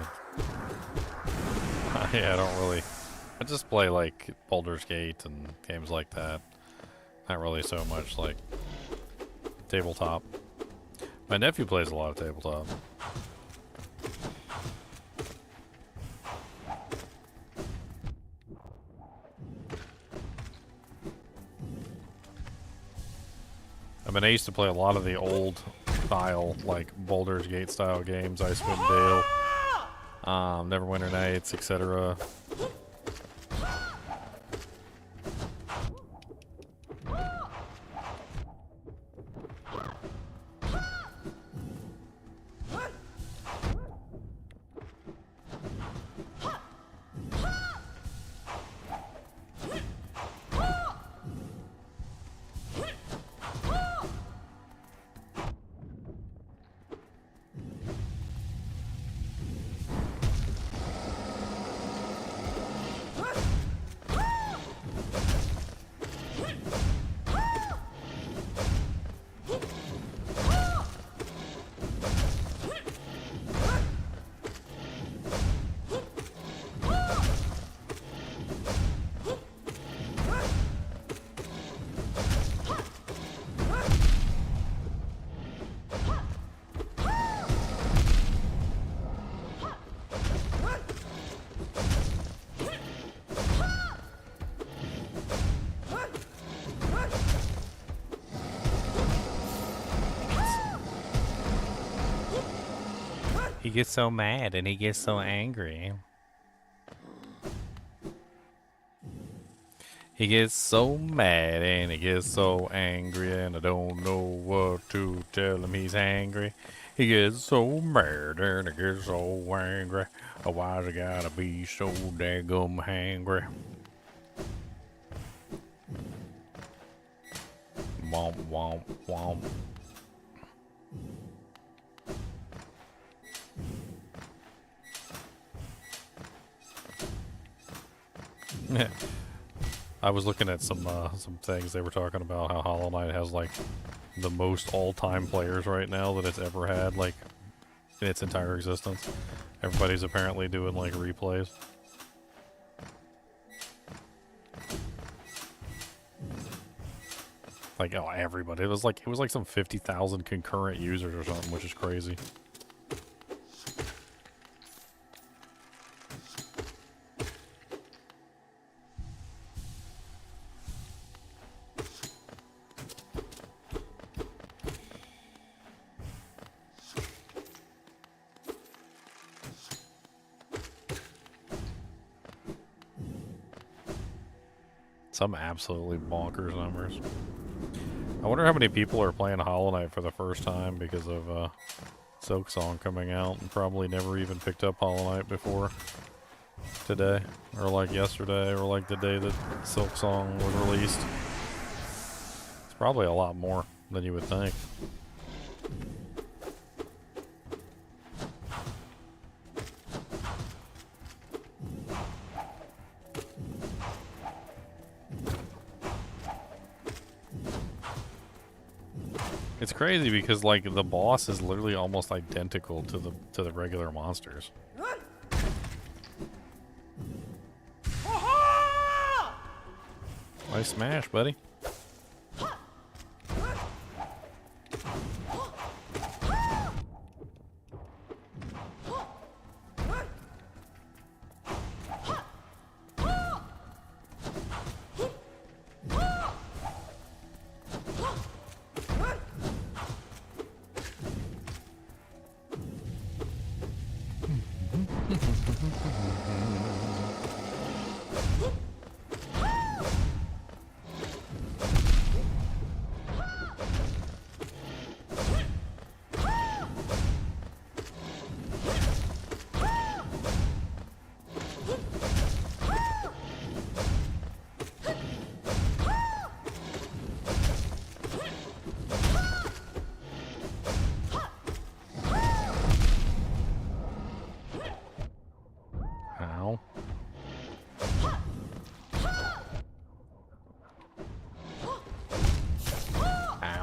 yeah, I don't really... I just play, like, Baldur's Gate and games like that. Not really so much, like, tabletop. My nephew plays a lot of tabletop. I mean, I used to play a lot of the old style, like Baldur's Gate style games, Icewind Dale, Neverwinter Nights, etc. He gets so mad and he gets so angry. He gets so mad and he gets so angry and I don't know what to tell him. He's angry. He gets so mad and he gets so angry. Why's he gotta be so daggum angry? Womp womp womp. I was looking at some things. They were talking about how Hollow Knight has like the most all-time players right now that it's ever had, like in its entire existence. Everybody's apparently doing like replays. Like, oh, everybody. It was like some 50,000 concurrent users or something, which is crazy. Some absolutely bonkers numbers. I wonder how many people are playing Hollow Knight for the first time because of Silksong coming out and probably never even picked up Hollow Knight before today, or like yesterday, or like the day that Silksong was released. It's probably a lot more than you would think. It's crazy because like the boss is literally almost identical to the regular monsters. Nice smash, buddy.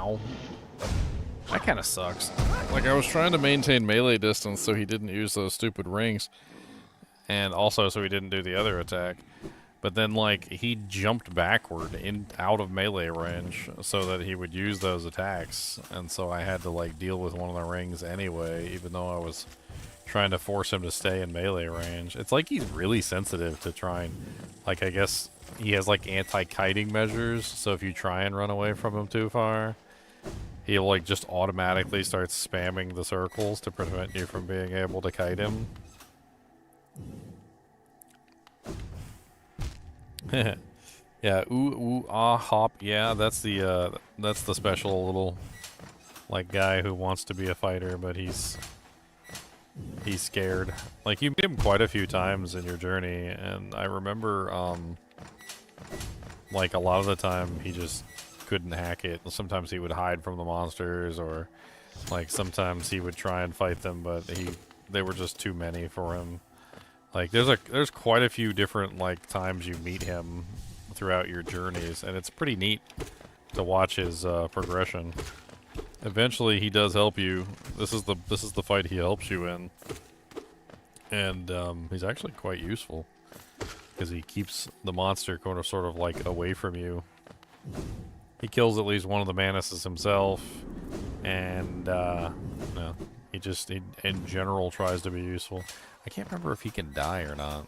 Ow. That kind of sucks. Like, I was trying to maintain melee distance so he didn't use those stupid rings. And also so he didn't do the other attack. But then, like, he jumped backward out of melee range so that he would use those attacks. And so I had to, like, deal with one of the rings anyway, even though I was trying to force him to stay in melee range. It's like he's really sensitive to trying. Like, I guess he has, like, anti-kiting measures, so if you try and run away from him too far, he'll, like, just automatically start spamming the circles to prevent you from being able to kite him. Yeah, ooh, ah, hop. Yeah, that's the special little, like, guy who wants to be a fighter, but he's scared. Like, you meet him quite a few times in your journey, and I remember, like, a lot of the time he just couldn't hack it. Sometimes he would hide from the monsters, or, like, sometimes he would try and fight them, but they were just too many for him. Like, there's quite a few different, like, times you meet him throughout your journeys, and it's pretty neat to watch his progression. Eventually, he does help you. This is the fight he helps you in, and he's actually quite useful because he keeps the monster kind of sort of like away from you. He kills at least one of the Manuses himself, and no, he in general tries to be useful. I can't remember if he can die or not.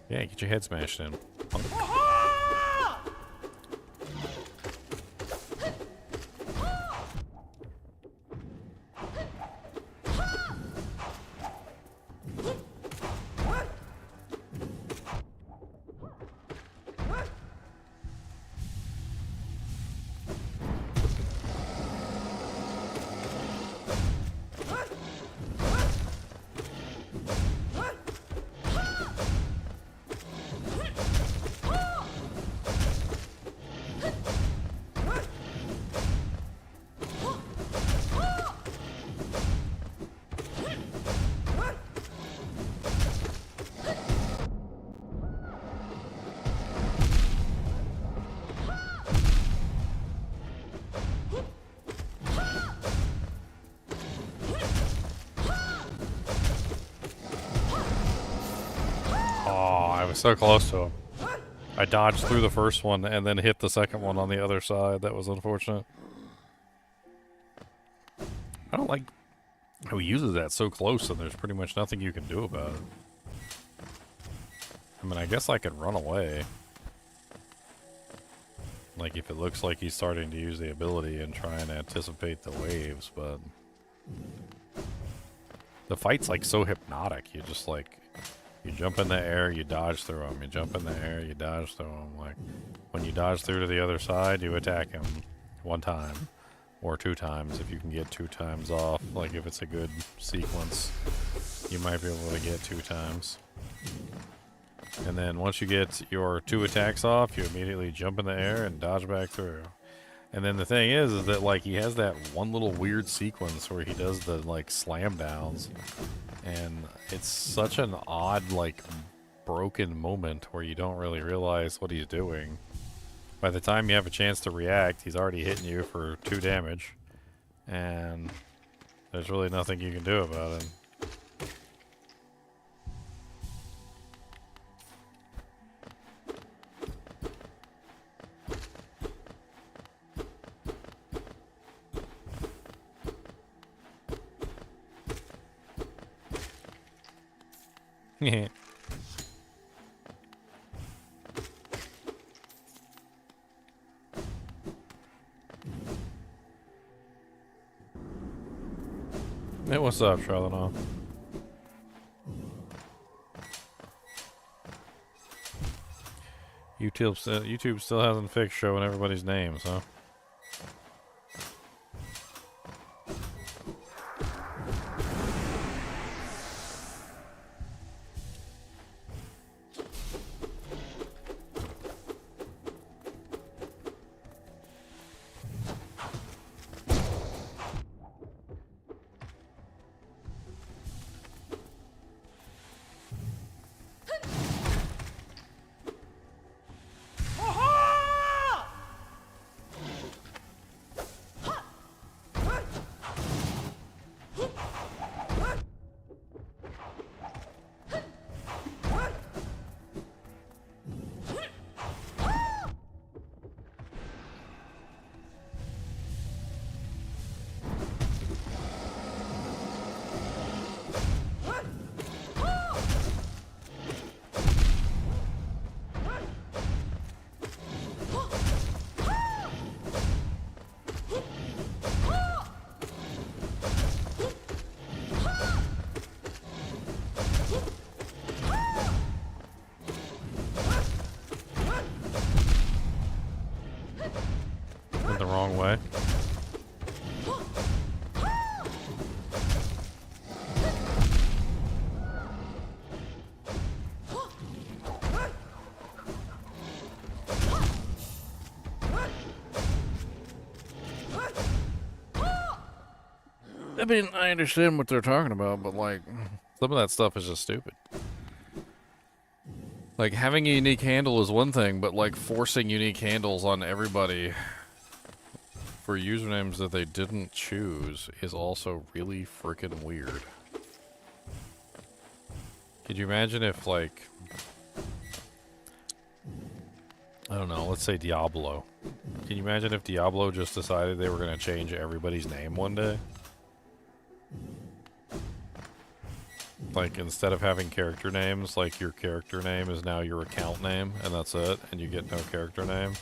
Yeah, get your head smashed in. Punk. So close to him. I dodged through the first one and then hit the second one on the other side. That was unfortunate. I don't like how he uses that so close and there's pretty much nothing you can do about it. I mean, I guess I could run away. Like, if it looks like he's starting to use the ability and try and anticipate the waves, but the fight's like so hypnotic. You just like, you jump in the air, you dodge through them. You jump in the air, you dodge through them. Like, when you dodge through to the other side, you attack him one time. Or 2 times if you can get 2 times off. Like, if it's a good sequence, you might be able to get 2 times. And then once you get your 2 attacks off, you immediately jump in the air and dodge back through. And then the thing is that, like, he has that one little weird sequence where he does the, like, slam downs. And it's such an odd, like, broken moment where you don't really realize what he's doing. By the time you have a chance to react, he's already hitting you for 2 damage. And there's really nothing you can do about it. It what's up, Charlotte? YouTube still hasn't fixed showing everybody's names, huh? wrong way. I mean, I understand what they're talking about, but like, some of that stuff is just stupid. Like, having a unique handle is one thing, but like forcing unique handles on everybody for usernames that they didn't choose is also really freaking weird. Could you imagine if, like, I don't know, let's say Diablo. Can you imagine if Diablo just decided they were going to change everybody's name one day? Like, instead of having character names, like, your character name is now your account name, and that's it, and you get no character name.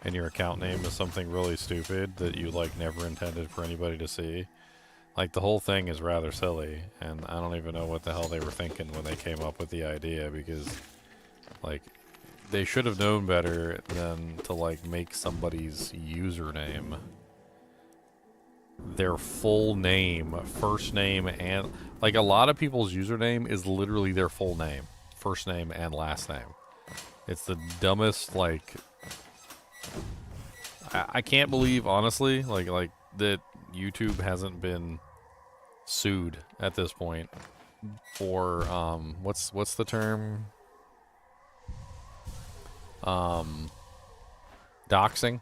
And your account name is something really stupid that you, like, never intended for anybody to see. Like, the whole thing is rather silly, and I don't even know what the hell they were thinking when they came up with the idea, because, like, they should have known better than to, like, make somebody's username their full name, first name, and, like, a lot of people's username is literally their full name, first name and last name. It's the dumbest, like, I can't believe, honestly, like that YouTube hasn't been sued at this point for what's the term? Doxing.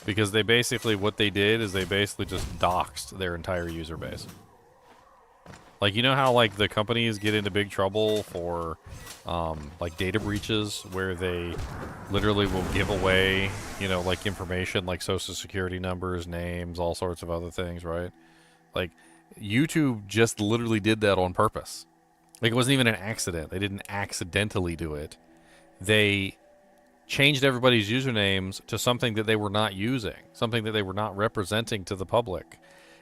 Because they basically, what they did is they basically just doxed their entire user base. Like, you know how, like, the companies get into big trouble for, like, data breaches where they literally will give away, you know, like, information like social security numbers, names, all sorts of other things, right? Like, YouTube just literally did that on purpose. Like, it wasn't even an accident. They didn't accidentally do it. They changed everybody's usernames to something that they were not using, something that they were not representing to the public.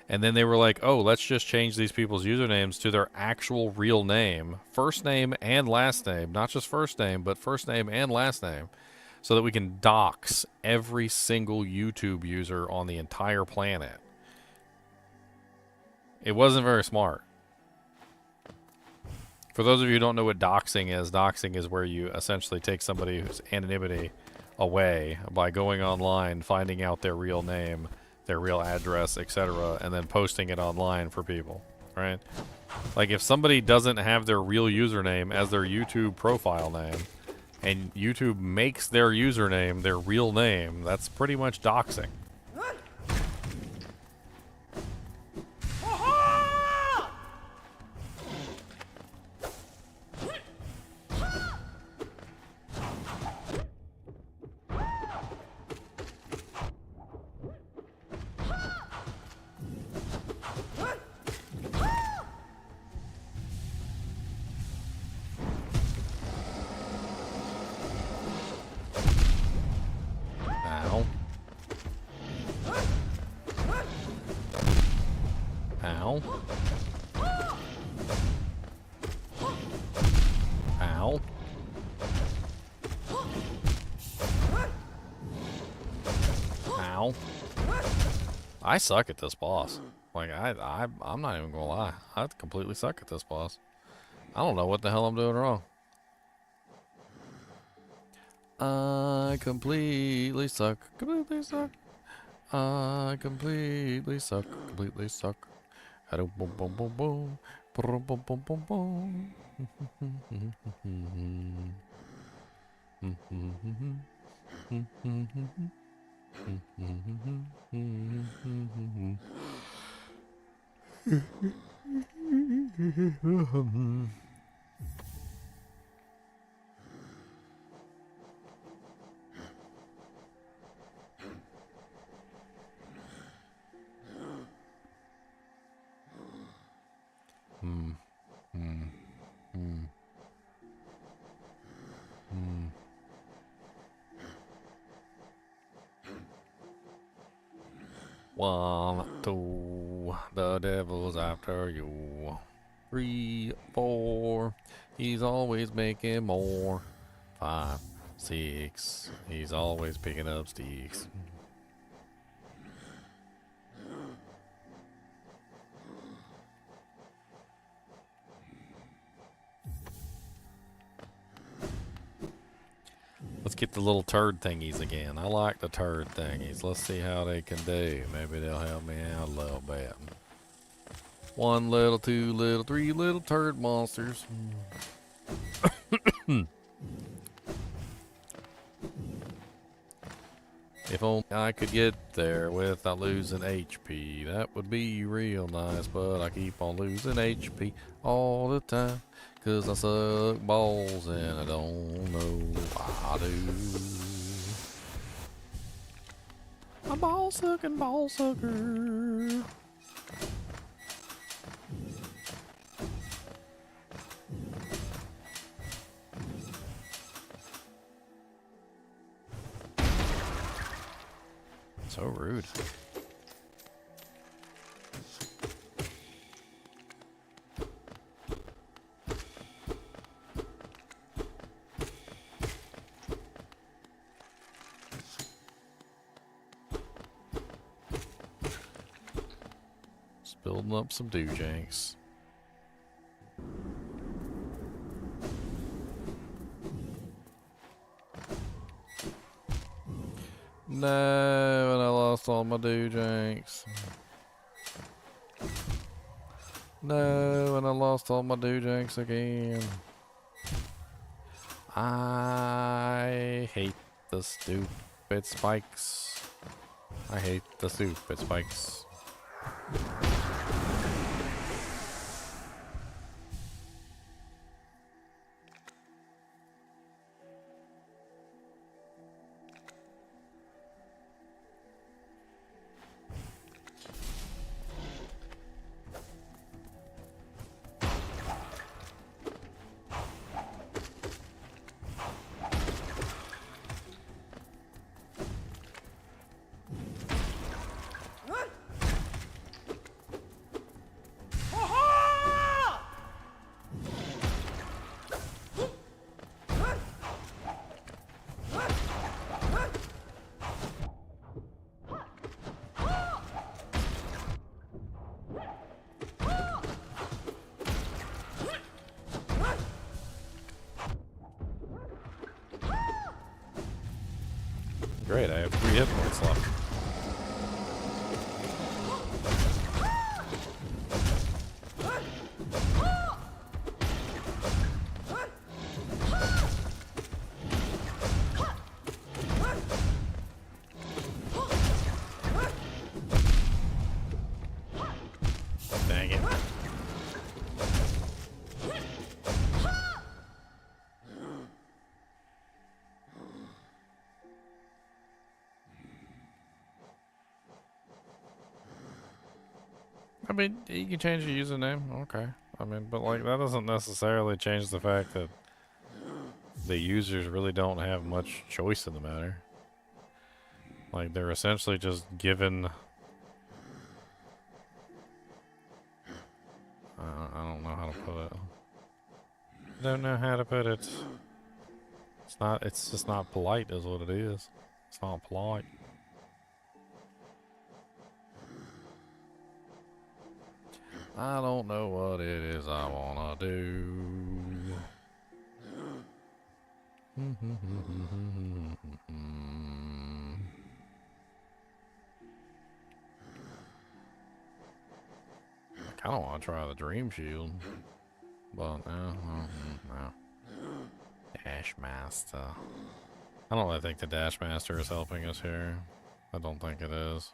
And then they were like, oh, let's just change these people's usernames to their actual real name, first name and last name, not just first name, but first name and last name, so that we can dox every single YouTube user on the entire planet. It wasn't very smart. For those of you who don't know what doxing is where you essentially take somebody's anonymity away by going online, finding out their real name, their real address, etc., and then posting it online for people, right? Like, if somebody doesn't have their real username as their YouTube profile name, and YouTube makes their username their real name, that's pretty much doxing. Ow. Ow. Ow. I suck at this boss. Like, I'm not even gonna lie. I completely suck at this boss. I don't know what the hell I'm doing wrong. I completely suck. Completely suck. I completely suck. Completely suck. I don't boom boom boom boom. Boom boom boom boom boom. One, two, the devil's after you. 3, 4, he's always making more. 5, 6, he's always picking up sticks. Let's get the little turd thingies again. I like the turd thingies. Let's see how they can do. Maybe they'll help me out a little bit. 1 little, 2 little, 3 little turd monsters. If only I could get there without losing HP, that would be real nice, but I keep on losing HP all the time, 'cause I suck balls and I don't know why I do. A ball sucking ball sucker. So rude. Just building up some doojanks. No, and I lost all my doojanks. No, and I lost all my doojanks again. I hate the stupid spikes. I hate the stupid spikes. Great, I have 3 hit points left. Dang it. I mean, you can change your username, okay. I mean, but like, that doesn't necessarily change the fact that the users really don't have much choice in the matter. Like, they're essentially just given... I don't know how to put it. Don't know how to put it. It's just not polite is what it is. It's not polite. I don't know what it is I wanna do. I kinda wanna try the Dream Shield. But no. Dash Master. I don't really think the Dash Master is helping us here. I don't think it is.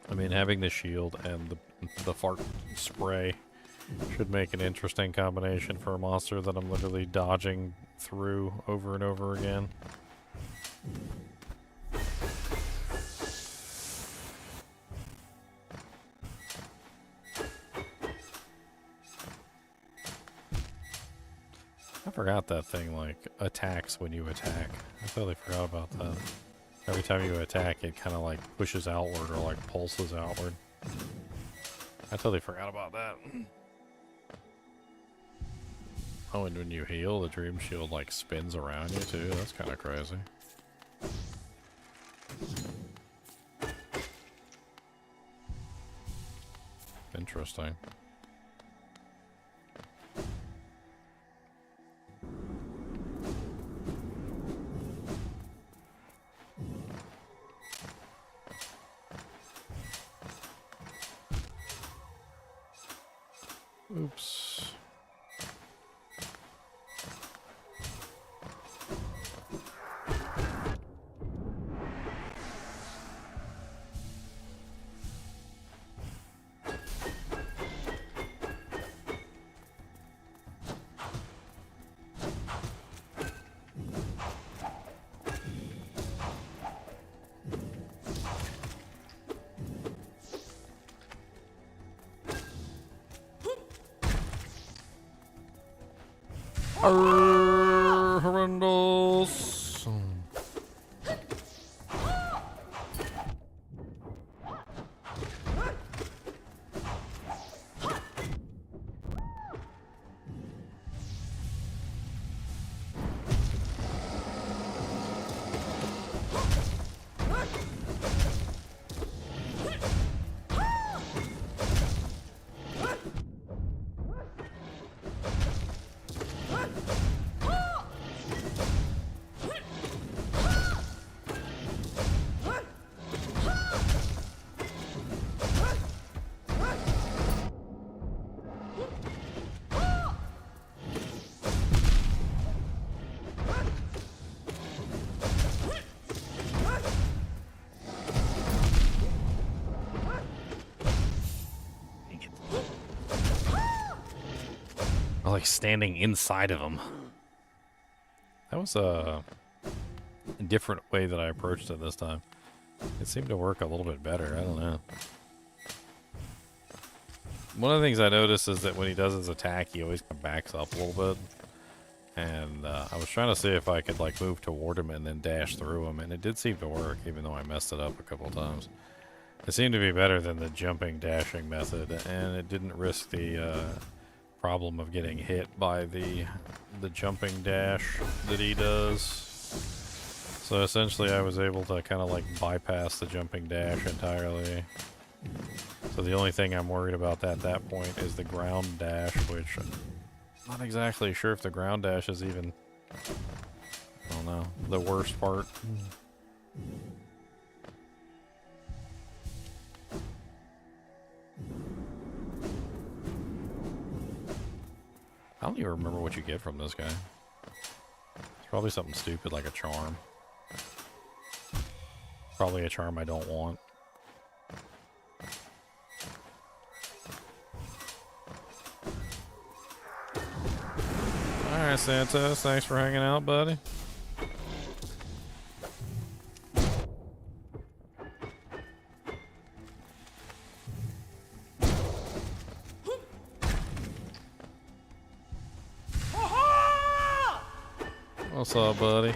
I mean, having the shield and the fart spray should make an interesting combination for a monster that I'm literally dodging through over and over again. I forgot that thing, like, attacks when you attack. I totally forgot about that. Every time you attack, it kind of like pushes outward or like pulses outward. I totally forgot about that. Oh, and when you heal, the dream shield like spins around you too. That's kind of crazy. Interesting. Oops. Horrendous. Like standing inside of him. That was a different way that I approached it this time. It seemed to work a little bit better. I don't know. One of the things I noticed is that when he does his attack, he always backs up a little bit. And I was trying to see if I could like move toward him and then dash through him, and it did seem to work, even though I messed it up a couple of times. It seemed to be better than the jumping dashing method, and it didn't risk the problem of getting hit by the jumping dash that he does. So essentially I was able to kind of like bypass the jumping dash entirely. So the only thing I'm worried about at that point is the ground dash, which I'm not exactly sure if the ground dash is even, I don't know, the worst part. I don't even remember what you get from this guy. It's probably something stupid like a charm. Probably a charm I don't want. Alright, Santos, thanks for hanging out, buddy. What's up, buddy?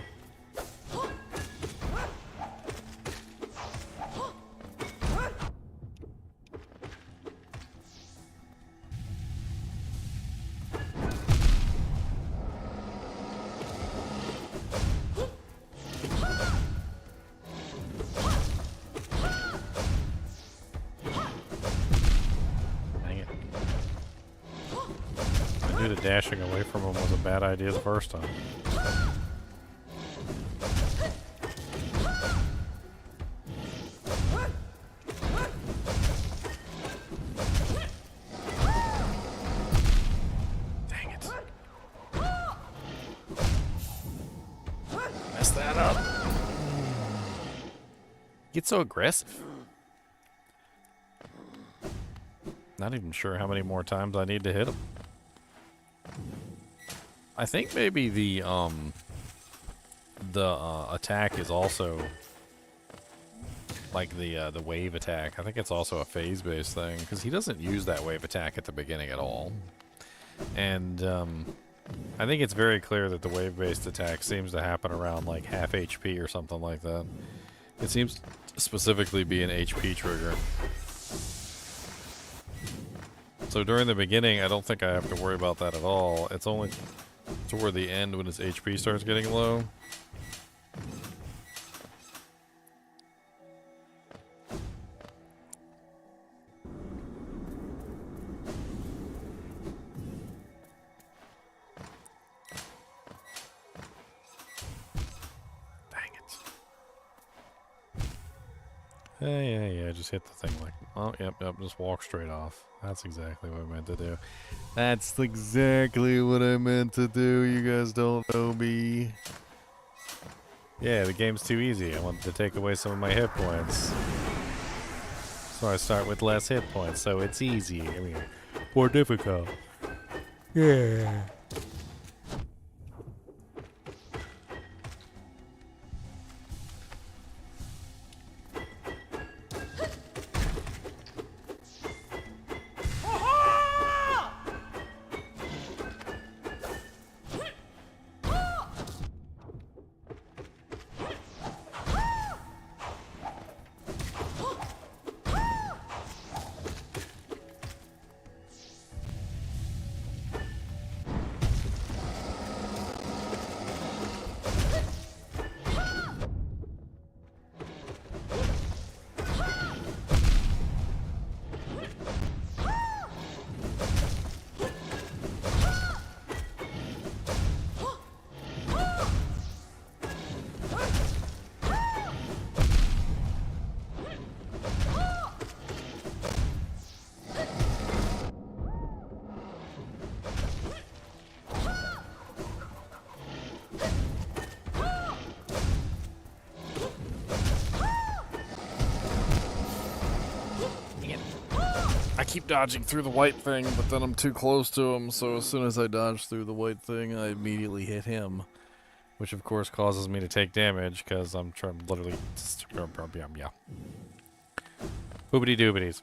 Dang it. I knew that dashing away from him was a bad idea the first time. Get so aggressive. Not even sure how many more times I need to hit him. I think maybe the attack is also like the wave attack. I think it's also a phase-based thing because he doesn't use that wave attack at the beginning at all. And I think it's very clear that the wave-based attack seems to happen around like half HP or something like that. It seems to specifically be an HP trigger. So during the beginning, I don't think I have to worry about that at all. It's only toward the end when his HP starts getting low. Yeah, just hit the thing like, oh, yep, just walk straight off. That's exactly what I meant to do. That's exactly what I meant to do. You guys don't know me. Yeah, the game's too easy. I wanted to take away some of my hit points. So I start with less hit points, so it's easy. I mean, more difficult. Yeah. I keep dodging through the white thing, but then I'm too close to him, so as soon as I dodge through the white thing, I immediately hit him. Which of course causes me to take damage, because I'm trying literally... yeah. Boobity doobities.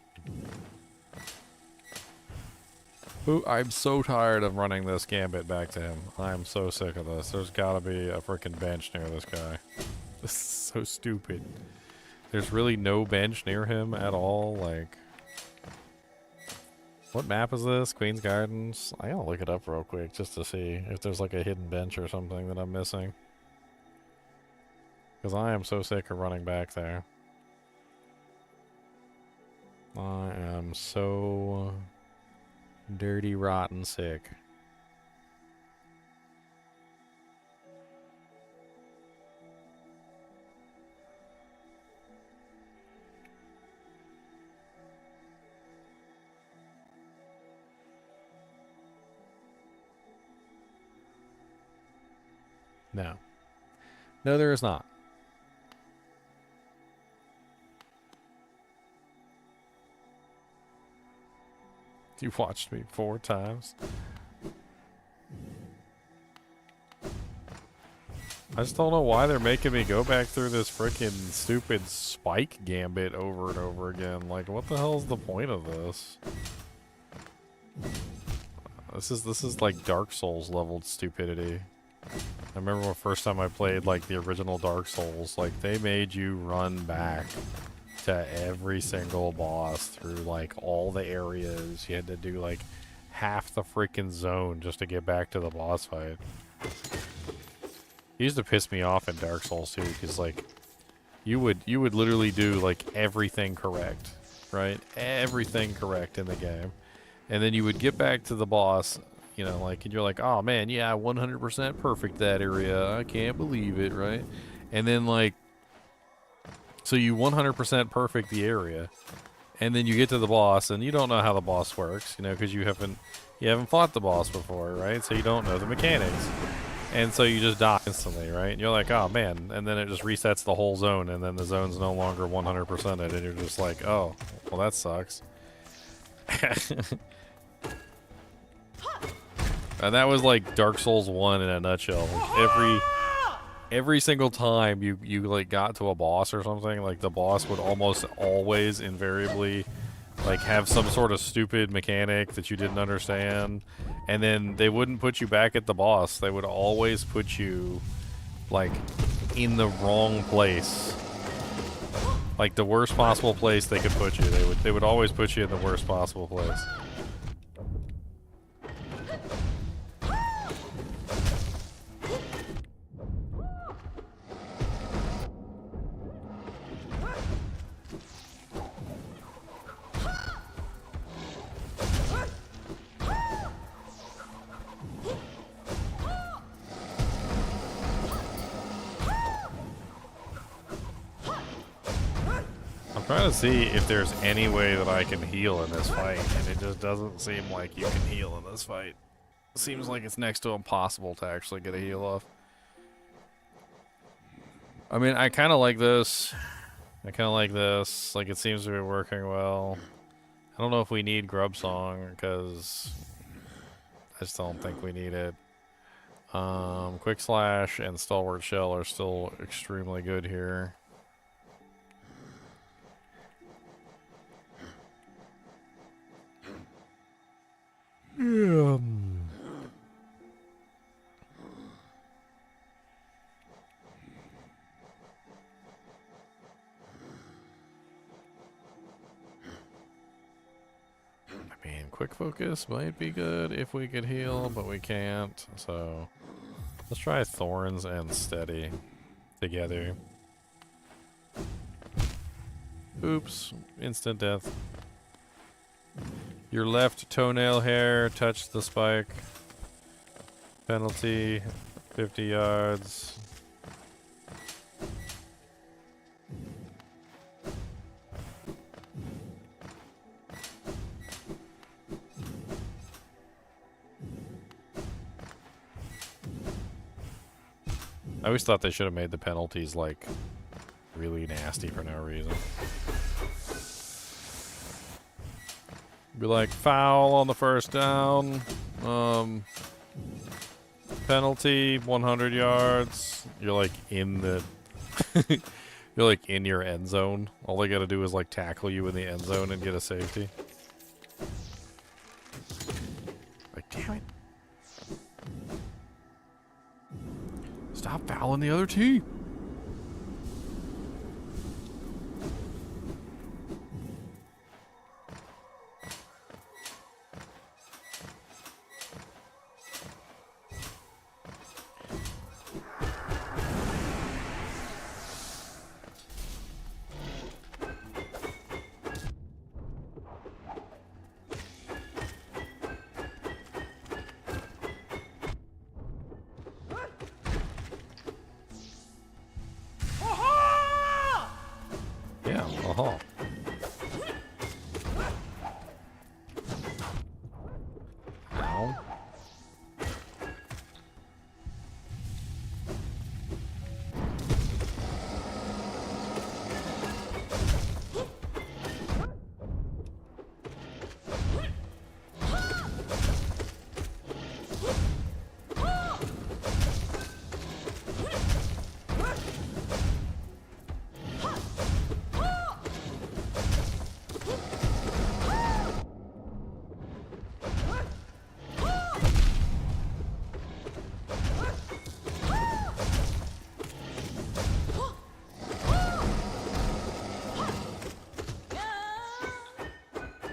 Ooh, I'm so tired of running this gambit back to him. I'm so sick of this. There's gotta be a freaking bench near this guy. This is so stupid. There's really no bench near him at all, like... What map is this? Queen's Gardens? I gotta look it up real quick just to see if there's like a hidden bench or something that I'm missing. Because I am so sick of running back there. I am so dirty, rotten sick. No. No, there is not. You watched me 4 times. I just don't know why they're making me go back through this freaking stupid spike gambit over and over again. Like, what the hell is the point of this? This is like Dark Souls leveled stupidity. I remember the first time I played like the original Dark Souls, like they made you run back to every single boss through like all the areas. You had to do like half the freaking zone just to get back to the boss fight. It used to piss me off in Dark Souls too, because like you would literally do like everything correct, right? Everything correct in the game. And then you would get back to the boss, you know, like, and you're like, oh man, yeah, 100% perfect that area. I can't believe it, right? And then like, so you 100% perfect the area, and then you get to the boss, and you don't know how the boss works, you know, because you haven't fought the boss before, right? So you don't know the mechanics, and so you just die instantly, right? And you're like, oh man, and then it just resets the whole zone, and then the zone's no longer 100%ed, and you're just like, oh, well that sucks. And that was like Dark Souls 1 in a nutshell. Like every single time you like got to a boss or something, like the boss would almost always invariably like have some sort of stupid mechanic that you didn't understand, and then they wouldn't put you back at the boss. They would always put you like in the wrong place. Like the worst possible place they could put you. They would always put you in the worst possible place. Trying to see if there's any way that I can heal in this fight, and it just doesn't seem like you can heal in this fight. It seems like it's next to impossible to actually get a heal off. I mean, I kind of like this. I kind of like this. Like, it seems to be working well. I don't know if we need Grub Song, because I just don't think we need it. Quick Slash and Stalwart Shell are still extremely good here. Yeah. I mean, quick focus might be good if we could heal, but we can't. So let's try Thorns and Steady together. Oops, instant death. Your left toenail hair touched the spike. Penalty, 50 yards. I always thought they should have made the penalties like really nasty for no reason. Be like, foul on the first down. Penalty, 100 yards. You're like in the... You're like in your end zone. All they gotta do is like tackle you in the end zone and get a safety. Like, damn it. Stop fouling the other team.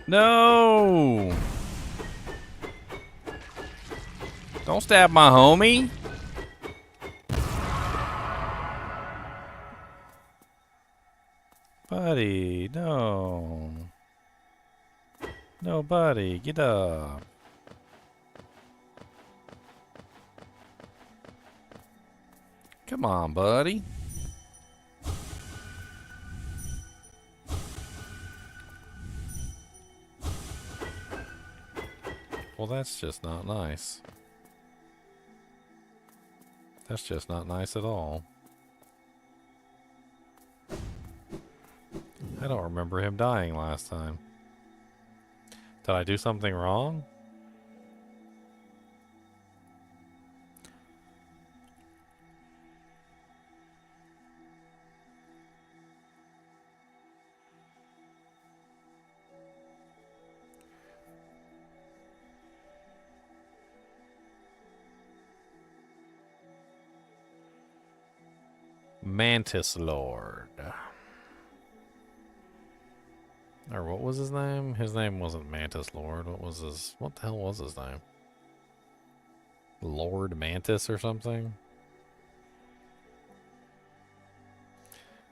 No! Don't stab my homie. Buddy, no. No, buddy, get up. Come on, buddy. Well, that's just not nice. That's just not nice at all. I don't remember him dying last time. Did I do something wrong? Mantis Lord. Or what was his name? His name wasn't Mantis Lord. What the hell was his name? Lord Mantis or something?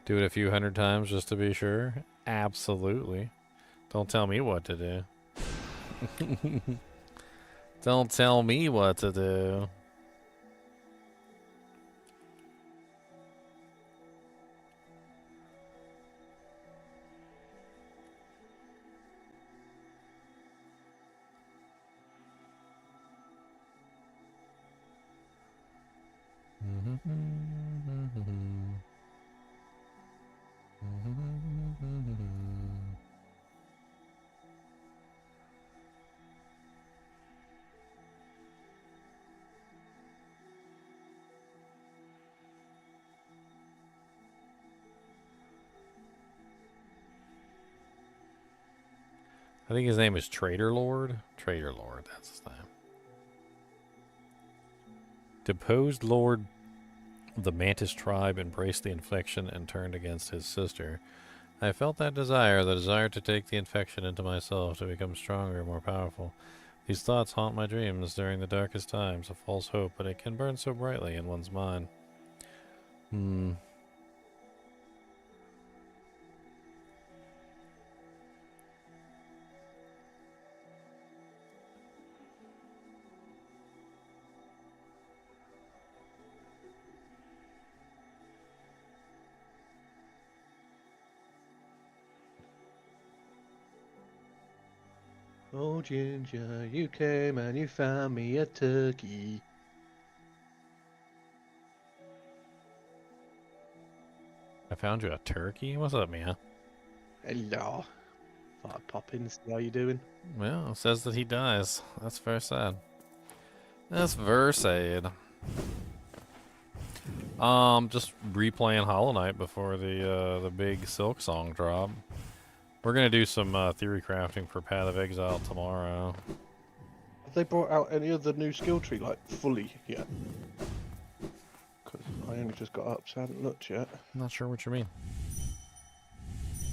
Do it a few hundred times just to be sure? Absolutely. Don't tell me what to do. Don't tell me what to do. I think his name is Traitor Lord. Traitor Lord, that's his name. Deposed Lord of the Mantis tribe embraced the infection and turned against his sister. I felt that desire, the desire to take the infection into myself, to become stronger and more powerful. These thoughts haunt my dreams during the darkest times, a false hope, but it can burn so brightly in one's mind. Oh, Ginger, you came and you found me a turkey. I found you a turkey? What's up, Mia? Hello. Thought I'd pop in and see how you doing. Well, it says that he dies. That's very sad. That's very sad. Just replaying Hollow Knight before the big Silksong drop. We're gonna do some theory crafting for Path of Exile tomorrow. Have they brought out any other new skill tree, like, fully yet? Because I only just got up, so I haven't looked yet. I'm not sure what you mean.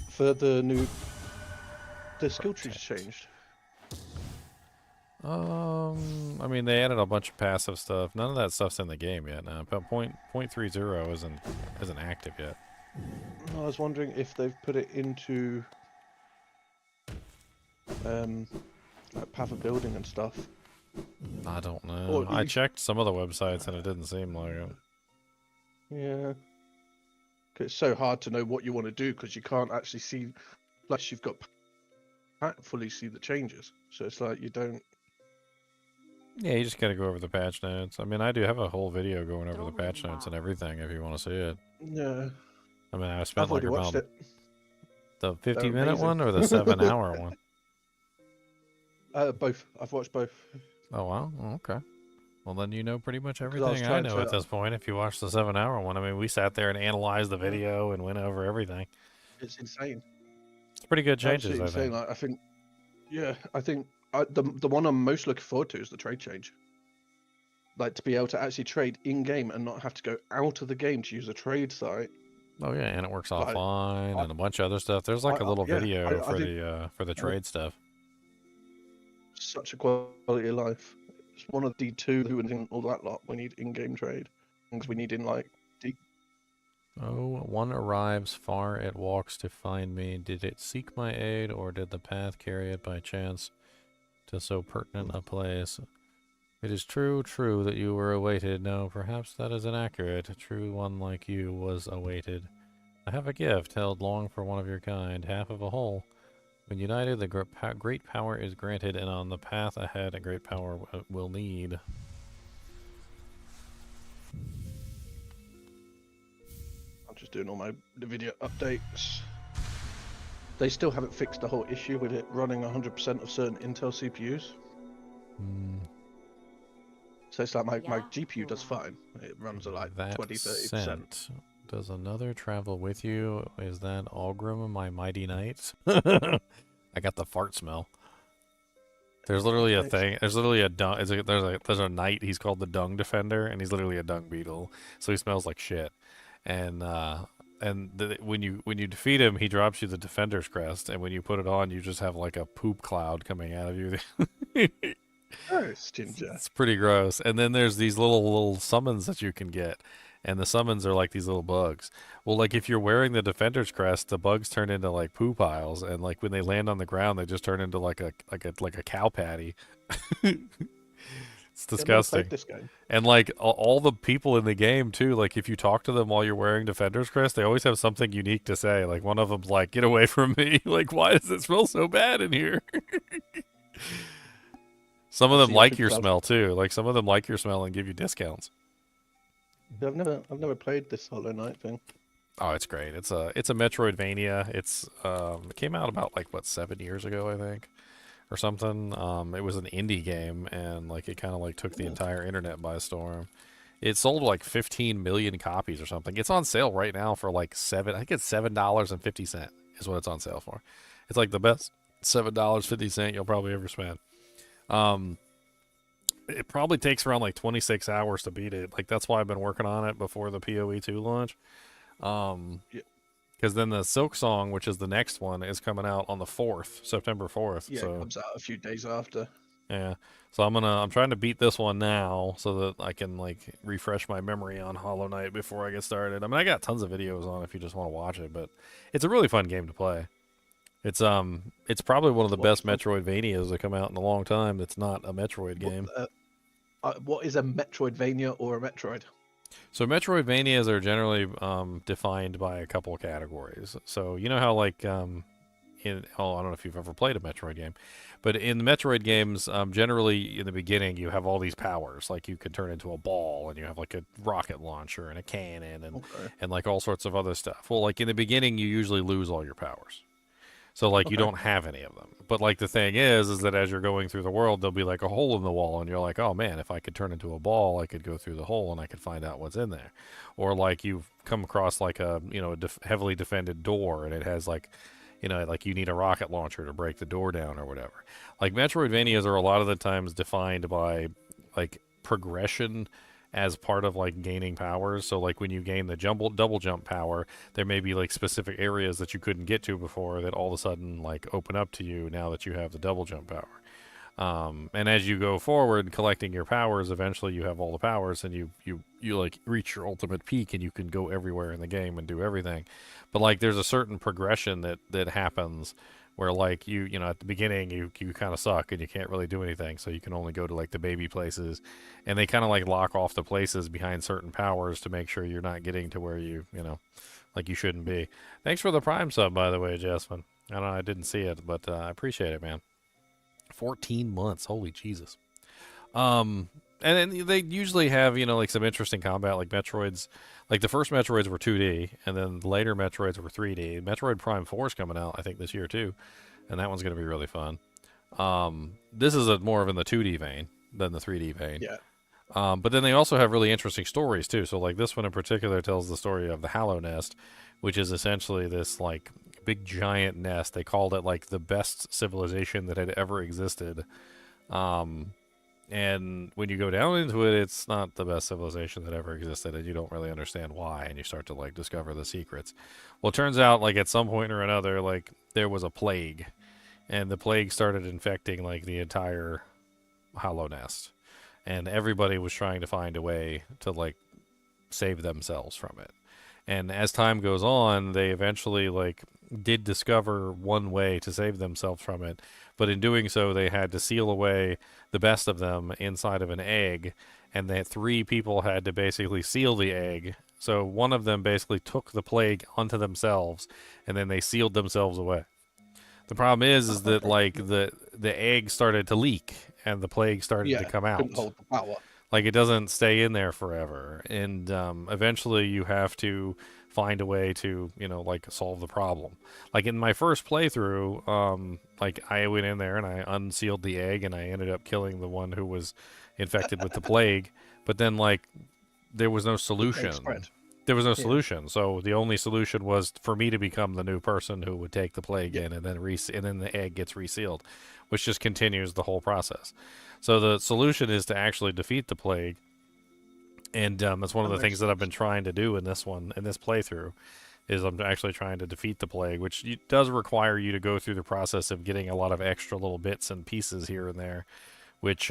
For the new... The skill tree's changed. I mean, they added a bunch of passive stuff. None of that stuff's in the game yet now. But .30 isn't active yet. I was wondering if they've put it into... like Path of Building and stuff. I don't know. Or I you- checked some of the websites and it didn't seem like it. Yeah. 'Cause it's so hard to know what you want to do because you can't actually see, unless you've got fully see the changes. So it's like you don't. Yeah, you just gotta go over the patch notes. I mean, I do have a whole video going over the patch notes and everything if you want to see it. Yeah. I mean, I spent I've like already watched about it. the They're 50-minute amazing. one or the 7-hour one. Both. I've watched both. Oh wow, oh, okay. Well, then you know pretty much I was everything I trying know to- at this point. If you watch the 7-hour one, I mean, we sat there and analyzed the video and went over everything. It's insane. It's pretty good changes, Absolutely I insane. think. Like, I think. Yeah, I think the one I'm most looking forward to is the trade change. Like to be able to actually trade in game and not have to go out of the game to use a trade site. Oh yeah, and it works Like, offline and a bunch of other stuff. There's like a little yeah, video I think for the trade stuff. such a quality of life. It's one of the D2 and all that lot. We need in-game trade. Things we need in like Oh, one arrives far, it walks to find me. Did it seek my aid, or did the path carry it by chance to so pertinent a place? It is true that you were awaited. No, perhaps that is inaccurate. A true one like you was awaited. I have a gift held long for one of your kind, half of a whole. When united, the great power is granted, and on the path ahead, a great power will need. I'm just doing all my video updates. They still haven't fixed the whole issue with it running 100% of certain Intel CPUs. So it's like my GPU does fine. It runs at like That 20-30%. sent. Does another travel with you? Is that Algrim, my mighty knight? I got the fart smell. There's literally a thing. There's literally a dung. There's a knight. He's called the Dung Defender, and he's literally a dung beetle. So he smells like shit. And when you defeat him, he drops you the Defender's Crest, and when you put it on, you just have like a poop cloud coming out of you. Gross, Ginger. It's pretty gross. And then there's these little summons that you can get, and the summons are like these little bugs. Well, like if you're wearing the Defender's Crest, the bugs turn into like poo piles, and like when they land on the ground, they just turn into like a cow patty. It's Yeah, I've never disgusting. played this game. And like all the people in the game too, like if you talk to them while you're wearing Defender's Crest, they always have something unique to say. Like one of them's like, "Get away from me!" Like, why does it smell so bad in here? Some of them See, like your I've- smell too. Like some of them like your smell and give you discounts. I've never played this Hollow Knight thing. Oh, it's great. It's a Metroidvania. It came out about like what 7 years ago, I think, or something. It was an indie game, and like it kind of like took the entire internet by storm. It sold like 15 million copies or something. It's on sale right now for like I think it's $7.50 is what it's on sale for. It's like the best $7.50 you'll probably ever spend. It probably takes around like 26 hours to beat it. Like that's why I've been working on it before the PoE 2 launch. Yeah. Because then the Silksong, which is the next one, is coming out on the 4th, September 4th. Yeah, So it comes out a few days after. yeah, so I'm trying to beat this one now so that I can like refresh my memory on Hollow Knight before I get started. I mean, I got tons of videos on if you just want to watch it, but it's a really fun game to play. It's probably one of the best Metroidvanias that come out in a long time. That's not a Metroid game. What is a Metroidvania or a Metroid? So Metroidvanias are generally defined by a couple of categories. So you know how like I don't know if you've ever played a Metroid game, but in the Metroid games, generally in the beginning you have all these powers. Like you can turn into a ball, and you have like a rocket launcher and a cannon, and like all sorts of other stuff. Well, like in the beginning, you usually lose all your powers. So like you don't have any of them. But like the thing is that as you're going through the world, there'll be like a hole in the wall, and you're like, oh man, if I could turn into a ball, I could go through the hole and I could find out what's in there. Or like you've come across like a heavily defended door, and it has like like you need a rocket launcher to break the door down or whatever. Like Metroidvanias are a lot of the times defined by like progression as part of like gaining powers. So like when you gain the double jump power, there may be like specific areas that you couldn't get to before that all of a sudden like open up to you now that you have the double jump power. And as you go forward collecting your powers, eventually you have all the powers, and you like reach your ultimate peak, and you can go everywhere in the game and do everything. But like there's a certain progression that happens where like you at the beginning you kind of suck and you can't really do anything, so you can only go to like the baby places, and they kind of like lock off the places behind certain powers to make sure you're not getting to where you like you shouldn't be. Thanks for the Prime sub, by the way, Jasmine. I don't know, I didn't see it, but I appreciate it, man. 14 months, holy Jesus. And then they usually have like some interesting combat. Like Metroids, like the first Metroids were 2D, and then the later Metroids were 3D. Metroid Prime 4 is coming out, I think, this year too, and that one's going to be really fun. This is more of in the 2D vein than the 3D vein. Yeah. But then they also have really interesting stories too. So like this one in particular tells the story of the Hallow Nest, which is essentially this like big giant nest. They called it like the best civilization that had ever existed. And when you go down into it, it's not the best civilization that ever existed, and you don't really understand why, and you start to like discover the secrets. Well, it turns out like at some point or another, like there was a plague, and the plague started infecting like the entire Hollow Nest, and everybody was trying to find a way to like save themselves from it. And as time goes on, they eventually like did discover one way to save themselves from it, but in doing so, they had to seal away the best of them inside of an egg, and that 3 people had to basically seal the egg. So one of them basically took the plague onto themselves, and then they sealed themselves away. The problem is that like the egg started to leak, and the plague started to come out. Couldn't hold the power. Like it doesn't stay in there forever, and eventually you have to find a way to like solve the problem. Like in my first playthrough, like I went in there and I unsealed the egg, and I ended up killing the one who was infected with the plague. But then like there was no solution. There was no solution. So the only solution was for me to become the new person who would take the plague in, and then the egg gets resealed, which just continues the whole process. So the solution is to actually defeat the plague, and that's one of the things that I've been trying to do in this playthrough, is I'm actually trying to defeat the plague, which does require you to go through the process of getting a lot of extra little bits and pieces here and there, which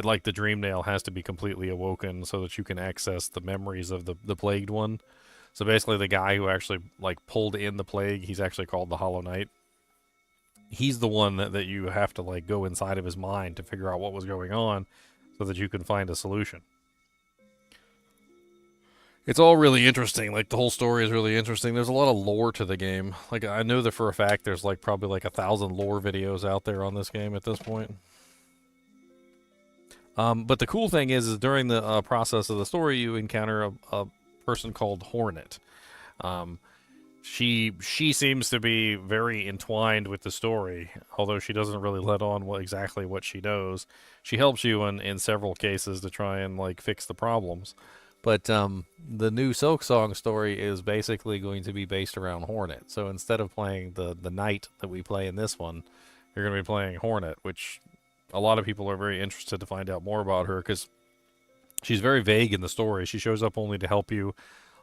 like the dream nail has to be completely awoken so that you can access the memories of the plagued one. So basically the guy who actually like pulled in the plague, he's actually called the Hollow Knight. He's the one that you have to like go inside of his mind to figure out what was going on so that you can find a solution. It's all really interesting. Like, the whole story is really interesting. There's a lot of lore to the game. Like, I know that for a fact there's like probably like 1,000 lore videos out there on this game at this point. But the cool thing is during the process of the story, you encounter a person called Hornet. She seems to be very entwined with the story, although she doesn't really let on exactly what she knows. She helps you in several cases to try and like fix the problems. But the new Silksong story is basically going to be based around Hornet. So instead of playing the knight that we play in this one, you're going to be playing Hornet, which a lot of people are very interested to find out more about her because she's very vague in the story. She shows up only to help you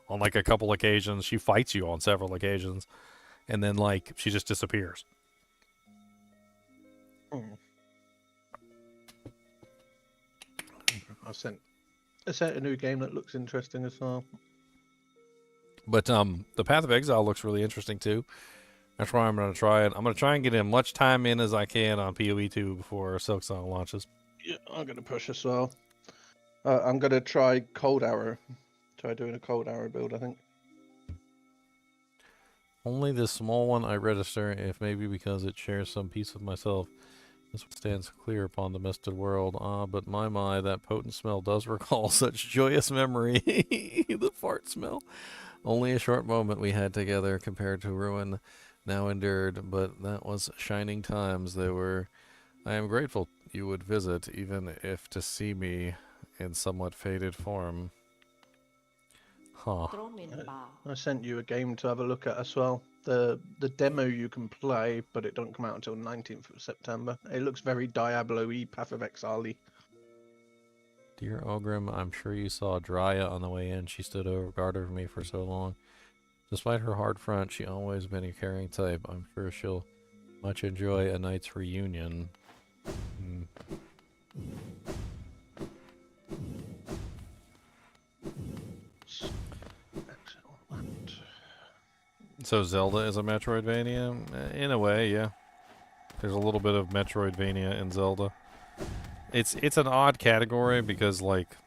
on like a couple occasions. She fights you on several occasions, and then like she just disappears. I sent a new game that looks interesting as well. But the Path of Exile looks really interesting too. That's why I'm going to try it. I'm going to try and get as much time in as I can on PoE 2 before Silksong launches. Yeah, I'm going to push as well. I'm going to try Cold Arrow. Try doing a Cold Arrow build, I think. Only this small one I register, if maybe because it shares some piece of myself. This one stands clear upon the misted world. Ah, but my, that potent smell does recall such joyous memory. The fart smell. Only a short moment we had together compared to ruin now endured, but that was shining times they were. I am grateful you would visit, even if to see me in somewhat faded form. Huh. I sent you a game to have a look at as well. The demo you can play, but it don't come out until 19th of September. It looks very Diablo-y, Path of Exile-y. Dear Ogrim, I'm sure you saw Drya on the way in. She stood over guard over me for so long. Despite her hard front, she always been a caring type. I'm sure she'll much enjoy a night's reunion. So Zelda is a Metroidvania? In a way, yeah. There's a little bit of Metroidvania in Zelda. It's an odd category because, like,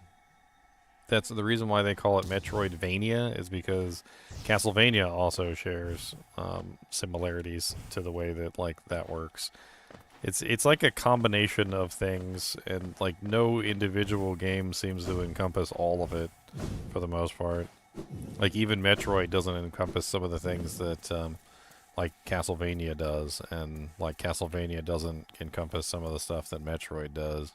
that's the reason why they call it Metroidvania is because Castlevania also shares similarities to the way that, like, that works. It's like a combination of things, and, like, no individual game seems to encompass all of it for the most part. Like, even Metroid doesn't encompass some of the things that, like, Castlevania does, and, like, Castlevania doesn't encompass some of the stuff that Metroid does.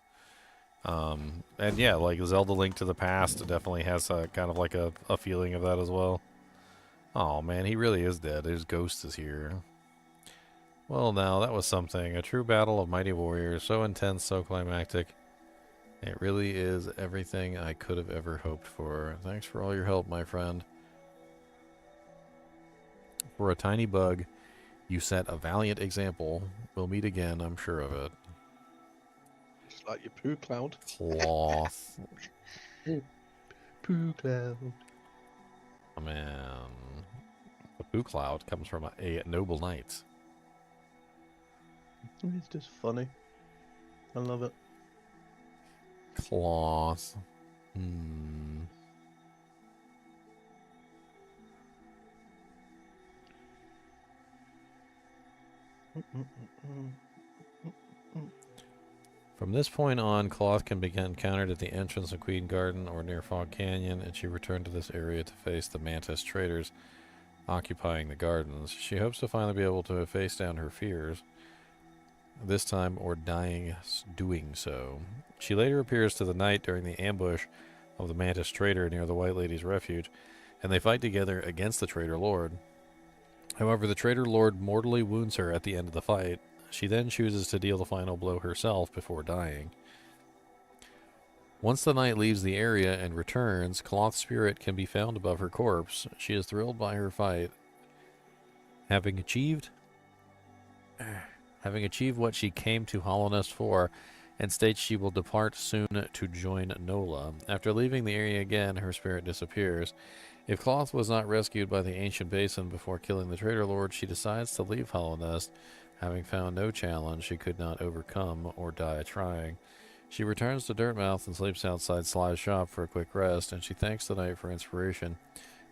And yeah, like, Zelda Link to the Past definitely has a kind of like a feeling of that as well. Oh man, he really is dead. His ghost is here. Well, now, that was something. A true battle of mighty warriors, so intense, so climactic. It really is everything I could have ever hoped for. Thanks for all your help, my friend. For a tiny bug, you set a valiant example. We'll meet again, I'm sure of it. Just like your poo cloud. Cloth. Poo cloud. Oh, man. The poo cloud comes from a noble knight. It's just funny. I love it. Cloth. From this point on, Cloth can be encountered at the entrance of Queen Garden or near Fog Canyon, and she returned to this area to face the Mantis traders occupying the gardens. She hopes to finally be able to face down her fears, this time or dying doing so. She later appears to the knight during the ambush of the Mantis trader near the White Lady's refuge, and they fight together against the Traitor Lord. However, the Traitor Lord mortally wounds her at the end of the fight. She then chooses to deal the final blow herself before dying. Once the knight leaves the area and returns, Cloth Spirit can be found above her corpse. She is thrilled by her fight, having achieved what she came to Hollownest for, and states she will depart soon to join Nola. After leaving the area again, her spirit disappears. If Cloth was not rescued by the ancient basin before killing the Traitor Lord, she decides to leave Hollownest, having found no challenge she could not overcome or die trying. She returns to Dirtmouth and sleeps outside Sly's shop for a quick rest, and she thanks the knight for inspiration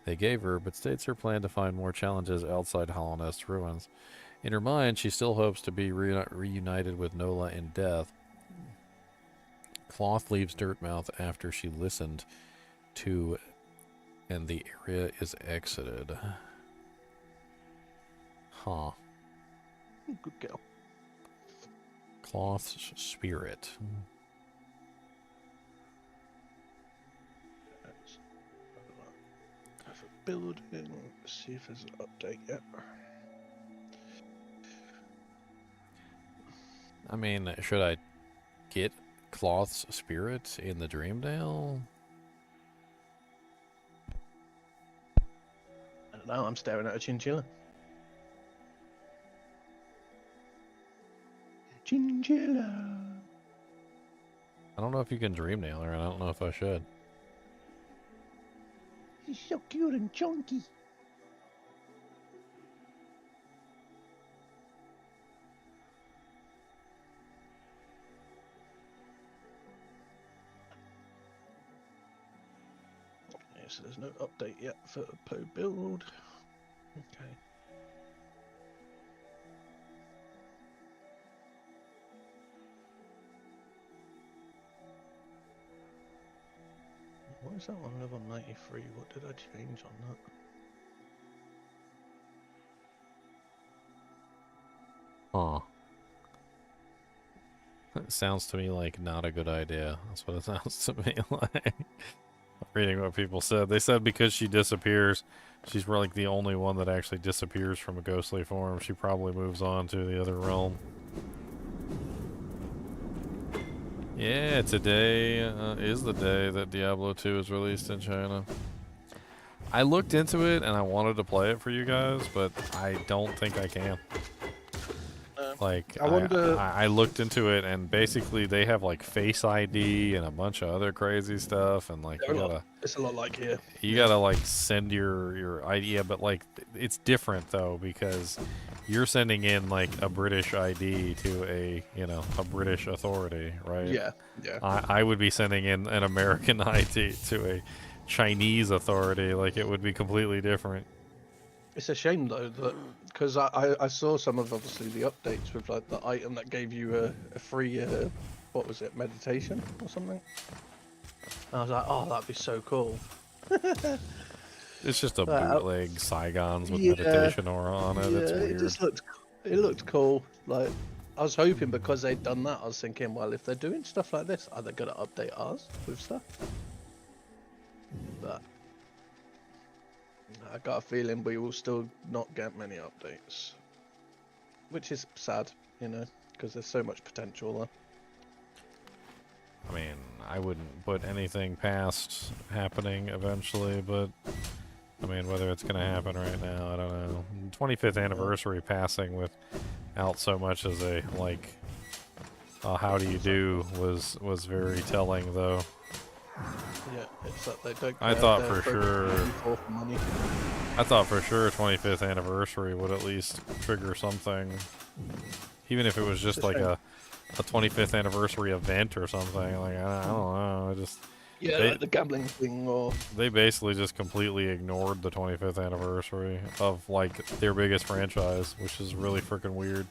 they gave her, but states her plan to find more challenges outside Hollownest's ruins. In her mind, she still hopes to be reunited with Nola in death. Cloth leaves Dirtmouth after she listened to, and the area is exited. Huh. Good girl. Cloth's spirit. Let's have a build in. See if there's an update yet. I mean, should I get Cloth's spirit in the Dreamdale? I don't know. I'm staring at a chinchilla. Chinchilla. I don't know if you can Dreamnail her, and I don't know if I should. He's so cute and chunky. Yeah, so there's no update yet for Po build. Okay. What is that one level 93? What did I change on that? Huh. It sounds to me like not a good idea. That's what it sounds to me like. Reading what people said. They said because she disappears, she's like the only one that actually disappears from a ghostly form. She probably moves on to the other realm. Yeah, today is the day that Diablo 2 is released in China. I looked into it and I wanted to play it for you guys, but I don't think I can. Like, I wonder. I looked into it and basically they have like Face ID and a bunch of other crazy stuff, and like It's a lot like here. you gotta like send your ID, but like it's different though because you're sending in like a British ID to a British authority, right? Yeah, yeah. I would be sending in an American ID to a Chinese authority. Like it would be completely different. It's a shame though that because I saw some of obviously the updates with like the item that gave you a free what was it, meditation or something. And I was like, oh, that'd be so cool. It's just a bootleg Saigons with yeah, meditation aura on it. Yeah, It's weird. It looked cool. Like I was hoping because they'd done that, I was thinking, well, if they're doing stuff like this, are they gonna update ours with stuff? But I got a feeling we will still not get many updates, which is sad, because there's so much potential there. I mean, I wouldn't put anything past happening eventually, but I mean, whether it's going to happen right now, I don't know. 25th anniversary passing without so much as a, like, how do you do was very telling, though. Yeah, it's that they don't. I thought for sure. Money. I thought for sure 25th anniversary would at least trigger something, even if it was just like a 25th anniversary event or something. Like I don't know. I just like the gambling thing, or they basically just completely ignored the 25th anniversary of like their biggest franchise, which is really freaking weird.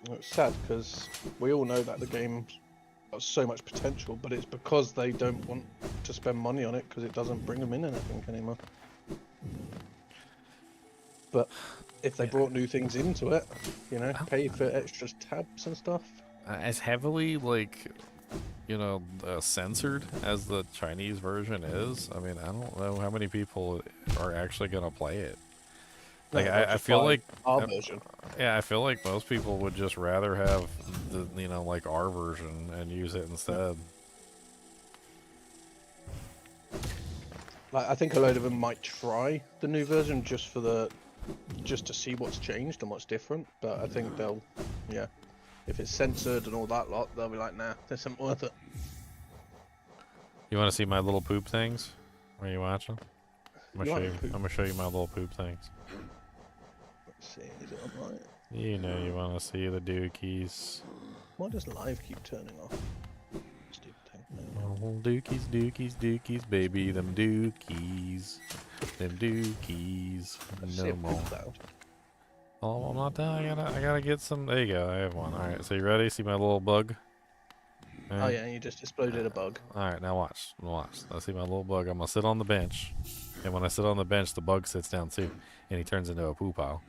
It's sad because we all know that the game's got so much potential, but it's because they don't want to spend money on it because it doesn't bring them in anything anymore. But if they brought new things into it, pay for extra tabs and stuff. As heavily like censored as the Chinese version is, I mean, I don't know how many people are actually gonna play it. Like No, I just feel buy like our version. yeah, I feel like most people would just rather have the like our version and use it instead. Like I think a load of them might try the new version just to see what's changed and what's different. But I think they'll, yeah, if it's censored and all that lot, they'll be like, nah, this isn't worth it. You want to see my little poop things? Are you watching? I'm You gonna show want you. poop? I'm gonna show you my little poop things. Let's see, is it on right? You know you want to see the dookies. Why does live keep turning off? Stupid thing. Oh, dookies, dookies, dookies, baby, them dookies, them dookies. See No a poop more. cloud. Oh, I'm not done. I gotta get some. There you go. I have one. All right. So you ready? See my little bug? All Oh right. yeah, you just exploded a bug. All right. Now watch. Watch. I see my little bug. I'm gonna sit on the bench, and when I sit on the bench, the bug sits down too, and he turns into a poo pile.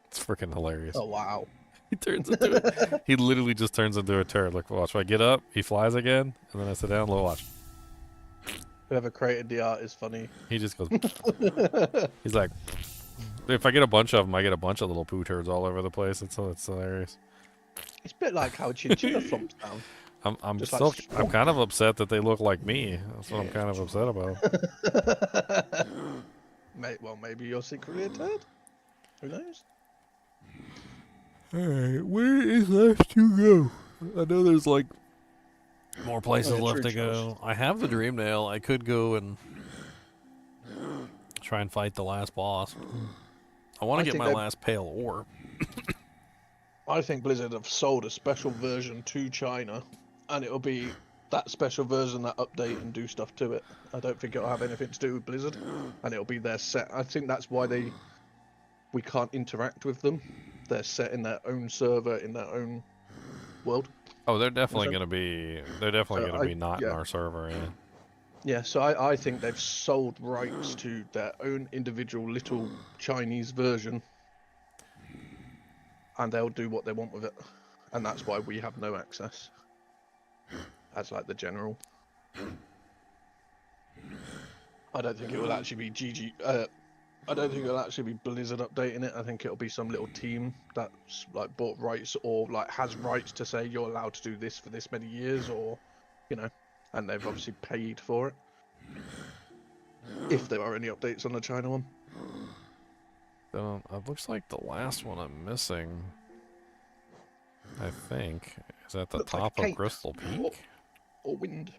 It's freaking hilarious. Oh wow. He turns into it. He literally just turns into a turd. Look, watch. If I get up, he flies again, and then I sit down. Look, watch. Whoever created the art is funny. He just goes. He's like, if I get a bunch of them, I get a bunch of little poo turds all over the place. It's hilarious. It's a bit like how Chinchilla flumps down. I'm Just still like, I'm kind of upset that they look like me. That's what I'm kind of upset about. Well, maybe you're secretly a turd. Who knows? Alright, where is left to go? I know there's like more places yeah, left true to go. I have the dream nail. I could go and try and fight the last boss. I want I to get think my they- last pale orb. I think Blizzard have sold a special version to China, and it'll be that special version that update and do stuff to it. I don't think it'll have anything to do with Blizzard, and it'll be their set. I think that's why we can't interact with them. They're set in their own server in their own world. Oh, they're definitely So- gonna be. They're definitely So gonna be not in yeah. our server. Yeah. Yeah, so I think they've sold rights to their own individual little Chinese version, and they'll do what they want with it, and that's why we have no access. As like the general. I don't think it will actually be GG. I don't think it'll actually be Blizzard updating it. I think it'll be some little team that's like bought rights or like has rights to say you're allowed to do this for this many years, or you know, and they've obviously paid for it. If there are any updates on the China one. It looks like the last one I'm missing. I think is at the Looks like a top of cape. Crystal Peak. Or wind.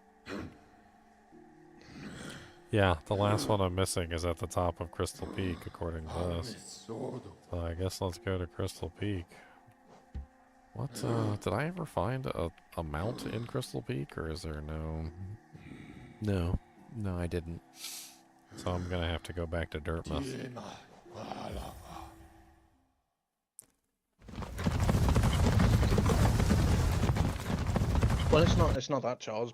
Yeah, the last one I'm missing is at the top of Crystal Peak, according to this. So I guess let's go to Crystal Peak. What, did I ever find a mount in Crystal Peak, or is there no... No, I didn't. So I'm gonna have to go back to Dirtmouth. Well, it's not that, Charles.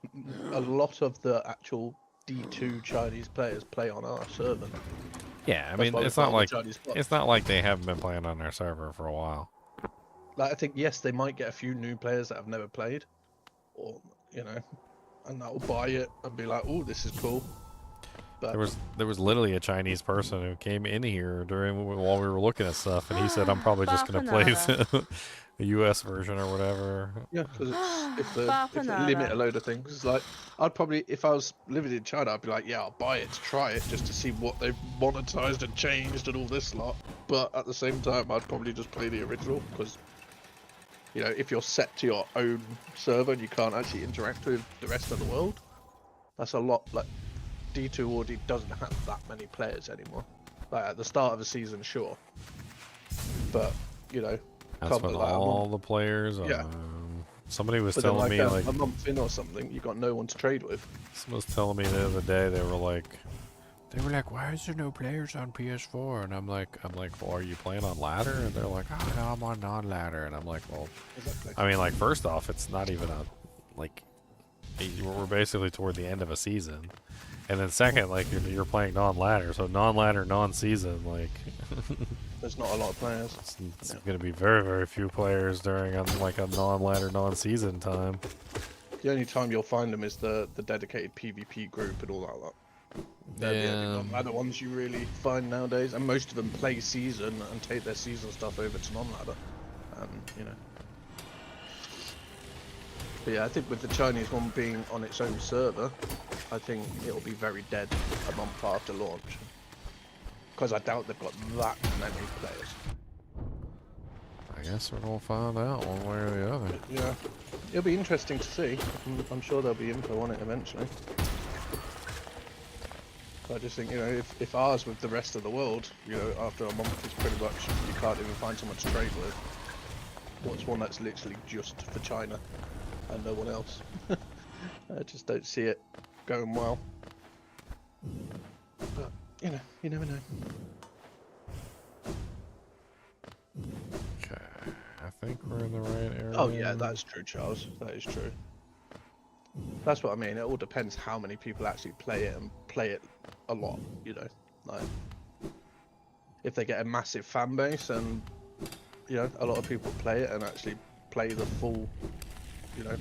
A lot of the actual D2 Chinese players play on our server. Yeah, I That's mean, why we've it's got not all the like Chinese plots. it's not like they haven't been playing on our server for a while. Like, I think yes, they might get a few new players that have never played, or you know, and that will buy it and be like, "Oh, this is cool." But There was literally a Chinese person who came in here while we were looking at stuff, and he said, "I'm probably just gonna play the US version or whatever." yeah, because if they limit a load of things, it's like I'd probably, if I was living in China, I'd be like, "Yeah, I'll buy it to try it just to see what they've monetized and changed and all this lot." But at the same time, I'd probably just play the original because. You know, if you're set to your own server and you can't actually interact with the rest of the world, that's a lot. Like, D2 already doesn't have that many players anymore. Like, at the start of a season, sure. But, you know, That's come when to, like, all the players. Yeah. Somebody was but then, telling me like a month in or something, you got no one to trade with. someone was telling me the other day they were like, why is there no players on PS4? And I'm like, well, are you playing on ladder? And they're like, oh no, I'm on non-ladder. And I'm like, well, Exactly. I mean, like, first off, it's not even we're basically toward the end of a season. And then second, like, you're playing non-ladder, so non-ladder, non-season, like, There's not a lot of players. it's going to be very, very few players during a non-ladder, non-season time. The only time you'll find them is the dedicated PvP group and all that lot. They're the only Yeah. non-ladder ones you really find nowadays, and most of them play season and take their season stuff over to non-ladder. You know. But yeah, I think with the Chinese one being on its own server, I think it'll be very dead a month after launch. Because I doubt they've got that many players. I guess we're gonna find out one way or the other. Yeah, it'll be interesting to see. I'm sure there'll be info on it eventually. But I just think, you know, if ours with the rest of the world, you know, after a month is pretty much, you can't even find someone to trade with. What's one that's literally just for China and no one else? I just don't see it going well. But, you know, you never know. Okay, I think we're in the right area. Oh yeah, that's true, Charles. That is true. That's what I mean. It all depends how many people actually play it and play it a lot. You know, like if they get a massive fan base and you know a lot of people play it and actually play the full, you know,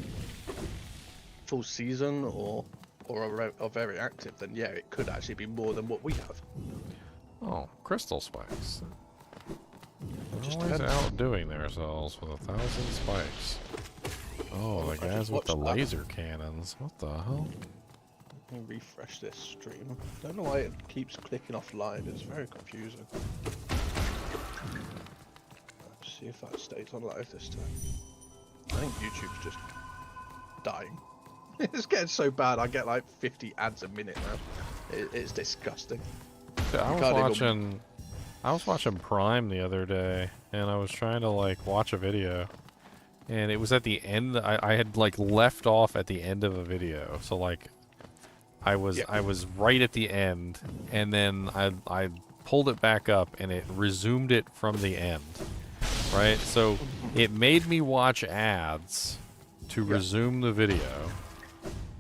full season or are very active, then yeah, it could actually be more than what we have. Oh, crystal spikes. Just Always depends. outdoing themselves with 1,000 spikes. Oh, the I guys just with the watched that. laser cannons. What the hell? Let me refresh this stream. Don't know why it keeps clicking offline. It's very confusing. Let's see if that stays on live this time. I think YouTube's just dying. It's getting so bad. I get like 50 ads a minute now. It's disgusting. I was can't even- watching. I was watching Prime the other day, and I was trying to like watch a video, and it was at the end. I had like left off at the end of a video, so like I was right at the end, and then I pulled it back up, and it resumed it from the end. Right, so it made me watch ads to resume the video.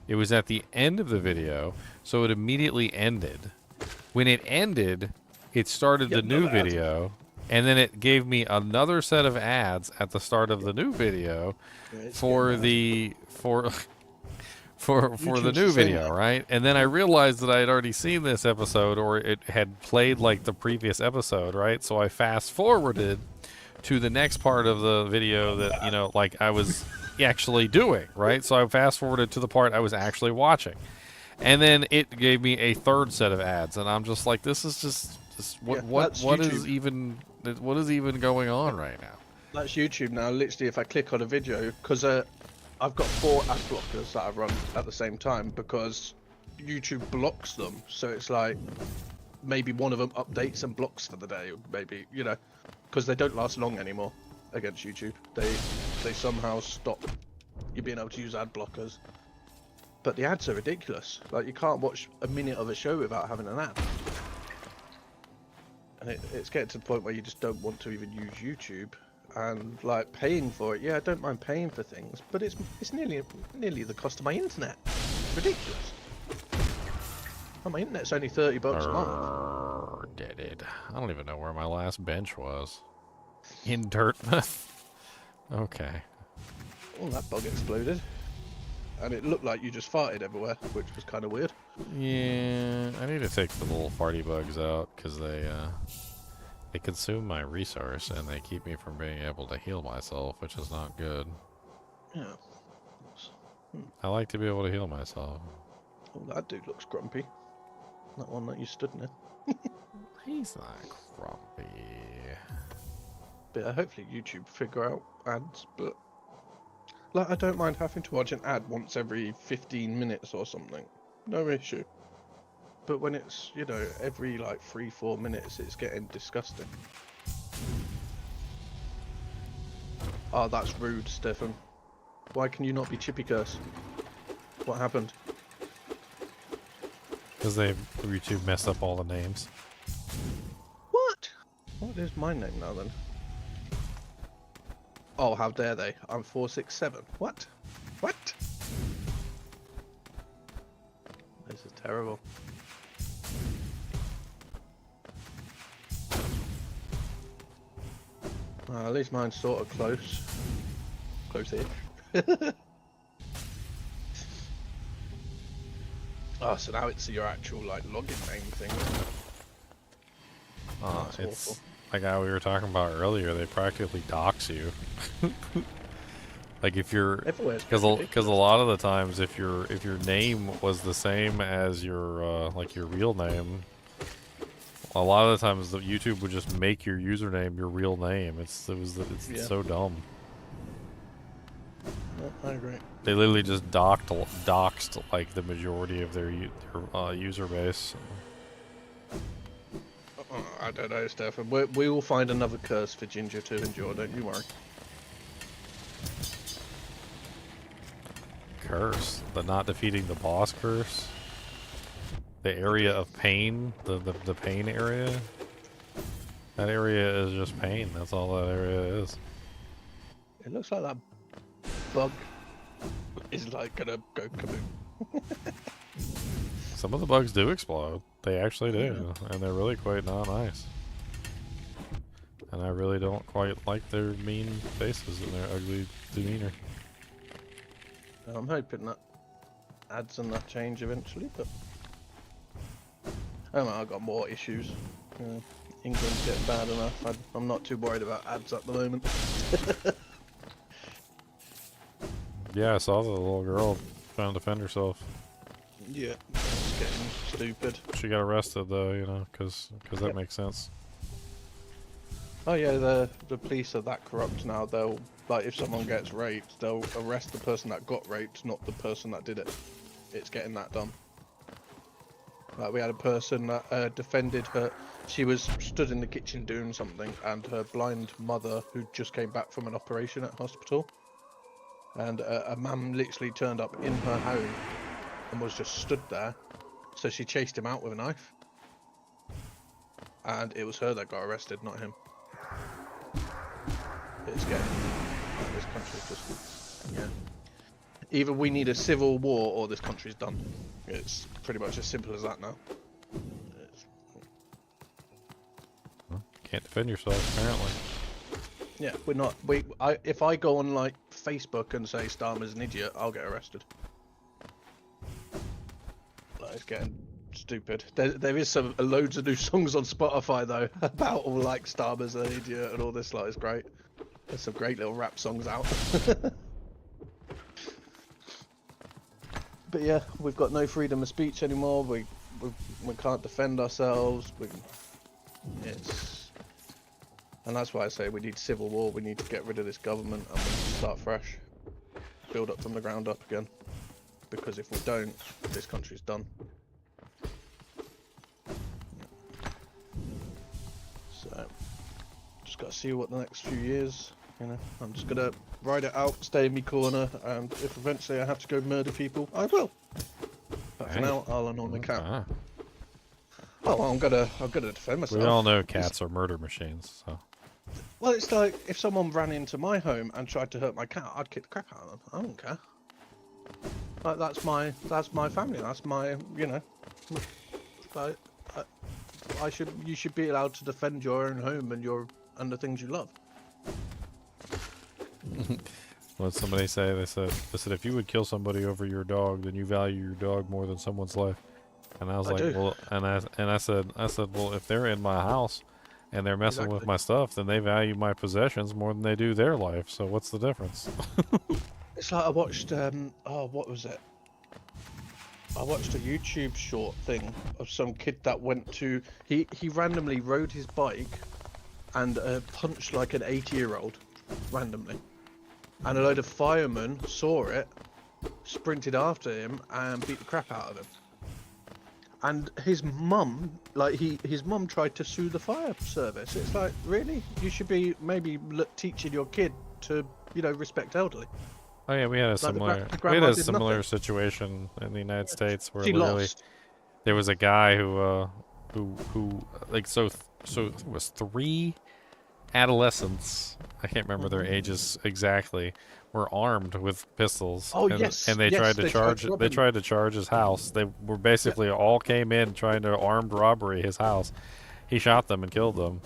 It was at the end of the video, so it immediately ended. When it ended, it started the new another ad. video, and then it gave me another set of ads at the start of the new video Yeah, it's for getting the for the YouTube's new the same video, now. right? And then I realized that I had already seen this episode, or it had played like the previous episode, right? So I fast forwarded to the next part of the video that, you know, like I was actually doing, right? So I fast forwarded to the part I was actually watching. And then it gave me a third set of ads, and I'm just like, this is just what Yeah, what that's what YouTube. is even going on right now? That's YouTube now. Literally, if I click on a video, because I've got 4 ad blockers that I run at the same time because YouTube blocks them. So it's like maybe one of them updates and blocks for the day, maybe, you know, because they don't last long anymore against YouTube. They somehow stop you being able to use ad blockers. But the ads are ridiculous. Like, you can't watch a minute of a show without having an ad. And it's getting to the point where you just don't want to even use YouTube. And like paying for it, yeah, I don't mind paying for things, but it's nearly the cost of my internet. It's ridiculous. Oh, my internet's only $30 a month. Did it? I don't even know where my last bench was. In Dartmouth. Okay. Oh, that bug exploded. And it looked like you just farted everywhere, which was kind of weird. Yeah, I need to take the little farty bugs out because they consume my resource and they keep me from being able to heal myself, which is not good. Yeah. I like to be able to heal myself. Oh, that dude looks grumpy. That one that you stood near. He's not grumpy. But yeah, hopefully YouTube figure out ads, but like, I don't mind having to watch an ad once every 15 minutes or something. No issue. But when it's, you know, every like 3-4 minutes, it's getting disgusting. Oh, that's rude, Stefan. Why can you not be Chippy Curse? What happened? Because YouTube messed up all the names. What? What is my name now then? Oh, how dare they? I'm 467. What? What? This is terrible. At least mine's sort of close. Close-ish. Oh, so now it's your actual like login name thing. That's It's awful. like how we were talking about earlier. They practically dox you. Like if you're, Everywhere's because ridiculous. a lot of the times if your name was the same as your like your real name, a lot of the times the YouTube would just make your username your real name. It's Yeah. so dumb. I agree. They literally just doxed like the majority of their user base. I don't know, Stefan. We will find another curse for Ginger to endure. Don't you worry. Curse, the not defeating the boss curse. The area of pain, the pain area. That area is just pain. That's all that area is. It looks like that bug is like gonna go kaboom. Some of the bugs do explode. They actually do, and they're really quite not nice. And I really don't quite like their mean faces and their ugly demeanor. I'm hoping that adds and that change eventually, but I don't know, I've got more issues. England's getting bad enough. I'm not too worried about ads at the moment. Yeah, I saw the little girl trying to defend herself. Yeah, it's getting stupid. She got arrested though, you know, because that makes sense. Oh yeah, the police are that corrupt now. They'll, like, if someone gets raped, they'll arrest the person that got raped, not the person that did it. It's getting that done. Like, we had a person that defended her. She was stood in the kitchen doing something, and her blind mother, who just came back from an operation at hospital, and a man literally turned up in her home and was just stood there. So she chased him out with a knife, and it was her that got arrested, not him. It's getting, like, this country's just, yeah. Either we need a civil war or this country's done. It's pretty much as simple as that now. Can't defend yourself, apparently. Yeah, we're not. If I go on like Facebook and say Starmer's an idiot, I'll get arrested. Like, it's getting stupid. There is some loads of new songs on Spotify though about all like Starmer's an idiot and all this. Like, it's great. There's some great little rap songs out. But yeah, we've got no freedom of speech anymore. We can't defend ourselves. And that's why I say we need civil war. We need to get rid of this government and we need to start fresh, build up from the ground up again. Because if we don't, this country's done. So, just got to see what the next few years. You know, I'm just gonna ride it out, stay in my corner, and if eventually I have to go murder people, I will. But for now, I'll annoy my cat. Oh, well, I'm gonna defend myself. We all know cats are murder machines, so. Well, it's like if someone ran into my home and tried to hurt my cat, I'd kick the crap out of them. I don't care. Like, that's my family. That's my, you know. Like, you should be allowed to defend your own home and the things you love. What did somebody say? They said if you would kill somebody over your dog, then you value your dog more than someone's life. And I was like, well, and I said, well, if they're in my house and they're messing with my stuff, then they value my possessions more than they do their life. So what's the difference? It's like I watched, what was it? I watched a YouTube short thing of some kid that went to, he randomly rode his bike and punched like an 80-year-old randomly. And a load of firemen saw it, sprinted after him and beat the crap out of him. And his mum, like his mum tried to sue the fire service. It's like, really? You should be maybe teaching your kid to, you know, respect elderly. Oh yeah, we had a similar situation in the United States where literally there was a guy who like so it was 3 adolescents, I can't remember their ages exactly, were armed with pistols. Oh, and, yes, and they tried to charge his house. They were basically all came in trying to armed robbery his house. He shot them and killed them.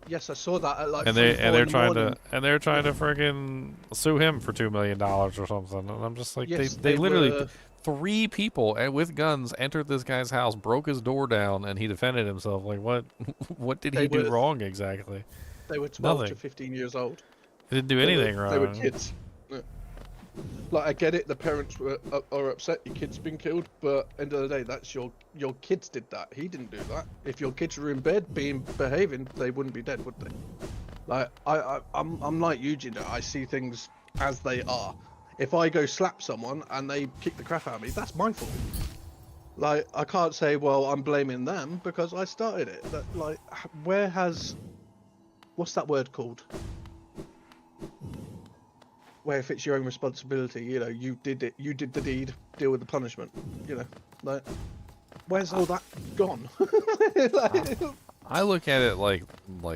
Yes, I saw that at like they're trying to freaking sue him for $2 million or something. And I'm just like, yes, they literally 3 people with guns entered this guy's house, broke his door down, and he defended himself. Like, what? What did he do wrong exactly? They were 12 Nothing. to 15 years old. He didn't do anything wrong. They were kids. Yeah. Like, I get it, the parents are upset your kid's been killed, but end of the day, that's your kids did that. He didn't do that. If your kids were in bed behaving, they wouldn't be dead, would they? Like, I'm like you, Gina. I see things as they are. If I go slap someone and they kick the crap out of me, that's my fault. Like, I can't say, well, I'm blaming them because I started it. That, like, what's that word called? Where if it's your own responsibility, you know, you did it, you did the deed, deal with the punishment, you know, like, where's all that gone? Like, I look at it like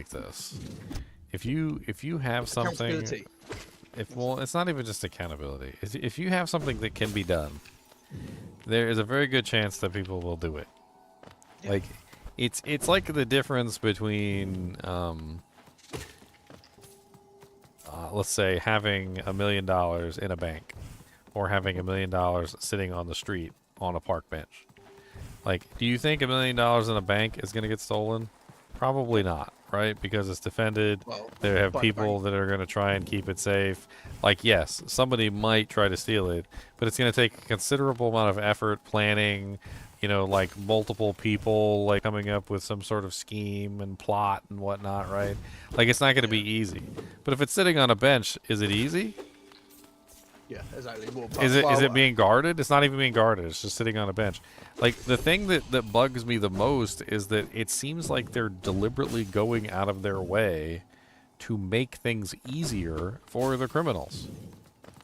this. If you have something, well, it's not even just accountability. If you have something that can be done, there is a very good chance that people will do it. Yeah. Like, it's like the difference between let's say having $1 million in a bank or having $1 million sitting on the street on a park bench. Like, do you think $1 million in a bank is going to get stolen? Probably not, right? Because it's defended. Well, they have people that are going to try and keep it safe. Like, yes, somebody might try to steal it, but it's going to take a considerable amount of effort, planning, you know, like multiple people like coming up with some sort of scheme and plot and whatnot, right? Like, it's not going to be easy. But if it's sitting on a bench, is it easy? Yeah, exactly. Well, is it being guarded? It's not even being guarded. It's just sitting on a bench. Like, the thing that bugs me the most is that it seems like they're deliberately going out of their way to make things easier for the criminals.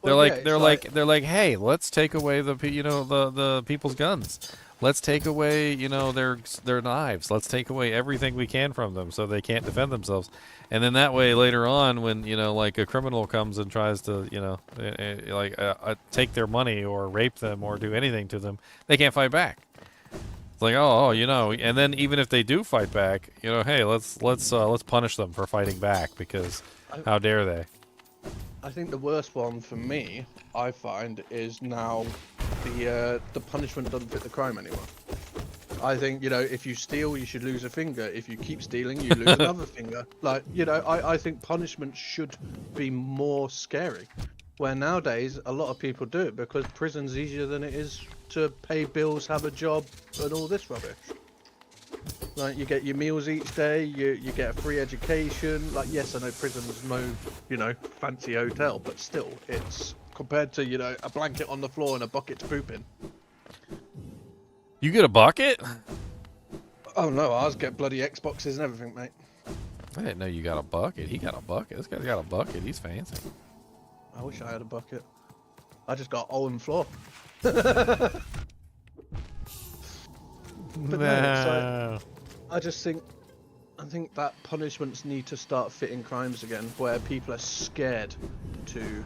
Well, they're like, hey, let's take away the people's guns. Let's take away, you know, their knives. Let's take away everything we can from them so they can't defend themselves. And then that way, later on, when, you know, like a criminal comes and tries to, you know, take their money or rape them or do anything to them, they can't fight back. It's like, oh, you know, and then even if they do fight back, you know, hey, let's punish them for fighting back because how dare they? I think the worst one for me, I find, is now the punishment doesn't fit the crime anymore. I think, you know, if you steal, you should lose a finger. If you keep stealing, you lose another finger. Like, you know, I think punishment should be more scary. Where nowadays, a lot of people do it because prison's easier than it is to pay bills, have a job, and all this rubbish. Like, you get your meals each day, you get a free education. Like, yes, I know prison's no, you know, fancy hotel, but still, it's compared to, you know, a blanket on the floor and a bucket to poop in. You get a bucket? Oh no, ours get bloody Xboxes and everything, mate. I didn't know you got a bucket. He got a bucket. This guy's got a bucket. He's fancy. I wish I had a bucket. I just got all in the floor. But no, I just think, that punishments need to start fitting crimes again, where people are scared to.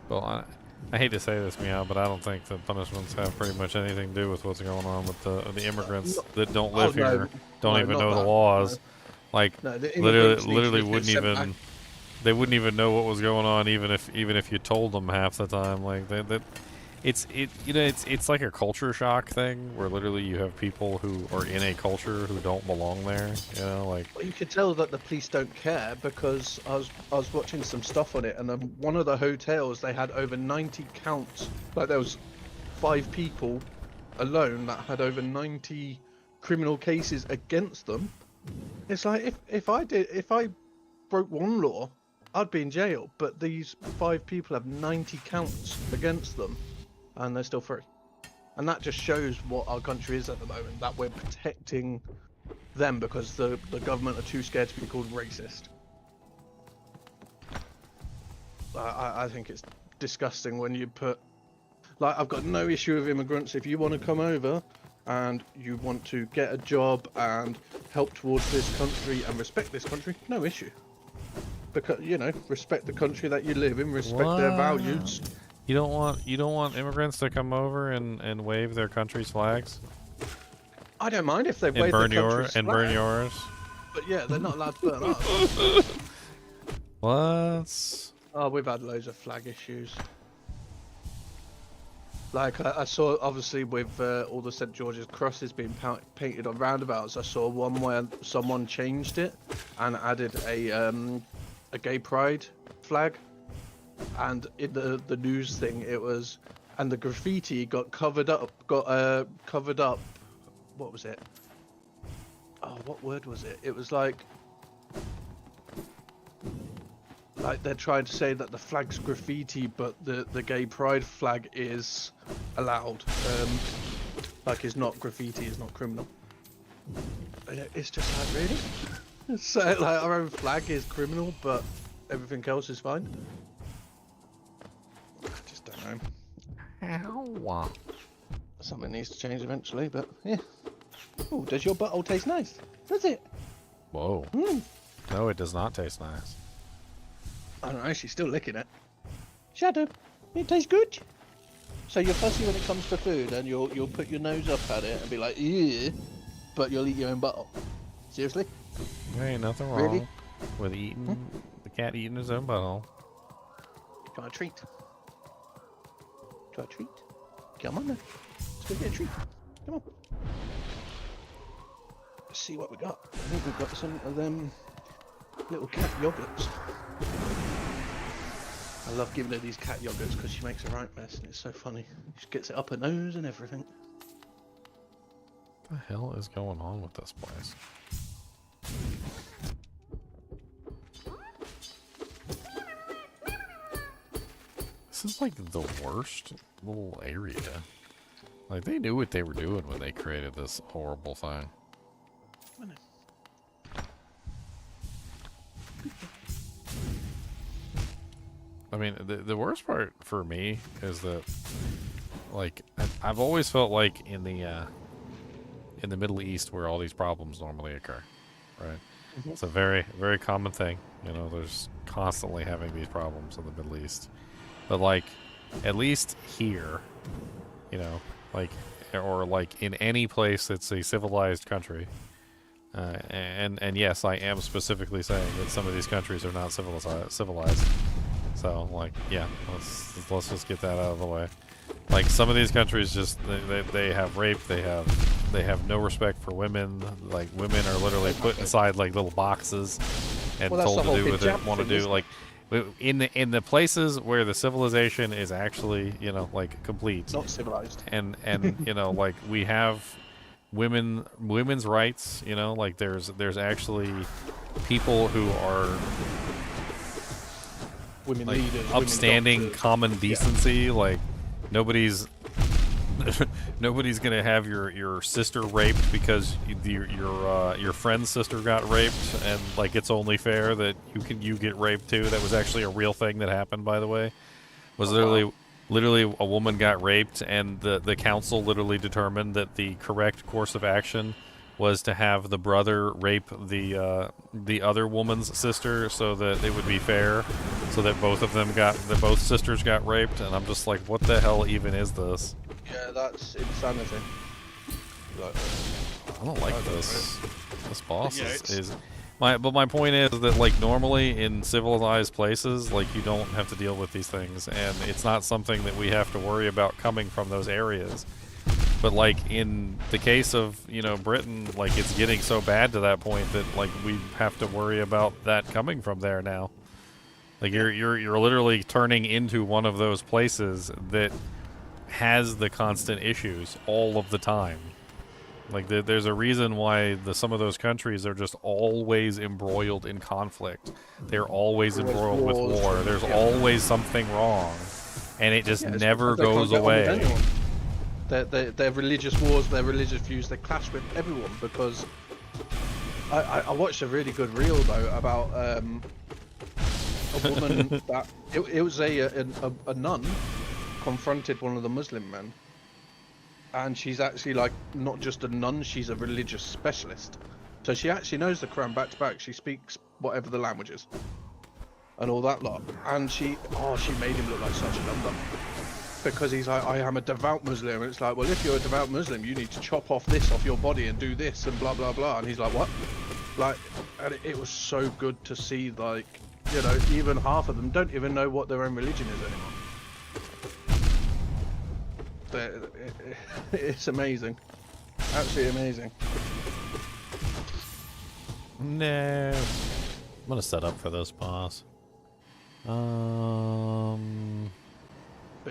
Well, I hate to say this, Meow, but I don't think the punishments have pretty much anything to do with what's going on with the immigrants that don't live here, don't even know the laws. No. Like, literally wouldn't even. They wouldn't even know what was going on, even if you told them half the time. Like it's like a culture shock thing where literally you have people who are in a culture who don't belong there. You know, like. Well, you could tell that the police don't care because I was watching some stuff on it, and one of the hotels they had over 90 counts. Like, there was 5 people alone that had over 90 criminal cases against them. It's like if I broke one law, I'd be in jail, but these 5 people have 90 counts against them, and they're still free. And that just shows what our country is at the moment, that we're protecting them because the government are too scared to be called racist. I think it's disgusting when you put... Like, I've got no issue with immigrants. If you want to come over and you want to get a job and help towards this country and respect this country, no issue. Because, you know, respect the country that you live in, respect their values. You don't want immigrants to come over and wave their country's flags? I don't mind if they wave their country's flag. Burn yours. But yeah, they're not allowed to burn ours. What? Oh, we've had loads of flag issues. Like I saw, obviously, with all the St. George's crosses being painted on roundabouts, I saw one where someone changed it and added a gay pride flag, and in the news thing, it was, and the graffiti got covered up. What was it? Oh, what word was it? It was like they're trying to say that the flag's graffiti, but the gay pride flag is allowed. Like it's not graffiti, it's not criminal. It's just like, really? So like our own flag is criminal, but everything else is fine. I just don't know. Something needs to change eventually, but yeah. Oh, does your butthole taste nice? Does it? Whoa. Mm. No, it does not taste nice. I don't know, she's still licking it. Shadow, it tastes good. So you're fussy when it comes to food, and you'll put your nose up at it and be like, ew, but you'll eat your own butthole. Seriously? There ain't nothing wrong Really? with eating the cat eating his own butthole. Do you want a treat? Do you want a treat? Come on then. Let's go get a treat. Come on. Let's see what we got. I think we've got some of them little cat yogurts. I love giving her these cat yogurts because she makes a right mess and it's so funny. She gets it up her nose and everything. What the hell is going on with this place? This is like the worst little area. Like they knew what they were doing when they created this horrible thing. I mean, the worst part for me is that, like, I've always felt like in the Middle East where all these problems normally occur, right? Mm-hmm. It's a very, very common thing. You know, there's constantly having these problems in the Middle East. But, like, at least here, you know, like, or like in any place that's a civilized country, and yes, I am specifically saying that some of these countries are not civilized. So, like, yeah, let's just get that out of the way. Like, some of these countries just they have rape, they have no respect for women. Like, women are literally put inside like little boxes and told to do what they want to do. Like, in the places where the civilization is actually, you know, like complete, Not civilized. and you know, like we have women's rights. You know, like there's actually people who are Women like leaders, upstanding women doctors. common decency. Like nobody's gonna have your sister raped because your friend's sister got raped, and like it's only fair that you get raped too. That was actually a real thing that happened, by the way. Was literally a woman got raped, and the council literally determined that the correct course of action was to have the brother rape the other woman's sister, so that it would be fair, so that both sisters got raped. And I'm just like, what the hell even is this? Yeah, that's insanity. Like, I don't like this. This boss Yeah, is my point is that, like, normally in civilized places, like, you don't have to deal with these things, and it's not something that we have to worry about coming from those areas. But, like, in the case of, you know, Britain, like, it's getting so bad to that point that, like, we have to worry about that coming from there now. Like, you're literally turning into one of those places that has the constant issues all of the time. Like, there's a reason why some of those countries are just always embroiled in conflict. They're always embroiled with war. There's always something wrong, and it just never goes away. Their religious wars, their religious views, they clash with everyone. Because I watched a really good reel though about a woman that it was a nun confronted one of the Muslim men, and she's actually like not just a nun, she's a religious specialist. So she actually knows the Quran back to back. She speaks whatever the language is and all that lot. And she made him look like such a number. Because he's like, I am a devout Muslim. And it's like, well, if you're a devout Muslim, you need to chop off this off your body and do this and blah, blah, blah. And he's like, what? Like, and it was so good to see, like, you know, even half of them don't even know what their own religion is anymore. It's amazing. Absolutely amazing. No. I'm gonna set up for this boss. But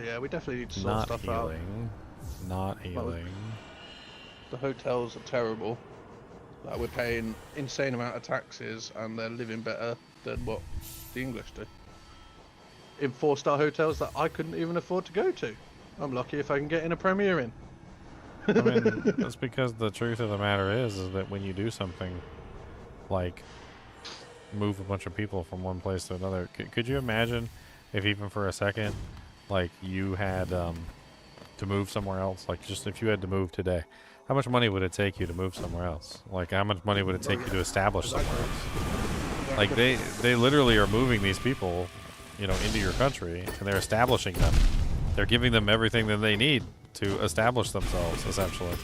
yeah, we definitely need to sort Not stuff out. healing. Not healing. The hotels are terrible. Like, we're paying insane amount of taxes, and they're living better than what the English do. In 4-star hotels that I couldn't even afford to go to. I'm lucky if I can get in a Premier Inn. I mean, that's because the truth of the matter is that when you do something like move a bunch of people from one place to another, could you imagine if even for a second, like, you had to move somewhere else? Like, just if you had to move today, how much money would it take you to move somewhere else? Like, how much money would it take you to establish somewhere else? Like, they literally are moving these people, you know, into your country, and they're establishing them. They're giving them everything that they need to establish themselves, essentially.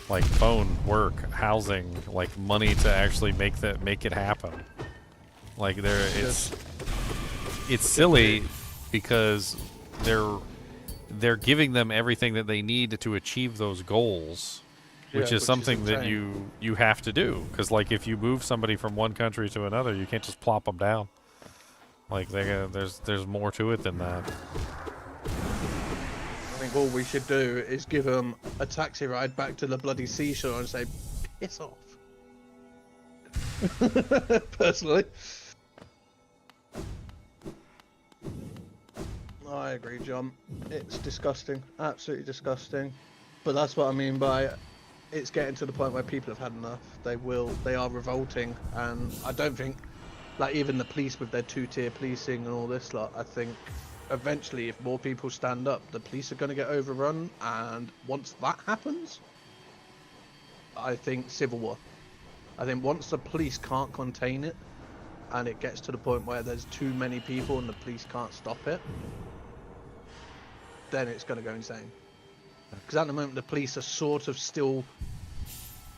Like phone, work, housing, like money to actually make it happen. Like it's silly because they're giving them everything that they need to achieve those goals, which is something that you have to do. Because like if you move somebody from one country to another, you can't just plop them down. Like there's more to it than that. I think all we should do is give them a taxi ride back to the bloody seashore and say, piss off. Personally. I agree, John. It's disgusting. Absolutely disgusting. But that's what I mean by it's getting to the point where people have had enough. They are revolting, and I don't think, like, even the police with their 2-tier policing and all this lot, I think eventually, if more people stand up, the police are going to get overrun, and once that happens, I think civil war. I think once the police can't contain it, and it gets to the point where there's too many people and the police can't stop it, then it's going to go insane. Because at the moment, the police are sort of still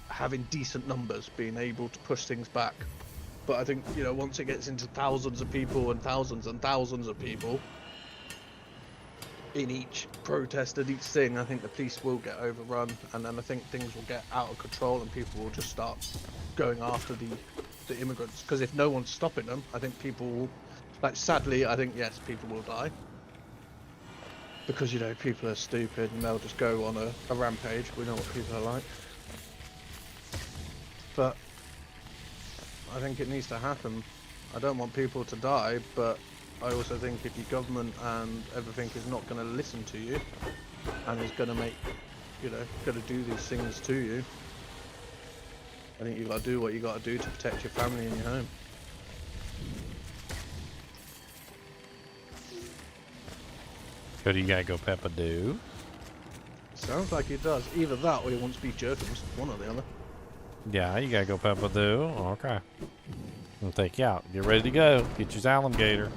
having decent numbers, being able to push things back. But I think, you know, once it gets into thousands of people and thousands of people in each protest and each thing, I think the police will get overrun, and then I think things will get out of control and people will just start going after the immigrants. Because if no one's stopping them, I think people will, like, sadly, I think, yes, people will die. Because, you know, people are stupid and they'll just go on a rampage. We know what people are like. But I think it needs to happen. I don't want people to die, but I also think if your government and everything is not going to listen to you and is going to make, you know, going to do these things to you, I think you've got to do what you got to do to protect your family and your home. So do you gotta go Peppa do? Sounds like he does. Either that or he wants beef jerkins. One or the other. Yeah, you gotta go Peppa do. Okay. I'll take you out. Get ready to go. Get your alligator.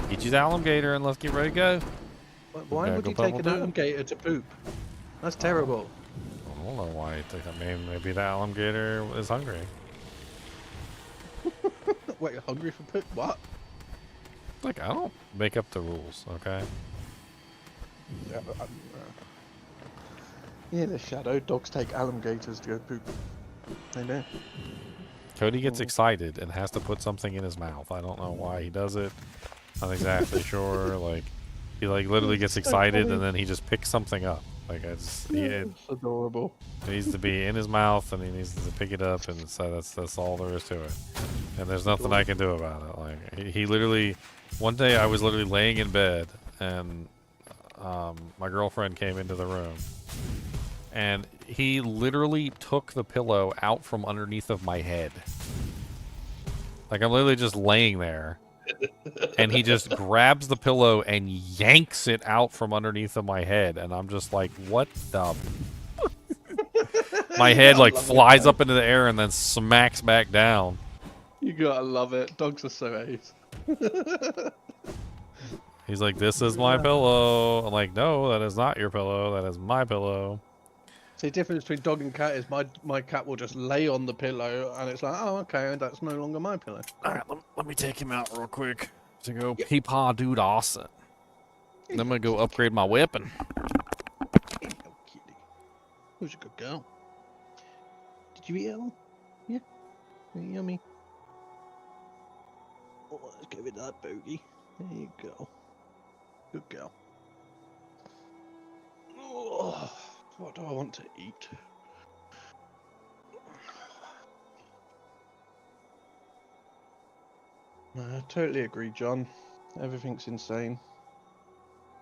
Get your alligator and let's get ready to go. Why would you take an alligator to poop? That's terrible. I don't know why you think. I mean, maybe the alligator is hungry. Wait, you're hungry for poop? What? Like, I don't make up the rules, okay? Yeah, but yeah, the shadow dogs take alligators to go poop. They do. Cody gets excited and has to put something in his mouth. I don't know why he does it. Not exactly sure. Like, he like literally gets excited and then he just picks something up. Like, it's adorable. It needs to be in his mouth and he needs to pick it up, and so that's all there is to it. And there's nothing I can do about it. Like, he literally, one day I was literally laying in bed and my girlfriend came into the room, and he literally took the pillow out from underneath of my head. Like, I'm literally just laying there, and he just grabs the pillow and yanks it out from underneath of my head, and I'm just like, what the... My head, like, flies up into the air and then smacks back down. You gotta love it. Dogs are so ace. He's like, this is my pillow. I'm like, no, that is not your pillow. That is my pillow. See, the difference between dog and cat is my cat will just lay on the pillow, and it's like, oh, okay, that's no longer my pillow. All right, let me take him out real quick to go peepaw dude Austin. Then I'm going to go upgrade my weapon. Who's a good girl? Did you eat it all? Yeah. Yummy. Oh, let's give it that bogey. There you go. Good girl. Oh, what do I want to eat? I totally agree, John. Everything's insane.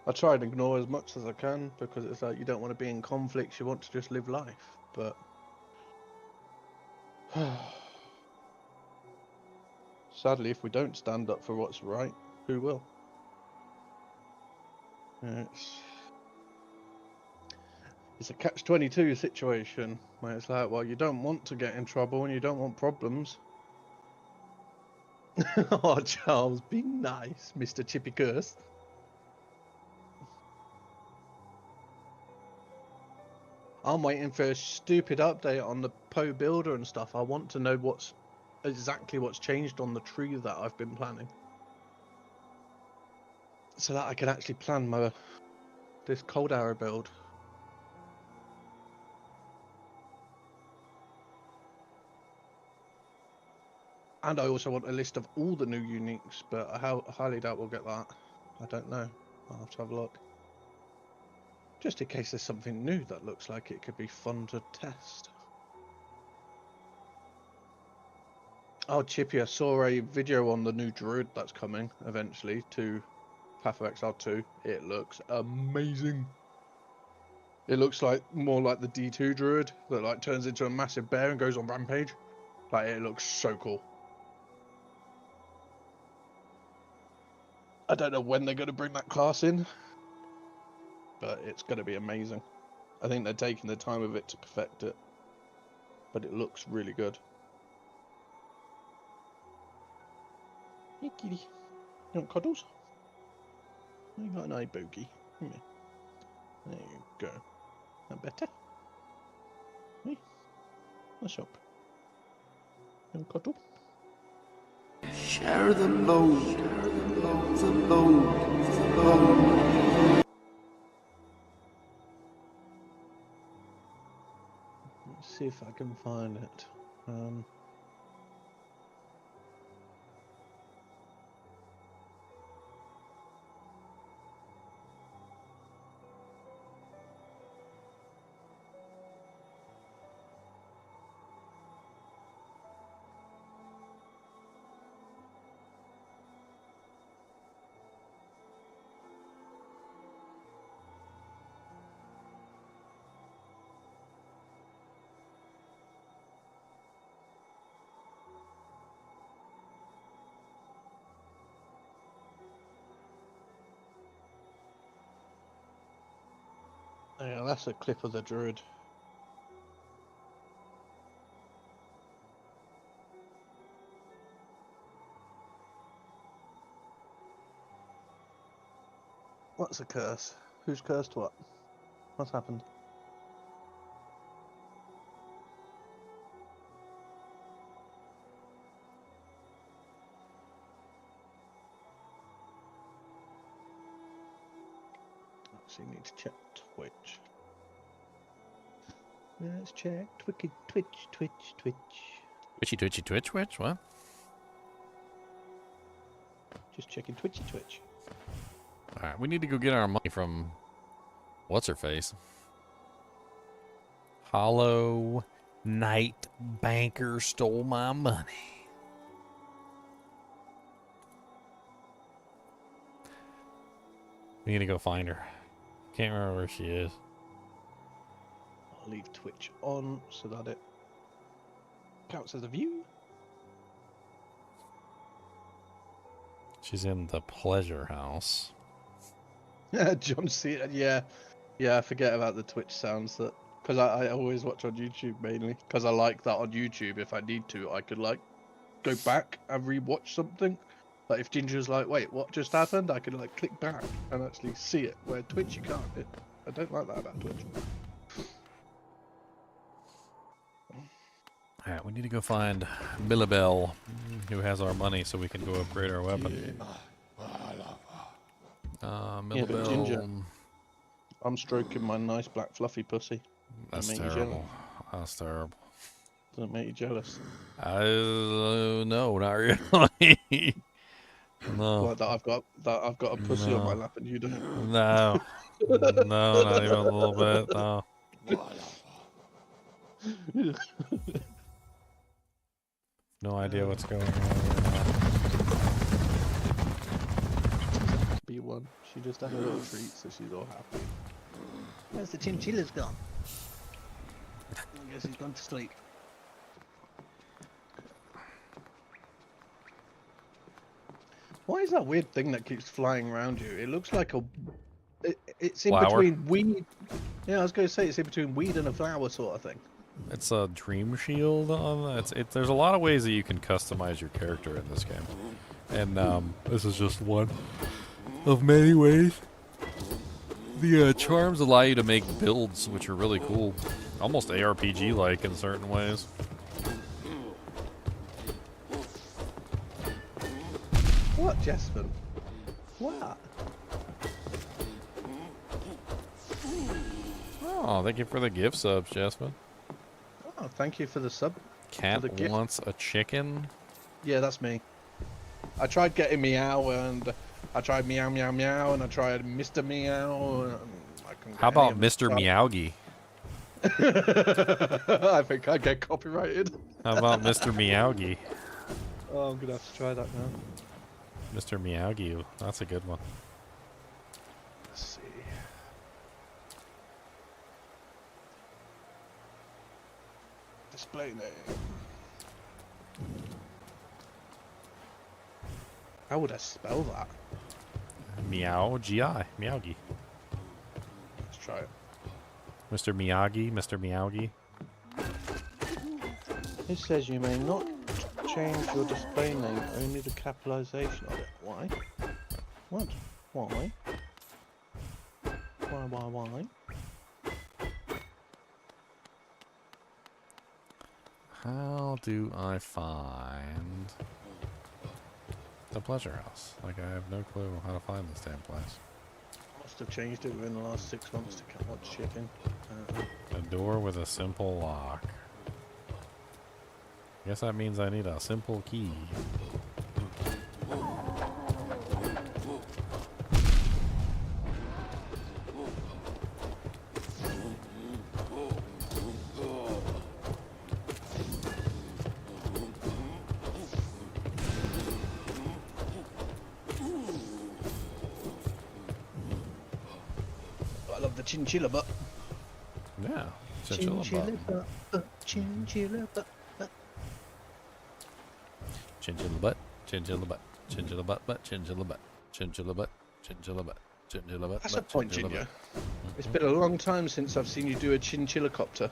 I try and ignore as much as I can because it's like you don't want to be in conflicts, you want to just live life. But sadly, if we don't stand up for what's right, who will? It's a catch-22 situation where it's like, well, you don't want to get in trouble and you don't want problems. Oh, Charles, be nice, Mr. Chippy Curse. I'm waiting for a stupid update on the Poe builder and stuff. I want to know exactly what's changed on the tree that I've been planning, so that I can actually plan this cold arrow build. And I also want a list of all the new uniques, but I highly doubt we'll get that. I don't know. I'll have to have a look. Just in case there's something new that looks like it could be fun to test. Oh, Chippy, I saw a video on the new druid that's coming eventually to Path of Exile 2. It looks amazing. It looks like more like the D2 druid that like turns into a massive bear and goes on rampage. Like, it looks so cool. I don't know when they're going to bring that class in, but it's going to be amazing. I think they're taking the time with it to perfect it, but it looks really good. Hey, kitty. You want cuddles? You got an eye bogey. Come here. There you go. That better? Hey, what's up? You want cuddle? Share the load, the load. Let's see if I can find it. Yeah, that's a clip of the druid. What's a curse? Who's cursed what? What's happened? Actually, need to check Twitch. Let's check Twitch. Twitchy, twitchy, twitch, twitch, what? Just checking Twitch. Alright, we need to go get our money from... What's-her-face? Hollow Knight Banker stole my money. We need to go find her. Can't remember where she is. I'll leave Twitch on so that it counts as a view. She's in the pleasure house. John C. Yeah, I forget about the Twitch sounds that because I always watch on YouTube mainly because I like that on YouTube. If I need to, I could like go back and rewatch something. Like if Ginger's like, wait, what just happened? I could like click back and actually see it. Where Twitch you can't. I don't like that about Twitch. Alright, we need to go find Billabelle, who has our money, so we can go upgrade our weapon. Yeah, but Billabelle. Ginger, I'm stroking my nice black fluffy pussy. That's make you terrible. That's terrible. Doesn't make you jealous. No, not really. No, Like that I've got a pussy on my no, lap and you don't. no, no, not even a little bit. No. No idea what's going on right now. B1. She just had a little treat, so she's all happy. Where's the chinchilla's gone? I guess he's gone to sleep. Why is that weird thing that keeps flying around you? It looks like a. It's in Flower? between weed. Yeah, I was going to say it's in between weed and a flower sort of thing. It's a dream shield on that. There's a lot of ways that you can customize your character in this game. And this is just one of many ways. The charms allow you to make builds, which are really cool. Almost ARPG-like in certain ways. What, Jasmine? What? Oh, thank you for the gift subs, Jasmine. Oh, thank you for the sub. Cat the gift. wants a chicken. Yeah, that's me. I tried getting meow and I tried meow meow meow and I tried Mr. Meow. And I couldn't get How any about of them. Mr. Meowgy? I think I get copyrighted. How about Mr. Meowgy? Oh, I'm gonna have to try that now. Mr. Meowgy, that's a good one. Let's see. Display name. How would I spell that? Meowgi, Meowgy. Let's try it. Mr. Miyagi, Mr. Meowgy. It says you may not change your display name, only the capitalization of it. Why? What? Why? Why? How do I find the pleasure house? Like, I have no clue how to find this damn place. Must have changed it within the last 6 months to count what's chicken. A door with a simple lock. Guess that means I need a simple key. I love the chinchilla butt. Yeah, chinchilla butt. Chinchilla butt. Chinchilla butt, chinchilla butt, chinchilla butt, butt, chinchilla butt, chinchilla butt, chinchilla butt, chinchilla butt. That's a butt, point, chinchilla Ginger. butt. It's been a long time since I've seen you do a chinchilla copter.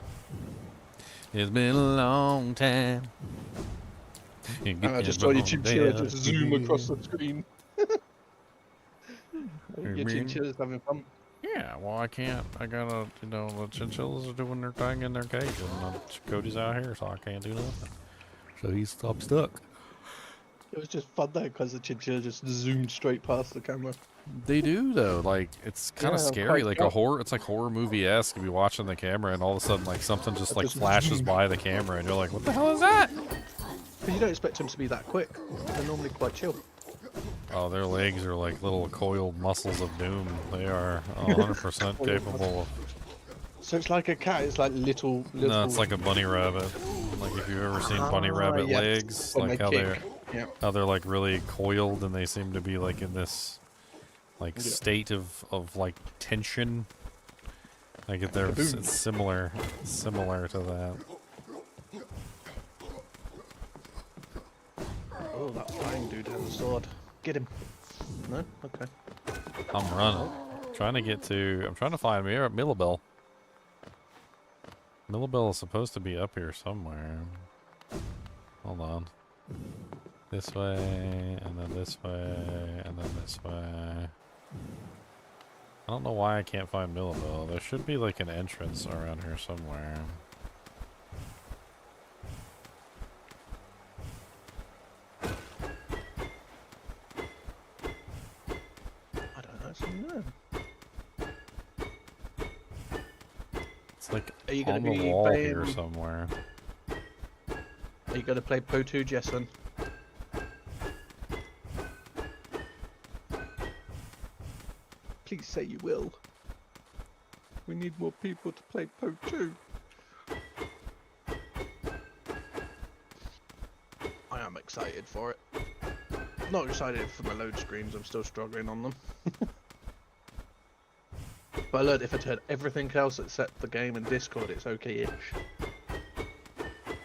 It's been a long time. And I just saw your chinchilla just zoom across the screen. Your chinchilla's having fun. Yeah, well, I can't. I gotta, the chinchillas are doing their thing in their cage, and Cody's out here, so I can't do nothing. So I'm stuck. It was just fun though, because the chinchilla just zoomed straight past the camera. They do though. Like it's kind of Yeah, scary. quite Like tough. a horror. It's like horror movie esque. You be watching the camera, and all of a sudden, like something just like just flashes by the camera, and you're like, "What the hell is that?" Because you don't expect them to be that quick. They're normally quite chill. Oh, their legs are like little coiled muscles of doom. They are 100% capable of. So it's like a cat. It's like little. No, it's like a bunny rabbit. Like if you've ever seen bunny rabbit yes. legs, When like they how kick. Yeah. they're like really coiled, and they seem to be like in this like Yeah. state of like tension. Like they're it's similar to that. Oh, that flying dude has a sword. Get him. No? Okay. I'm running, trying to find Millabelle. Millabelle is supposed to be up here somewhere. Hold on. This way, and then this way, and then this way. I don't know why I can't find Millabelle. There should be like an entrance around here somewhere. I don't actually know. It's like Are you on going to the be wall playing? here somewhere. Are you going to play Po2, Jesson? Please say you will. We need more people to play Po2. I am excited for it. Not excited for my load screens, I'm still struggling on them. But I learned if I turn everything else except the game and Discord, it's okay-ish.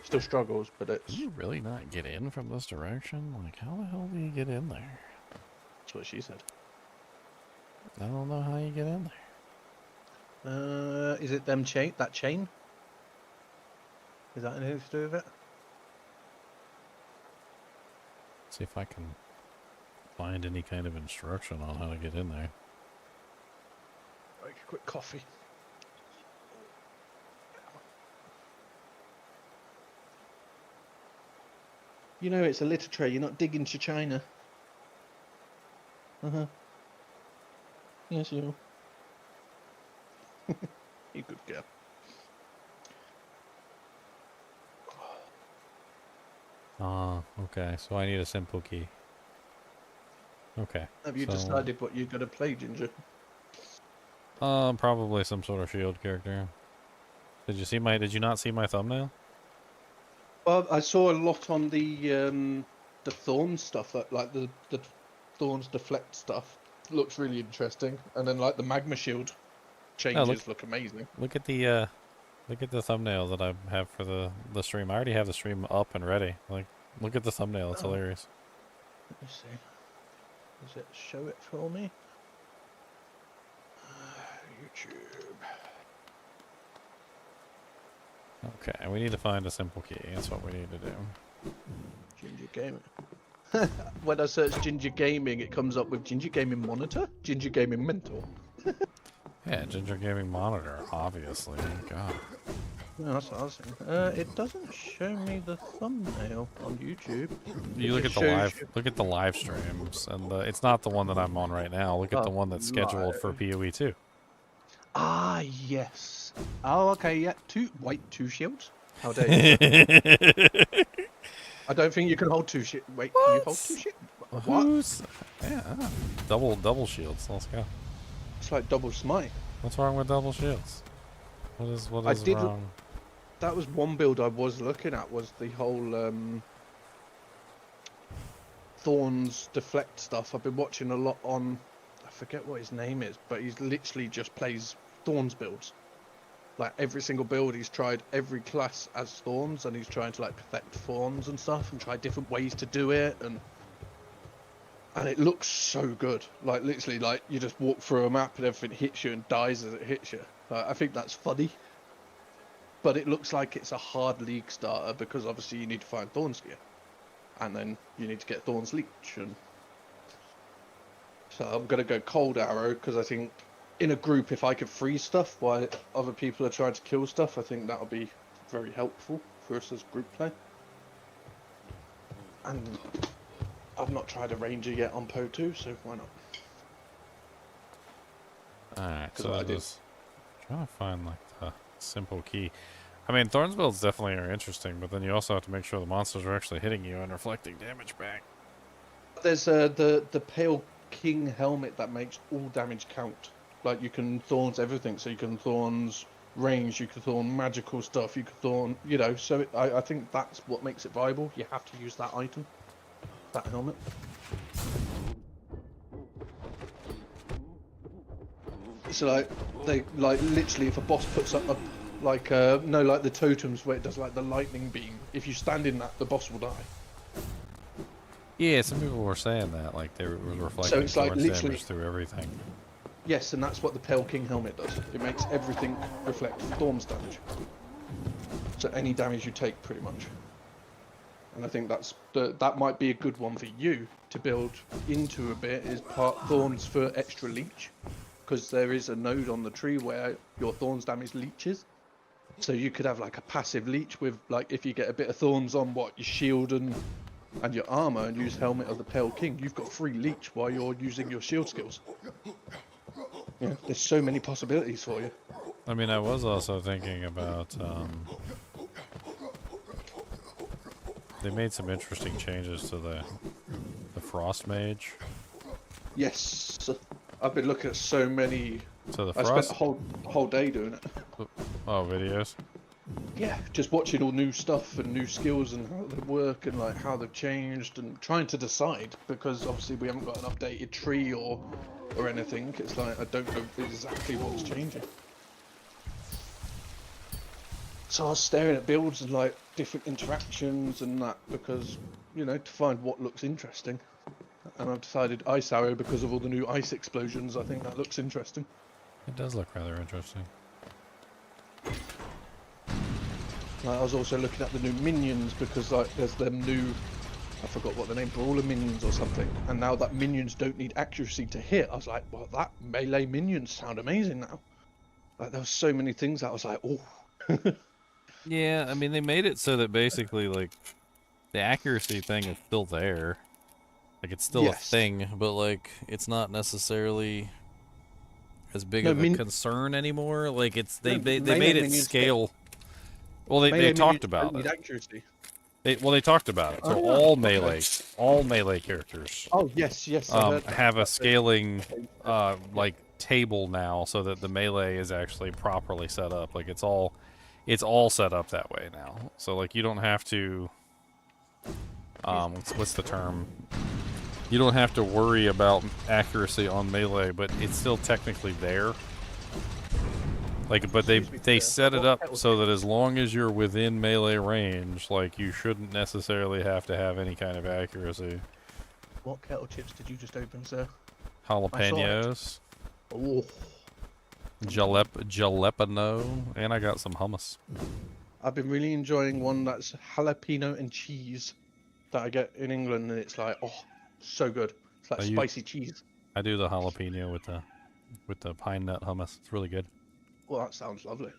Still struggles, but it's... Can you really not get in from this direction? Like, how the hell do you get in there? That's what she said. I don't know how you get in there. Is it them chain? That chain? Is that anything to do with it? See if I can find any kind of instruction on how to get in there. Make a quick coffee. You know it's a litter tray, you're not digging to China. Uh-huh. Yes, you. You good girl. Ah, okay. So I need a simple key. Okay. Have you so, decided what you're gonna play, Ginger? Probably some sort of shield character. Did you not see my thumbnail? Well, I saw a lot on the thorn stuff, like the thorns deflect stuff. Looks really interesting, and then like the magma shield changes look amazing. Look at the thumbnail that I have for the stream. I already have the stream up and ready. Like, look at the thumbnail. It's hilarious. Let me see. Does it show it for me? YouTube. Okay, we need to find a simple key. That's what we need to do. Ginger Gaming. When I search Ginger Gaming, it comes up with Ginger Gaming Monitor, Ginger Gaming Mentor. Yeah, Ginger Gaming Monitor, obviously. God. No, that's what I was saying. It doesn't show me the thumbnail on YouTube. You look at the live streams, and it's not the one that I'm on right now. Look at the one that's scheduled for PoE 2. Ah, yes. Oh, okay, yeah. Two shields? How dare you? I don't think you can hold two shields. Wait, can you hold two shields? What? Yeah, double shields. Let's go. It's like double smite. What's wrong with double shields? What is wrong? That was one build I was looking at, was the whole Thorns deflect stuff. I've been watching a lot on, I forget what his name is, but he's literally just plays Thorns builds. Like every single build, he's tried every class as Thorns, and he's trying to like perfect Thorns and stuff, and try different ways to do it, and it looks so good. Like literally, like you just walk through a map and everything hits you and dies as it hits you. I think that's funny. But it looks like it's a hard league starter because obviously you need to find Thorns gear. And then you need to get Thorns Leech. And so I'm going to go Cold Arrow because I think in a group, if I could freeze stuff while other people are trying to kill stuff, I think that'll be very helpful for us as group play. And I've not tried a Ranger yet on Po2, so why not? Alright, so I was trying to find like the simple key. I mean, Thorns builds definitely are interesting, but then you also have to make sure the monsters are actually hitting you and reflecting damage back. There's the Pale King helmet that makes all damage count. Like you can Thorns everything, so you can Thorns range, you can Thorn magical stuff, you can Thorn, you know, so I think that's what makes it viable. You have to use that item, that helmet. So like, they, like literally if a boss puts up a, like like the totems where it does like the lightning beam, if you stand in that, the boss will die. Yeah, some people were saying that, like they were reflecting So it's like Thorns literally damage through everything. Yes, and that's what the Pale King helmet does. It makes everything reflect Thorns damage. So any damage you take, pretty much. And I think that might be a good one for you to build into a bit, is part Thorns for extra leech. Because there is a node on the tree where your Thorns damage leeches. So you could have like a passive leech with, like, if you get a bit of Thorns on your shield and your armor and use Helmet of the Pale King, you've got free leech while you're using your shield skills. Yeah, there's so many possibilities for you. I mean, I was also thinking about, they made some interesting changes to the Frost Mage. Yes, I've been looking at so many. So the I spent Frost... a whole day doing it. Oh, videos? Yeah, just watching all new stuff and new skills and how they work and like how they've changed and trying to decide, because obviously we haven't got an updated tree or anything. It's like I don't know exactly what's changing. So I was staring at builds and like different interactions and that, because, you know, to find what looks interesting. And I've decided Ice Arrow because of all the new ice explosions. I think that looks interesting. It does look rather interesting. Like, I was also looking at the new minions because like there's them new, I forgot what the name, brawler minions or something. And now that minions don't need accuracy to hit, I was like, well, that melee minions sound amazing now. Like there was so many things that I was like, oh. Yeah, I mean, they made it so that basically, like, the accuracy thing is still there. Like, it's still a thing, but, like, it's not necessarily as big of a concern anymore. Like, it's they made it scale. Well, they talked about it. Accuracy. They talked about it. So all melee characters. Oh yes, I heard that. Have a scaling like table now, so that the melee is actually properly set up. Like it's all set up that way now. So like you don't have to what's the term? You don't have to worry about accuracy on melee, but it's still technically there. Like, but they set it up so that as long as you're within melee range, like, you shouldn't necessarily have to have any kind of accuracy. What kettle chips did you just open, sir? Jalapenos. Oh. Jalapeno. And I got some hummus. I've been really enjoying one that's jalapeno and cheese that I get in England, and it's like, oh, so good. It's like spicy cheese. I do the jalapeno with the pine nut hummus. It's really good. Well, that sounds lovely.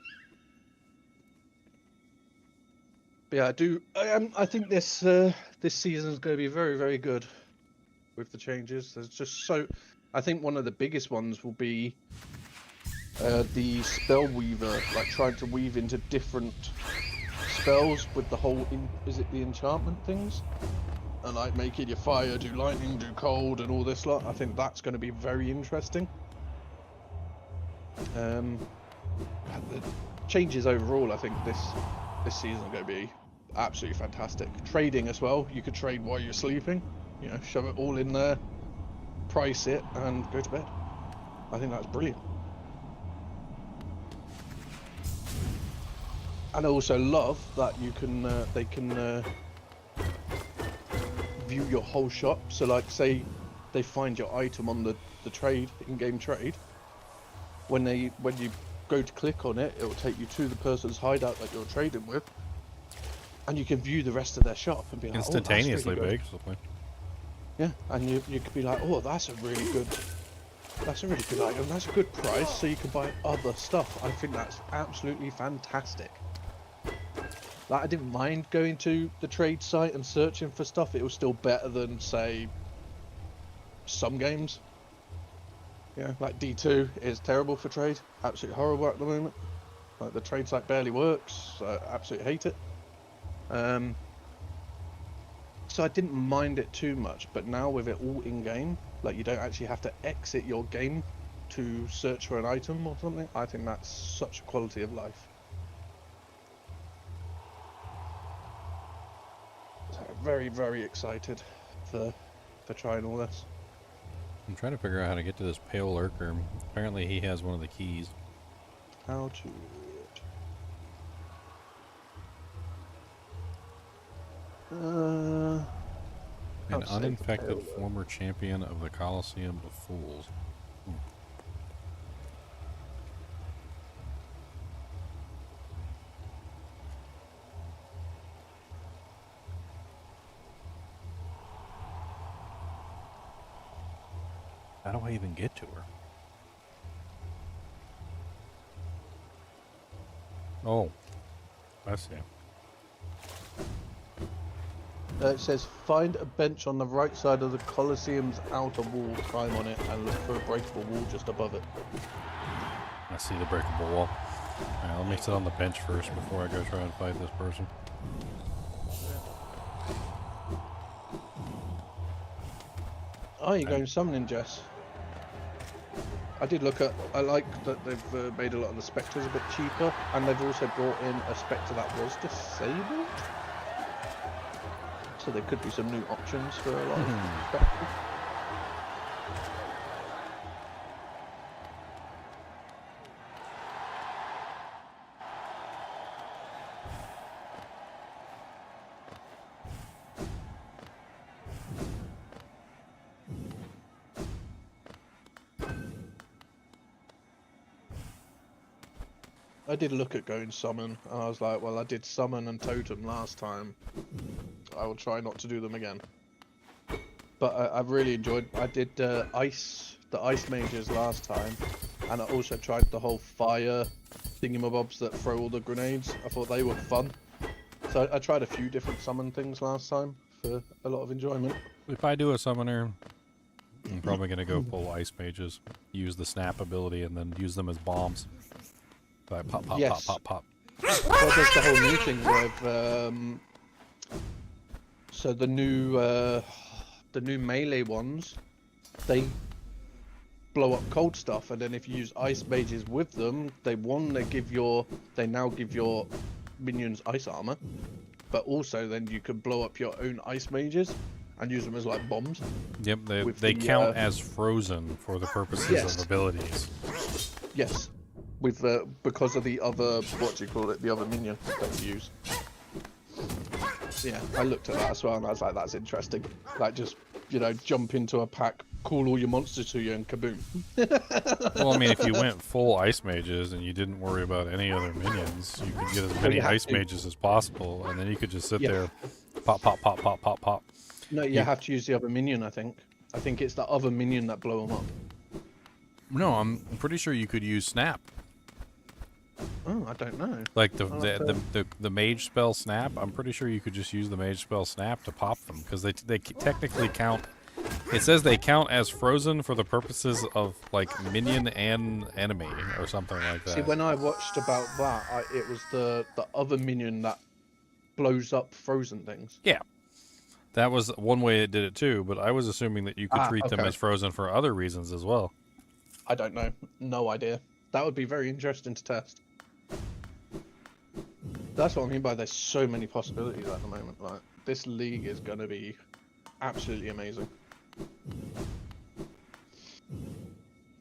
But yeah, I think this season is going to be very, very good with the changes. There's just so. I think one of the biggest ones will be the spell weaver, like trying to weave into different spells with the whole. Is it the enchantment things? And like making your fire do lightning, do cold, and all this lot. I think that's going to be very interesting. The changes overall, I think this season is going to be absolutely fantastic. Trading as well. You could trade while you're sleeping. You know, shove it all in there, price it, and go to bed. I think that's brilliant. And I also love that you can they can view your whole shop. So like, say they find your item on the trade, in-game trade. When you go to click on it, it will take you to the person's hideout that you're trading with, and you can view the rest of their shop and be like, instantaneously, oh, that's really basically. Yeah, and you could be like, oh, that's a really good item. That's a good price, so you can buy other stuff. I think that's absolutely fantastic. Like, I didn't mind going to the trade site and searching for stuff. It was still better than, say, some games. Yeah, like D2 is terrible for trade. Absolutely horrible at the moment. Like the trade site barely works. I absolutely hate it. So I didn't mind it too much, but now with it all in game, like you don't actually have to exit your game to search for an item or something. I think that's such a quality of life. So very, very excited for trying all this. I'm trying to figure out how to get to this pale lurker. Apparently he has one of the keys. How to... An uninfected former champion of the Colosseum of Fools. How do I even get to her? Oh, I see. It says, find a bench on the right side of the Colosseum's outer wall, climb on it, and look for a breakable wall just above it. I see the breakable wall. Alright, let me sit on the bench first before I go try and fight this person. Oh, you're going summoning, Jess. I did look at. I like that they've made a lot of the spectres a bit cheaper, and they've also brought in a spectre that was disabled. So there could be some new options for a lot of spectres. I did look at going summon, and I was like, well, I did summon and totem last time. I will try not to do them again. But I've really enjoyed. I did the ice mages last time, and I also tried the whole fire thingamabobs that throw all the grenades. I thought they were fun. So I tried a few different summon things last time for a lot of enjoyment. If I do a summoner, I'm probably going to go full ice mages. Use the snap ability and then use them as bombs. Like pop, pop, Yes. pop, pop, pop. Well, there's the whole new thing with so the new melee ones, they blow up cold stuff, and then if you use ice mages with them, they now give your minions ice armor, but also then you can blow up your own ice mages and use them as like bombs. Yep, With they the, count as frozen for the purposes Yes. of abilities. Yes, with because of the other the other minion that you use. Yeah, I looked at that as well, and I was like, that's interesting. Like, just, jump into a pack, call all your monsters to you, and kaboom. Well, I mean, if you went full ice mages and you didn't worry about any other minions, you could get as many you have ice to. mages as possible, and then you could just sit Yeah. there, pop, pop, pop, pop, pop, pop. No, you have to use the other minion, I think. I think it's the other minion that blow them up. No, I'm pretty sure you could use snap. Oh, I don't know. Like the mage spell snap, I'm pretty sure you could just use the mage spell snap to pop them, because they technically count. It says they count as frozen for the purposes of like minion and enemy or something like that. See, when I watched about that, it was the other minion that blows up frozen things. Yeah, that was one way it did it too. But I was assuming that you could treat them okay. as frozen for other reasons as well. I don't know. No idea. That would be very interesting to test. That's what I mean by there's so many possibilities at the moment. Like, this league is going to be absolutely amazing.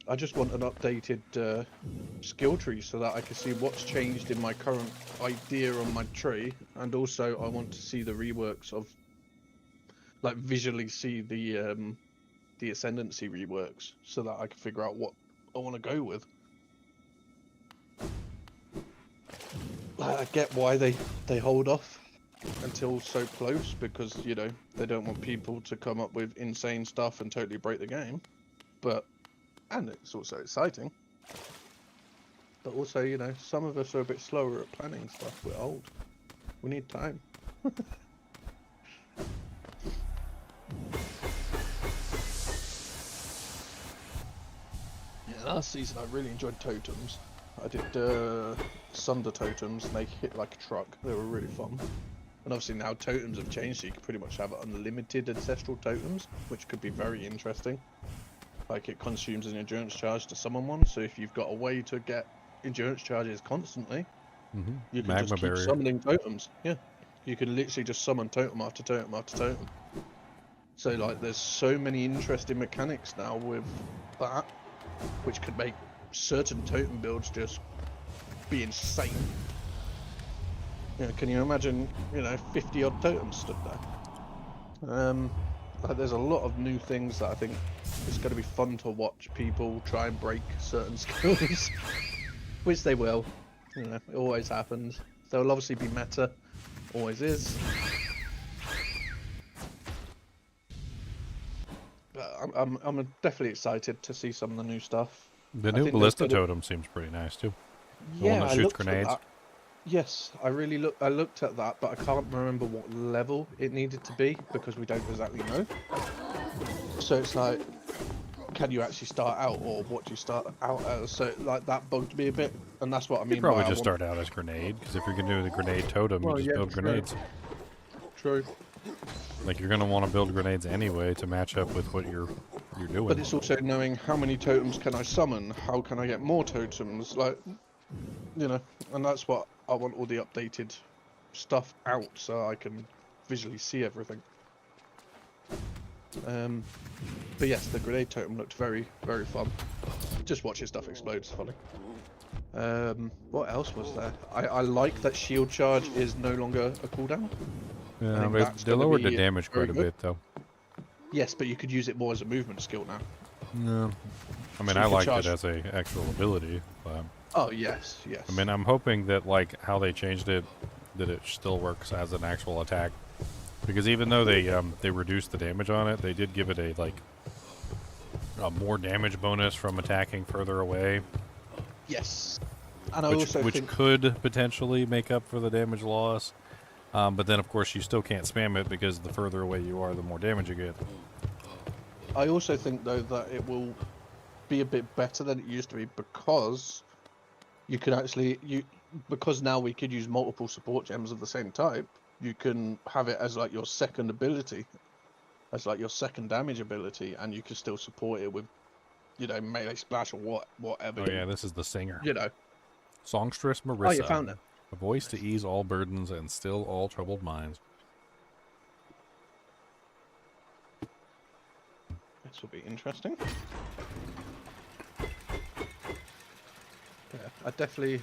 I just want an updated skill tree so that I can see what's changed in my current idea on my tree, and also I want to see the reworks of, like, visually see the ascendancy reworks so that I can figure out what I want to go with. I get why they hold off until so close, because they don't want people to come up with insane stuff and totally break the game, and it's also exciting, but also some of us are a bit slower at planning stuff. We're old, we need time. Yeah, last season I really enjoyed totems. I did Sunder totems, and they hit like a truck. They were really fun. And obviously now totems have changed, so you can pretty much have unlimited ancestral totems, which could be very interesting. Like, it consumes an endurance charge to summon one, so if you've got a way to get endurance charges constantly, you can just keep summoning totems. Yeah, you can literally just summon totem after totem after totem. So, like, there's so many interesting mechanics now with that, which could make certain totem builds just be insane. Can you imagine 50 odd totems stood there? Like, there's a lot of new things that I think it's going to be fun to watch people try and break certain skills, which they will. It always happens. There'll obviously be meta, always is. But I'm definitely excited to see some of the new stuff. The new ballista totem seems pretty nice too. The one that shoots grenades. Yes, I looked at that, but I can't remember what level it needed to be because we don't exactly know. So it's like, can you actually start out, or what do you start out as? So like that bugged me a bit, and that's what I mean You'd probably by just start out as grenade, because if you're gonna do the grenade totem, Well, you just yeah, build true. grenades. True. Like you're gonna want to build grenades anyway to match up with what you're doing. But it's also knowing how many totems can I summon, how can I get more totems, like, you know, and that's what I want all the updated stuff out so I can visually see everything. But yes, the grenade totem looked very, very fun. Just watching stuff explode is funny. What else was there? I like that shield charge is no longer a cooldown. I Yeah, think they, that's they gonna lowered the be damage very quite a good. bit, though. Yes, but you could use it more as a movement skill now. No, I mean So I you can liked charge- it as a actual ability, but Oh yes, yes. I mean I'm hoping that like how they changed it, that it still works as an actual attack. Because even though they reduced the damage on it, they did give it a like a more damage bonus from attacking further away, Yes. And I which also think could potentially make up for the damage loss. But then of course you still can't spam it because the further away you are, the more damage you get. I also think though that it will be a bit better than it used to be because you can actually because now we could use multiple support gems of the same type. You can have it as like your second ability, as like your second damage ability, and you can still support it with, you know, melee splash or whatever. Oh yeah, this is the singer. You know. Songstress Marissa. Oh, you found it. A voice to ease all burdens and still all troubled minds. This will be interesting. Yeah, I definitely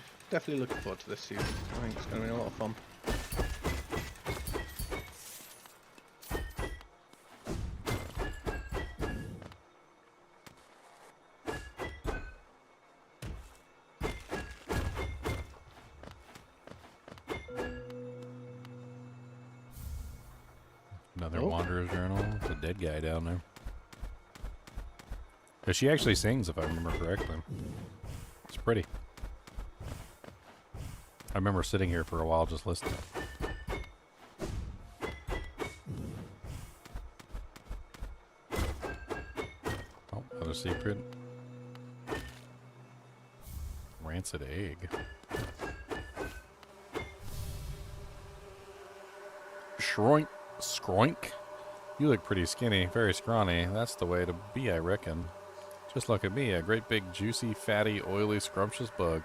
looking forward to this season. I think it's going to be a lot of fun. Another Oh. Wanderer's Journal. It's a dead guy down there. But she actually sings, if I remember correctly. It's pretty. I remember sitting here for a while just listening. Oh, another secret. Rancid egg. Skroink. You look pretty skinny, very scrawny. That's the way to be, I reckon. Just look at me, a great big, juicy, fatty, oily, scrumptious bug.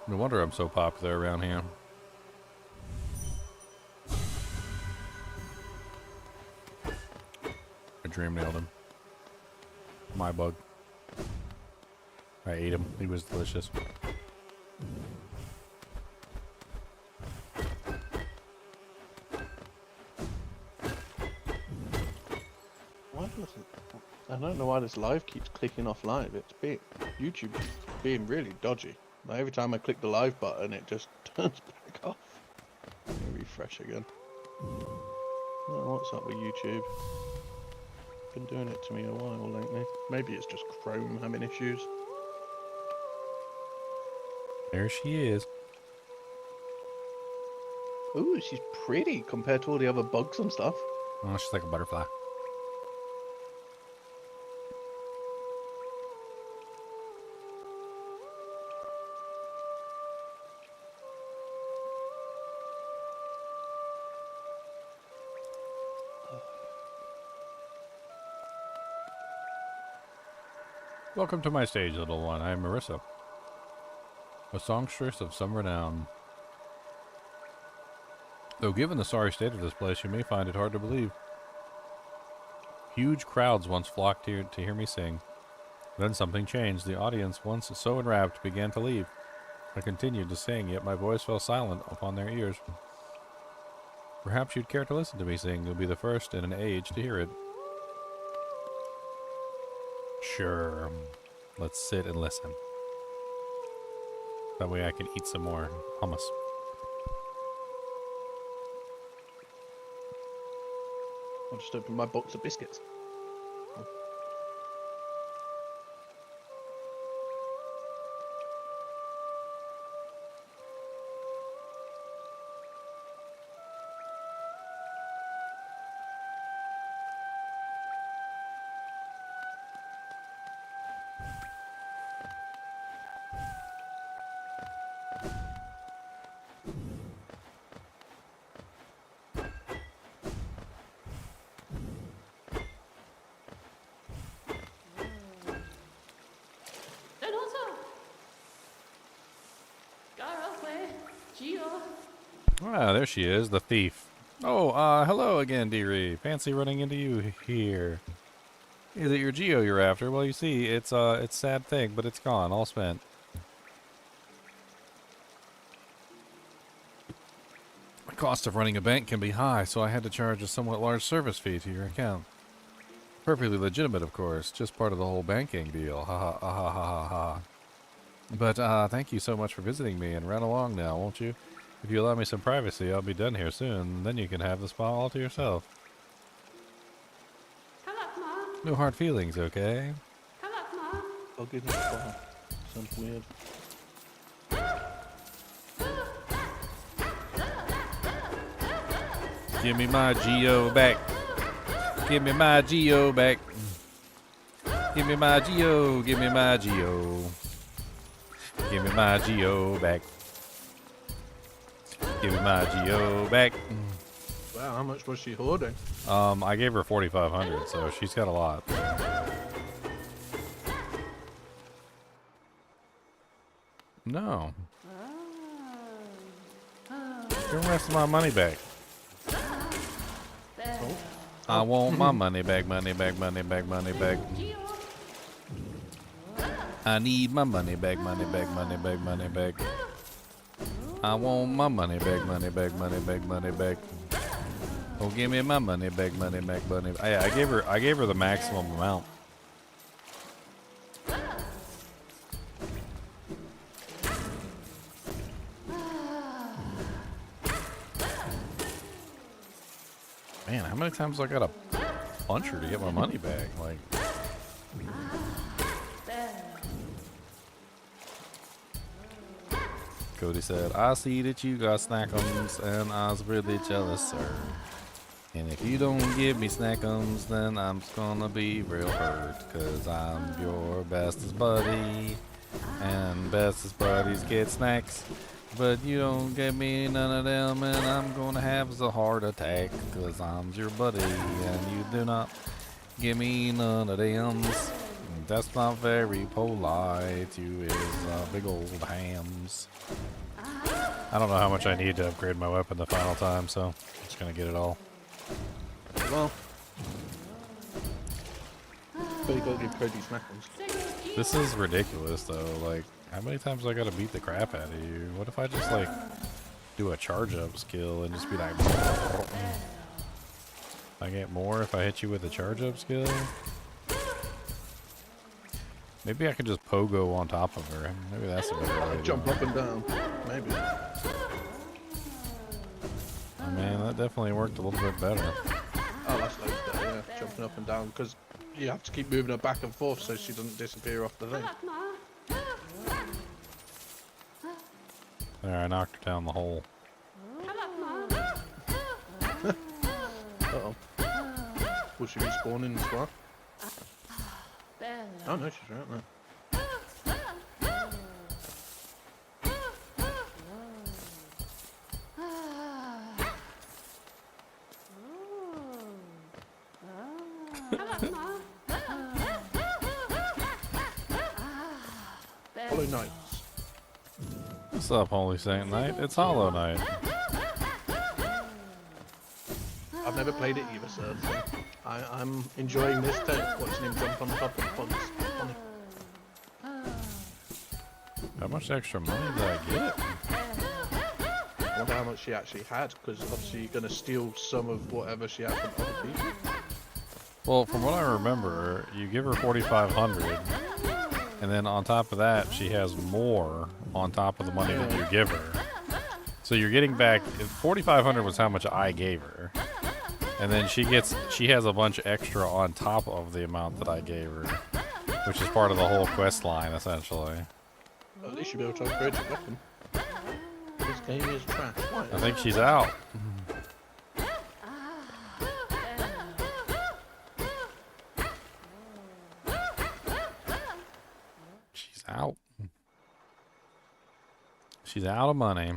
No wonder I'm so popular around here. I dream nailed him. My bug. I ate him. He was delicious. Why doesn't I don't know why this live keeps clicking off live. YouTube being really dodgy. Like every time I click the live button, it just turns back off. Let me refresh again. Oh, what's up with YouTube? Been doing it to me a while lately. Maybe it's just Chrome having issues. There she is. Ooh, she's pretty compared to all the other bugs and stuff. Oh, she's like a butterfly. Welcome to my stage, little one. I am Marissa, a songstress of some renown. Though given the sorry state of this place, you may find it hard to believe. Huge crowds once flocked here to hear me sing. Then something changed. The audience, once so enwrapped, began to leave. I continued to sing, yet my voice fell silent upon their ears. Perhaps you'd care to listen to me sing. You'll be the first in an age to hear it. Sure. Let's sit and listen. That way I can eat some more hummus. I'll just open my box of biscuits. Geo. Ah, there she is, the thief. Oh, hello again, dearie. Fancy running into you here. Is it your Geo you're after? Well, you see, it's a sad thing, but it's gone, all spent. The cost of running a bank can be high, so I had to charge a somewhat large service fee to your account. Perfectly legitimate, of course, just part of the whole banking deal. Ha ha ha ha ha ha. But, thank you so much for visiting me, and run along now, won't you? If you allow me some privacy, I'll be done here soon. Then you can have the spa all to yourself. Come up, Mom. No hard feelings, okay? Come up, Mom. I'll give him a spa. Sounds weird. Give me my Geo back. Give me my Geo back. Give me my Geo. Give me my Geo. Give me my Geo back. Give me my Geo back. Wow, how much was she hoarding? I gave her 4,500, so she's got a lot. No. Give the rest of my money back. I want my money back, money back, money back, money back. I need my money back, money back, money back, money back. I want my money back, money back, money back, money back. Oh, give me my money back, money back, money back. I gave her the maximum amount. Man, how many times I gotta punch her to get my money back? Like, Cody said, I see that you got snackums, and I was really jealous, sir. And if you don't give me snackums, then I'm just gonna be real hurt, cause I'm your bestest buddy, and bestest buddies get snacks. But you don't give me none of them, and I'm gonna have a heart attack, cause I'm your buddy, and you do not give me none of them. That's not very polite, you is big old hams. I don't know how much I need to upgrade my weapon the final time, so I'm just gonna get it all. Well, but you gotta give Cody smackums. This is ridiculous, though. Like, how many times I gotta beat the crap out of you? What if I just, like, do a charge-up skill and just be like... I get more if I hit you with a charge-up skill? Maybe I could just pogo on top of her. Maybe that's a better way to Jump do it. up and down, maybe. Oh, man, that definitely worked a little bit better. Oh, that's loads better, yeah. Jumping up and down, because you have to keep moving her back and forth so she doesn't disappear off the thing. There, I knocked her down the hole. Uh-oh. Will she respawn in as well? Oh no, she's right there. Hollow Knights. What's up, Holy Saint Knight? It's Hollow Knight. I've never played it either, sir. So I'm enjoying this tale, watching him jump on top of the funny. How much extra money did I get? I wonder how much she actually had, because obviously you're going to steal some of whatever she had from other people. Well, from what I remember, you give her 4,500, and then on top of that, she has more on top of the money that you give her. So you're getting back 4,500 was how much I gave her, and then she has a bunch extra on top of the amount that I gave her, which is part of the whole quest line essentially. At least you'll be able to upgrade your weapon. This game is trash. Why? I think she's out. She's out. She's out of money.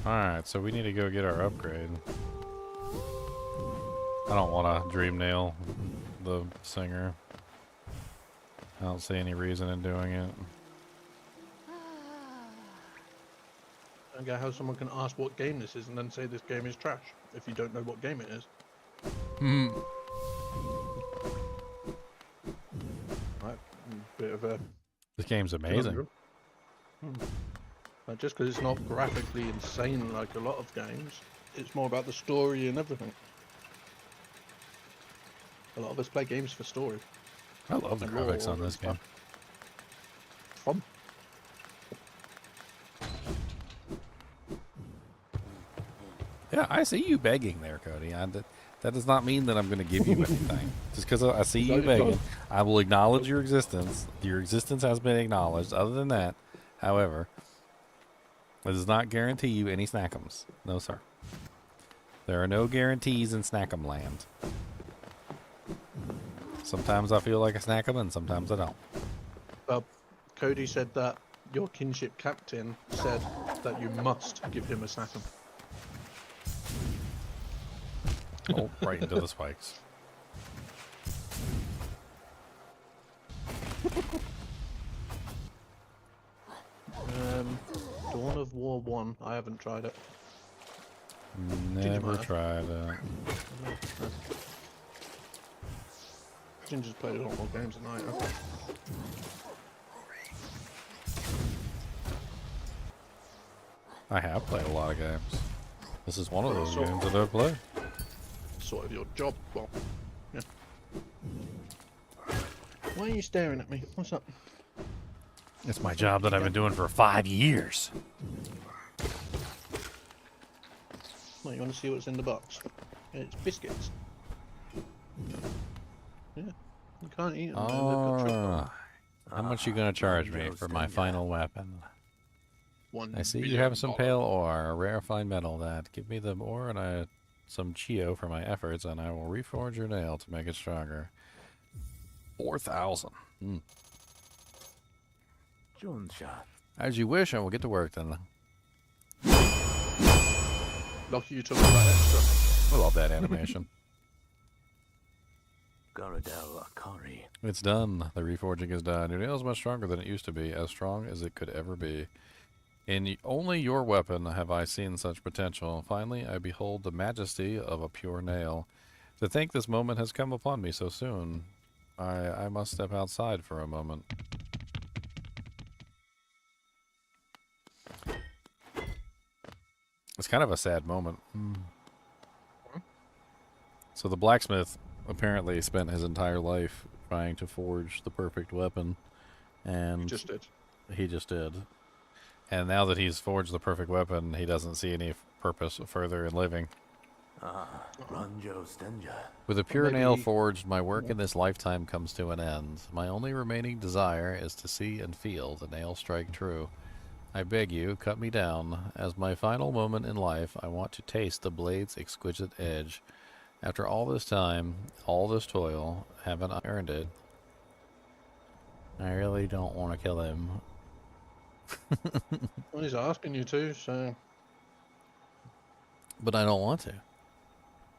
Alright, so we need to go get our upgrade. I don't want to dream nail the singer. I don't see any reason in doing it. Okay, how someone can ask what game this is and then say this game is trash if you don't know what game it is. Hmm. Right, bit of a This game's amazing. Like, just because it's not graphically insane like a lot of games, it's more about the story and everything. A lot of us play games for story. I love the And lore graphics on and this game. stuff. Fun. Yeah, I see you begging there, Cody. That does not mean that I'm going to give you anything. Just because I see you begging, I will acknowledge your existence. Your existence has been acknowledged. Other than that, however, it does not guarantee you any snackums. No, sir. There are no guarantees in Snackum land. Sometimes I feel like a Snackum and sometimes I don't. Cody said that your kinship captain said that you must give him a snackum. Oh, right into the spikes. Dawn of War 1, I haven't tried it. Never Ginger tried it. Ginger's played a lot more games than I have. I have played a lot of games. This is one of those So- games that I've played. Sort of your job, well, yeah. Why are you staring at me? What's up? It's my job that I've been doing for 5 years. Well, you want to see what's in the box? It's biscuits. Yeah, you can't eat them. They've got chocolate on. How much you gonna charge me for my final weapon? I see you have some $1 pale ore, a rarefied metal. That give me the ore and some chio for my efforts, and I will reforge your nail to make it stronger. 4,000. As you wish, I will get to work then. Lucky you took all that extra. I love that animation. It's done. The reforging is done. Your nail is much stronger than it used to be, as strong as it could ever be. In only your weapon have I seen such potential. Finally, I behold the majesty of a pure nail. To think this moment has come upon me so soon, I must step outside for a moment. It's kind of a sad moment. So the blacksmith apparently spent his entire life trying to forge the perfect weapon, and You just did. he just did. And now that he's forged the perfect weapon, he doesn't see any purpose further in living. With a pure nail maybe- forged, my work in this lifetime comes to an end. My only remaining desire is to see and feel the nail strike true. I beg you, cut me down. As my final moment in life, I want to taste the blade's exquisite edge. After all this time, all this toil, haven't I earned it? I really don't want to kill him. Well, he's asking you to, so But I don't want to.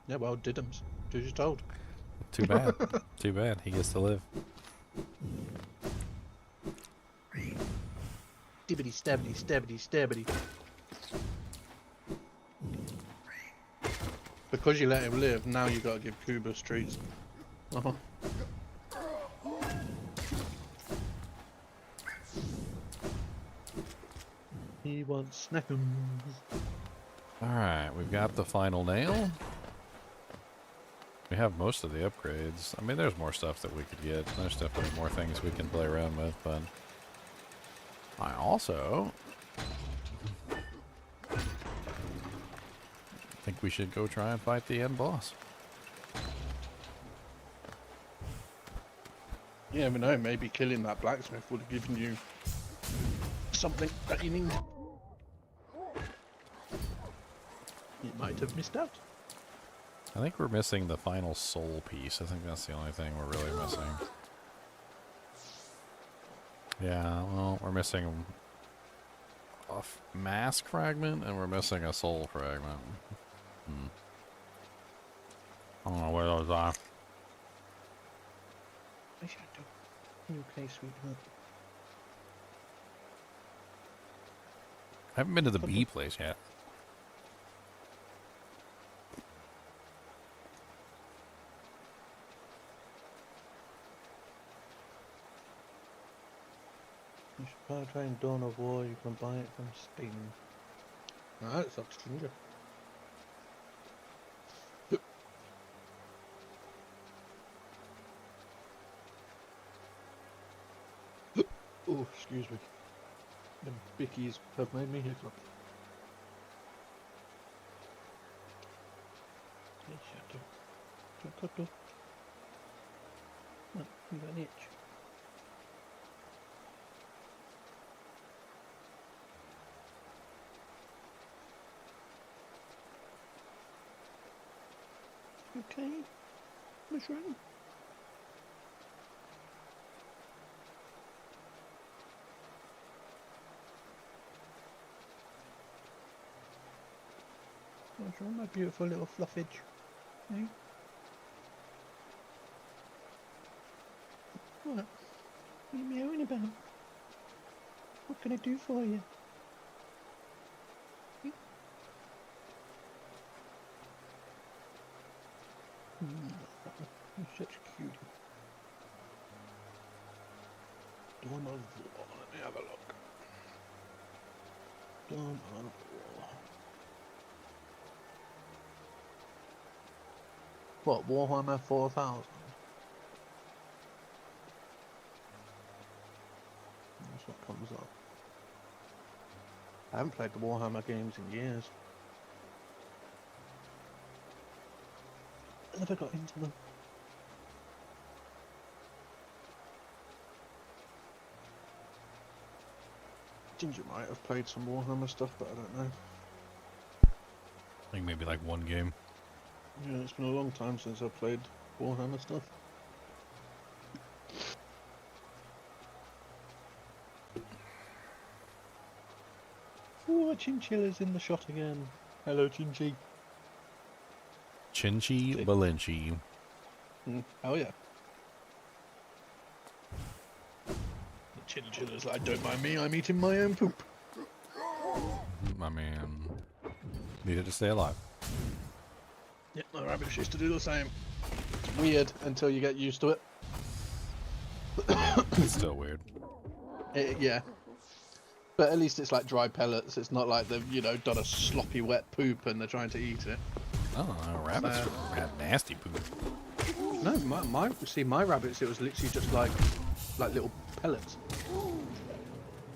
yeah. Well, didn't. Do as you're told. Too bad. Too bad. He gets to live. Dibbity stabbity stabbity stabbity. Because you let him live, now you gotta give Kubus treats. Uh-huh. He wants snackums. Alright, we've got the final nail. We have most of the upgrades. I mean, there's more stuff that we could get. There's definitely more things we can play around with, but I also think we should go try and fight the end boss. You never know, maybe killing that blacksmith would have given you something that you need. You might have missed out. I think we're missing the final soul piece. I think that's the only thing we're really missing. Yeah, well, we're missing a mask fragment, and we're missing a soul fragment. I don't know where those are. You okay, sweetheart? I haven't been to the bee place yet. You should probably try and Dawn of War. You can buy it from Steam. Alright, it's up to Ginger. Oh, excuse me. The bickies have made me hiccup. Yes, I do. Do. Look, you got an itch. You okay, mushroom? Mushroom, my beautiful little fluffage. Eh? What? What are you meowing about? What can I do for you? You're such a cutie. Dawn of War. Let me have a look. Dawn of War. What, Warhammer 4000? That's what comes up. I haven't played the Warhammer games in years. I never got into them. Ginger might have played some Warhammer stuff, but I don't know. I think maybe like one game. Yeah, it's been a long time since I've played Warhammer stuff. Oh, Chinchilla's in the shot again. Hello, Chinchy. Chinchy Balenchi. Oh yeah. The Chinchilla's like, don't mind me, I'm eating my own poop. I mean, needed to stay alive. Yeah, my rabbits used to do the same. It's weird until you get used to it. It's still weird. Yeah. But at least it's like dry pellets. It's not like they've, you know, done a sloppy wet poop and they're trying to eat it. Oh, rabbits had nasty poop. No, my rabbits, it was literally just like little pellets.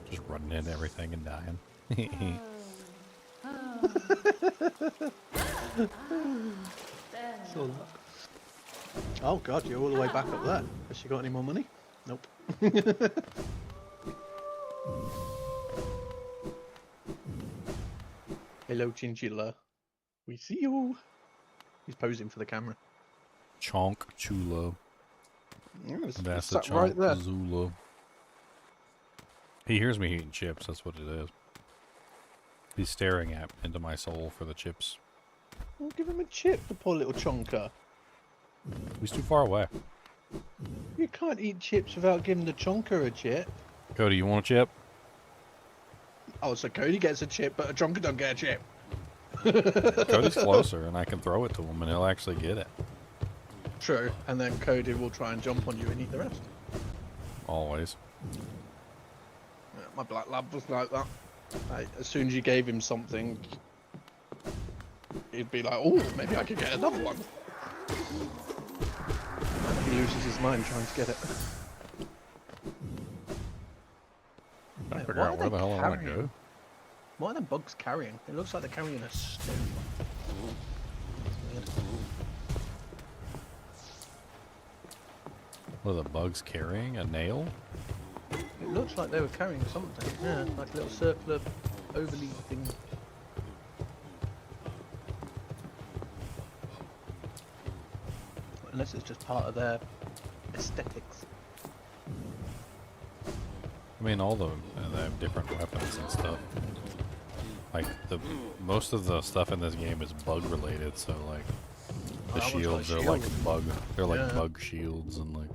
Just running into everything and dying. So, oh god, you're all the way back up there. Has she got any more money? Nope. Hello, Chinchilla. We see you. He's posing for the camera. Chonk Chula. Yeah, That's the sat Chonk right there. Zula. He hears me eating chips, that's what it is. He's staring into my soul for the chips. Well, give him a chip, the poor little chonker. He's too far away. You can't eat chips without giving the chonker a chip. Cody, you want a chip? Oh, so Cody gets a chip, but a chonker don't get a chip. Cody's closer, and I can throw it to him, and he'll actually get it. True, and then Cody will try and jump on you and eat the rest. Always. Yeah, my black lab was like that. Like, as soon as you gave him something, he'd be like, oh, maybe I could get another one. He loses his mind trying to get it. I Wait, figure what out are where they the hell I want to carrying? go. What are the bugs carrying? It looks like they're carrying a stone. Weird. What are the bugs carrying? A nail? It looks like they were carrying something. Yeah, like a little circular overly thing. Unless it's just part of their aesthetics. I mean, all the they have different weapons and stuff. Like most of the stuff in this game is bug related, so like The that one's got a shields are shield. like bug. They're like Yeah. bug shields and like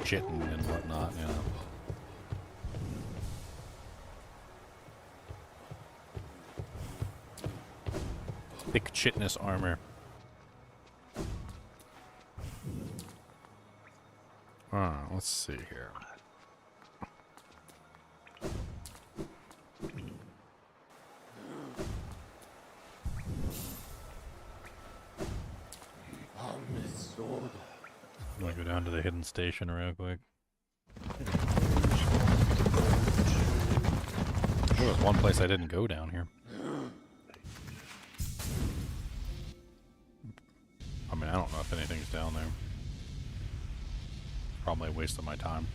chitin and whatnot. You know. Thick chitness armor. Let's see here. I'm gonna go down to the hidden station real quick. There was one place I didn't go down here. I mean, I don't know if anything's down there. Probably a waste of my time.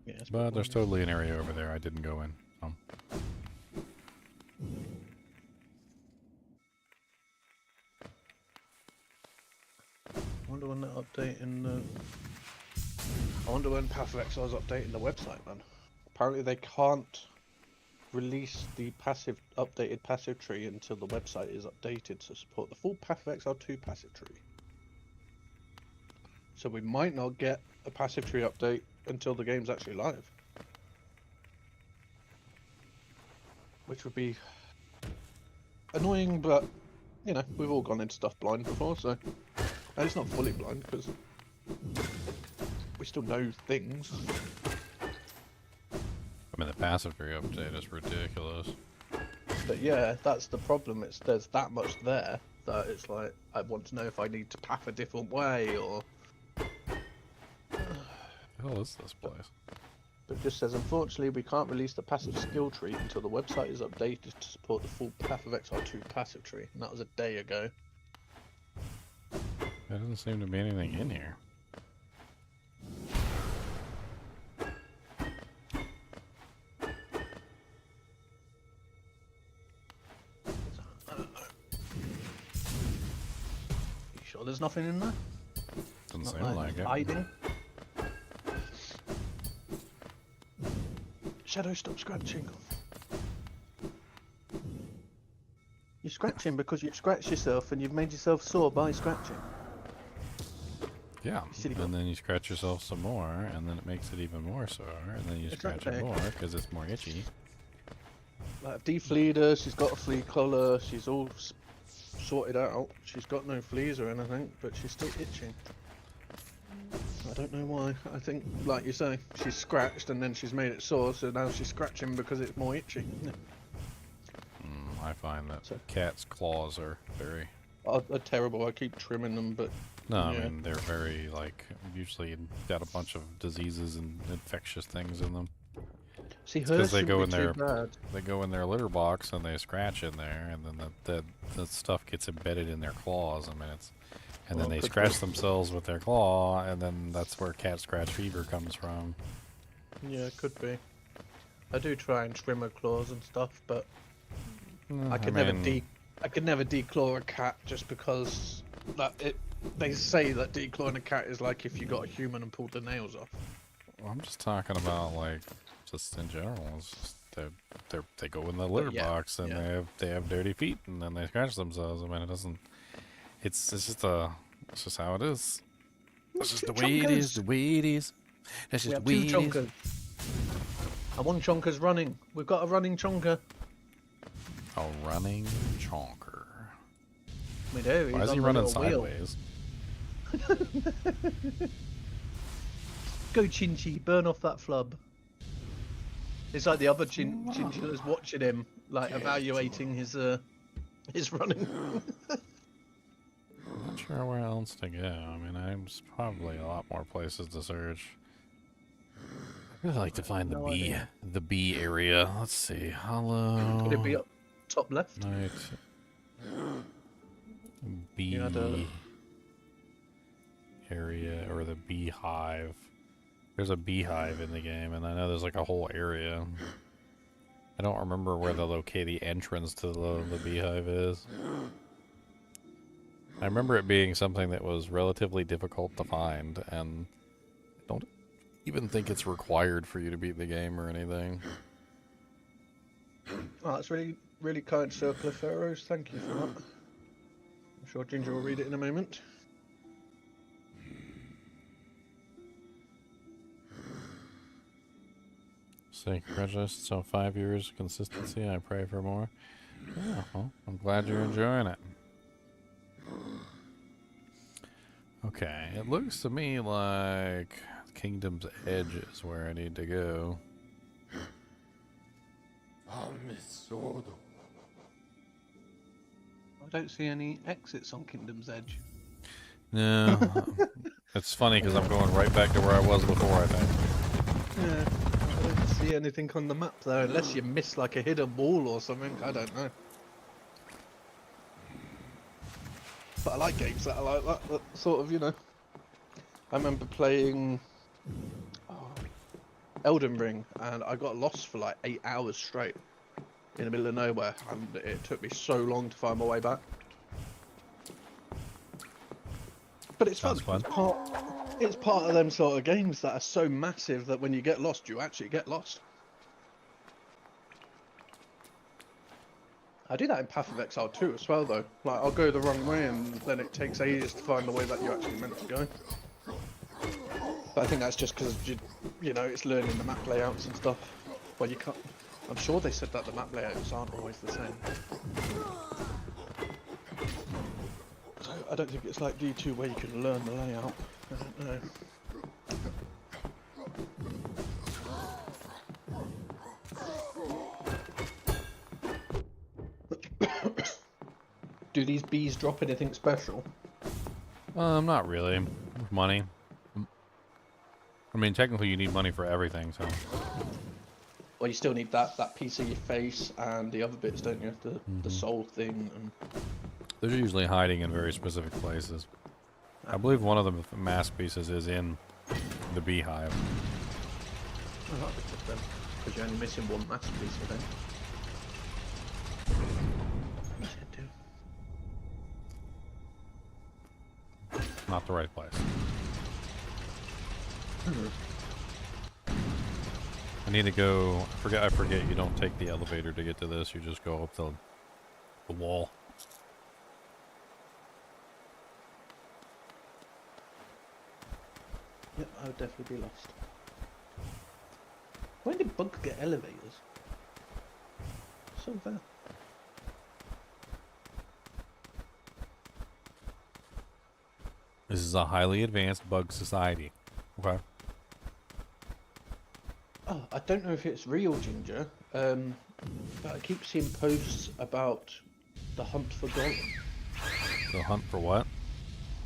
Yeah, it's But there's probably- totally an area over there I didn't go in. So. I wonder when they're updating the. I wonder when Path of Exile's updating the website, man. Apparently they can't release the updated passive tree until the website is updated to support the full Path of Exile 2 passive tree. So we might not get a passive tree update until the game's actually live. Which would be annoying, but you know, we've all gone into stuff blind before, so and it's not fully blind because we still know things. I mean, the passive tree update is ridiculous. But yeah, that's the problem. There's that much there that it's like I want to know if I need to path a different way or. The hell is this place? But it just says, unfortunately, we can't release the passive skill tree until the website is updated to support the full Path of Exile 2 passive tree, and that was a day ago. There doesn't seem to be anything in here. I don't know. You sure there's nothing in there? Doesn't Not seem like it. hiding. Shadow, stop scratching. You're scratching because you've scratched yourself and you've made yourself sore by scratching. Yeah, silly and then you scratch yourself some more, and then it makes it even more sore, and then you scratch it Exactly. more because it's more itchy. Like, I've defleed her, she's got a flea collar, she's all sorted out. She's got no fleas or anything, but she's still itching. I don't know why. I think, like you say, she's scratched and then she's made it sore, so now she's scratching because it's more itchy. Yeah. I find that So- cats' claws are very... They're terrible. I keep trimming them, but No, I Yeah. mean, they're very, like, usually got a bunch of diseases and infectious things in them. see, It's hers 'cause they shouldn't go be in too there- bad. They go in their litter box and they scratch in there, and then the stuff gets embedded in their claws. I mean, it's... And then Well, they could scratch be. themselves with their claw, and then that's where cat scratch fever comes from. Yeah, it could be. I do try and trim her claws and stuff, but I could never declaw a cat just because they say that declawing a cat is like if you got a human and pulled the nails off. I'm just talking about, like, just in general. It's just they go in the litter yeah, box and yeah. they have dirty feet, and then they scratch themselves. I mean, it doesn't. It's just how it is. It's just the way it is. The way it is. That's We just have the way two it is. chonkers. And one chonker's running. We've got a running chonker. A running chonker. I mean, there he Why is is he on the running little wheel. sideways? Go Chinchy, burn off that flub. It's like the other Chinchilla's watching him, like evaluating his running. I'm not sure where else to go. I mean, there's probably a lot more places to search. I'd really like to find No idea. the bee area. Let's see. Hello. Could it be up top left? Night. Bee You had a- area, or the beehive. There's a beehive in the game, and I know there's like a whole area. I don't remember where the entrance to the beehive is. I remember it being something that was relatively difficult to find, and I don't even think it's required for you to beat the game or anything. Oh, that's really, really kind, Circle of Pharaohs. Thank you for that. sure Ginger will read it in a moment. Say congratulations on 5 years of consistency. I pray for more. Yeah, well, I'm glad you're enjoying it. Okay, it looks to me like Kingdom's Edge is where I need to go. I don't see any exits on Kingdom's Edge. No, it's funny because I'm going right back to where I was before, I think. Yeah, I don't see anything on the map though, unless you miss like a hidden wall or something. I don't know. But I like games that are like that sort of, you know. I remember playing Elden Ring, and I got lost for like 8 hours straight in the middle of nowhere, and it took me so long to find my way back. But it's fun. Sounds fun. It's part of them sort of games that are so massive that when you get lost, you actually get lost. I do that in Path of Exile 2 as well, though. Like, I'll go the wrong way, and then it takes ages to find the way that you're actually meant to go. But I think that's just because, you know, it's learning the map layouts and stuff. Well, you can't... I'm sure they said that the map layouts aren't always the same. So I don't think it's like D2 where you can learn the layout. I don't know. Do these bees drop anything special? Not really. Money. I mean, technically you need money for everything, so... Well, you still need that piece of your face and the other bits, don't you? The soul thing. And... They're usually hiding in very specific places. I believe one of the mask pieces is in the beehive. Oh, that'd be good then. Because you're only missing one masterpiece, I think. Not the right place. I need to go... I forget you don't take the elevator to get to this. You just go up the wall. Yep, I would definitely be lost. When did bugs get elevators? So fair. This is a highly advanced bug society. Okay. Oh, I don't know if it's real, Ginger, but I keep seeing posts about the hunt for Gollum. The hunt for what?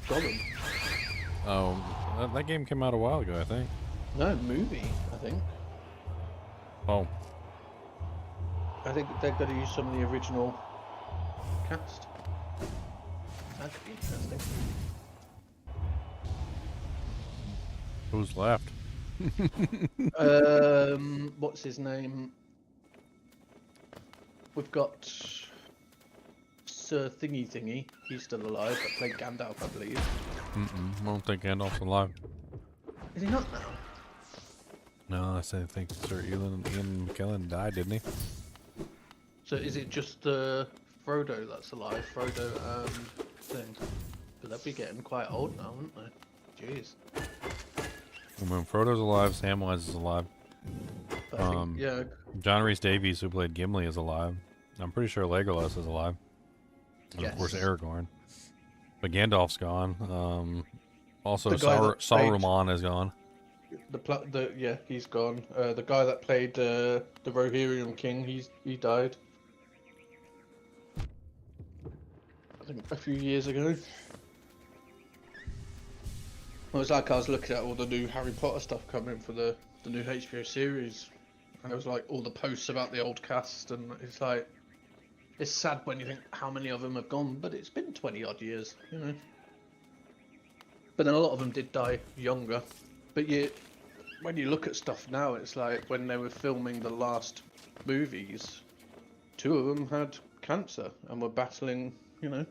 Gollum? Oh, that game came out a while ago, I think. No, movie, I think. Oh. I think they're going to use some of the original cast. That could be interesting. Who's left? What's his name? We've got Sir Thingy. He's still alive. That played Gandalf, I believe. I don't think Gandalf's alive. Is he not now? No, I think Sir Ian McKellen died, didn't he? So is it just Frodo that's alive? Frodo and thing? But they'd be getting quite old now, wouldn't they? Jeez. I mean, Frodo's alive, Samwise is alive. But I think, yeah. John Rhys Davies, who played Gimli, is alive. I'm pretty sure Legolas is alive. And Yes. of course, Aragorn. But Gandalf's gone. Also, The guy that played- Saruman is gone. Yeah, he's gone. The guy that played the Rohirrim King, he died. I think a few years ago. It was like I was looking at all the new Harry Potter stuff coming for the new HBO series, and it was like all the posts about the old cast, and it's like, it's sad when you think how many of them have gone, but it's been 20 odd years, you know. But then a lot of them did die younger. But when you look at stuff now, it's like when they were filming the last movies, 2 of them had cancer and were battling, you know.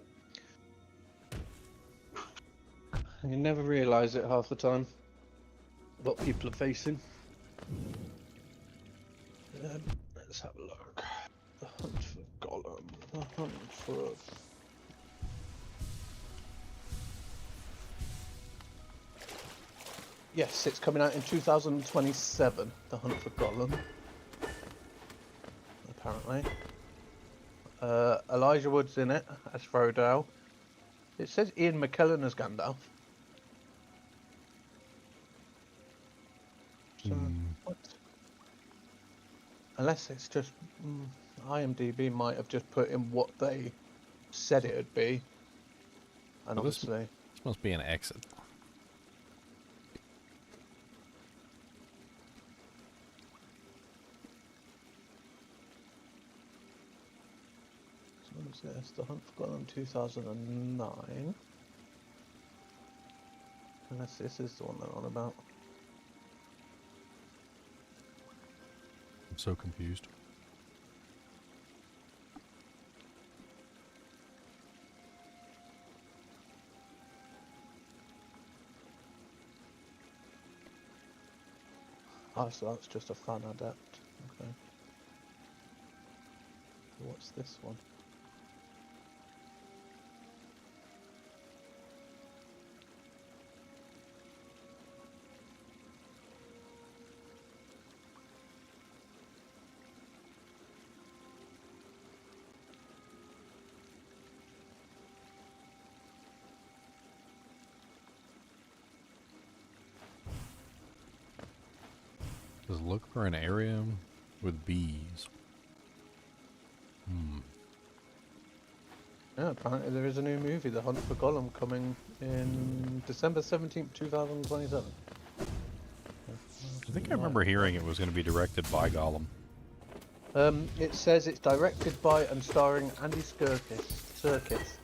And you never realise it half the time, what people are facing. Let's have a look. The hunt for Gollum. The hunt for... Yes, it's coming out in 2027. The Hunt for Gollum. Apparently. Elijah Wood's in it as Frodo. It says Ian McKellen as Gandalf. So, what? Unless it's just IMDb might have just put in what they said it'd be, and Well, this- obviously This must be an exit. so what is this? The Hunt for Gollum 2009. Unless this is the one they're on about. I'm so confused. Oh, so that's just a fan adept. Okay. What's this one? Just look for an area with bees. Yeah, apparently there is a new movie, The Hunt for Gollum, coming in December 17th, 2027. I think I remember hearing it was going to be directed by Gollum. It says it's directed by and starring Andy Serkis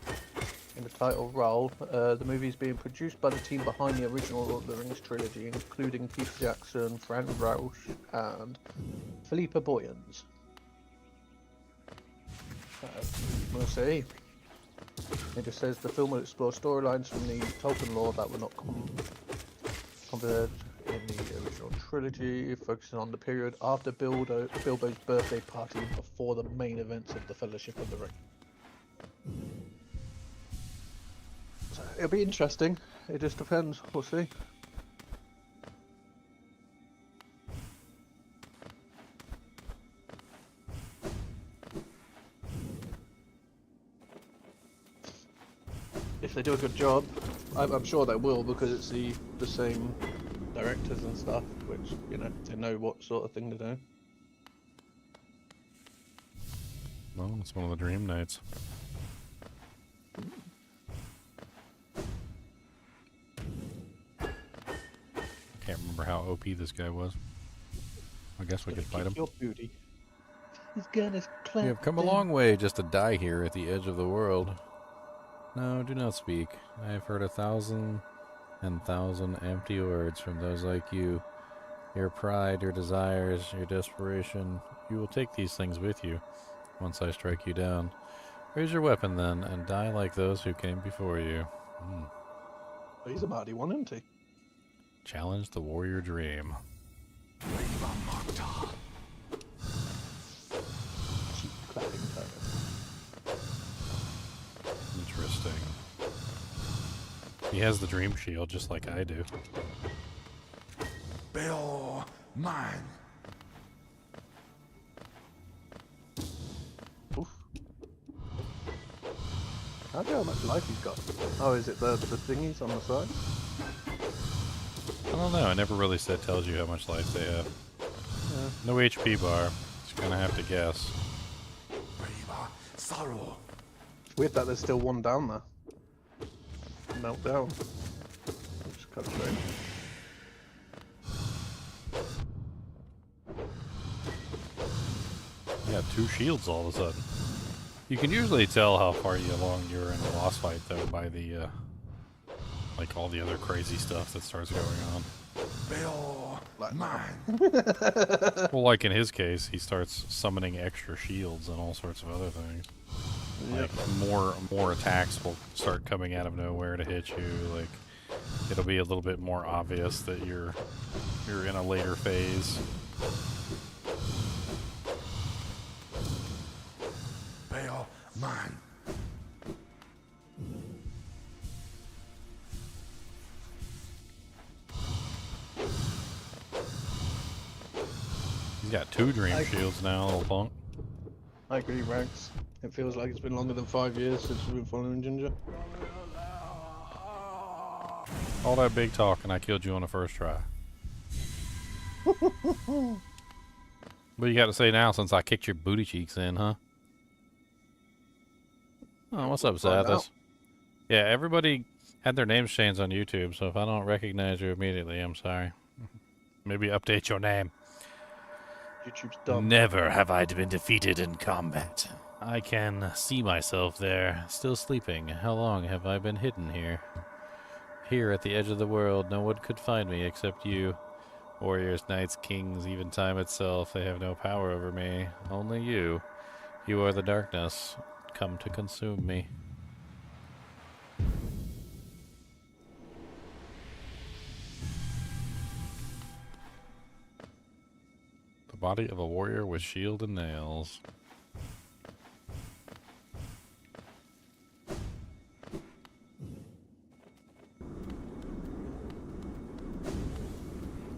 in the title role. The movie is being produced by the team behind the original Lord of the Rings trilogy, including Peter Jackson, Fran Rausch, and Philippa Boyens. We'll see. It just says the film will explore storylines from the Tolkien lore that were not covered in the original trilogy, focusing on the period after Bilbo's birthday party and before the main events of the Fellowship of the Ring. So it'll be interesting. It just depends. We'll see. If they do a good job, I'm sure they will, because it's the same directors and stuff, which, you know, they know what sort of thing to do. Well, it's one of the dream nights. Can't remember how OP this guy was. I guess we could fight him. Your booty. He's gonna You have come a long way just to die here at the edge of the world. No, do not speak. I have heard 1,000 and 1,000 empty words from those like you. Your pride, your desires, your desperation. You will take these things with you once I strike you down. Raise your weapon then, and die like those who came before you. He's a mighty one, isn't he? Challenge the warrior dream. Cheap clapping title. Interesting. He has the dream shield just like I do. Bill, mine. Oof. I don't know how much life he's got. Oh, is it the thingies on the side? I don't know. It never really tells you how much life they have. Yeah. No HP bar. Just kind of have to guess. Riva, sorrow. It's weird that there's still one down there. Melt down. Just cut straight. Yeah, 2 shields all of a sudden. You can usually tell how far along you're in a boss fight though by the like all the other crazy stuff that starts going on. Bill, Like mine. Well, like in his case, he starts summoning extra shields and all sorts of other things. Like more attacks will start coming out of nowhere to hit you. Like it'll be a little bit more obvious that you're in a later phase. Bill, mine. You got 2 dream I- shields now, little punk. I agree, Rags. It feels like it's been longer than 5 years since we've been following Ginger. All that big talk and I killed you on the first try. What you got to say now since I kicked your booty cheeks in, huh? Oh, what's up, Find Zathis? out. Yeah, everybody had their names changed on YouTube, so if I don't recognize you immediately, I'm sorry. Maybe update your name. YouTube's dumb. Never have I been defeated in combat. I can see myself there, still sleeping. How long have I been hidden here? Here at the edge of the world, no one could find me except you. Warriors, knights, kings, even time itself, they have no power over me. Only you. You are the darkness, come to consume me. The body of a warrior with shield and nails.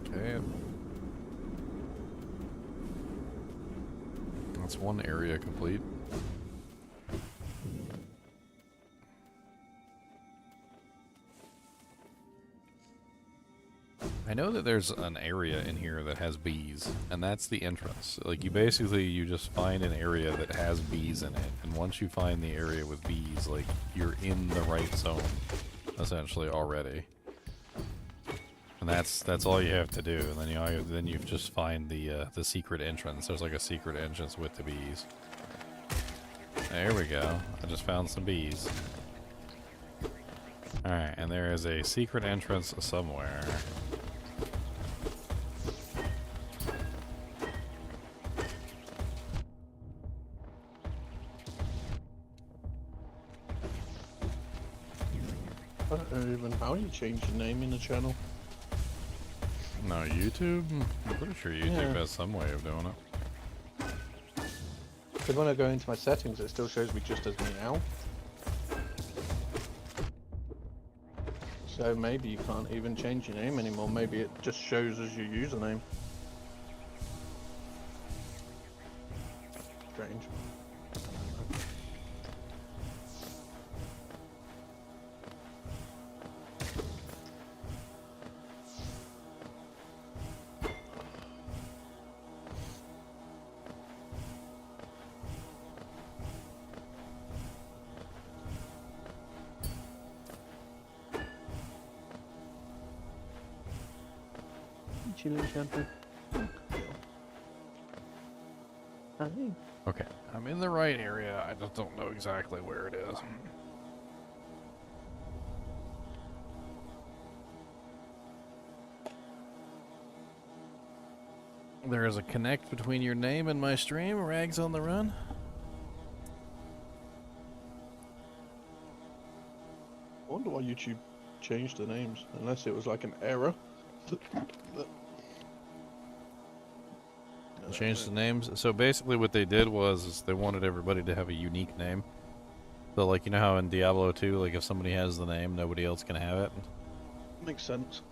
Okay. That's one area complete. I know that there's an area in here that has bees, and that's the entrance. Like, you just find an area that has bees in it, and once you find the area with bees, like, you're in the right zone, essentially, already. And that's all you have to do, and then you just find the secret entrance. There's like a secret entrance with the bees. There we go. I just found some bees. Alright, and there is a secret entrance somewhere. I don't know even how you change your name in the channel. No, YouTube? I'm pretty sure YouTube Yeah. has some way of doing it. Because when I go into my settings, it still shows me just as Meow. So maybe you can't even change your name anymore. Maybe it just shows as your username. Strange. Chilling champion. Hi. Okay, I'm in the right area. I just don't know exactly where it is. There is a connect between your name and my stream. Rags on the run. I wonder why YouTube changed the names, unless it was like an error. Changed the names. So basically what they did was is they wanted everybody to have a unique name. So like, you know how in Diablo 2, like if somebody has the name, nobody else can have it? Makes sense.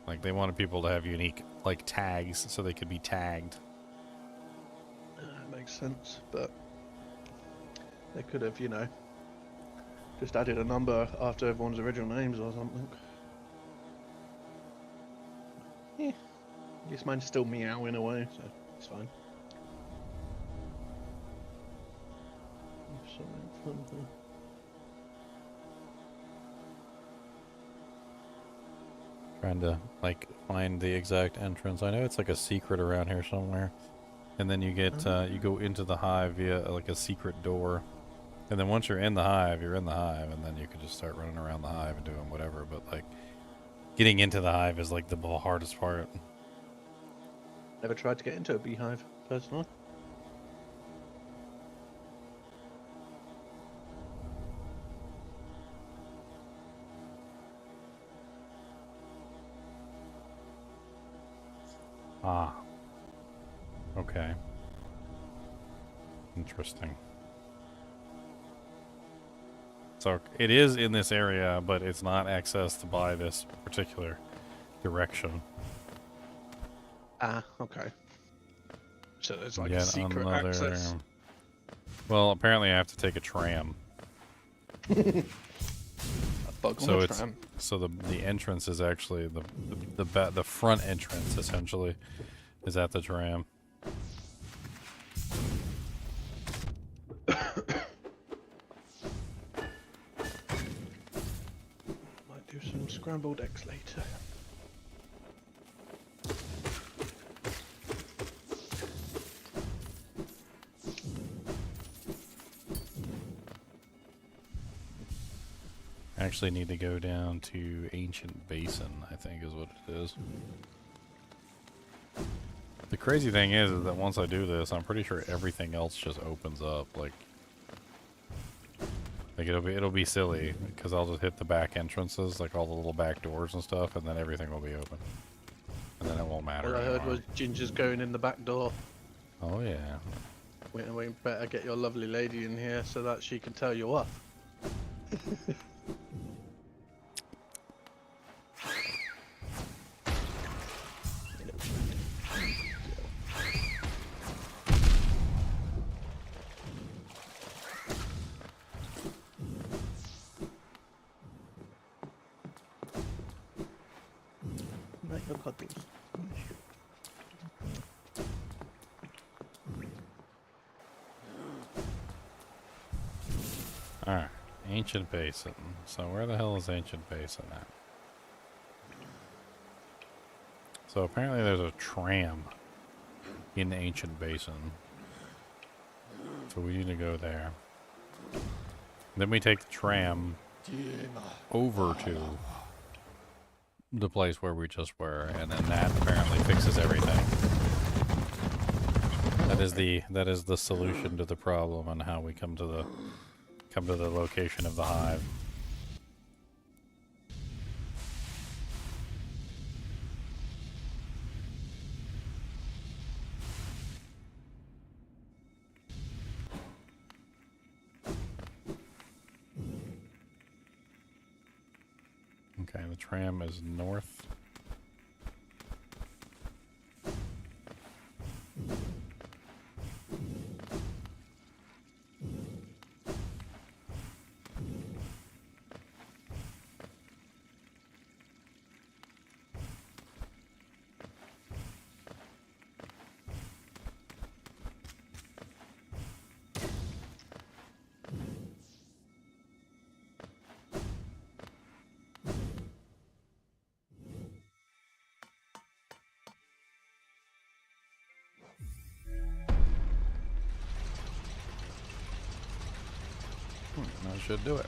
Like they wanted people to have unique like tags so they could be tagged. Makes sense, but they could have, you know, just added a number after everyone's original names or something. Yeah, I guess mine's still Meow in a way, so it's fine. Something fun here. Trying to like find the exact entrance. I know it's like a secret around here somewhere. And then you get you go into the hive via like a secret door. And then once you're in the hive, you're in the hive, and then you can just start running around the hive and doing whatever. But like getting into the hive is like the hardest part. Never tried to get into a beehive, personally. Ah. Okay. Interesting. So it is in this area, but it's not accessed by this particular direction. Ah, okay. So there's like a Yet secret another. access. Well, apparently I have to take a tram. A bug on So the it's tram. so the entrance is actually the front entrance essentially is at the tram. Might do some scrambled eggs later. I actually need to go down to Ancient Basin, I think is what it is. The crazy thing is that once I do this, I'm pretty sure everything else just opens up. Like it'll be silly because I'll just hit the back entrances, like all the little back doors and stuff, and then everything will be open, and then it won't matter All I heard anymore. was Ginger's going in the back door. Oh yeah. We better get your lovely lady in here so that she can tell you off. Not your cuddles. Alright, Ancient Basin. So where the hell is Ancient Basin at? So apparently there's a tram in Ancient Basin. So we need to go there. Then we take the tram over to the place where we just were, and then that apparently fixes everything. That is the solution to the problem and how we come to the location of the hive. Okay, the tram is north. That should do it.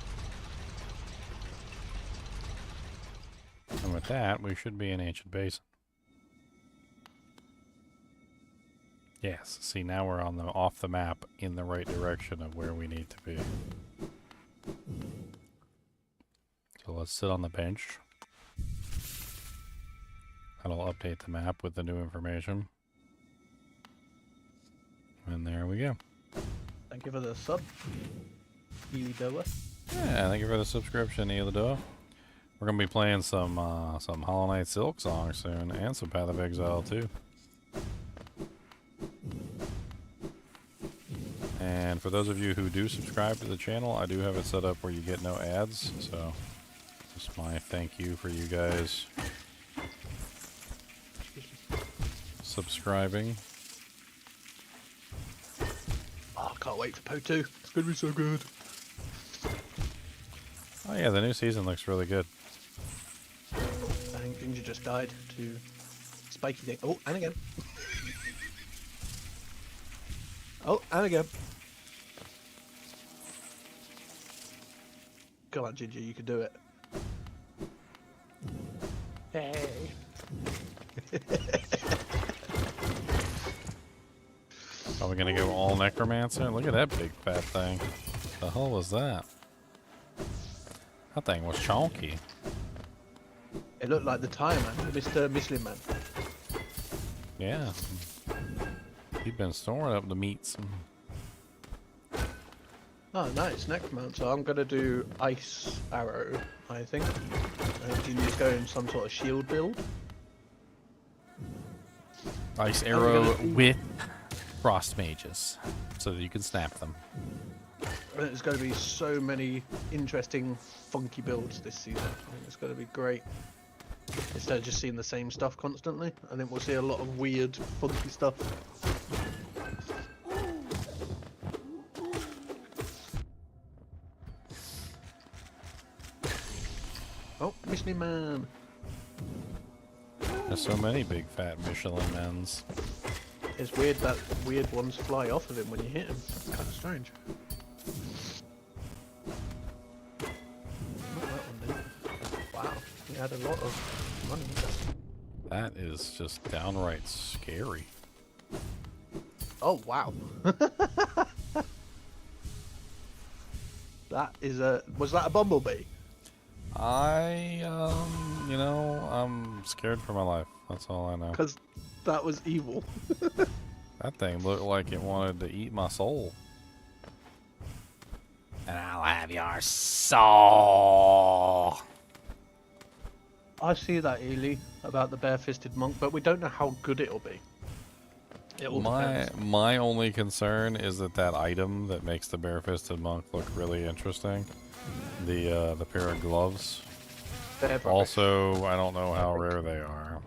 And with that, we should be in Ancient Basin. Yes, see now we're on the off the map in the right direction of where we need to be. So let's sit on the bench. That'll update the map with the new information. And there we go. Thank you for the sub. Doa. Yeah, thank you for the subscription, Elido. We're gonna be playing some Hollow Knight Silksong soon, and some Path of Exile too. And for those of you who do subscribe to the channel, I do have it set up where you get no ads. So, just my thank you for you guys subscribing. Oh, I can't wait for Po 2. It's gonna be so good. Oh yeah, the new season looks really good. I think Ginger just died to spiky thing. Oh, and again. Oh, and again. Come on, Ginger, you can do it. Hey. Are we gonna go all Necromancer? Look at that big fat thing. The hell was that? That thing was chonky. It looked like the Tire Man, Mr. Michelin Man. Yeah. He'd been storing up the meats. Oh, nice, Necromancer. I'm gonna do Ice Arrow, I think. Ginger's going some sort of shield build. Ice arrow with frost mages so that you can snap them. There's going to be so many interesting, funky builds this season. I think it's going to be great. Instead of just seeing the same stuff constantly, I think we'll see a lot of weird, funky stuff. Oh, Michelin Man. There's so many big fat Michelin men's. It's weird that weird ones fly off of him when you hit him. Kind of strange. Not that one did. Wow, he had a lot of money. That is just downright scary. Oh wow. That is a. Was that a bumblebee? You know, I'm scared for my life. That's all I know. Because that was evil. That thing looked like it wanted to eat my soul. And I'll have your soul. I see that, Ely, about the bare-fisted monk, but we don't know how good it'll be. It all depends. My only concern is that item that makes the bare-fisted monk look really interesting, the pair of gloves. They're rubbish. Also, I don't know how rare they are.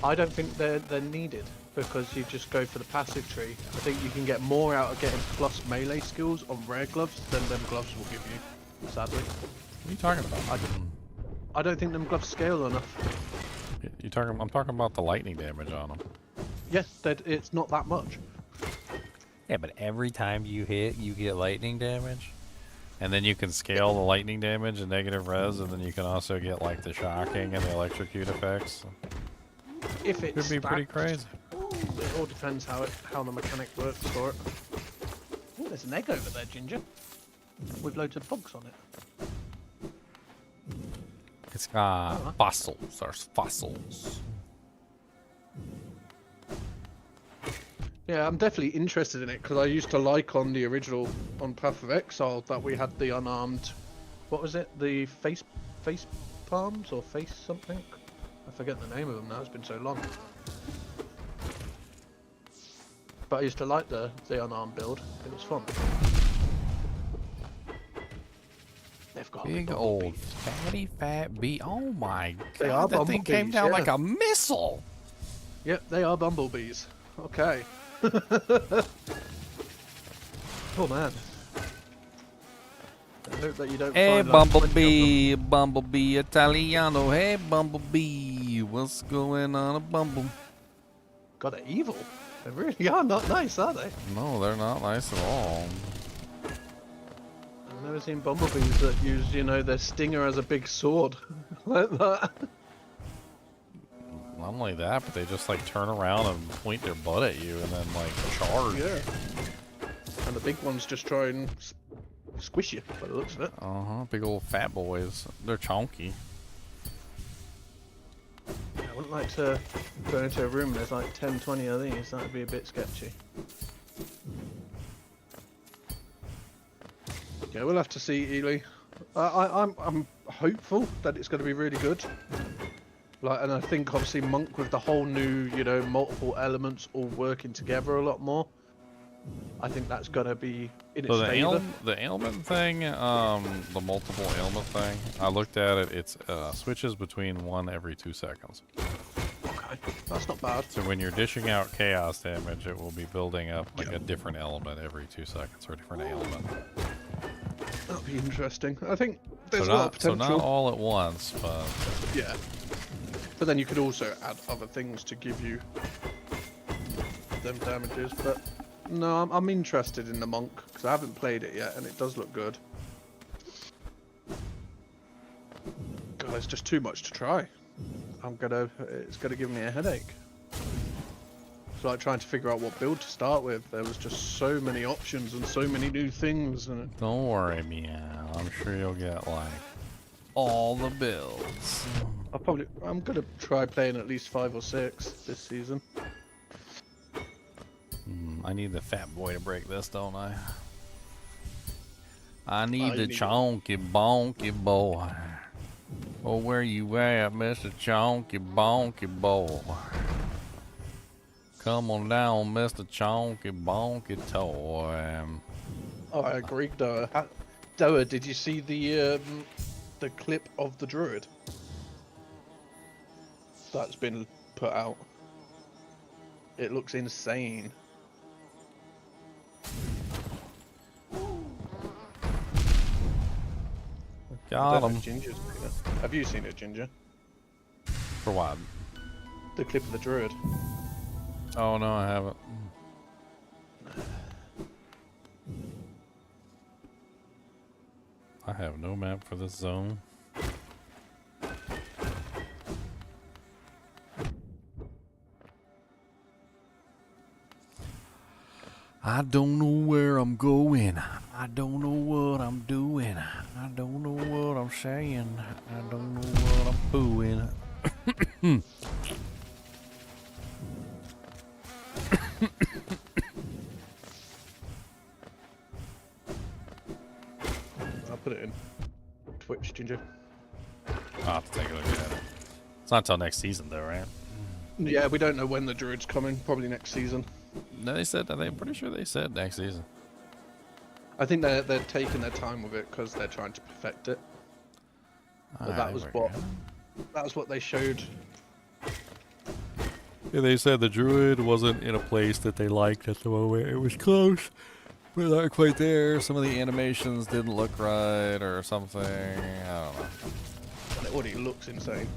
I don't think they're needed because you just go for the passive tree. I think you can get more out of getting plus melee skills on rare gloves than them gloves will give you. Sadly, What are you talking about? I don't think them gloves scale enough. I'm talking about the lightning damage on them. Yes, it's not that much. Yeah, but every time you hit, you get lightning damage. And then you can scale the lightning damage and negative res, and then you can also get like the shocking and the electrocute effects. If it's Could be pretty stacked, crazy. It all depends how the mechanic works for it. Oh, there's an egg over there, Ginger, with loads of bugs on it. It's got fossils. There's fossils. Yeah, I'm definitely interested in it because I used to like on the original on Path of Exile that we had the unarmed. What was it? The face palms or face something? I forget the name of them now. It's been so long. But I used to like the unarmed build. It was fun. They've got Big old fatty fat bee. Oh my They are god, that thing came bumblebees, down yeah. like a missile. Yep, they are bumblebees. Okay. Oh man. I hope that you don't Hey find like 20 of them. bumblebee, bumblebee Italiano. Hey bumblebee, what's going on, bumble? God, they're evil. They really are not nice, are they? No, they're not nice at all. I've never seen bumblebees that use, you know, their stinger as a big sword like that. Not only that, but they just like turn around and point their butt at you and then like charge. Yeah. And the big ones just try and squish you by the looks of it. Big old fat boys. They're chonky. I wouldn't like to go into a room and there's like 10, 20 of these. That would be a bit sketchy. Yeah, we'll have to see, Ely. I'm hopeful that it's going to be really good. Like, and I think obviously Monk with the whole new, you know, multiple elements all working together a lot more. I think that's going to be in its So favor. the ailment thing, the multiple ailment thing, I looked at it. It's switches between 1 every 2 seconds. Okay, that's not bad. So when you're dishing out chaos damage, it will be building up like a different element every 2 seconds or a different ailment. That'll be interesting. I think there's So a lot of potential. not all at once, but Yeah. But then you could also add other things to give you them damages. But no, I'm interested in the Monk because I haven't played it yet and it does look good. God, it's just too much to try. It's gonna give me a headache. It's like trying to figure out what build to start with. There was just so many options and so many new things, and don't worry, Meow. I'm sure you'll get like all the builds. I'm gonna try playing at least 5 or 6 this season. I need the fat boy to break this, don't I? I need you the need it. chonky bonky boy. Oh, where you at, Mr. Chonky bonky boy? Come on down, Mr. Chonky Bonky Toy. Oh, I agree, Doa. Doa, did you see the clip of the druid that's been put out? It looks insane. I Got don't know him. if Ginger's seen it. Have you seen it, Ginger? For what? The clip of the druid. Oh no, I haven't. I have no map for this zone. I don't know where I'm going. I don't know what I'm doing. I don't know what I'm saying. I don't know what I'm doing. I'll put it in Twitch, Ginger. I'll have to take a look at it. It's not till next season though, right? Yeah, we don't know when the druid's coming. Probably next season. No, they said. I'm pretty sure they said next season. I think they're taking their time with it because they're trying to perfect it. But that was what they showed. Yeah, they said the druid wasn't in a place that they liked at the moment. It was close, but not quite there. Some of the animations didn't look right or something. I don't know. And it already looks insane.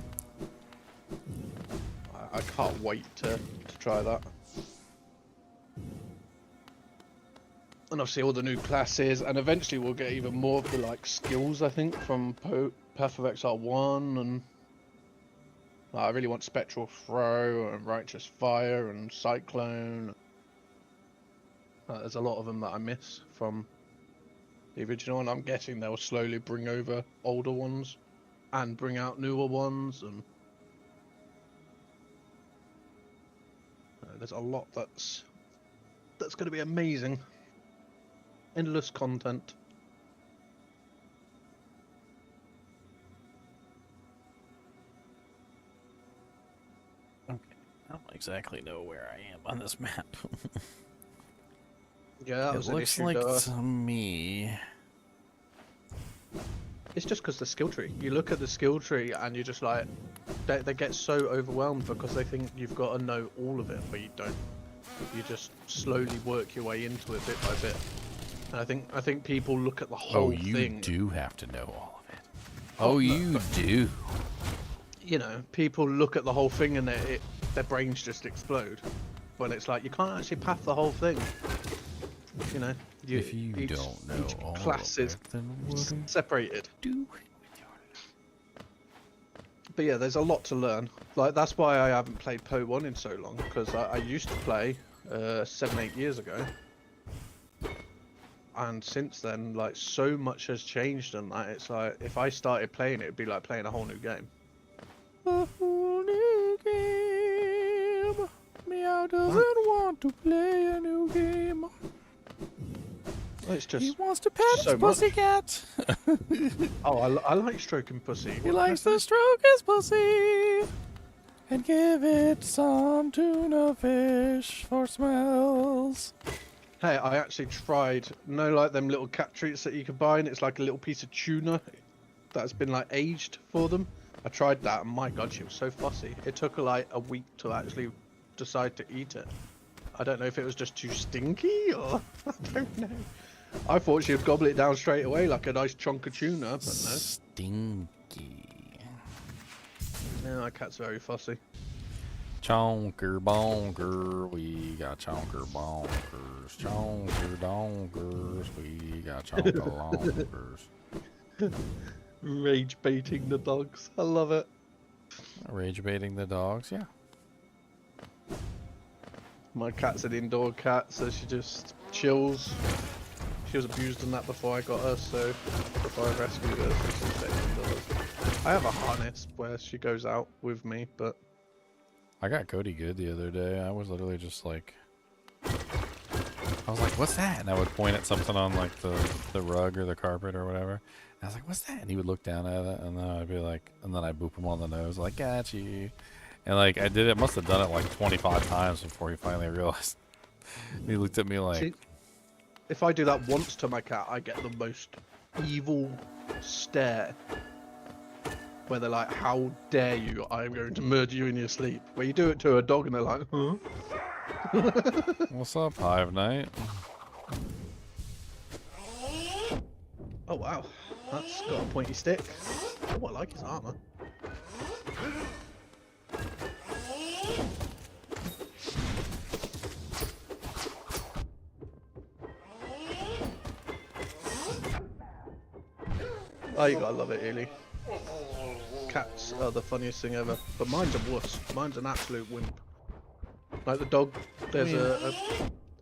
I can't wait to try that. And obviously all the new classes, and eventually we'll get even more of the like skills, I think, from Path of Exile 1, and I really want Spectral Throw and Righteous Fire and Cyclone. There's a lot of them that I miss from the original, and I'm guessing they'll slowly bring over older ones and bring out newer ones, and there's a lot that's going to be amazing. Endless content. Okay, I don't exactly know where I am on this map. Yeah, that was It an looks issue. like Though. to me. It's just because the skill tree. You look at the skill tree and you're just like, they get so overwhelmed because they think you've got to know all of it, but you don't. You just slowly work your way into it bit by bit. And I think people look at the whole thing. Do have to know all of it. Oh, you do. You know, people look at the whole thing and their brains just explode. When it's like, you can't actually path the whole thing. You know, If you each don't know all class of is it, then what do you separated. do it with your But yeah, there's a lot to learn. Like, that's why I haven't played Po 1 in so long, because I used to play 7-8 years ago. And since then, like, so much has changed and that, it's like, if I started playing it, it'd be like playing a whole new game. A whole new game. Meow doesn't want to play a new game. It's just He wants to pet so his much. pussycat. Oh, I like stroking pussy. He likes to stroke his pussy and give it some tuna fish for smells. Hey, I actually tried, like them little cat treats that you can buy, and it's like a little piece of tuna that's been like aged for them. I tried that, and my god, she was so fussy. It took her like a week to actually decide to eat it. I don't know if it was just too stinky, or I don't know. I thought she would gobble it down straight away like a nice chunk of tuna, but no. Stinky. Yeah, my cat's very fussy. Chonker bonker, we got chonker bonkers. Chonker donkers, we got chonker lonkers. Rage baiting the dogs. I love it. Rage baiting the dogs, yeah. My cat's an indoor cat, so she just chills. She was abused in that before I got her, so before I rescued her, so she stayed indoors. I have a harness where she goes out with me, but I got Cody good the other day. I was literally just like, I was like, what's that? And I would point at something on like the rug or the carpet or whatever. And I was like, what's that? And he would look down at it, and then I'd be like, and then I'd boop him on the nose, like, got you. And like I did it, must have done it like 25 times before he finally realized. He looked at me like, See, if I do that once to my cat, I get the most evil stare. Where they're like, "How dare you? I am going to murder you in your sleep." Where you do it to a dog and they're like, "Huh?" "What's up, Hive Knight?" Oh wow, that's got a pointy stick. Oh, I like his armor. Oh, you gotta love it, Ely. Cats are the funniest thing ever, but mine's a wuss. Mine's an absolute wimp. Like the dog, there's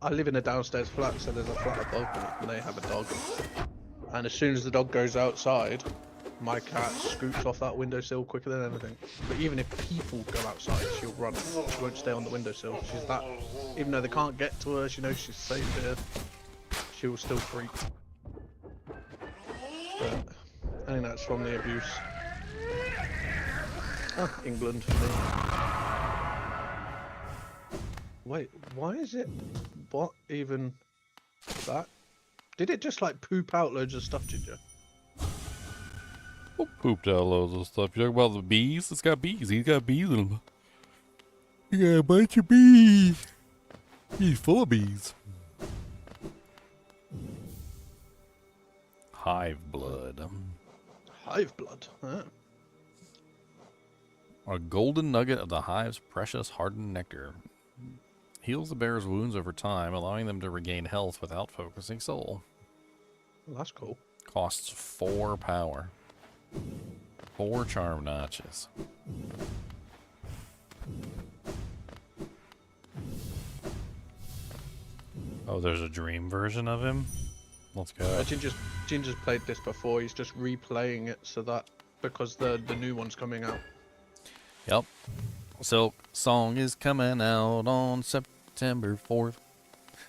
I live in a downstairs flat, so there's a flat above me, and they have a dog. And as soon as the dog goes outside, my cat scoots off that windowsill quicker than anything. But even if people go outside, she'll run. She won't stay on the windowsill. She's that, even though they can't get to her, she knows she's safe here. She will still freak. But I think that's from the abuse. Ah, England for me. Wait, why is it? What even? That? Did it just like poop out loads of stuff, did you? Oh, pooped out loads of stuff. You talking about the bees? It's got bees. He's got bees in him. You got a bunch of bees. He's full of bees. Hive blood. Hive blood, huh? A golden nugget of the hive's precious hardened nectar. Heals the bear's wounds over time, allowing them to regain health without focusing soul. Well, that's cool. Costs 4 power. 4 charm notches. Oh, there's a dream version of him? Let's go. Ginger's played this before. He's just replaying it so that because the new one's coming out. Yep. Silksong is coming out on September 4th.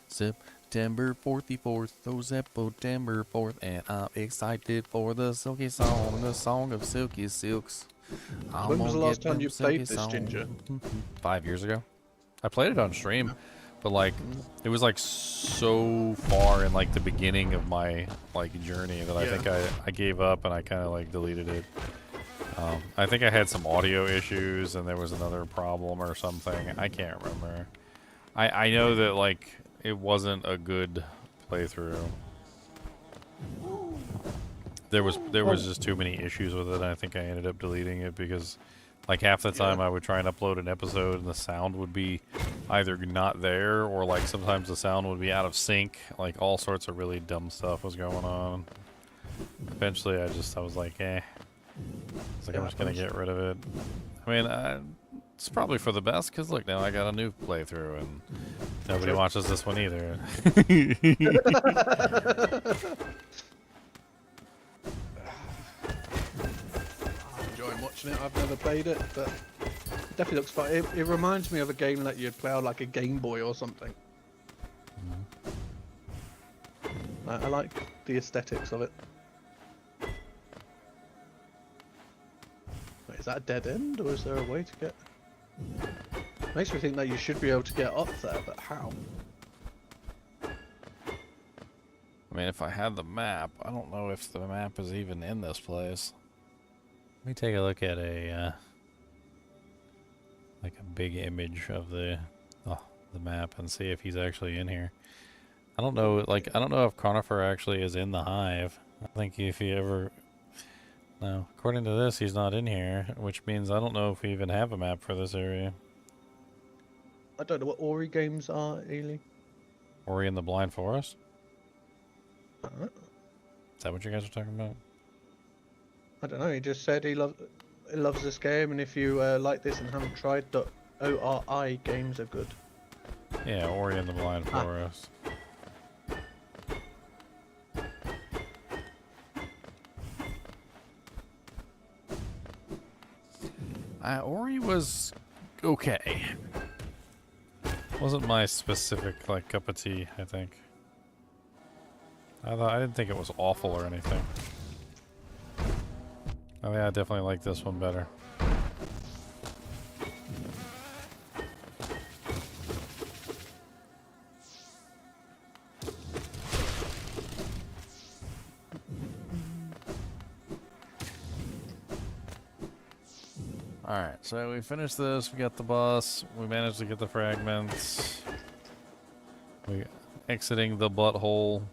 September 44th. Oh, September 4th. And I'm excited for the Silky Song. The song of Silky Silks. When was the last time you played this, Ginger? 5 years ago. I played it on stream. But like, it was like so far in like the beginning of my like journey that I think I gave up and I kind of like deleted it. I think I had some audio issues and there was another problem or something. I can't remember. I know that like it wasn't a good playthrough. There was just too many issues with it. I think I ended up deleting it because like half the time I would try and upload an episode and the sound would be either not there or like sometimes the sound would be out of sync. Like all sorts of really dumb stuff was going on. Eventually I was like, eh. It's like I'm just gonna get rid of it. I mean, it's probably for the best because look, now I got a new playthrough and nobody watches this one either. I'm enjoying watching it. I've never played it, but it definitely looks fun. It reminds me of a game that you'd play on like a Game Boy or something. I like the aesthetics of it. Wait, is that a dead end, or is there a way to get? Makes me think that you should be able to get up there, but how? I mean, if I had the map, I don't know if the map is even in this place. Let me take a look at a like a big image of the map and see if he's actually in here. I don't know, like I don't know if Conifer actually is in the hive. I think if he ever no, according to this he's not in here, which means I don't know if we even have a map for this area. I don't know what Ori games are, Ely. Ori in the Blind Forest? Uh, Is that what you guys are talking about? I don't know. He just said he loves this game, and if you like this and haven't tried, ORI games are good. Yeah, Ori in the Blind Forest. Ori was okay. Wasn't my specific like cup of tea, I think. I didn't think it was awful or anything. I mean, I definitely like this one better. Alright, so we finished this, we got the bus, we managed to get the fragments. We exiting the butthole.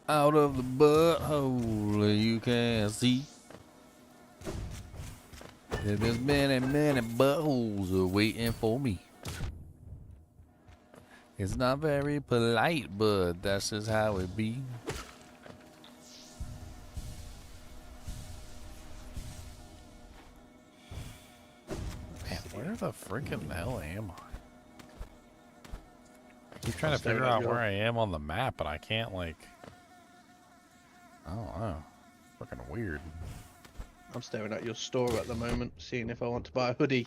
Out of the butthole you can see. There's many, many buttholes waiting for me. It's not very polite, but that's just how it be. Man, where the freaking hell am I? I keep trying to figure out where I am on the map, but I can't, like... I don't know. Fucking weird. I'm staring at your store at the moment, seeing if I want to buy a hoodie.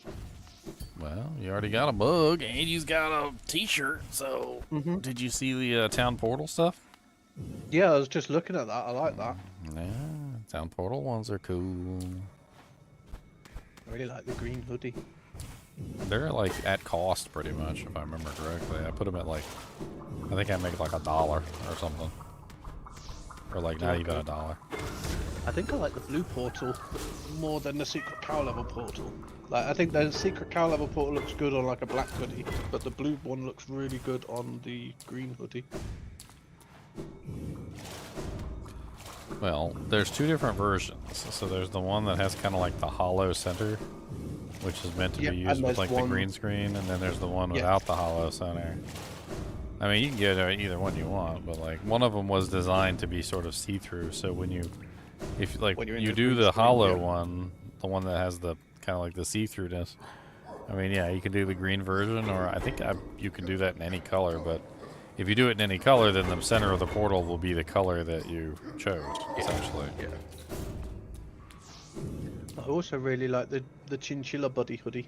Well, you already got a mug, and you got a t-shirt, so... Did you see the town portal stuff? Yeah, I was just looking at that. I like that. Yeah, town portal ones are cool. I really like the green hoodie. They're like at cost pretty much, if I remember correctly. I put them at like, I think I make like $1 or something. Or like not even $1. I think I like the blue portal more than the secret cow level portal. Like, I think the secret cow level portal looks good on like a black hoodie, but the blue one looks really good on the green hoodie. Well, there's two different versions. So there's the one that has kind of like the hollow center, which is meant to be used with like the green screen, and then there's the one without the hollow center. I mean, you can get either one you want, but like one of them was designed to be sort of see-through. So when you, if like you do the hollow one, the one that has the kind of like the see-throughness. I mean, yeah, you can do the green version, or I think you can do that in any color. But if you do it in any color, then the center of the portal will be the color that you chose, essentially. Yeah. I also really like the Chinchilla buddy hoodie.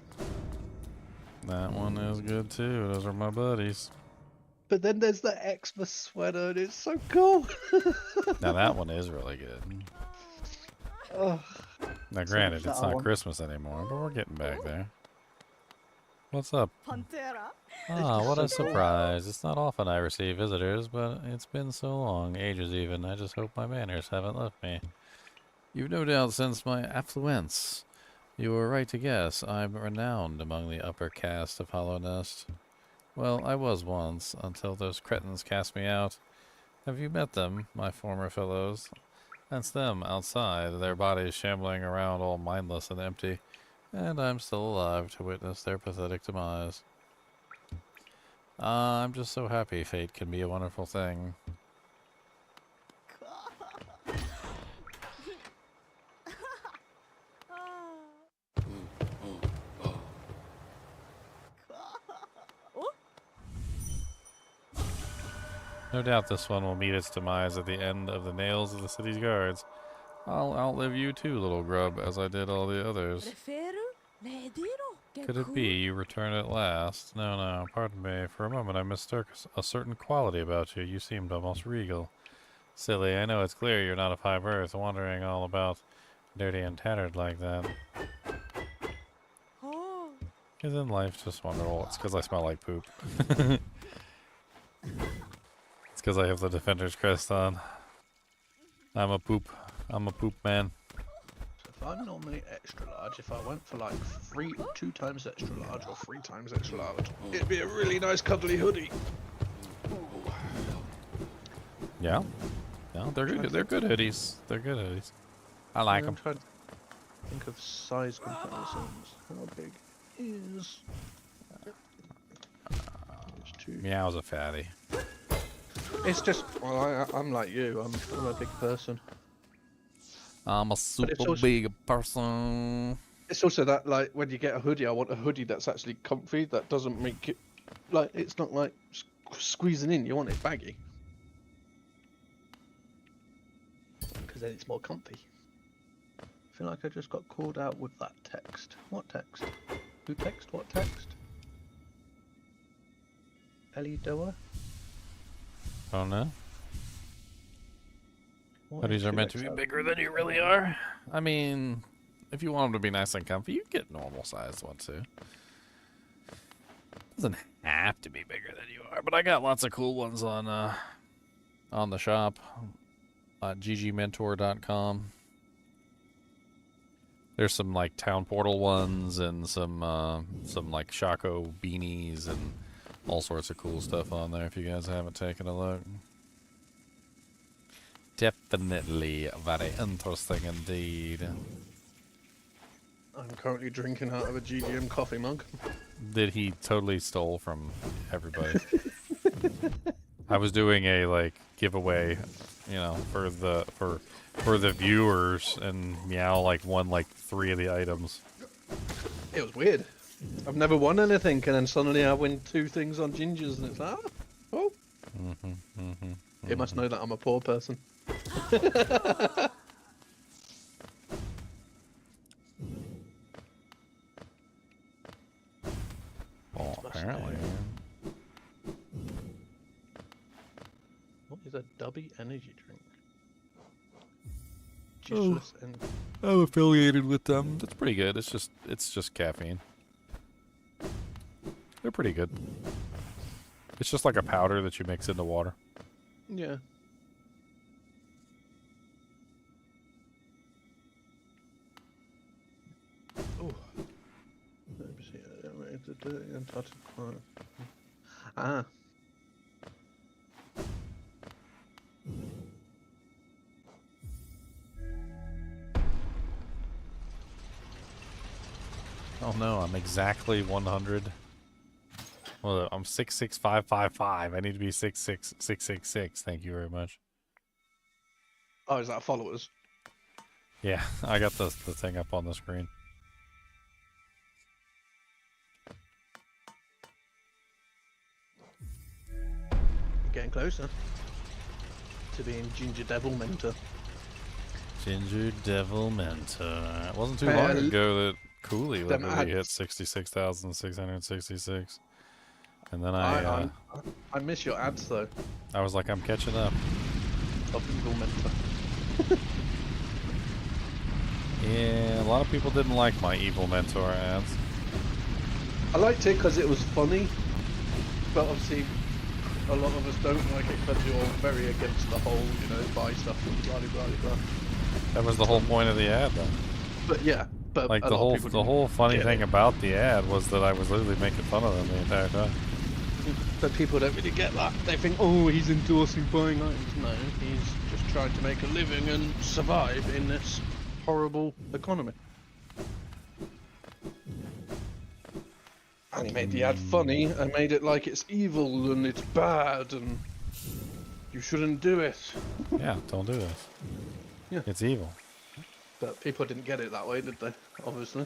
That one is good too. Those are my buddies. But then there's the Xmas sweater, and it's so cool. Now that one is really good. Oh, Now granted, that it's not one. Christmas anymore, but we're getting back there. What's up? Pantera. Ah, what a surprise. It's not often I receive visitors, but it's been so long, ages even. I just hope my manners haven't left me. You've no doubt sensed my affluence. You were right to guess. I'm renowned among the upper caste of Hollow Nest. Well, I was once, until those cretins cast me out. Have you met them, my former fellows? That's them, outside, their bodies shambling around all mindless and empty. And I'm still alive to witness their pathetic demise. I'm just so happy fate can be a wonderful thing. No doubt this one will meet its demise at the end of the nails of the city's guards. I'll outlive you too, little grub, as I did all the others. Could it be you return at last? No, pardon me. For a moment I mistook a certain quality about you. You seemed almost regal. Silly, I know it's clear you're not of high birth, wandering all about dirty and tattered like that. Isn't life just wonderful? It's because I smell like poop. It's because I have the Defender's Crest on. I'm a poop man. if I'm normally extra large, if I went for like 2 times extra large or 3 times extra large, it'd be a really nice cuddly hoodie. Yeah. No, they're good. They're good hoodies. They're good hoodies. I like them. I'm trying to think of size comparisons. How big is? Meow's a fatty. It's just, well, I'm like you. I'm a big person. I'm a super also- big person. It's also that, like, when you get a hoodie, I want a hoodie that's actually comfy, that doesn't make it, like, it's not like squeezing in. You want it baggy, because then it's more comfy. I feel like I just got called out with that text. What text? Who text? What text? Ellie Doer? Oh no. What Hoodies is are meant to be 2XL? bigger than you really are. I mean, if you want them to be nice and comfy, you get normal sized ones too. Doesn't have to be bigger than you are, but I got lots of cool ones on the shop at ggmentor.com. There's some like Town Portal ones and some like Shaco beanies and all sorts of cool stuff on there if you guys haven't taken a look. Definitely very interesting indeed. I'm currently drinking out of a GGM coffee mug. Did he totally stole from everybody? I was doing a like giveaway, you know, for the viewers, and Meow like won like 3 of the items. It was weird. I've never won anything, and then suddenly I win 2 things on gingers, and it's like, oh. It must know that I'm a poor person. Well, apparently. What is a Dubby energy drink? Juiceless and I'm affiliated with them. That's pretty good. It's just caffeine. They're pretty good. It's just like a powder that you mix into water. yeah. Oh. Let me see. Ah. Oh no, I'm exactly 100. Well, I'm 66555. I need to be 66666. Thank you very much. Oh, is that followers? Yeah, I got the thing up on the screen. Getting closer to being Ginger Devil Mentor. Ginger Devil Mentor. It wasn't too long Well, ago that Cooley them literally hit ads. 66,666. And then I miss your ads though. I was like, I'm catching up. Of Evil Mentor. Yeah, a lot of people didn't like my Evil Mentor ads. I liked it because it was funny, but obviously a lot of us don't like it because you're very against the whole, you know, buy stuff and blah blah blah blah. That was the whole point of the ad, though. But yeah, but Like a the lot whole of people whole funny get thing it. about the ad was that I was literally making fun of them the entire time. But people don't really get that. They think, oh, he's endorsing buying items. No, he's just trying to make a living and survive in this horrible economy. And he made the ad funny and made it like it's evil and it's bad and you shouldn't do it. Yeah, don't do this. Yeah. It's evil. But people didn't get it that way, did they? Obviously.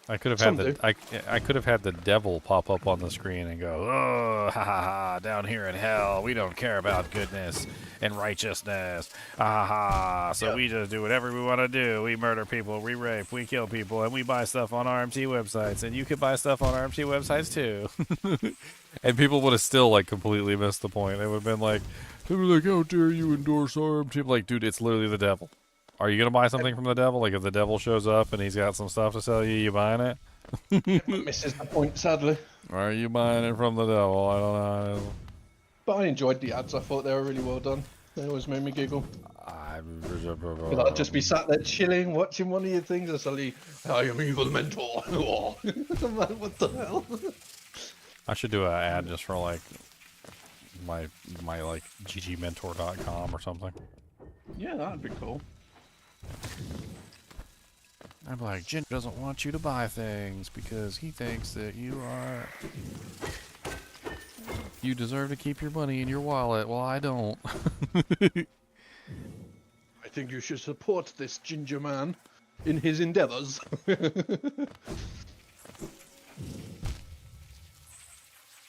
I could have Some had I could have had the devil pop up on the screen and go, oh, ha ha ha, down here in hell, we don't care about goodness and righteousness, ha ha. So we just do whatever we want to do. We murder people, we rape, we kill people, and we buy stuff on RMT websites, and you could buy stuff on RMT websites too. And people would have still like completely missed the point. They would have been like, how dare you endorse RMT? Like, dude, it's literally the devil. Are you gonna buy something from the devil? Like, if the devil shows up and he's got some stuff to sell you, you buying it? Misses the point, sadly. Or are you buying it from the devil? I don't know. But I enjoyed the ads. I thought they were really well done. They always made me giggle. I'd just be sat there chilling, watching one of your things, and suddenly, I am evil mentor. I'm like, what the hell? I should do an ad just for like my like ggmentor.com or something. Yeah, that'd be cool. I'm like, Jin doesn't want you to buy things because he thinks that you deserve to keep your money in your wallet. Well, I don't. I think you should support this ginger man in his endeavors.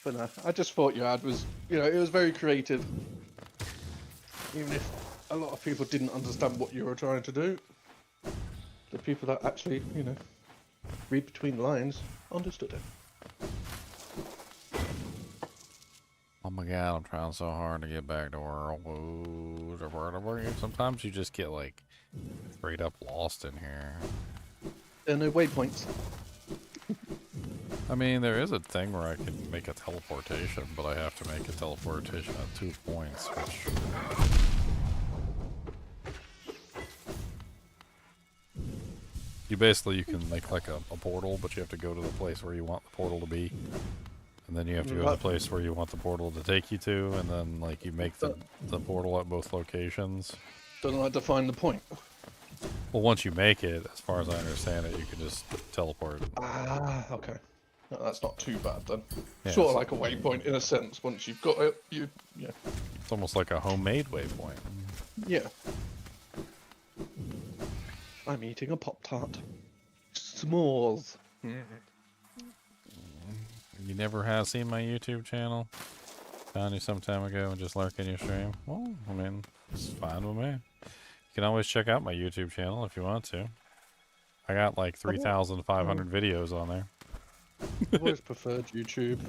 But no, I just thought your ad was, you know, it was very creative. Even if a lot of people didn't understand what you were trying to do, the people that actually, you know, read between the lines understood it. Oh my god, I'm trying so hard to get back to where sometimes you just get like straight up lost in here. There are no waypoints. I mean, there is a thing where I can make a teleportation, but I have to make a teleportation at 2 points, which... you can make like a portal, but you have to go to the place where you want the portal to be. And then you have to go to the place where you want the portal to take you to, and then like you make the portal at both locations. Doesn't that define the point? Well, once you make it, as far as I understand it, you can just teleport. Ah, okay. No, that's not too bad then. Yeah, Sort of like a waypoint in a sense. Once you've got it, yeah. It's almost like a homemade waypoint. Yeah. I'm eating a Pop-Tart. S'mores. You never have seen my YouTube channel? Found you some time ago and just lurking your stream? Well, I mean, it's fine with me. You can always check out my YouTube channel if you want to. I got like 3,500 videos on there. I've always preferred YouTube.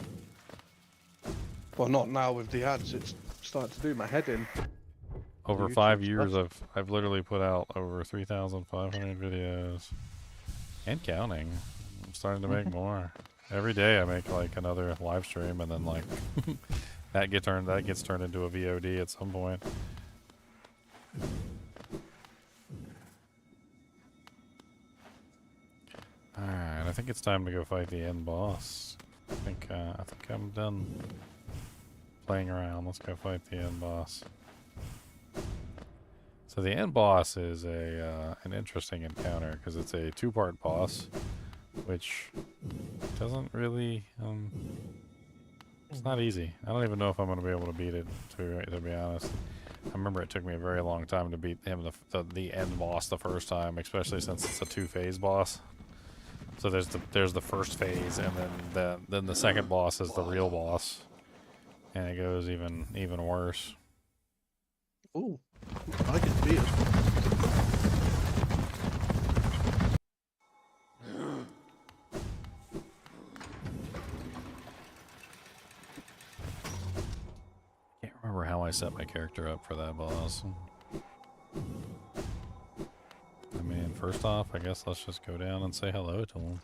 Well, not now with the ads. It's starting to do my head in. Over YouTube 5 years, stuff. I've literally put out over 3,500 videos. And counting. I'm starting to make more. Every day I make like another live stream, and then like that gets turned into a VOD at some point. Alright, I think it's time to go fight the end boss. I think I'm done playing around. Let's go fight the end boss. So the end boss is an interesting encounter because it's a 2-part boss, which doesn't really it's not easy. I don't even know if I'm going to be able to beat it, to be honest. I remember it took me a very long time to beat him, the end boss the first time, especially since it's a 2-phase boss. So there's the first phase, and then the second boss is the real boss, and it goes even worse. Ooh, I can beat it. Can't remember how I set my character up for that boss. I mean, first off, I guess let's just go down and say hello to him.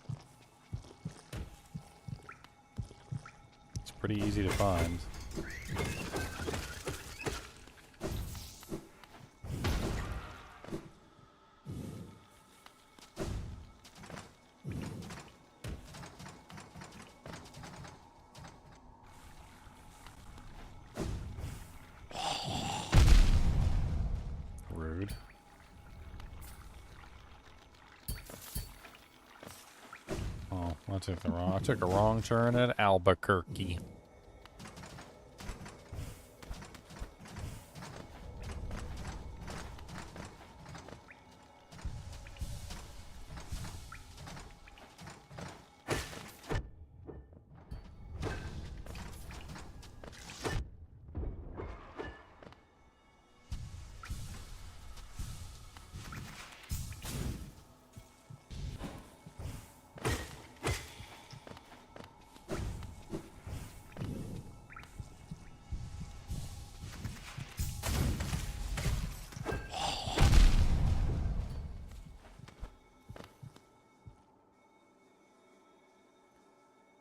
It's pretty easy to find. Rude. Oh, I took a wrong turn at Albuquerque.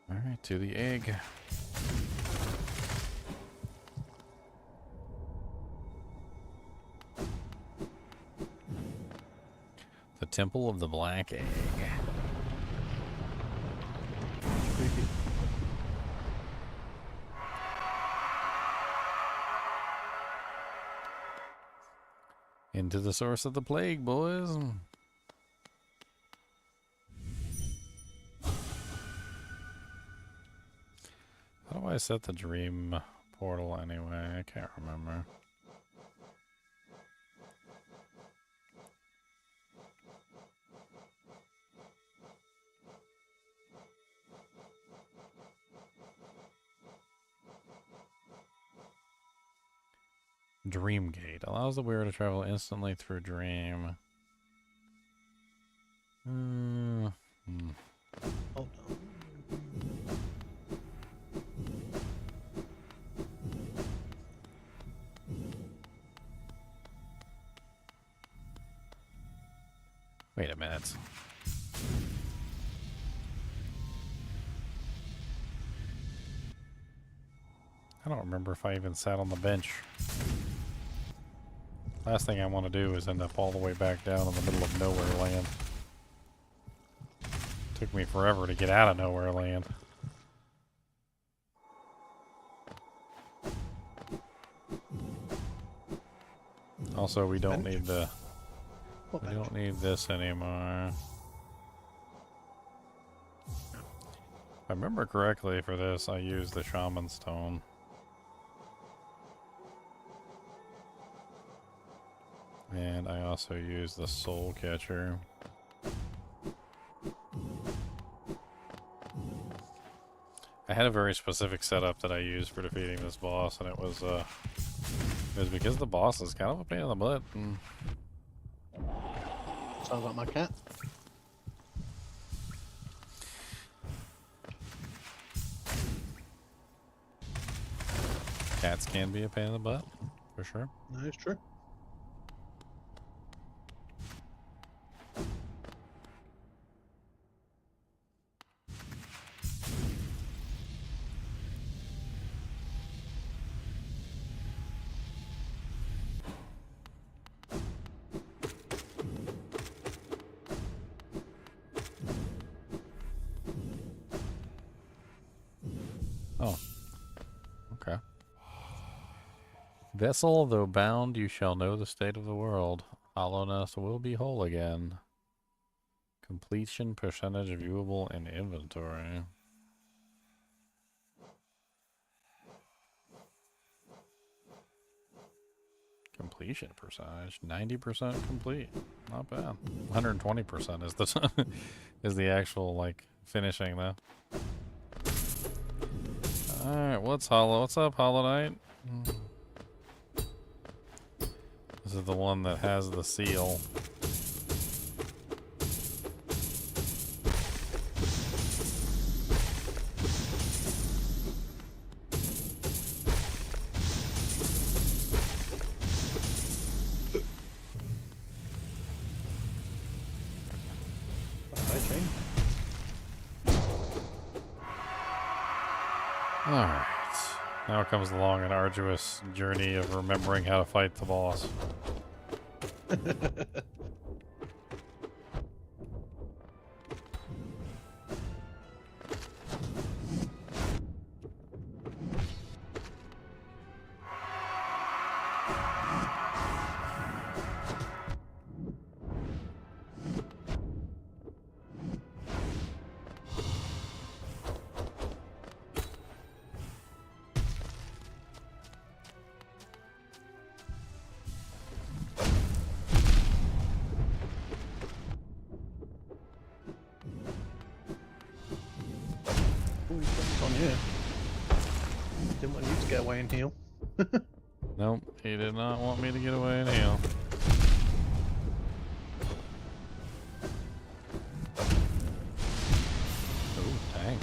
Alright, to the egg. The Temple of the Black Egg. Into the source of the plague, boys. How do I set the dream portal anyway? I can't remember. Dream Gate allows the wearer to travel instantly through dream. Oh no. Wait a minute. I don't remember if I even sat on the bench. Last thing I want to do is end up all the way back down in the middle of nowhere land. Took me forever to get out of nowhere land. Also, we don't need the... What We bench? don't need this anymore. If I remember correctly for this, I used the Shaman Stone. And I also used the Soul Catcher. I had a very specific setup that I used for defeating this boss, and it was because the boss is kind of a pain in the butt. And Sounds like my cat. cats can be a pain in the butt, for sure. No, it's true. Oh. Okay. Vessel, though bound, you shall know the state of the world. Hollowness will be whole again. Completion percentage viewable in inventory. Completion percentage, 90% complete. Not bad. 120% is the is the actual like finishing though. Alright, what's up, Hollow Knight? This is the one that has the seal. Alright. Now comes the long and arduous journey of remembering how to fight the boss. On here. Didn't want you to get away and heal. Nope, he did not want me to get away and heal. Oh, dang.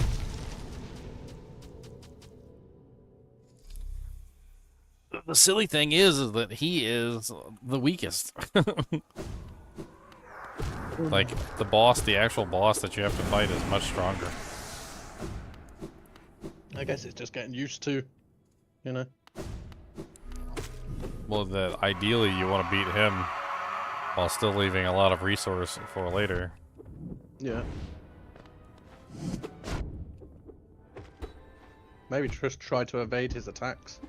The silly thing is that he is the weakest. Like, the boss, the actual boss that you have to fight is much stronger. I guess it's just getting used to, you know. Well, that ideally you want to beat him while still leaving a lot of resource for later. Yeah. Maybe just try to evade his attacks.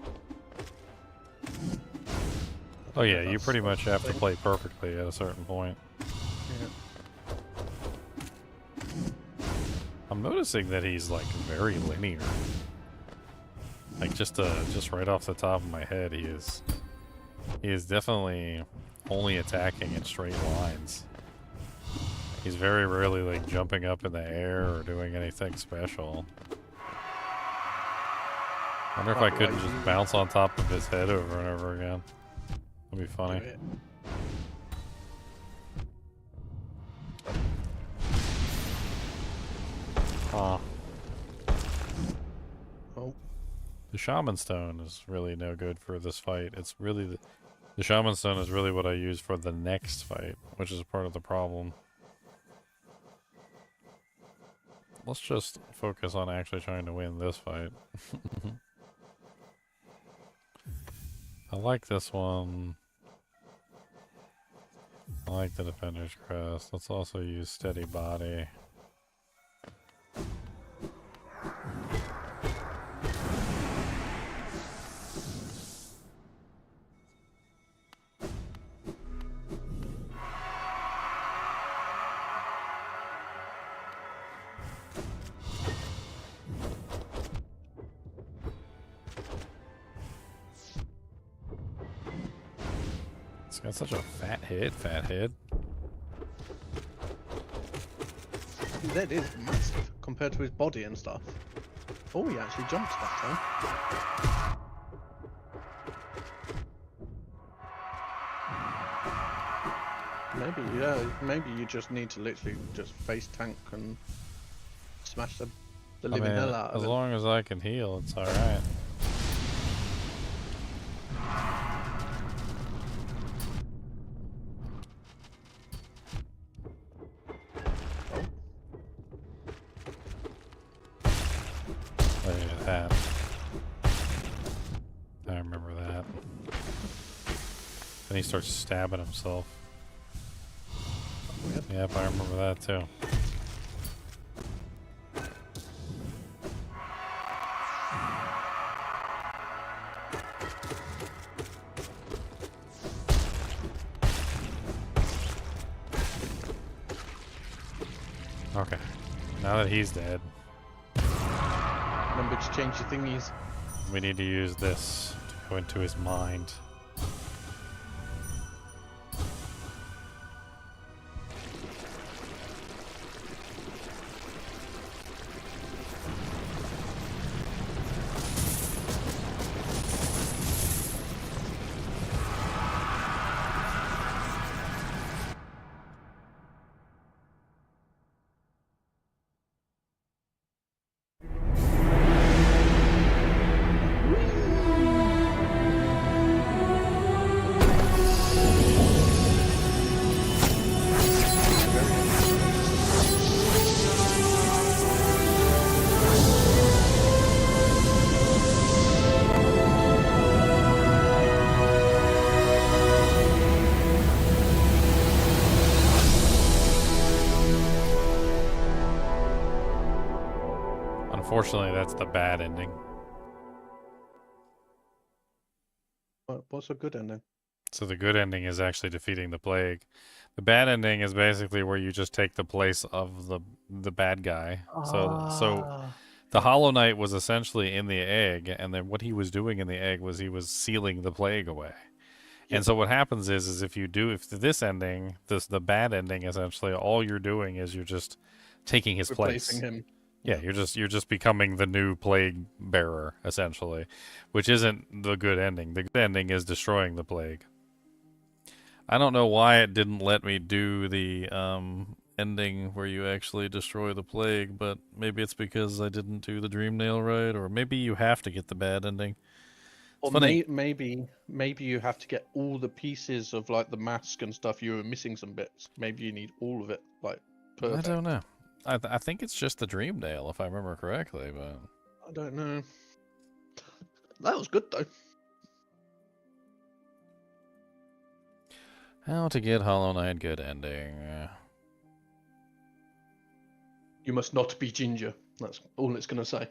Oh yeah, you pretty much have to play perfectly at a certain point. Yeah. I'm noticing that he's like very linear. Like just right off the top of my head, he is definitely only attacking in straight lines. He's very rarely like jumping up in the air or doing anything special. I wonder if I couldn't just bounce on top of his head over and over again. That'd be funny. Do it. Huh. Oh. The Shaman Stone is really no good for this fight. It's really the Shaman Stone is really what I use for the next fight, which is part of the problem. Let's just focus on actually trying to win this fight. I like this one. I like the Defender's Crest. Let's also use Steady Body. It's got such a fat head. His head is massive compared to his body and stuff. Oh, he actually jumped that time. Maybe, yeah, maybe you just need to literally just face tank and smash the living hell out of as him. long as I can heal, it's alright. Look at that. I remember that. Then he starts stabbing himself. Yep, I remember that too. Okay, now that he's dead, Remember to change your thingies. we need to use this to go into his mind. Unfortunately, that's the bad ending. What's a good ending? So the good ending is actually defeating the plague. The bad ending is basically where you just take the place of the bad guy. So the Hollow Knight was essentially in the egg, and then what he was doing in the egg was he was sealing the plague away. Yep. And so what happens is if this ending, the bad ending, essentially all you're doing is you're just taking his replacing place. him. Yeah, you're just becoming the new plague bearer, essentially, which isn't the good ending. The good ending is destroying the plague. I don't know why it didn't let me do the ending where you actually destroy the plague, but maybe it's because I didn't do the dream nail right, or maybe you have to get the bad ending. Or funny. maybe you have to get all the pieces of like the mask and stuff. You were missing some bits. Maybe you need all of it, like perfect. I don't know. I think it's just the dream nail, if I remember correctly, but I don't know. That was good though. how to get Hollow Knight good ending? You must not be ginger. That's all it's gonna say.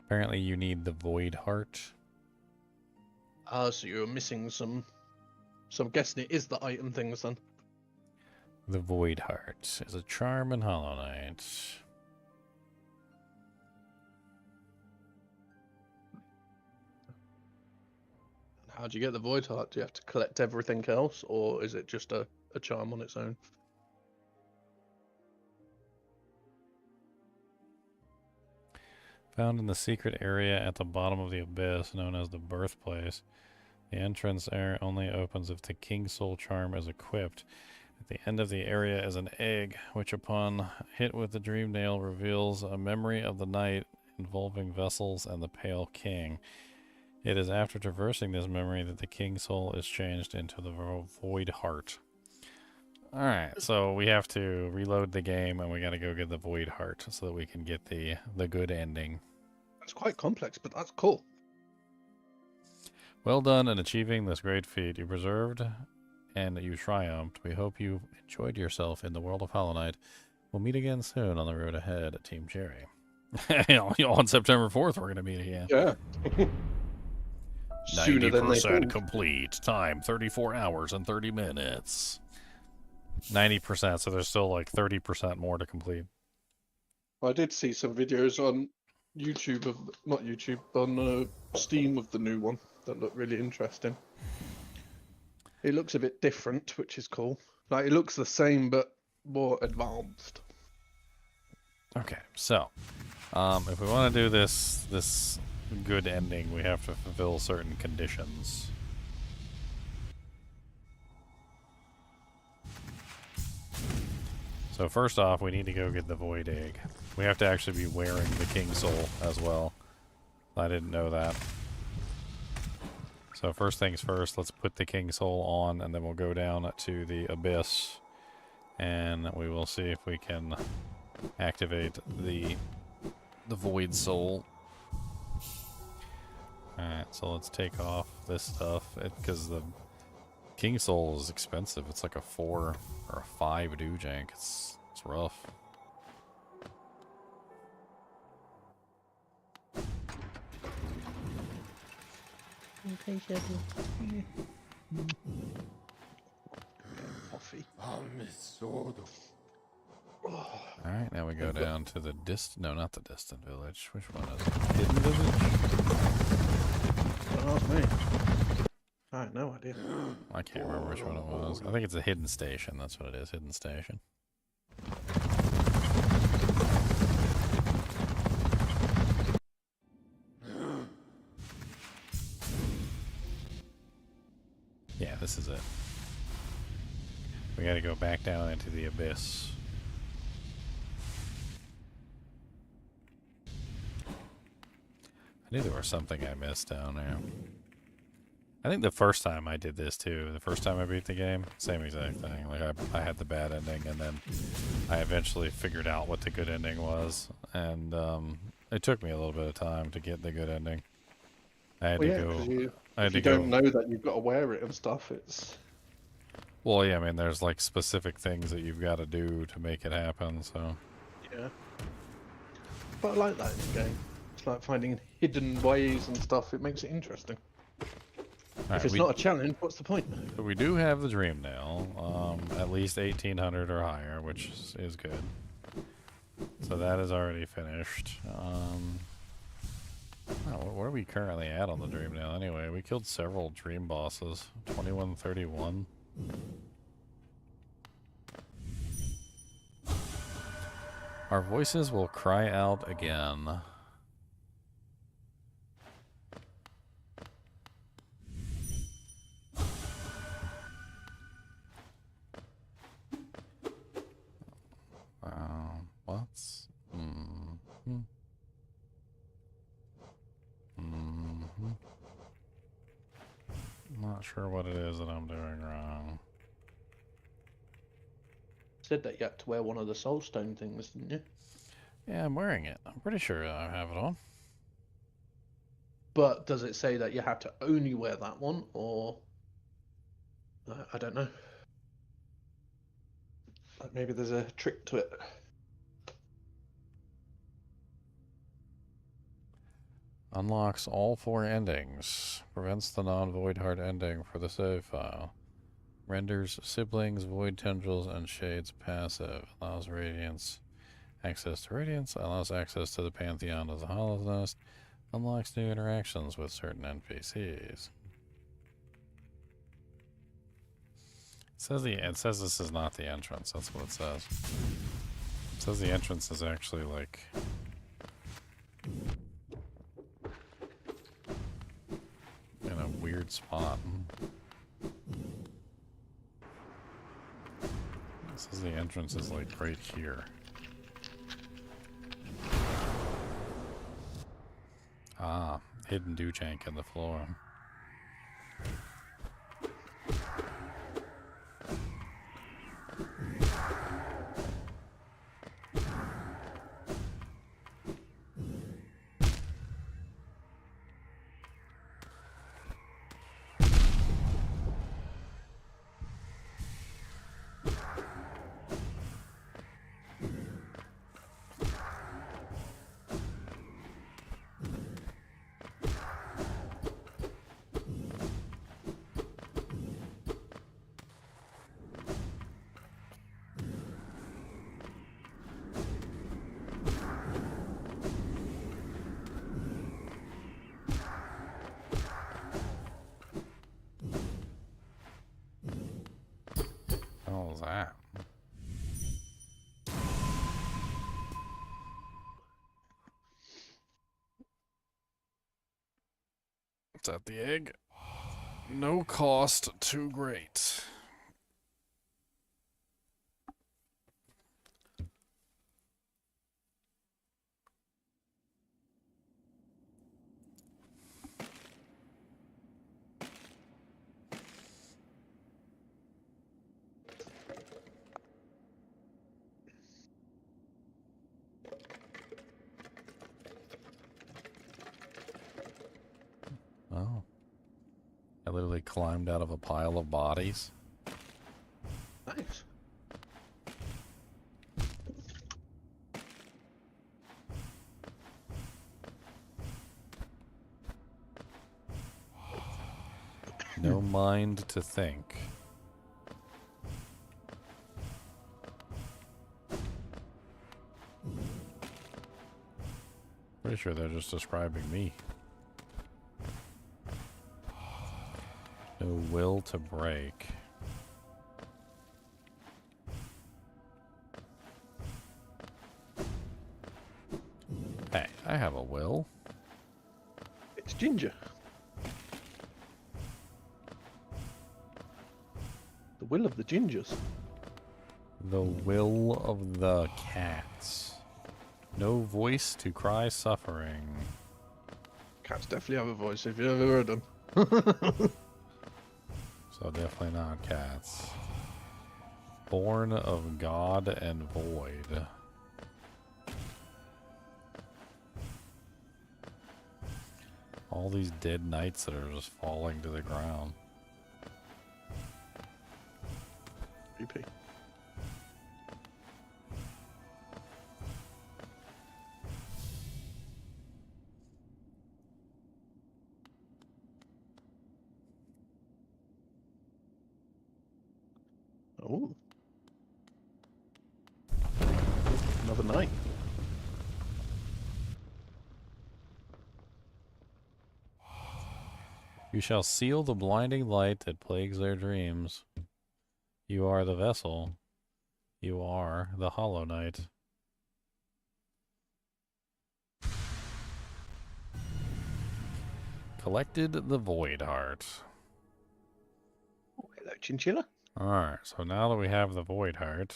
Apparently, you need the Void Heart. So you're missing some. So I'm guessing it is the item things then. The Void Heart is a charm in Hollow Knight. How do you get the void heart? Do you have to collect everything else, or is it just a charm on its own? Found in the secret area at the bottom of the abyss, known as the birthplace. The entrance area only opens if the King Soul Charm is equipped. At the end of the area is an egg, which upon hit with the Dream Nail reveals a memory of the night involving vessels and the Pale King. It is after traversing this memory that the King Soul is changed into the Void Heart. Alright, so we have to reload the game and we gotta go get the Void Heart so that we can get the good ending. It's quite complex, but that's cool. Well done in achieving this great feat. You preserved and you triumphed. We hope you enjoyed yourself in the world of Hollow Knight. We'll meet again soon on the road ahead at Team Cherry. On September 4th, we're going to meet again. Yeah. Sooner than they 90% thought. complete. Time 34 hours and 30 minutes. 90%, so there's still like 30% more to complete. I did see some videos on YouTube of, not YouTube, on Steam of the new one that looked really interesting. It looks a bit different, which is cool. Like, it looks the same, but more advanced. Okay, so if we want to do this good ending, we have to fulfill certain conditions. So first off, we need to go get the Void Egg. We have to actually be wearing the King Soul as well. I didn't know that. So first things first, let's put the King Soul on, and then we'll go down to the Abyss, and we will see if we can activate the Void Soul. Alright, so let's take off this stuff, because the King Soul is expensive. It's like a 4 or a 5 doojank. It's rough. Coffee. Alright, now we go down to the no, not the distant village. Which one is it? Hidden village? Don't ask me. I have no idea. I can't remember which one it was. I think it's a hidden station. That's what it is, hidden station. Yeah, this is it. We gotta go back down into the abyss. I knew there was something I missed down there. I think the first time I did this too, the first time I beat the game, same exact thing. Like I had the bad ending, and then I eventually figured out what the good ending was, and it took me a little bit of time to get the good ending. I had Well, to yeah, go. 'cause I had if to you go. don't know that you've got to wear it and stuff, it's... Well, yeah, I mean, there's like specific things that you've got to do to make it happen. So Yeah. But I like that in the game. It's like finding hidden ways and stuff. It makes it interesting. Alright, If it's not a challenge, what's the point? so we do have the Dream Nail, at least 1800 or higher, which is good. So that is already finished. Where are we currently at on the Dream Nail anyway? We killed several Dream bosses. 2131. Our voices will cry out again. What's... Not sure what it is that I'm doing wrong. Said that you had to wear one of the soul stone things, didn't you? Yeah, I'm wearing it. I'm pretty sure I have it on. But does it say that you have to only wear that one, or... I don't know. Like maybe there's a trick to it. Unlocks all 4 endings. Prevents the non-void hard ending for the save file. Renders siblings, void tendrils, and shades passive. Allows radiance. Access to radiance. Allows access to the pantheon of the Hollow's Nest. Unlocks new interactions with certain NPCs. It says this is not the entrance. That's what it says. It says the entrance is actually like weird spot. This is the entrance is like right here. Ah, hidden doojank in the floor. What was that? Is that the egg? No cost too great. Oh. I literally climbed out of a pile of bodies. Nice. No mind to think. Pretty sure they're just describing me. No will to break. Hey, I have a will. It's Ginger. The will of the Gingers. The will of the cats. No voice to cry suffering. Cats definitely have a voice if you ever heard them. So definitely not cats. Born of God and void. All these dead knights that are just falling to the ground. Creepy. Oh. Another night. You shall seal the blinding light that plagues their dreams. You are the vessel. You are the Hollow Knight. Collected the Void Heart. Oh, hello, Chinchilla. Alright, so now that we have the Void Heart...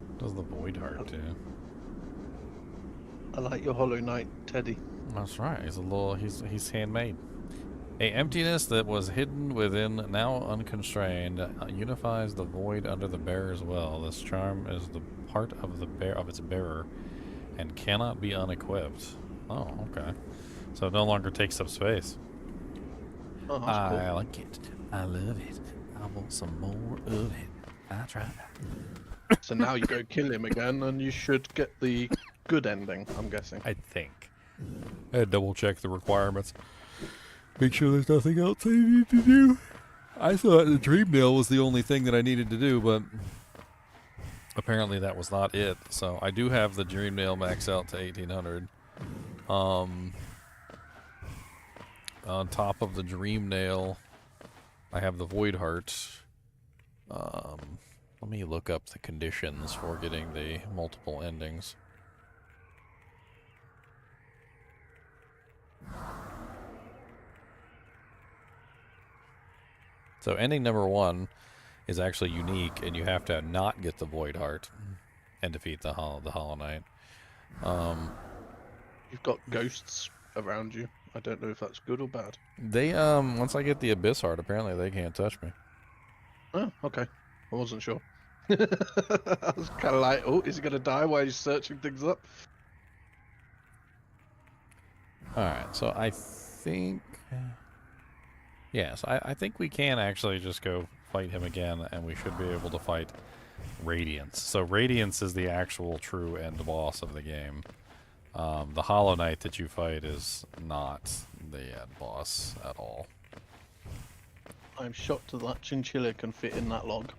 What does the Void Heart do? I like your Hollow Knight, Teddy. That's right, he's handmade. A emptiness that was hidden within, now unconstrained, unifies the void under the bearer's will. This charm is the part of its bearer, and cannot be unequipped. Oh, okay. So it no longer takes up space. Oh, that's cool. I like it. I love it. I want some more of it. I tried. So now you go kill him again, and you should get the good ending, I'm guessing. I think. I had double check the requirements. Make sure there's nothing else I need to do. I thought the dream nail was the only thing that I needed to do, but apparently that was not it. So I do have the dream nail max out to 1800. On top of the dream nail, I have the void heart. Let me look up the conditions for getting the multiple endings. So ending number 1 is actually unique, and you have to not get the Void Heart and defeat the Hollow Knight. You've got ghosts around you. I don't know if that's good or bad. They once I get the Abyss Heart, apparently they can't touch me. Oh, okay. I wasn't sure. I was kind of like, oh, is he gonna die while he's searching things up? All right, so I think, yes, I think we can actually just go fight him again, and we should be able to fight Radiance. So Radiance is the actual true end boss of the game. The Hollow Knight that you fight is not the end boss at all. I'm shocked that Chinchilla can fit in that log.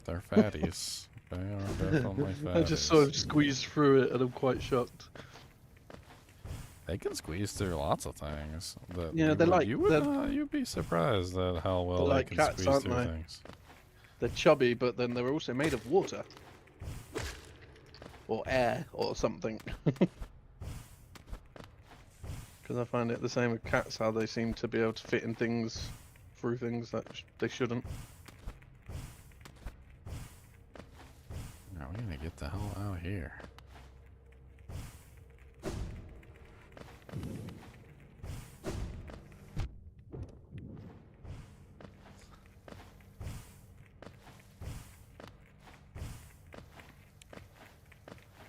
They're fatties. They are definitely fatties. I just sort of squeezed through it, and I'm quite shocked. They can squeeze through lots of things. That Yeah, they're like you'd be surprised at how well they're they like can cats, squeeze aren't through they? things. They're chubby, but then they're also made of water. Or air, or something. Because I find it the same with cats, how they seem to be able to fit in things, through things that they shouldn't. Now we need to get the hell out of here.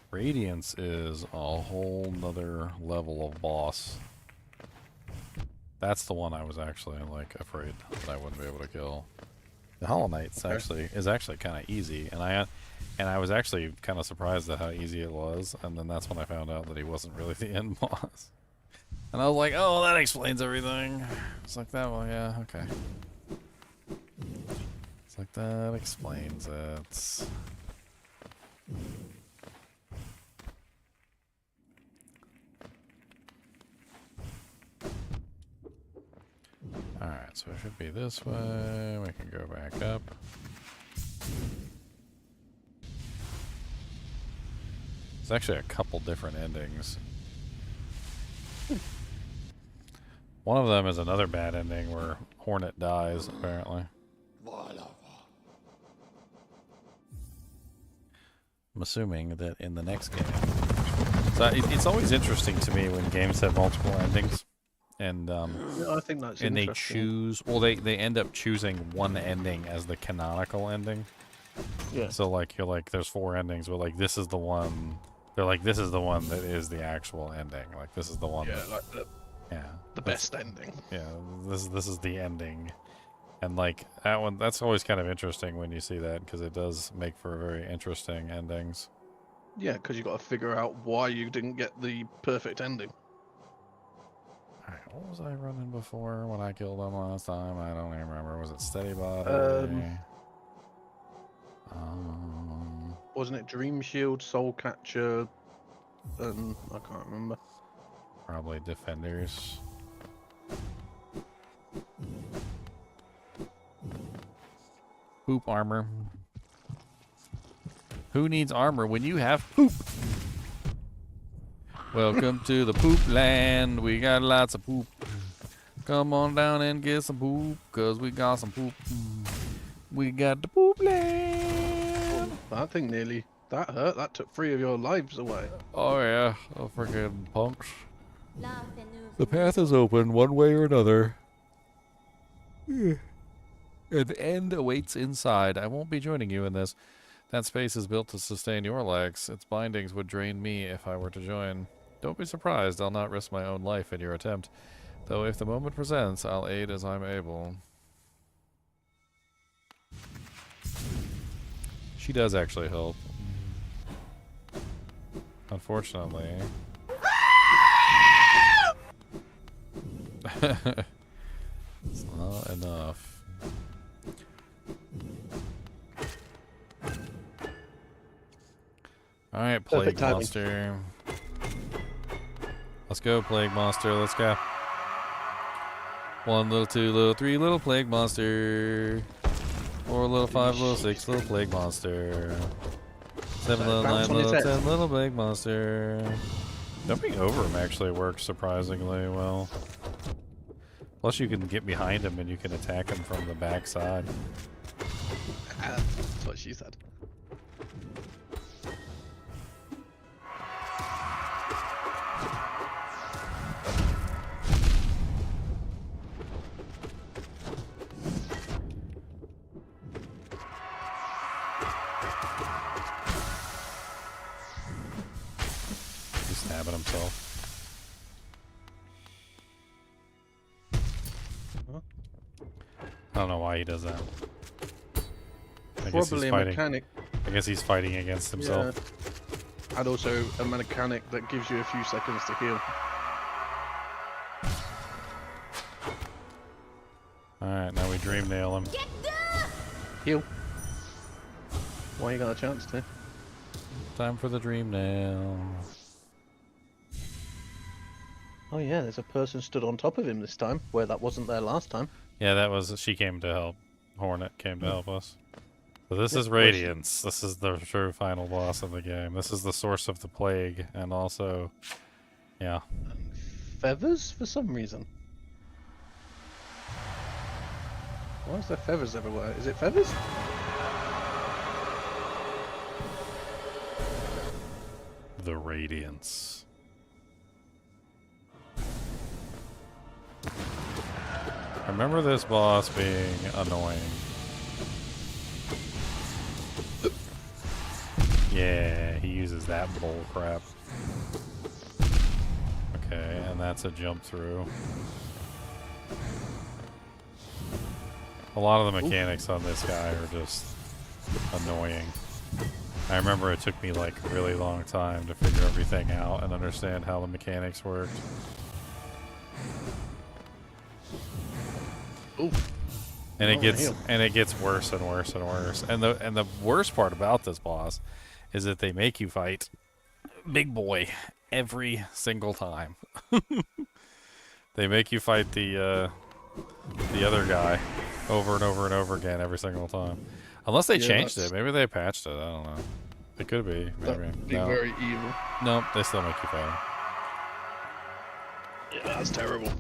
Radiance is a whole nother level of boss. That's the one I was actually like afraid that I wouldn't be able to kill. The Hollow Knight's is actually kind of easy, and I was actually kind of surprised at how easy it was, and then that's when I found out that he wasn't really the end boss. And I was like, oh, that explains everything. It's like that one, yeah, okay. It's like that explains it. Alright, so it should be this way. We can go back up. There's actually a couple different endings. One of them is another bad ending where Hornet dies, apparently. I'm assuming that in the next game. So it's always interesting to me when games have multiple endings. And Yeah, I think that's and they interesting. choose, well, they end up choosing one ending as the canonical ending. Yeah. So like you're like, there's 4 endings, but like this is the one. They're like, this is the one that is the actual ending. Like this is the one. Yeah, that, like yeah. the best ending. Yeah, this is the ending, and like that one. That's always kind of interesting when you see that, because it does make for very interesting endings. Yeah, because you got to figure out why you didn't get the perfect ending. Alright, what was I running before when I killed them last time? I don't even remember. Was it Steady Body? Wasn't it Dream Shield, Soul Catcher, and I can't remember. Probably Defenders. Poop armor. Who needs armor when you have poop? Welcome to the poop land. We got lots of poop. Come on down and get some poop, cause we got some poop. We got the poop land. That thing nearly, that hurt. That took 3 of your lives away. Oh yeah, oh freaking punks. The path is open one way or another. And the end awaits inside. I won't be joining you in this. That space is built to sustain your legs. Its bindings would drain me if I were to join. Don't be surprised, I'll not risk my own life in your attempt. Though if the moment presents, I'll aid as I'm able. She does actually help. Unfortunately. It's not enough. Alright, Plague Perfect timing. Monster. Let's go, Plague Monster, let's go. 1 little, 2 little, 3 little Plague Monster. 4 little, 5 little, 6 little Plague Monster. 7 little, 9 bounce on his little, head. 10 little Plague Monster. Jumping over him actually works surprisingly well. Plus you can get behind him and you can attack him from the back side. That's what she said. He's stabbing himself. I don't know why he does that. I guess he's Probably a fighting. mechanic. I guess he's fighting against himself. Yeah. And also a mechanic that gives you a few seconds to heal. Alright, now we dream nail him. Heal. Why you got a chance to? Time for the dream nail. Oh yeah, there's a person stood on top of him this time, where that wasn't there last time. Yeah, that was. She came to help. Hornet came to help us. So this Yeah, is of course. Radiance. This is the true final boss of the game. This is the source of the plague, and also, yeah. Feathers for some reason. Why is there feathers everywhere? Is it feathers? The Radiance. I remember this boss being annoying. Yeah, he uses that bull crap. Okay, and that's a jump through. A lot of the mechanics on this guy are just annoying. I remember it took me like a really long time to figure everything out and understand how the mechanics worked. Ooh. And Oh, it gets worse and worse and worse. And the worst part about this boss is that they make you fight Big Boy every single time. They make you fight the other guy over and over and over again every single time. Unless they Yeah, changed that's- it. Maybe they patched it. I don't know. It could be. Maybe. That'd be No. very evil. Nope, they still make you fight him. Yeah, that's terrible.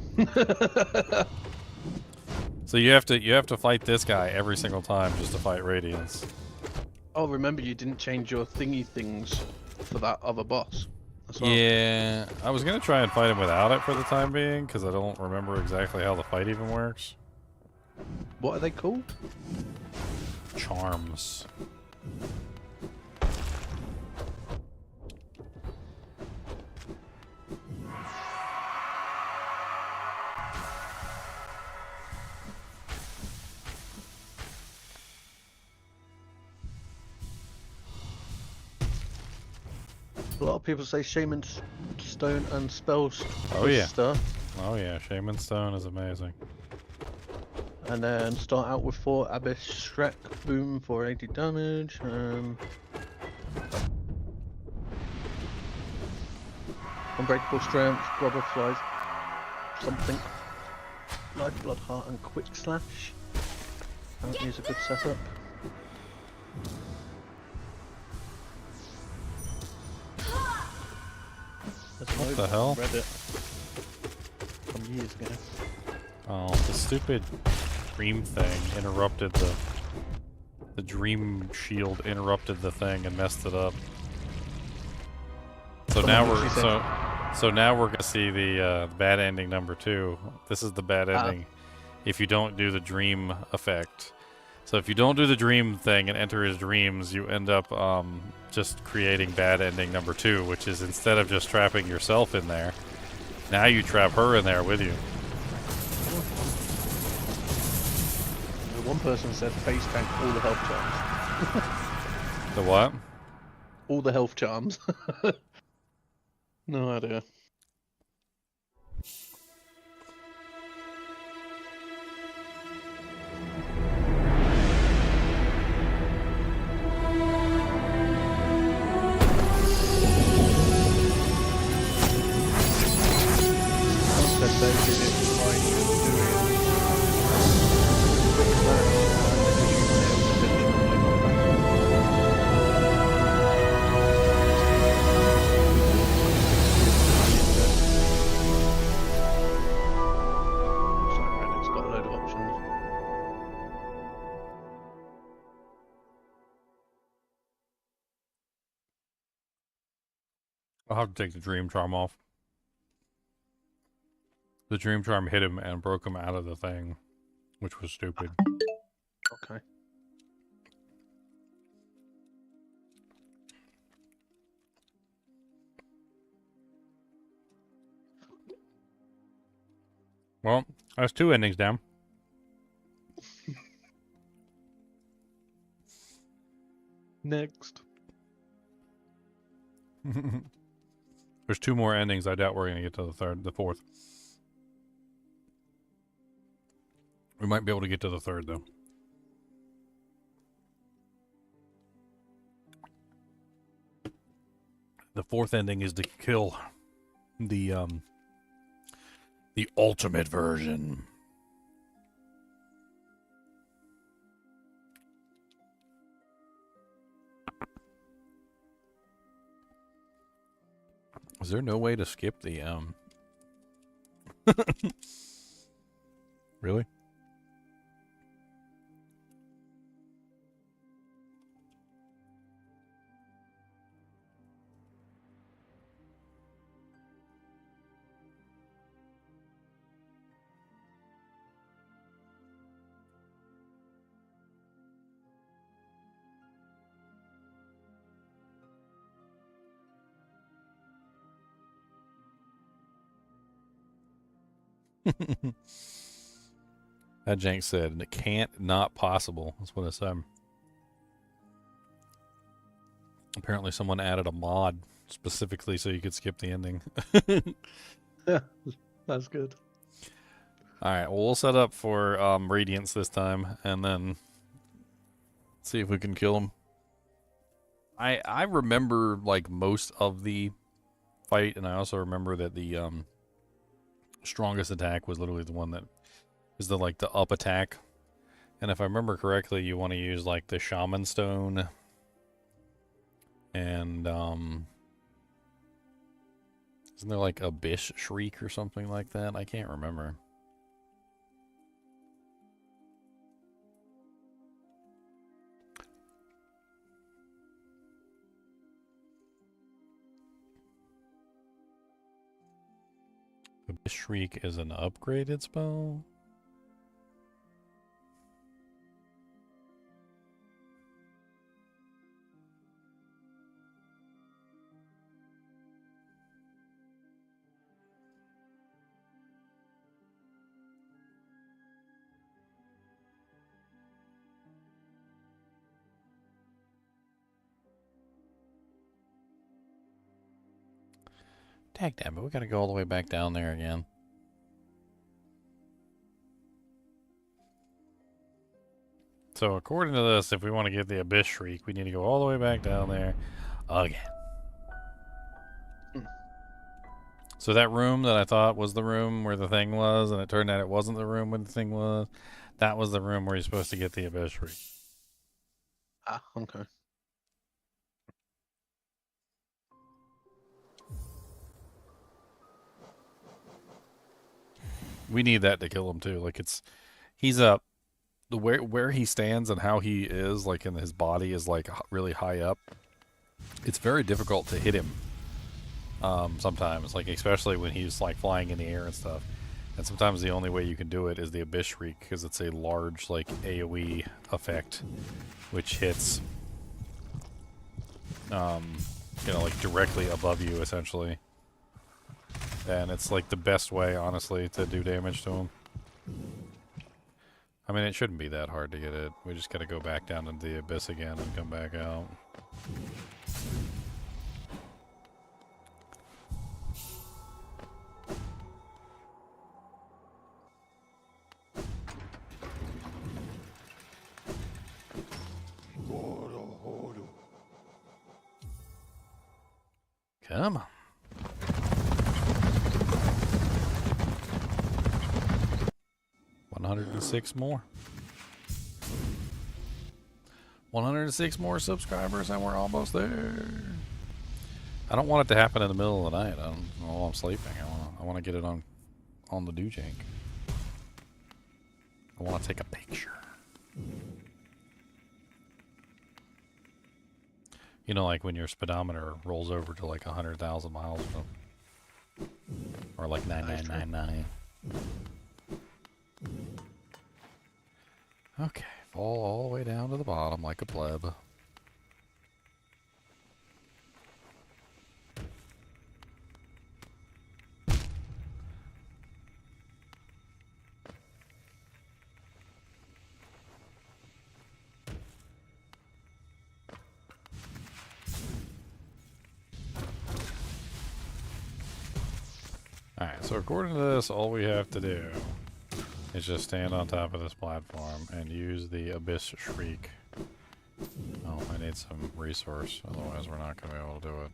So you have to fight this guy every single time just to fight Radiance. Oh, remember you didn't change your thingy things for that other boss. As well. Yeah, I was gonna try and fight him without it for the time being because I don't remember exactly how the fight even works. What are they called? Charms. A lot of people say Shaman Stone and Spells Oh, yeah. stuff, Oh yeah, Shaman Stone is amazing. and then start out with 4 Abyss Shrek Boom for 80 damage. Unbreakable Strength, Grubber Flies, something. Lifeblood Heart and Quick Slash. Apparently is a good setup. There's What loads the on hell? Reddit from years ago. Oh, the stupid dream thing interrupted the dream shield interrupted the thing and messed it up. So Come now on, we're she said. so now we're gonna see the bad ending number 2. This is the bad ending if you don't do the dream effect. So if you don't do the dream thing and enter his dreams, you end up just creating bad ending number 2, which is instead of just trapping yourself in there, now you trap her in there with you. One person said face tank all the health charms. The what? All the health charms. No idea. Said they did it by doing quick slash and I'll have to take the dream charm off. The dream charm hit him and broke him out of the thing, which was stupid. Okay. Well, that's 2 endings down. Next. There's 2 more endings. I doubt we're gonna get to the fourth. We might be able to get to the 3rd though. The 4th ending is to kill the ultimate version. Is there no way to skip the Really? That Jank said, and it can't, not possible. That's what it said. Apparently someone added a mod specifically so you could skip the ending. Yeah, that's good. Alright, well, we'll set up for Radiance this time, and then see if we can kill him. I remember, like, most of the fight, and I also remember that the strongest attack was literally the one that is the, like, the up attack. And if I remember correctly, you want to use, like, the Shaman Stone and, isn't there, like, Abyss Shriek or something like that? I can't remember. Abyss Shriek is an upgraded spell? Dagnabbit, we gotta go all the way back down there again. So according to this, if we want to get the Abyss Shriek, we need to go all the way back down there again. So that room that I thought was the room where the thing was, and it turned out it wasn't the room where the thing was, that was the room where you're supposed to get the Abyss Shriek. Ah, okay. We need that to kill him too. Like he's up. The where he stands and how he is, like in his body, is like really high up. It's very difficult to hit him. Sometimes, like especially when he's like flying in the air and stuff. And sometimes the only way you can do it is the Abyss Shriek, because it's a large like AoE effect, which hits, you know, like directly above you essentially. And it's like the best way, honestly, to do damage to him. I mean, it shouldn't be that hard to get it. We just gotta go back down into the abyss again and come back out. Come on. $106 more. 106 more subscribers and we're almost there. I don't want it to happen in the middle of the night. I don't know while I'm sleeping. I want to get it on the do-jank. I want to take a picture. You know, like when your speedometer rolls over to like 100,000 miles or something. Or like 9999. Okay, fall all the way down to the bottom like a pleb. Alright, so according to this, all we have to do is just stand on top of this platform and use the Abyss Shriek. Oh, I need some resource, otherwise we're not going to be able to do it.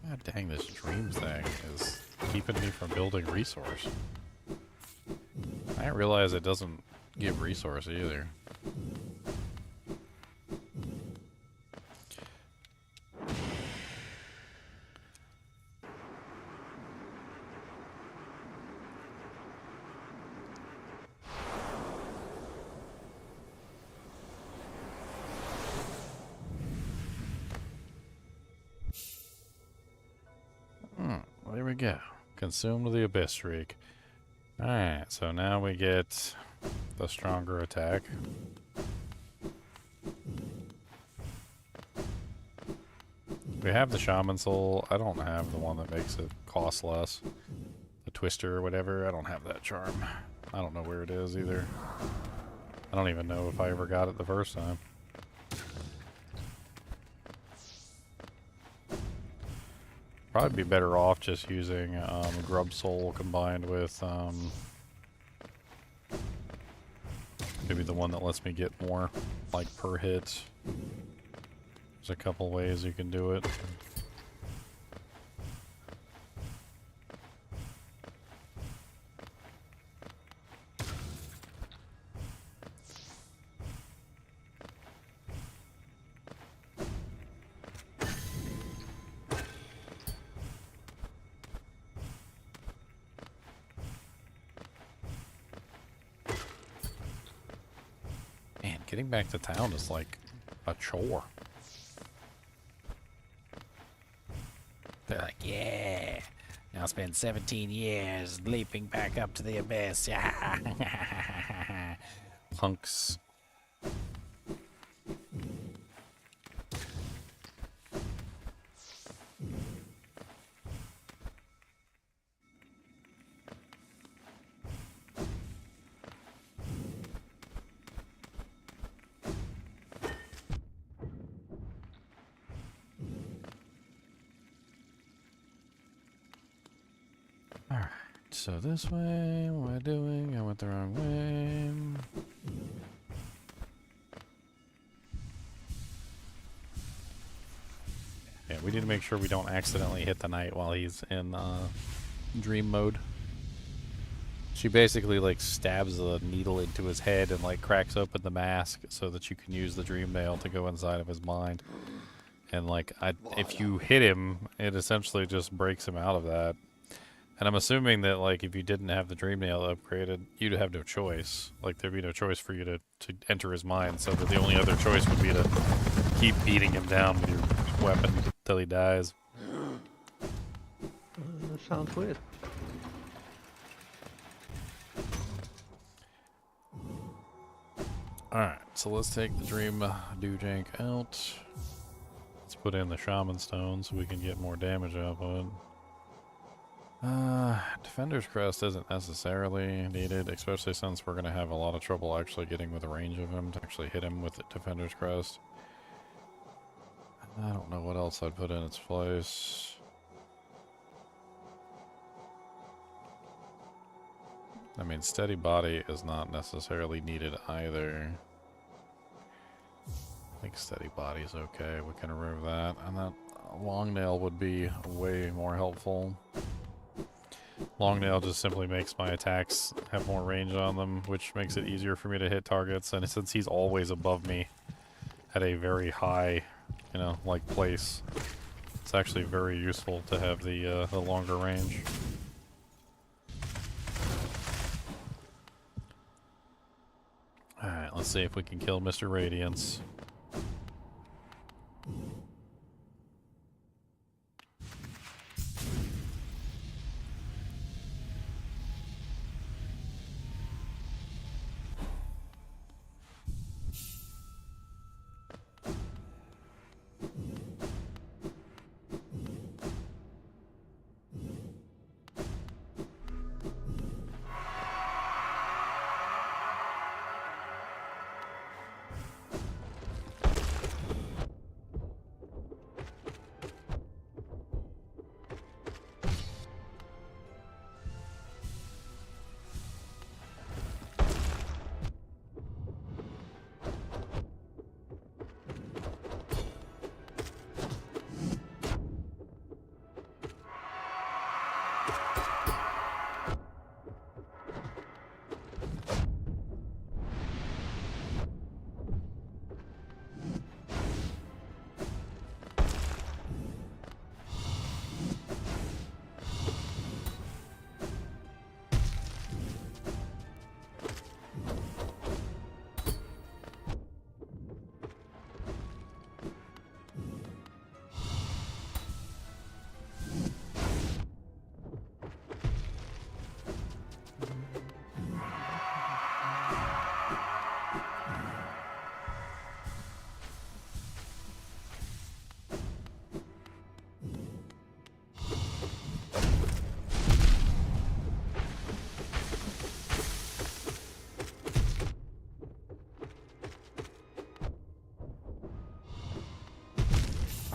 God dang, this dream thing is keeping me from building resource. I didn't realize it doesn't give resource either. Well, there we go. Consumed the Abyss Shriek. Alright, so now we get the stronger attack. We have the Shaman Soul. I don't have the one that makes it cost less. The Twister or whatever. I don't have that charm. I don't know where it is either. I don't even know if I ever got it the first time. Probably be better off just using Grub Soul combined with maybe the one that lets me get more like per hit. There's a couple ways you can do it. Man, getting back to town is like a chore. They're like, yeah. Now spend 17 years leaping back up to the abyss. Punks. Alright, so this way, what am I doing? I went the wrong way. Yeah, we need to make sure we don't accidentally hit the knight while he's in dream mode. She basically like stabs the needle into his head and like cracks open the mask so that you can use the dream mail to go inside of his mind. And like, if you hit him, it essentially just breaks him out of that. And I'm assuming that, like, if you didn't have the dream nail upgraded, you'd have no choice. Like, there'd be no choice for you to enter his mind, so that the only other choice would be to keep beating him down with your weapon till he dies. That sounds weird. Alright, so let's take the dream doojank out. Let's put in the shaman stone so we can get more damage output. Defender's Crest isn't necessarily needed, especially since we're going to have a lot of trouble actually getting with the range of him to actually hit him with the Defender's Crest. I don't know what else I'd put in its place. I mean, Steady Body is not necessarily needed either. I think Steady Body's okay, we can remove that. And that Long Nail would be way more helpful. Long Nail just simply makes my attacks have more range on them, which makes it easier for me to hit targets. And since he's always above me at a very high, you know, like place, it's actually very useful to have the longer range. Alright, let's see if we can kill Mr. Radiance.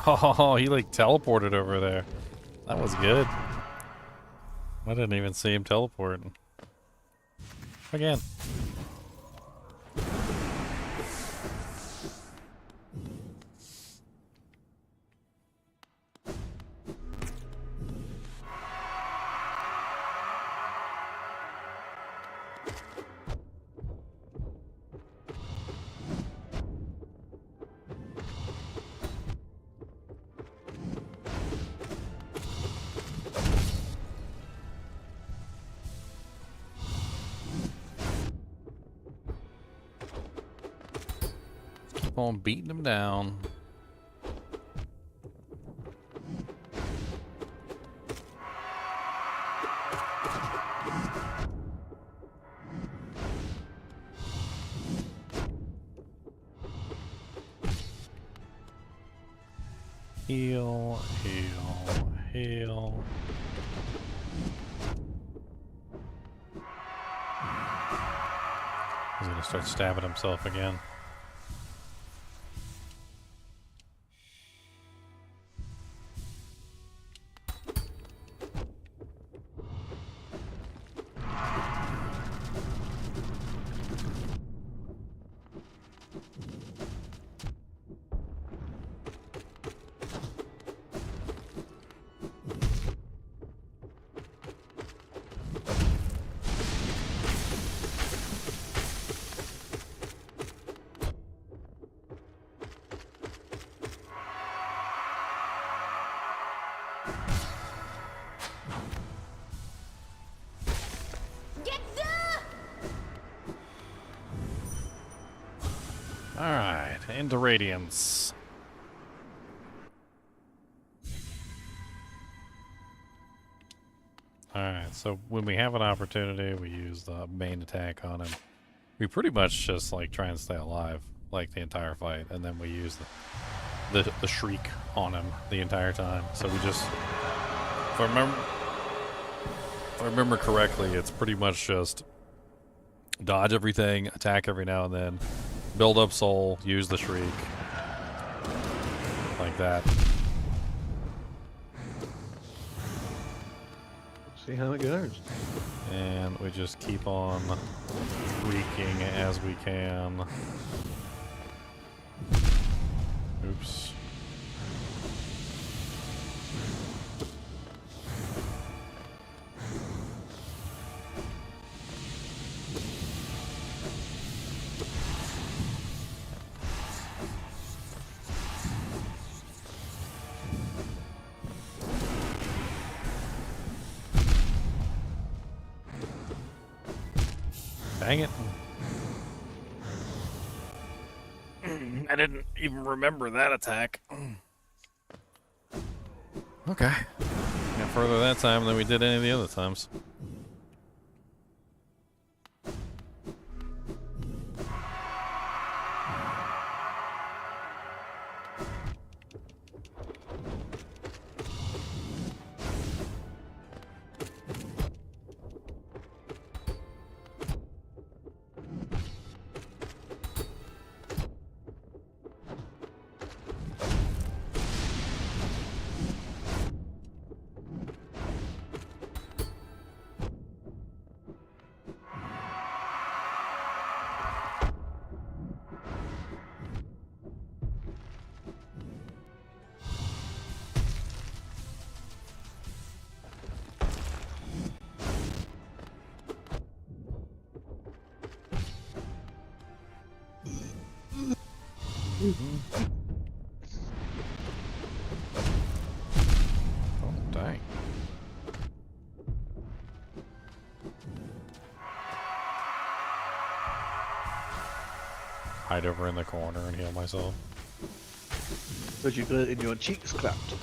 Oh, he like teleported over there. That was good. I didn't even see him teleport. Again. Keep on beating him down. Heal, heal, heal. He's gonna start stabbing himself again. Alright, into Radiance. Alright, so when we have an opportunity, we use the main attack on him. We pretty much just like try and stay alive, like the entire fight, and then we use the shriek on him the entire time. So we just, if I remember correctly, it's pretty much just dodge everything, attack every now and then, build up soul, use the shriek, like that. See how it goes. And we just keep on shrieking as we can. Oops. Dang it. I didn't even remember that attack. Okay. Got further that time than we did any of the other times. Oh, dang. Hide over in the corner and heal myself. Because you got it in your cheeks clapped.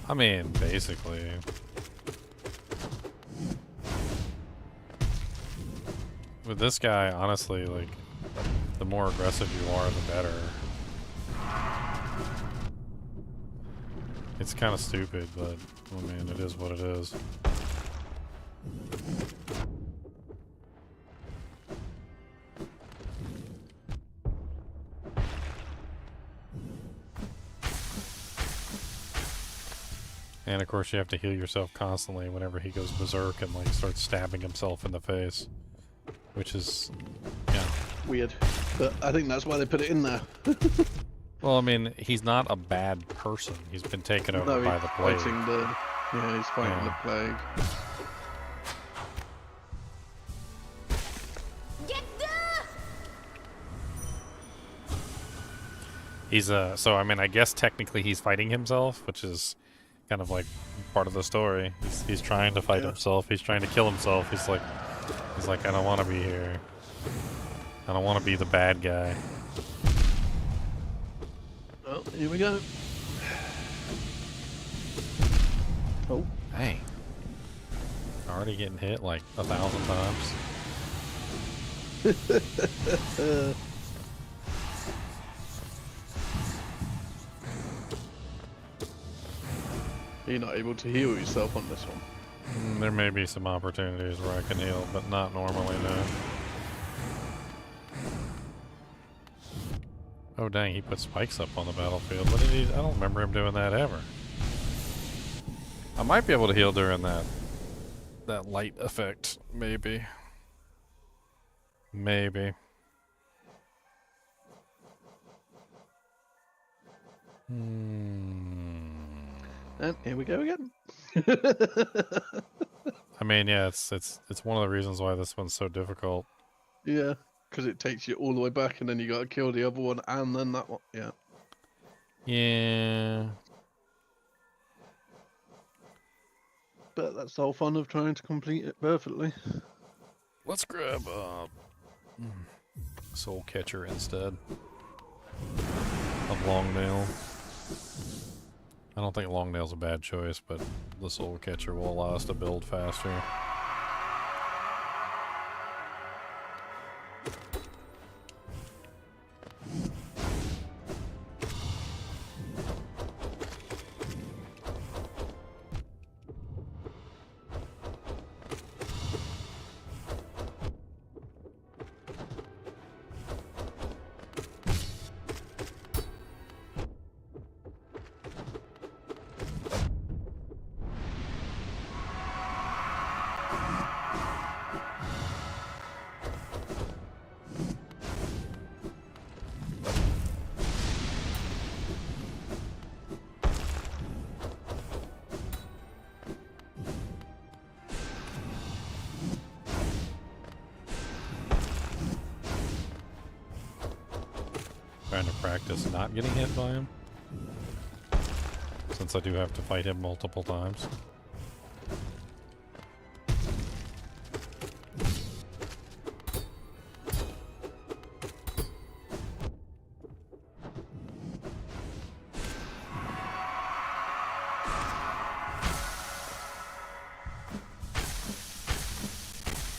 I mean, basically. With this guy, honestly, like, the more aggressive you are, the better. It's kind of stupid, but, I mean, it is what it is. And of course you have to heal yourself constantly whenever he goes berserk and like starts stabbing himself in the face. Which is, yeah. Weird. But I think that's why they put it in there. Well, I mean, he's not a bad person. He's been taken over No, by he's the plague. fighting the... Yeah, he's fighting Yeah. the plague. He's so I mean, I guess technically he's fighting himself, which is kind of like part of the story. He's trying to fight himself. He's trying to kill himself. He's like, I don't want to be here. I don't want to be the bad guy. Well, here we go. Oh. Hey, already getting hit like 1,000 times. You're not able to heal yourself on this one. There may be some opportunities where I can heal, but not normally, no. Oh dang, he put spikes up on the battlefield. What did he? I don't remember him doing that ever. I might be able to heal during that light effect, maybe. Maybe. And here we go again. I mean, yeah, it's one of the reasons why this one's so difficult. Yeah, because it takes you all the way back, and then you got to kill the other one, and then that one. Yeah. Yeah. But that's the whole fun of trying to complete it perfectly. Let's grab Soul Catcher instead Of Longnail. I don't think Longnail's a bad choice, but the Soul Catcher will allow us to build faster. Trying to practice not getting hit by him, since I do have to fight him multiple times.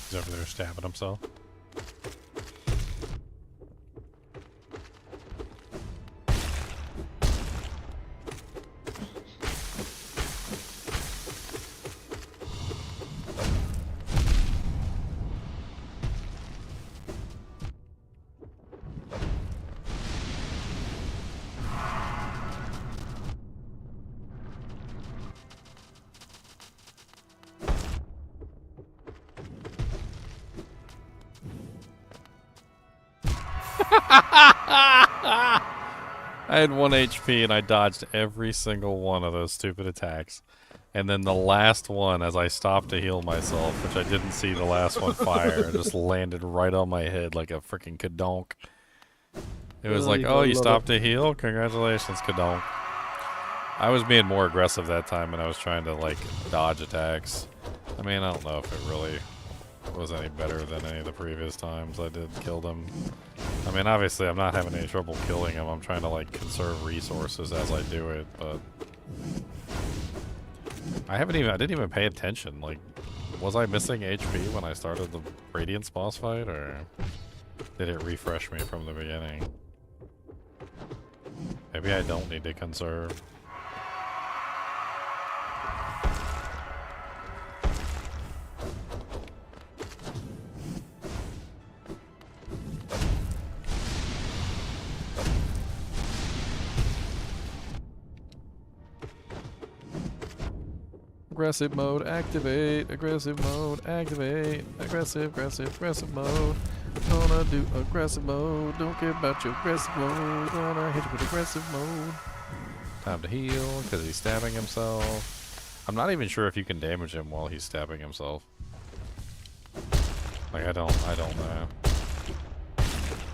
He's over there stabbing himself. I had 1 HP and I dodged every single one of those stupid attacks. And then the last one, as I stopped to heal myself, which I didn't see the last one fire, it just landed right on my head like a freaking kadonk. It was like, oh, you stopped to heal? Congratulations, kadonk. I was being more aggressive that time and I was trying to, like, dodge attacks. I mean, I don't know if it really was any better than any of the previous times I did kill them. I mean, obviously, I'm not having any trouble killing them. I'm trying to, like, conserve resources as I do it, but I didn't even pay attention. Like, was I missing HP when I started the Radiance boss fight, or did it refresh me from the beginning? Maybe I don't need to conserve. Aggressive mode, activate. Aggressive mode, activate. Aggressive mode. Gonna do aggressive mode. Don't care about your aggressive mode. Gonna hit you with aggressive mode. Time to heal because he's stabbing himself. I'm not even sure if you can damage him while he's stabbing himself. Like I don't know.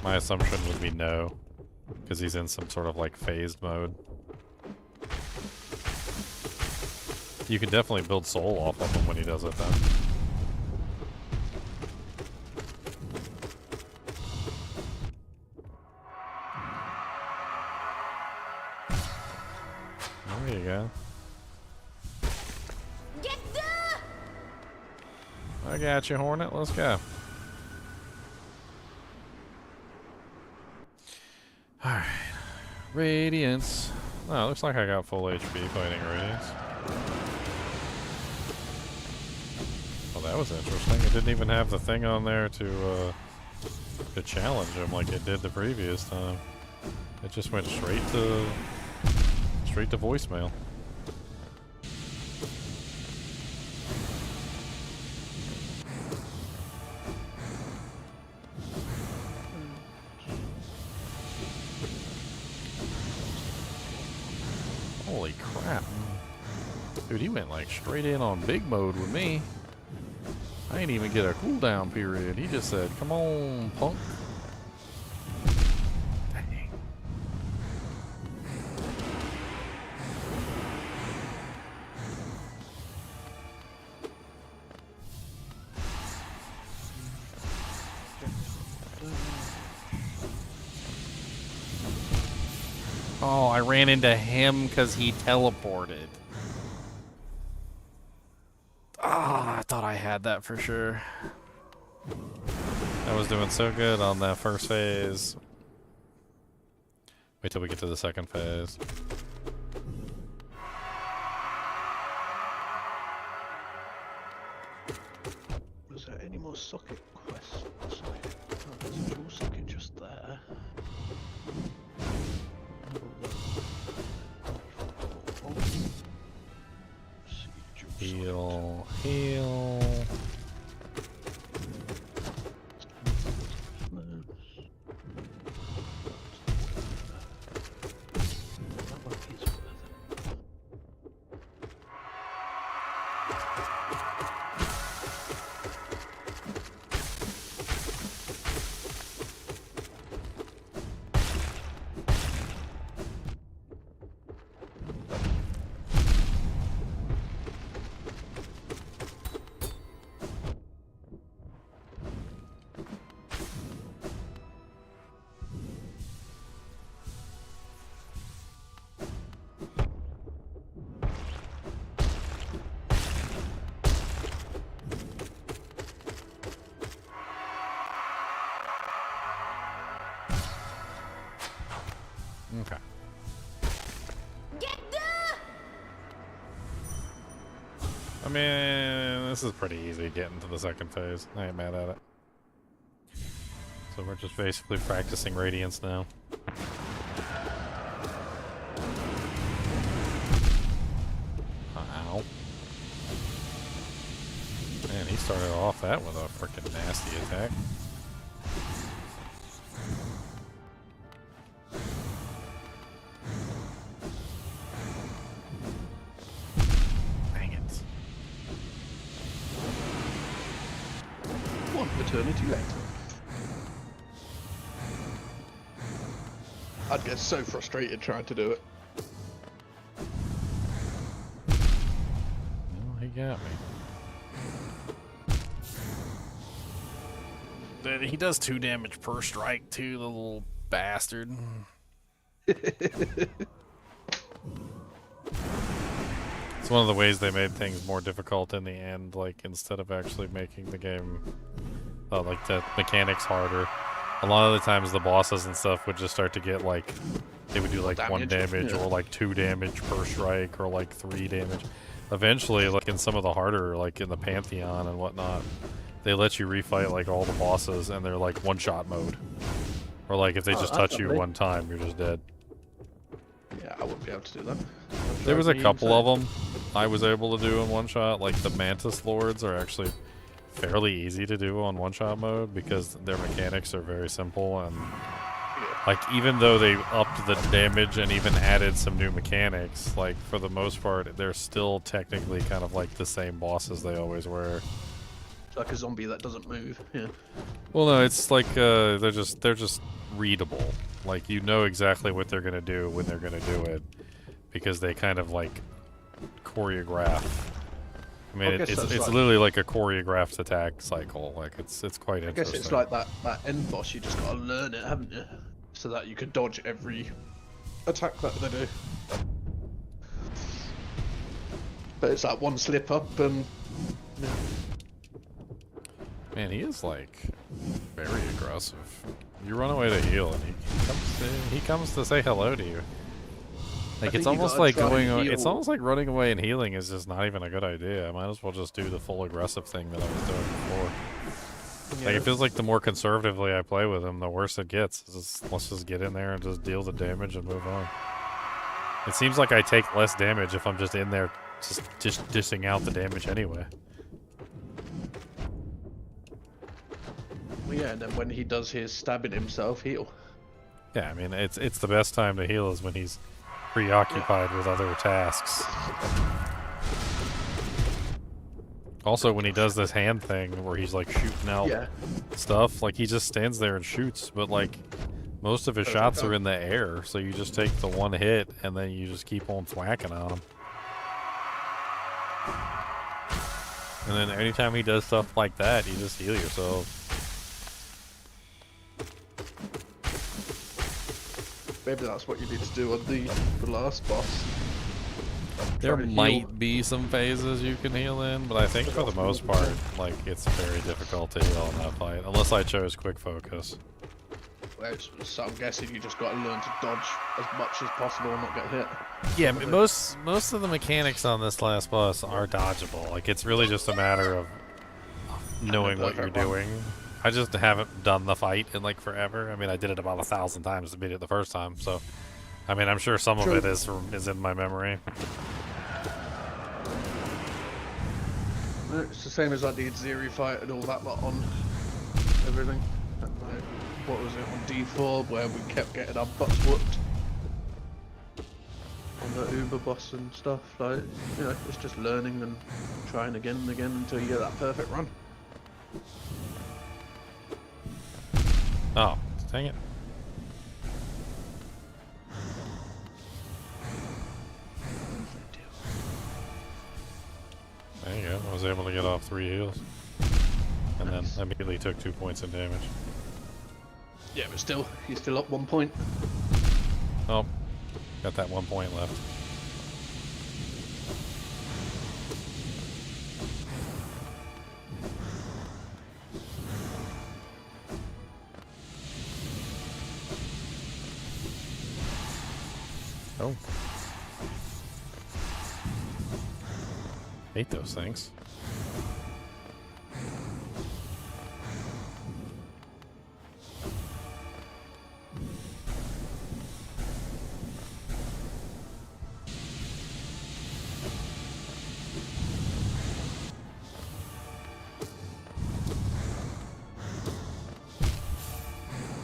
My assumption would be no, because he's in some sort of like phased mode. You can definitely build soul off of him when he does it then. There you go. I got you, Hornet. Let's go. Alright. Radiance. Oh, looks like I got full HP fighting Radiance. Well, that was interesting. It didn't even have the thing on there to challenge him like it did the previous time. It just went straight to voicemail. Holy crap. Dude, he went like straight in on big mode with me. I ain't even get a cooldown period. He just said, come on, punk. Dang. Oh, I ran into him because he teleported. Ah, I thought I had that for sure. I was doing so good on that first phase. Wait till we get to the second phase. Was there any more socket quests? Oh, there's a dual socket just there. Heal, heal. Okay. I mean, this is pretty easy getting to the second phase. I ain't mad at it. So we're just basically practicing Radiance now. Ow. Man, he started off that with a freaking nasty attack. Eternity later. I'd get so frustrated trying to do it. Well, he got me. He does 2 damage per strike too, the little bastard. It's one of the ways they made things more difficult in the end, like instead of actually making the game like the mechanics harder. A lot of the times the bosses and stuff would just start to get like, they would do like Damage. 1 damage Yeah. or like 2 damage per strike or like 3 damage. Eventually, like in some of the harder, like in the Pantheon and whatnot, they let you refight like all the bosses and they're like one-shot mode. Or like if they just touch you lovely. one time, you're just dead. Yeah, I wouldn't be able to do that. There was a couple of them. I was able to do in one shot. Like the Mantis Lords are actually fairly easy to do on one shot mode because their mechanics are very simple, and like even though they upped the damage and even added some new mechanics, like for the most part they're still technically kind of like the same bosses they always were. It's like a zombie that doesn't move. Yeah. Well, no, it's like they're just readable. Like you know exactly what they're gonna do when they're gonna do it because they kind of like choreograph. I mean, it's like, literally like a choreographed attack cycle. Like it's quite I interesting. guess it's like that end boss. You just gotta learn it, haven't you? So that you can dodge every attack that they do. But it's like one slip up and. Yeah. Man, he is like very aggressive. You run away to heal, and he comes to say hello to you. Like it's almost like it's almost like running away and healing is just not even a good idea. I might as well just do the full aggressive thing that I was doing before. Yeah. Like it feels like the more conservatively I play with him, the worse it gets. Let's just get in there and just deal the damage and move on. It seems like I take less damage if I'm just in there, just dishing out the damage anyway. Well, yeah, and then when he does his stabbing himself, heal. Yeah, I mean it's the best time to heal is when he's preoccupied with other tasks. Also, when he does this hand thing where he's like shooting out stuff, like he just stands there and shoots, but like most of his shots are in the air, so you just take the one hit and then you just keep on thwacking on him. And then anytime he does stuff like that, you just heal yourself. Maybe that's what you need to do on the last boss. There Try to might heal. be some phases you can heal in, but I think for the most part, like, it's very difficult to heal in that fight, unless I chose quick focus. So I'm guessing you just got to learn to dodge as much as possible and not get hit. Yeah, most of the mechanics on this last boss are dodgeable. Like, it's really just a matter of knowing what you're doing. I just haven't done the fight in, like, forever. I mean, I did it about 1,000 times to beat it the first time, so... I mean, I'm sure some of it is in my memory. It's the same as I did Zeri fight and all that lot on everything. And like, what was it, on D4, where we kept getting our butts whooped on the Uber boss and stuff. Like, you know, it's just learning and trying again and again until you get that perfect run. Oh, dang it. There you go. I was able to get off 3 heals. And then immediately took 2 points in damage. Yeah, but still, you're still up 1 point. Oh, got that 1 point left. Oh. Hate those things.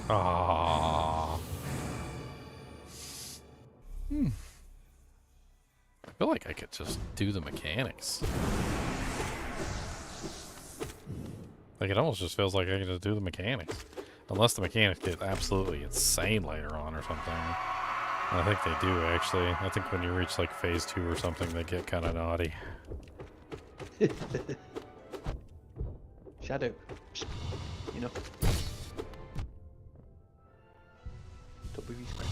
Ah. I feel like I could just do the mechanics. Like, it almost just feels like I can just do the mechanics. Unless the mechanics get absolutely insane later on or something. And I think they do, actually. I think when you reach, like, phase 2 or something, they get kind of naughty. Shadow. You know. Don't be respected.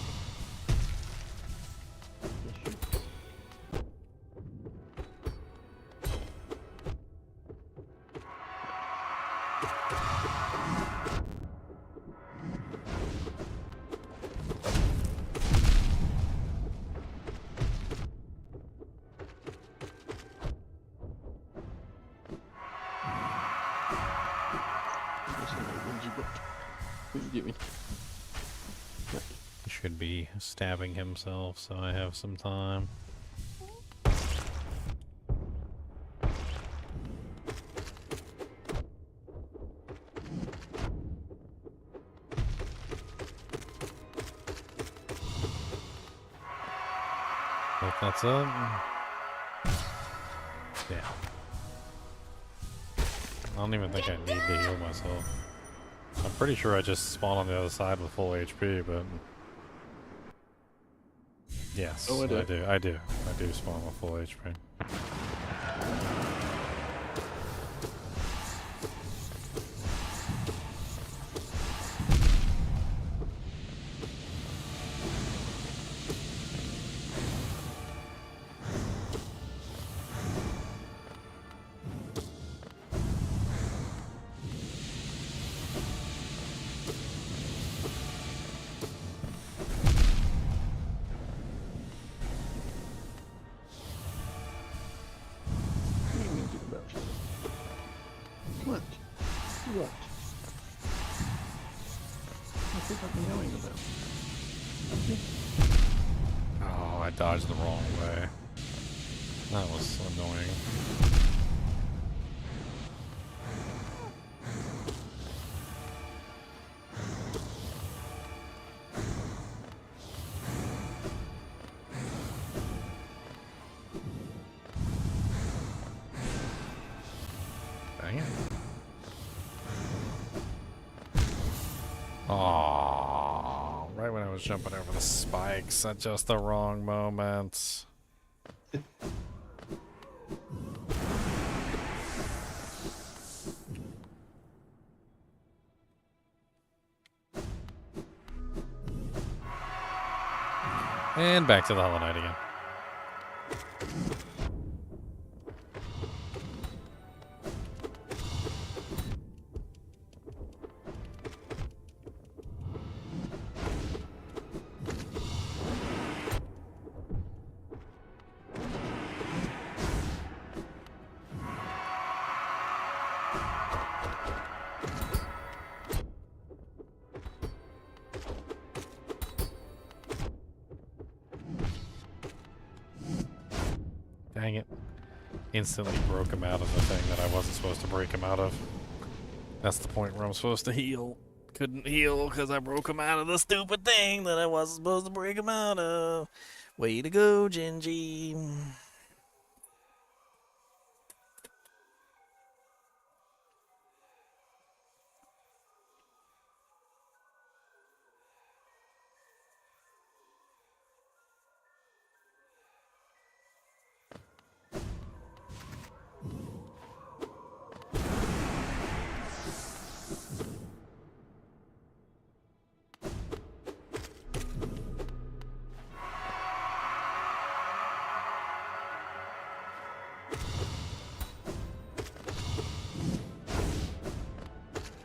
He should be stabbing himself, so I have some time. Think that's it? Yeah. I don't even think I need to heal myself. I'm pretty sure I just spawn on the other side with full HP, but... Yes, Oh, I do. I do spawn with full HP. What? What? What's he fucking yelling about? Oh, I dodged the wrong way. That was annoying. Dang it. Aww, right when I was jumping over the spikes at just the wrong moment. And back to the Hollow Knight again. Dang it. Instantly broke him out of the thing that I wasn't supposed to break him out of. That's the point where I'm supposed to heal. Couldn't heal because I broke him out of the stupid thing that I wasn't supposed to break him out of. Way to go, Genji.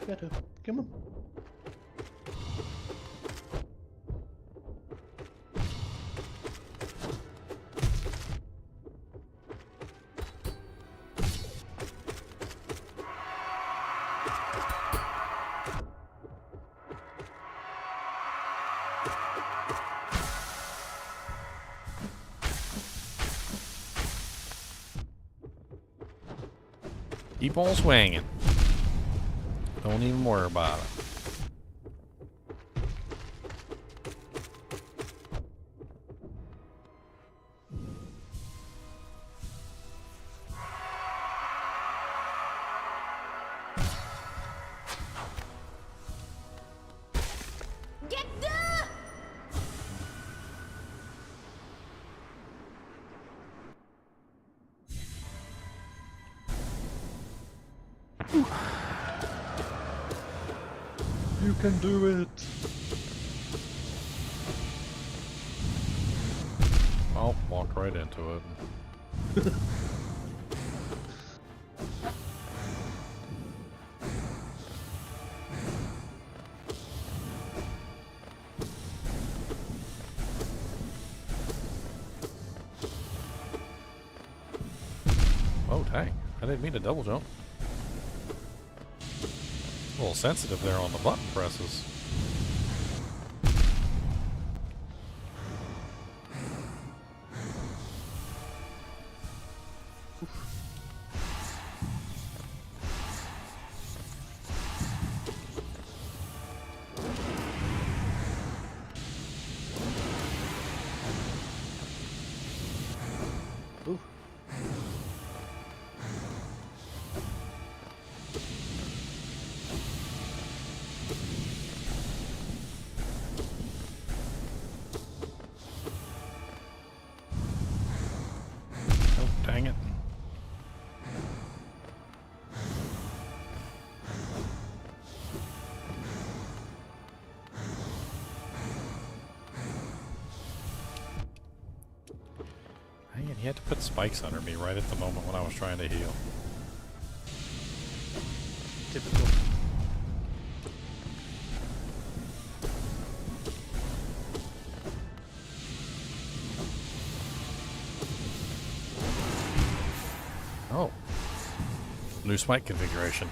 Better. Come on. Keep on swinging. Don't even worry about it. Get the... You can do it. I'll walk right into it. Oh, dang. I didn't mean to double jump. A little sensitive there on the button presses. Dang it. Dang it, he had to put spikes under me right at the moment when I was trying to heal. Typical. Oh. New spike configuration.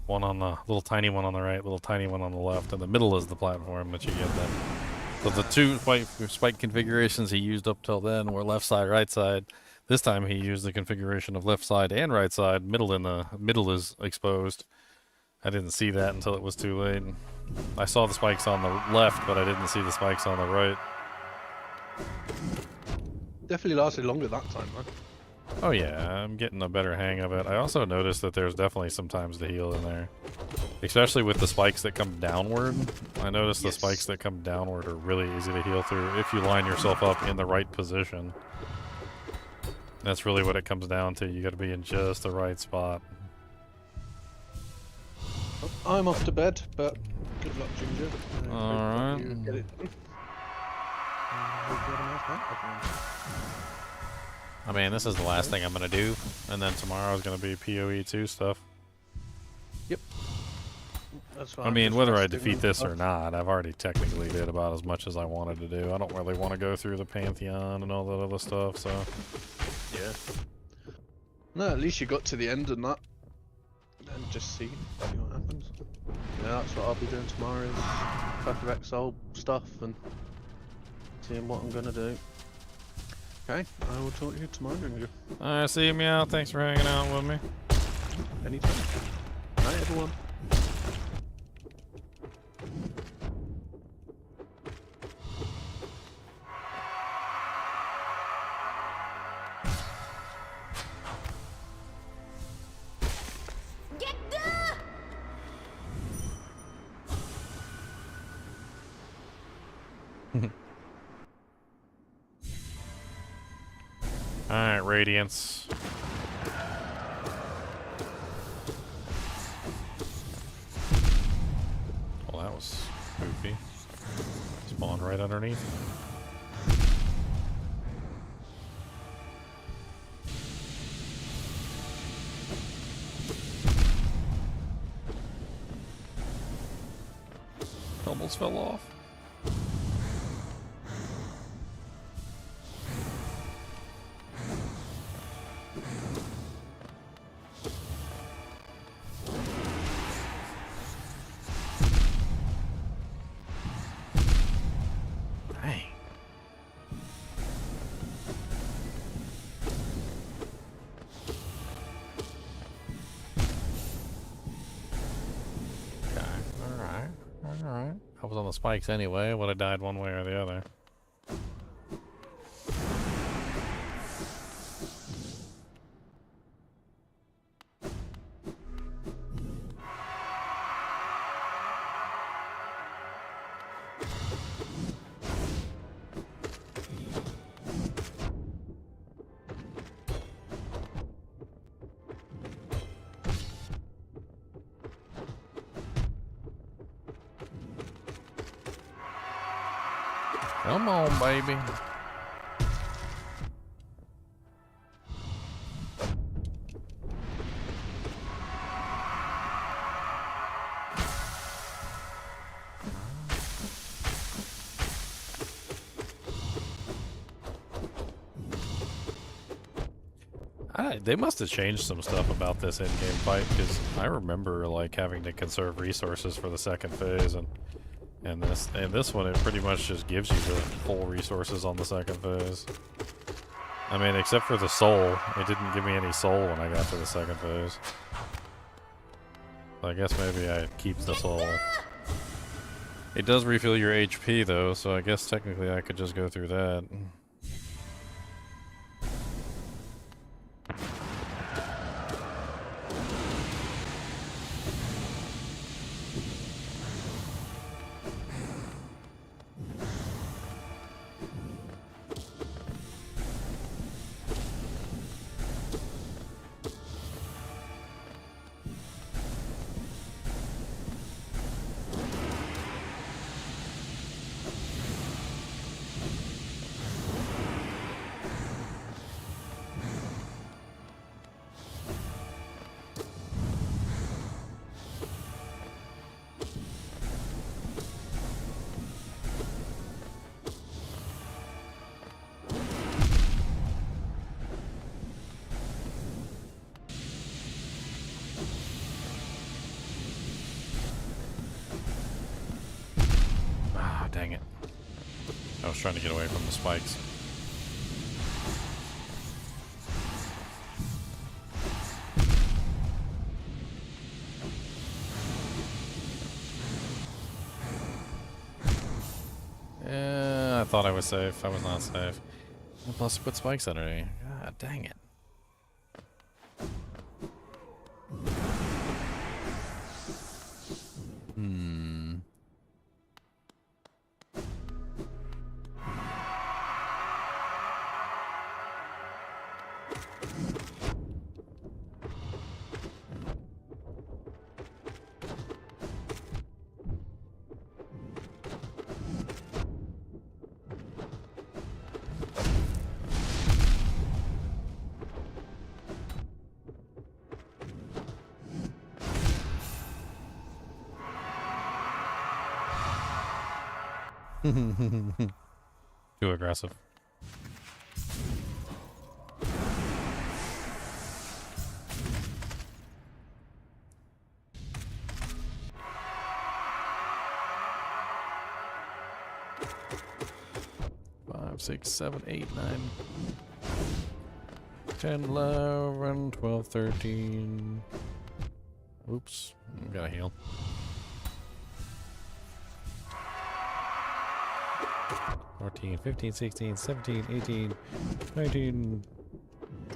One on the little tiny one on the right, little tiny one on the left, and the middle is the platform that you get then. So the two spike configurations he used up till then were left side, right side. This time he used the configuration of left side and right side. Middle is exposed. I didn't see that until it was too late. I saw the spikes on the left, but I didn't see the spikes on the right. Definitely lasted longer that time, man. Oh yeah, I'm getting a better hang of it. I also noticed that there's definitely some times to heal in there. Especially with the spikes that come downward. I noticed the spikes that come downward are really easy to heal through if you line yourself up in the right position. That's really what it comes down to. You gotta be in just the right spot. I'm off to bed, but good luck, Ginger. Alright. You get it done. Hope you have a nice night, everyone. I mean, this is the last thing I'm gonna do, and then tomorrow is gonna be PoE2 stuff. Yep. That's why I I'm mean, just whether I resting defeat and this stuff. or not, I've already technically did about as much as I wanted to do. I don't really want to go through the Pantheon and all that other stuff, so... Yeah. No, at least you got to the end and that. And just see what happens. Yeah, that's what I'll be doing tomorrow is Path of Exile stuff and seeing what I'm gonna do. Okay, I will talk to you tomorrow, Ginger. Alright, see you, Meow. Thanks for hanging out with me. Anytime. Night, everyone. Get the Alright, Radiance. Well, that was goofy. Spawned right underneath. Almost fell off. Dang. Okay, alright, alright. I was on the spikes anyway, would have died one way or the other. Come on, baby. They must have changed some stuff about this in-game fight, because I remember like having to conserve resources for the second phase, and this one it pretty much just gives you the full resources on the second phase. I mean, except for the soul, it didn't give me any soul when I got to the second phase. So I guess maybe I keep the soul. It does refill your HP though, so I guess technically I could just go through that. was trying to get away from the spikes. Yeah, I thought I was safe. I was not safe. Plus, put spikes underneath. God dang it. Hmm. Too aggressive. Five, 6, 7, 8, 9, 10, 11, 12, 13. Oops, gotta heal. 14, 15, 16, 17, 18, 19,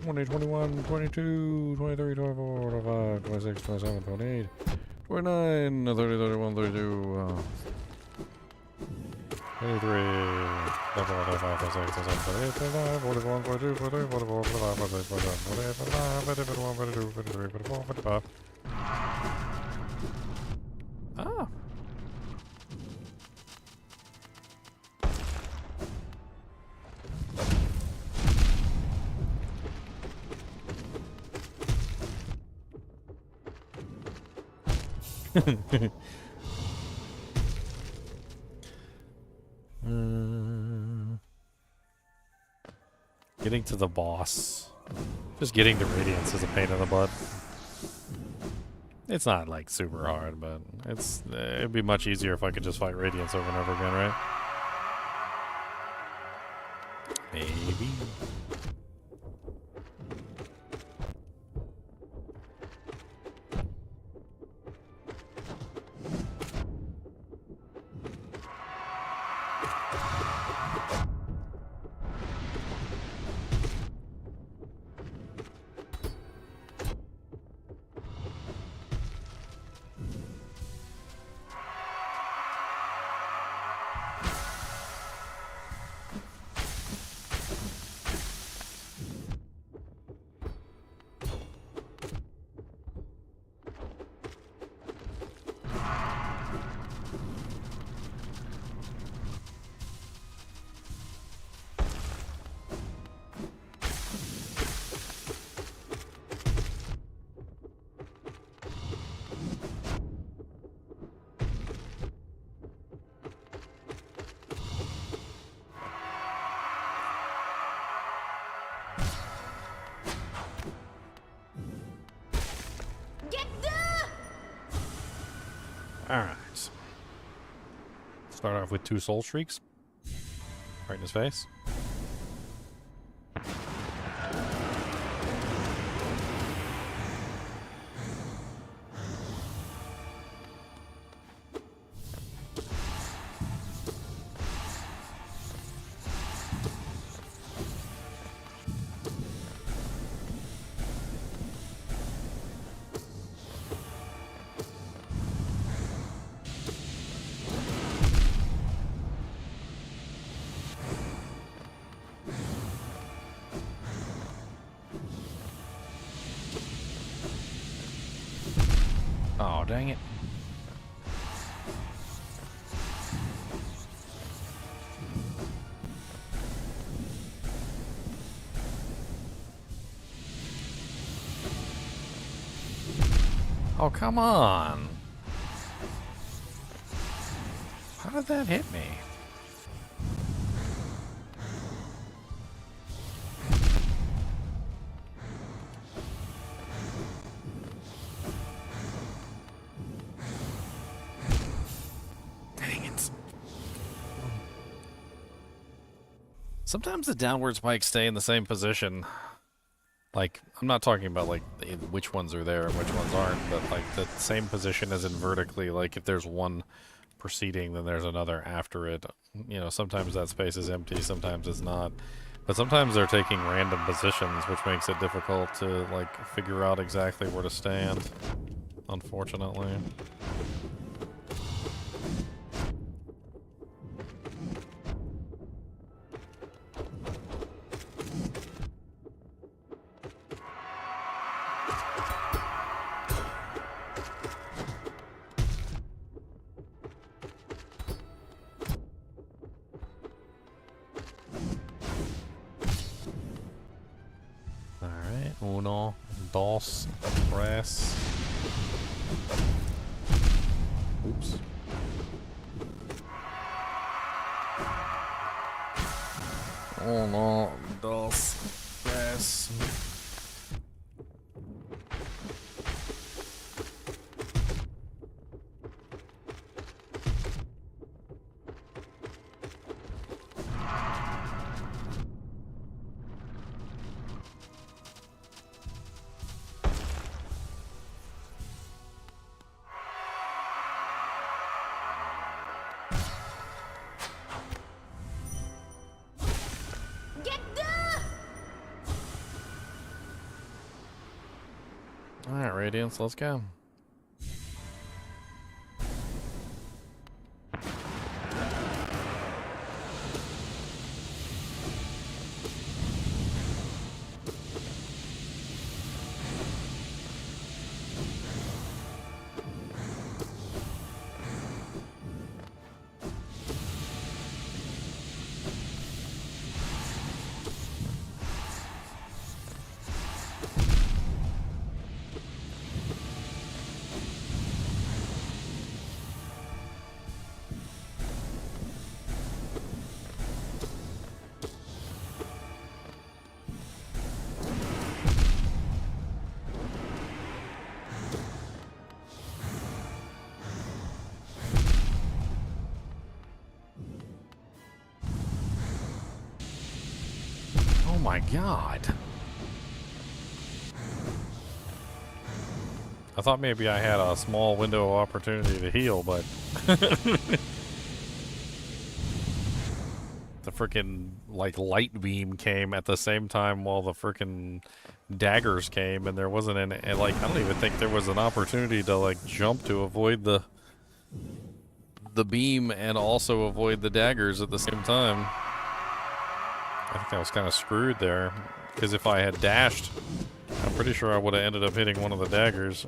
20, 21, 22, 23, 24, 25, 26, 27, 28, 29, 30, 31, 32, 33, 34, 35, 36, 37, 38, 39, 41, 42, 43, 44, 45, 46, 47, 48, 49, 50, 51, 52, 53, 54, 55. Ah. Getting to the boss. Just getting to Radiance is a pain in the butt. It's not like super hard, but it'd be much easier if I could just fight Radiance over and over again, right? Maybe. Alright. Start off with 2 soul streaks. Right in his face. Oh, dang it. Oh, come on. How did that hit me? Sometimes the downward spikes stay in the same position. Like, I'm not talking about, like, which ones are there and which ones aren't, but, like, the same position as in vertically. Like, if there's one preceding, then there's another after it. You know, sometimes that space is empty, sometimes it's not. But sometimes they're taking random positions, which makes it difficult to, like, figure out exactly where to stand, unfortunately. Alright, uno, dos, tres. Oops. Uno, dos, tres. Get the! Alright, Radiance, let's go. Oh my god. I thought maybe I had a small window of opportunity to heal, but the freaking like light beam came at the same time while the freaking daggers came, and there wasn't any, and like I don't even think there was an opportunity to like jump to avoid the beam and also avoid the daggers at the same time. I think I was kind of screwed there, because if I had dashed, I'm pretty sure I would have ended up hitting one of the daggers.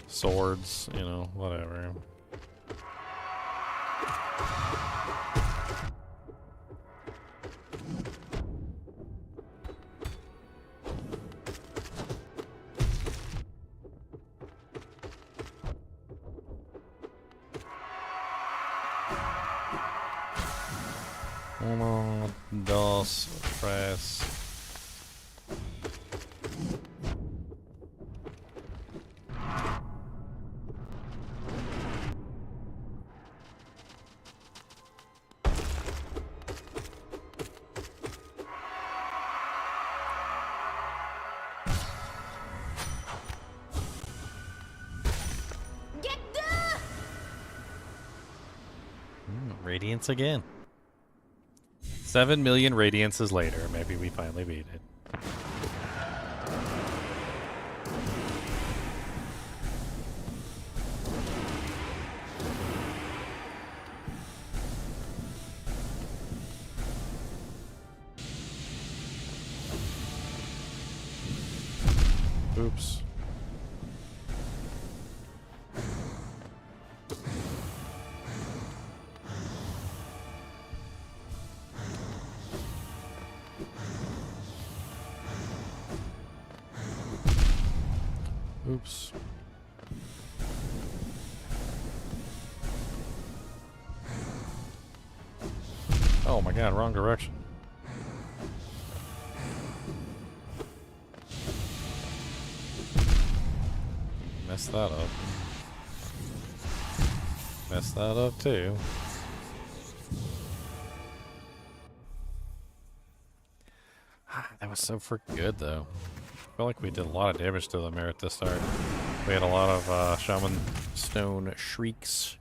Swords, you know, whatever. Uno, dos, tres. Get the! Radiance again. 7 million radiances later, maybe we finally beat it. Oops. Oops. Oh my god, wrong direction. Messed that up. Messed that up too. That was so freaking good, though. I feel like we did a lot of damage to the mirror at the start. We had a lot of Shaman Stone shrieks.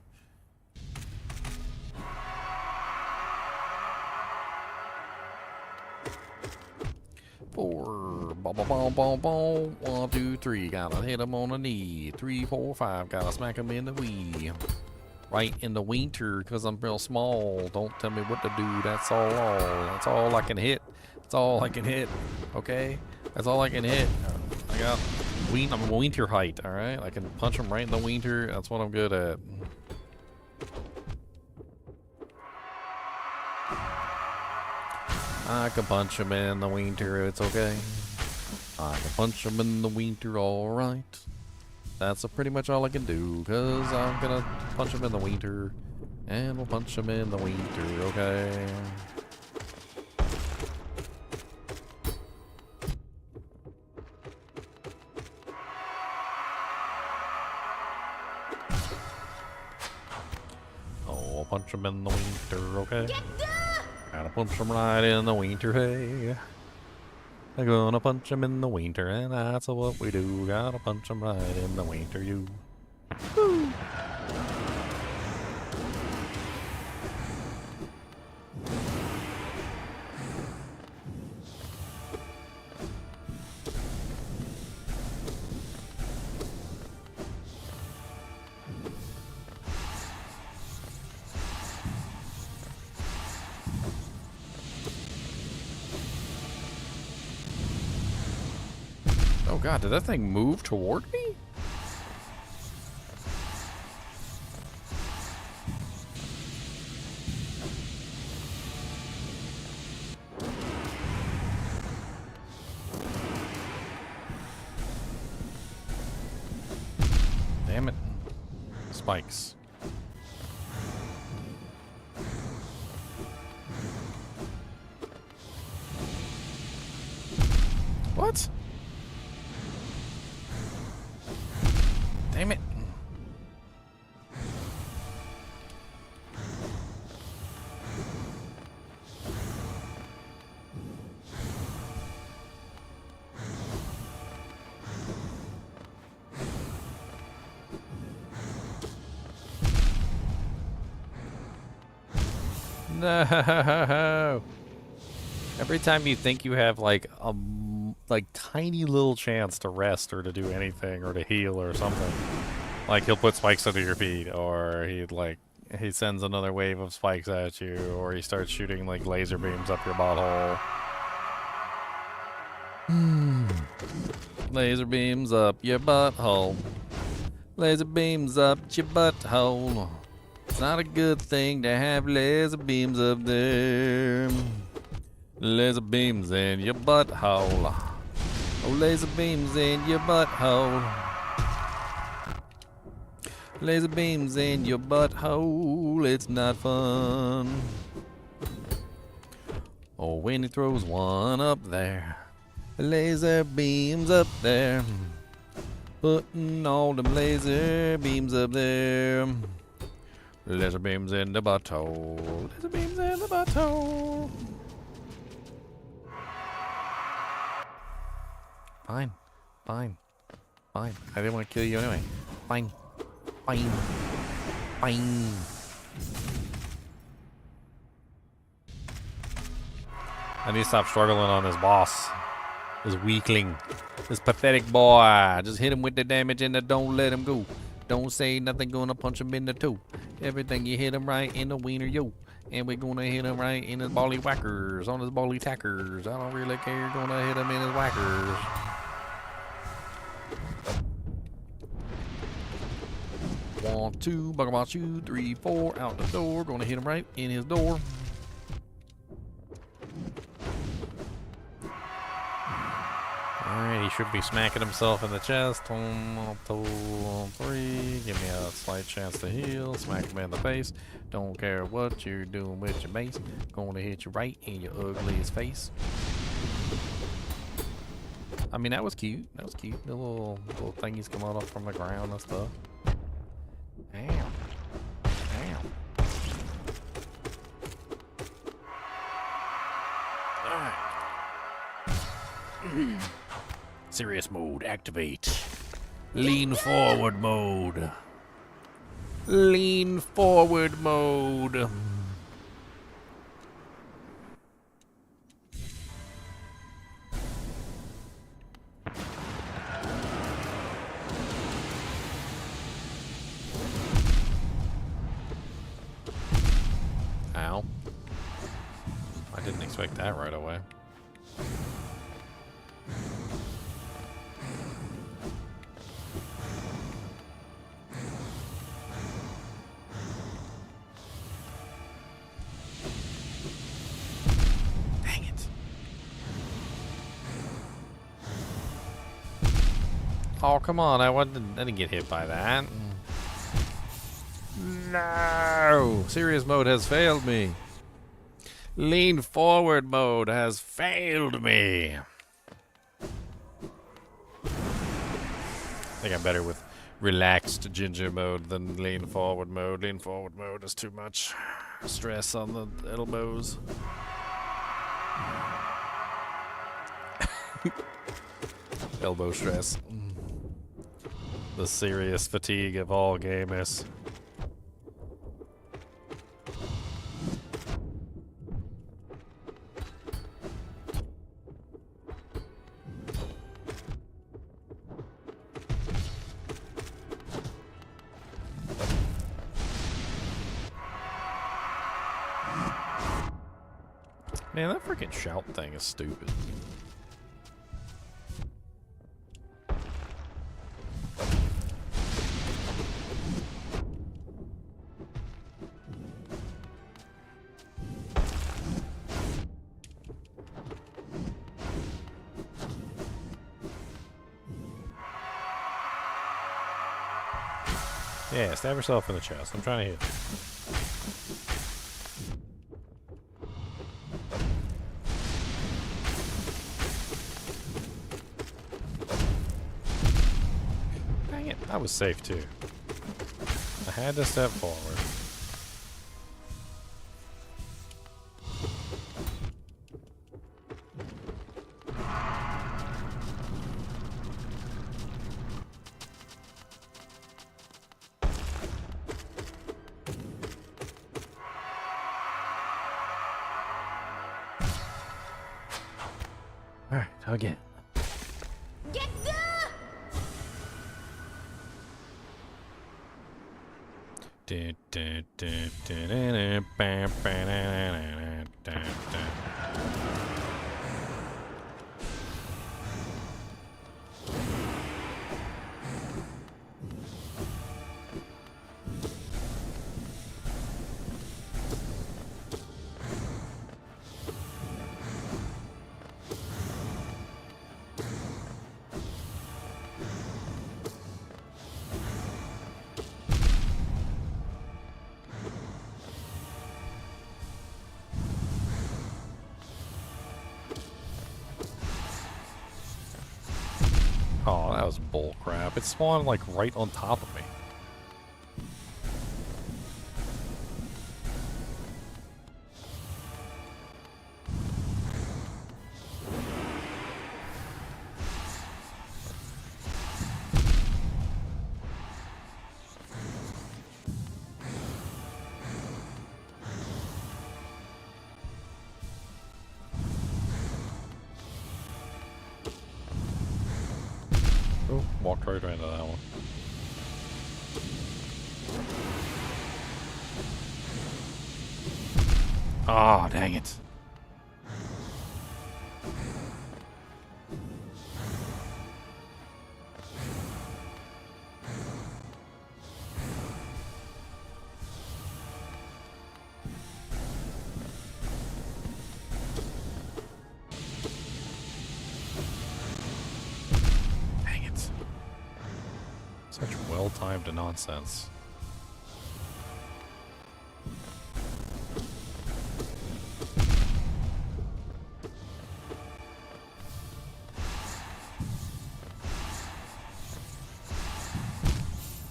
Four, ball, ball, ball, ball, ball. 1, 2, 3. Gotta hit him on the knee. 3, 4, 5. Gotta smack him in the wee. Right in the winter, cause I'm real small. Don't tell me what to do. That's all. That's all I can hit. That's all I can hit. Okay, that's all I can hit. I got. I'm a winter height. All right, I can punch him right in the winter. That's what I'm good at. I can punch him in the winter, it's okay. I can punch him in the winter, alright. That's pretty much all I can do, cause I'm gonna punch him in the winter. And we'll punch him in the winter, okay? Oh, I'll punch him in the winter, okay? Gotta punch him right in the winter, hey. I'm gonna punch him in the winter, and that's what we do. Gotta punch him right in the winter, you. Woo. Oh god, did that thing move toward me? Damn it. Spikes. What? Damn it. No. Every time you think you have like a tiny little chance to rest or to do anything or to heal or something, like he'll put spikes under your feet, or he sends another wave of spikes at you, or he starts shooting like laser beams up your butthole. Laser beams up your butthole. Laser beams up your butthole. It's not a good thing to have laser beams up there. Laser beams in your butthole. Oh, laser beams in your butthole. Laser beams in your butthole. It's not fun. Oh, when he throws one up there. Laser beams up there. Putting all them laser beams up there. Laser beams in the butthole. Laser beams in the butthole. Fine. Fine. Fine. I didn't want to kill you anyway. Fine. Fine. Fine. I need to stop struggling on this boss. This weakling. This pathetic boy. Just hit him with the damage and don't let him go. Don't say nothing, gonna punch him in the toe. Everything you hit him right in the wiener, yo. And we're gonna hit him right in his bally whackers, on his bally tackers. I don't really care, gonna hit him in his whackers. One, two, bugger ball, 2, 3, 4, out the door. Gonna hit him right in his door. Alright, he should be smacking himself in the chest. 1, 2, 3. Give me a slight chance to heal. Smack him in the face. Don't care what you're doing with your mace. Gonna hit you right in your ugliest face. I mean, that was cute. That was cute. The little thingies coming up from the ground and stuff. Damn. Damn. Alright. Serious mode, activate. Lean forward mode. Lean forward mode. Ow. I didn't expect that right away. Dang it. Oh, come on. I didn't get hit by that. No! Serious mode has failed me. Lean forward mode has failed me. I think I'm better with relaxed ginger mode than lean forward mode. Lean forward mode is too much stress on the elbows. Elbow stress. The serious fatigue of all gamers. Man, that freaking shout thing is stupid. Yeah, stab yourself in the chest. I'm trying to hit you. Dang it, that was safe too. I had to step forward. Alright, again. Get the Oh, that was bull crap. It spawned like right on top of me. Oh, walked right into that one. Ah, dang it. Dang it. Such well-timed nonsense.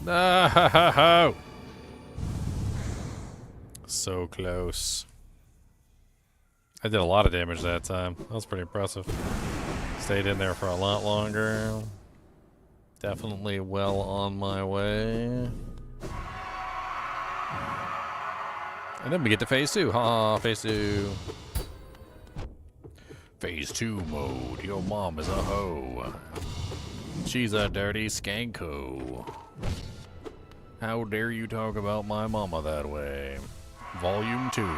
No! So close. I did a lot of damage that time. That was pretty impressive. Stayed in there for a lot longer. Definitely well on my way. And then we get to phase 2. Ha, phase 2. Phase 2 mode. Your mom is a hoe. She's a dirty skanko. How dare you talk about my mama that way? Volume 2.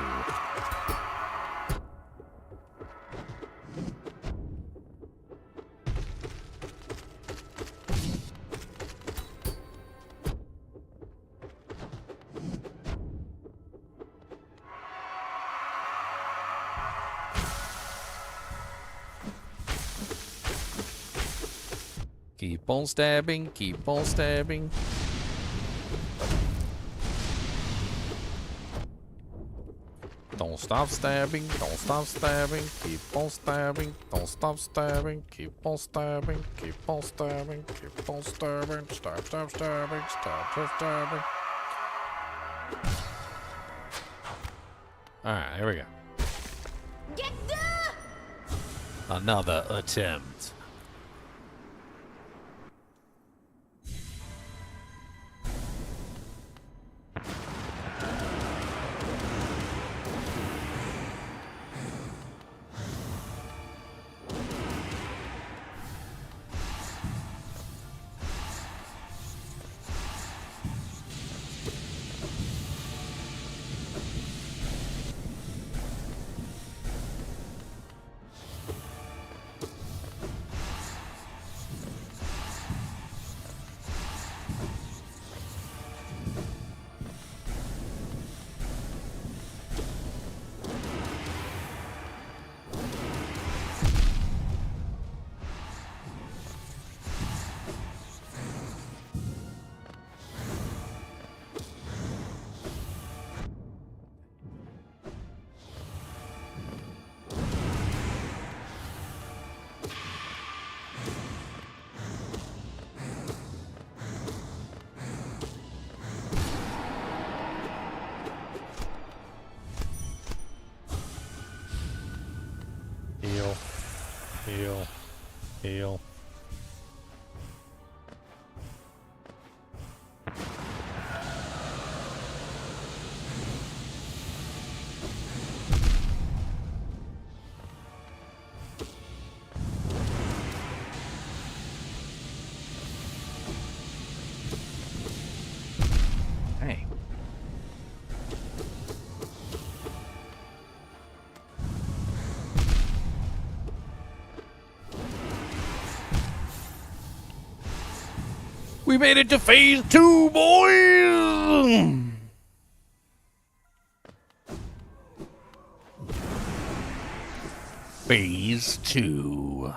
Keep on stabbing, keep on stabbing. Don't stop stabbing, don't stop stabbing, keep on stabbing, don't stop stabbing, keep on stabbing, keep on stabbing, keep on stabbing, stop stabbing, stop stabbing. Alright, here we go. Get the Another attempt. Heal. Heal. Heal. Hey. We made it to phase 2, boys! Phase 2.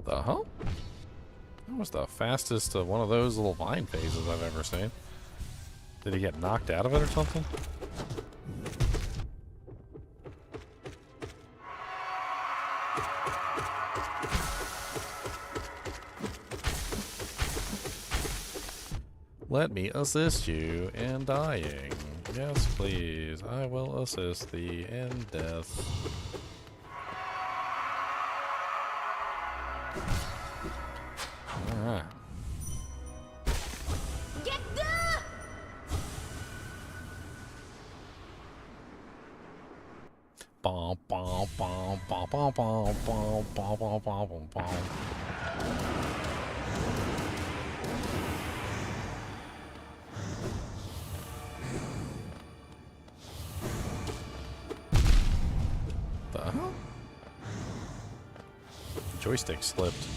The hell? That was the fastest one of those little vine phases I've ever seen. Did he get knocked out of it or something? Let me assist you in dying. Yes, please. I will assist thee in death. Alright. get the Bom, bom, bom, bom, bom, bom, bom, bom, bom, bom, bom, bom. The hell? Joystick slipped.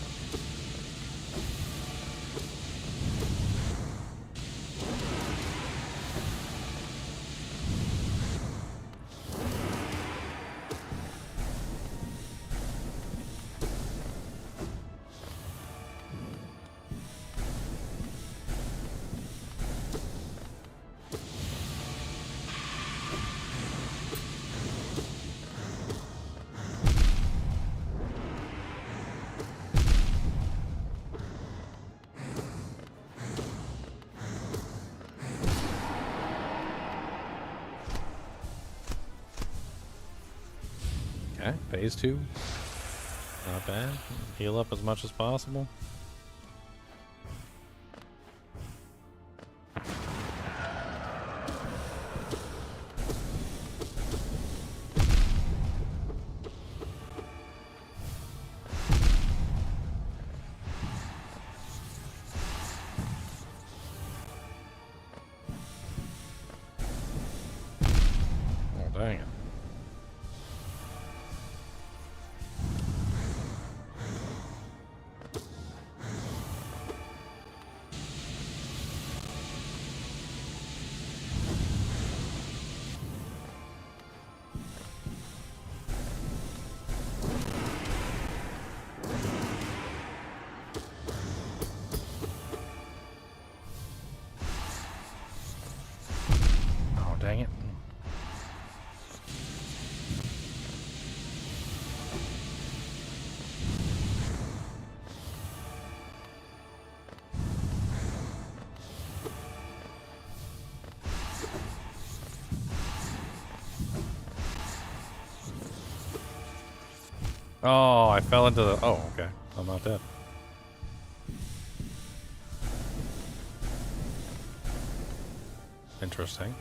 Okay, phase 2. Not bad. Heal up as much as possible. Oh, dang it. Oh, dang it. Oh, I fell into the... Oh, okay. I'm not dead. Interesting.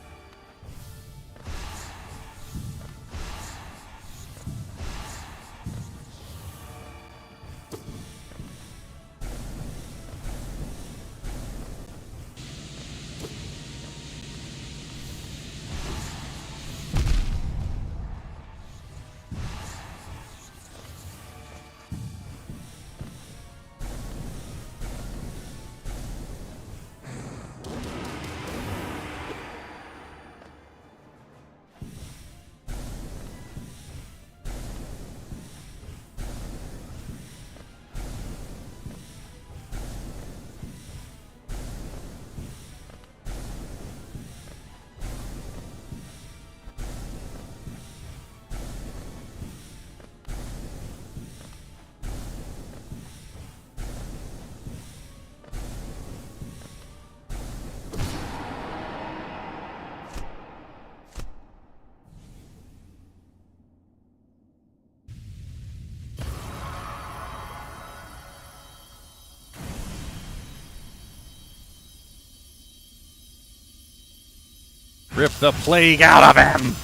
Rip the plague out of him!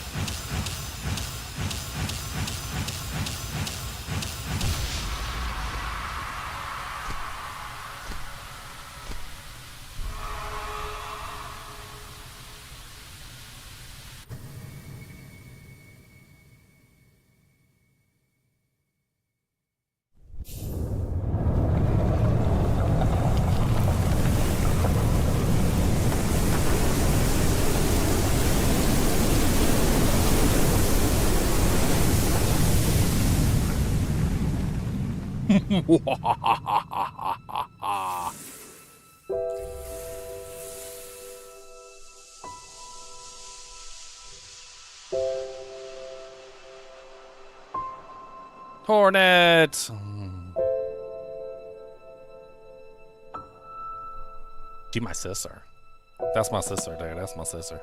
Hornet! She my sister. That's my sister, dude. That's my sister.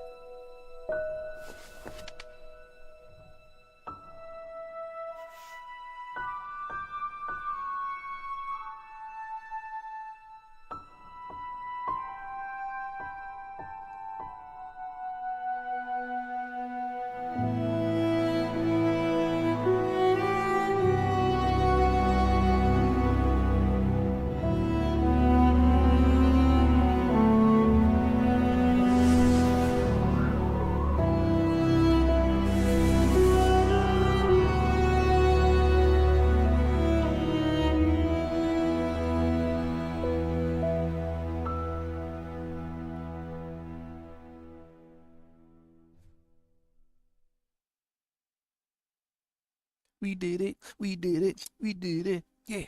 We did it. We did it. We did it. Yeah.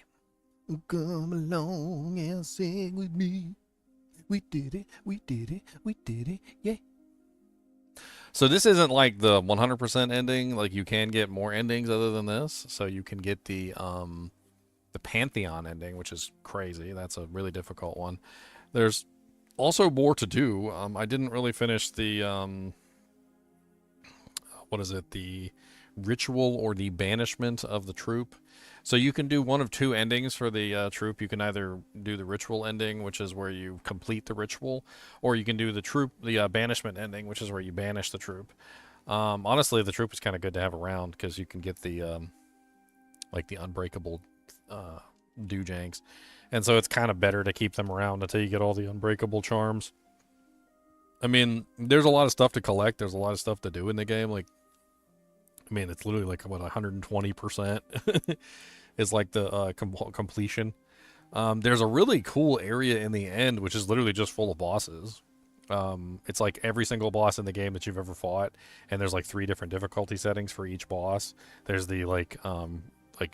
Come along and sing with me. We did it. We did it. We did it. Yeah. So this isn't like the 100% ending. Like you can get more endings other than this. So you can get the Pantheon ending, which is crazy. That's a really difficult one. There's also more to do. I didn't really finish the what is it? The ritual or the banishment of the troop. So you can do one of two endings for the troop. You can either do the ritual ending, which is where you complete the ritual, or you can do the banishment ending, which is where you banish the troop. Honestly, the troop is kind of good to have around because you can get the like the unbreakable doojanks, and so it's kind of better to keep them around until you get all the unbreakable charms. I mean, there's a lot of stuff to collect. There's a lot of stuff to do in the game. Like, I mean, it's literally like what 120% is like the completion. There's a really cool area in the end, which is literally just full of bosses. It's like every single boss in the game that you've ever fought, and there's like 3 different difficulty settings for each boss. There's the like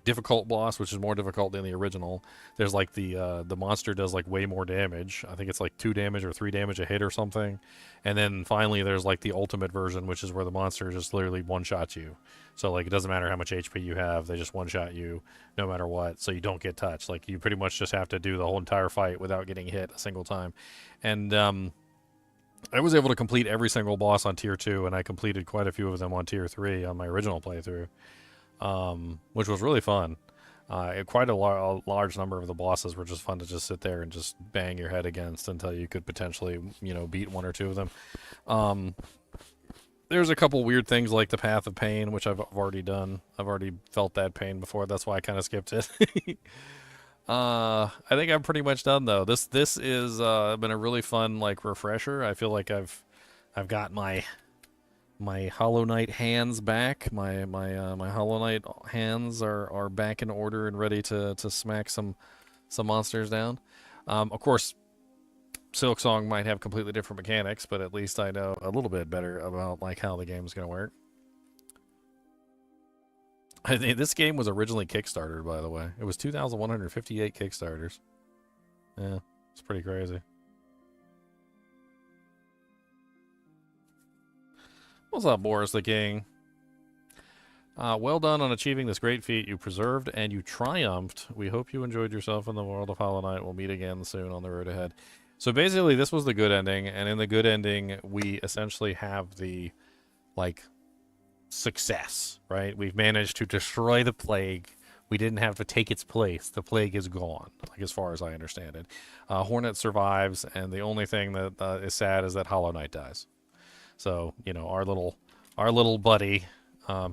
difficult boss, which is more difficult than the original. There's like the monster does like way more damage. I think it's like 2 damage or 3 damage a hit or something. And then finally there's like the ultimate version, which is where the monster just literally one-shots you. So like it doesn't matter how much HP you have, they just one-shot you no matter what, so you don't get touched. Like you pretty much just have to do the whole entire fight without getting hit a single time. And I was able to complete every single boss on tier 2, and I completed quite a few of them on tier 3 on my original playthrough. Which was really fun. Quite a large number of the bosses were just fun to just sit there and just bang your head against until you could potentially, beat 1 or 2 of them. There's a couple weird things like the Path of Pain, which I've already done. I've already felt that pain before. That's why I kind of skipped it. I think I'm pretty much done though. This is been a really fun like refresher. I feel like I've got my Hollow Knight hands back. My Hollow Knight hands are back in order and ready to smack some monsters down. Of course, Silksong might have completely different mechanics, but at least I know a little bit better about like how the game's gonna work. I think this game was originally Kickstarted, by the way. It was 2,158 Kickstarters. Yeah, it's pretty crazy. What's up, Boris the King? Well done on achieving this great feat. You preserved and you triumphed. We hope you enjoyed yourself in the world of Hollow Knight. We'll meet again soon on the road ahead. So basically, this was the good ending, and in the good ending, we essentially have the, like, success, right? We've managed to destroy the plague. We didn't have to take its place. The plague is gone, like as far as I understand it. Hornet survives, and the only thing that is sad is that Hollow Knight dies. So, our little buddy,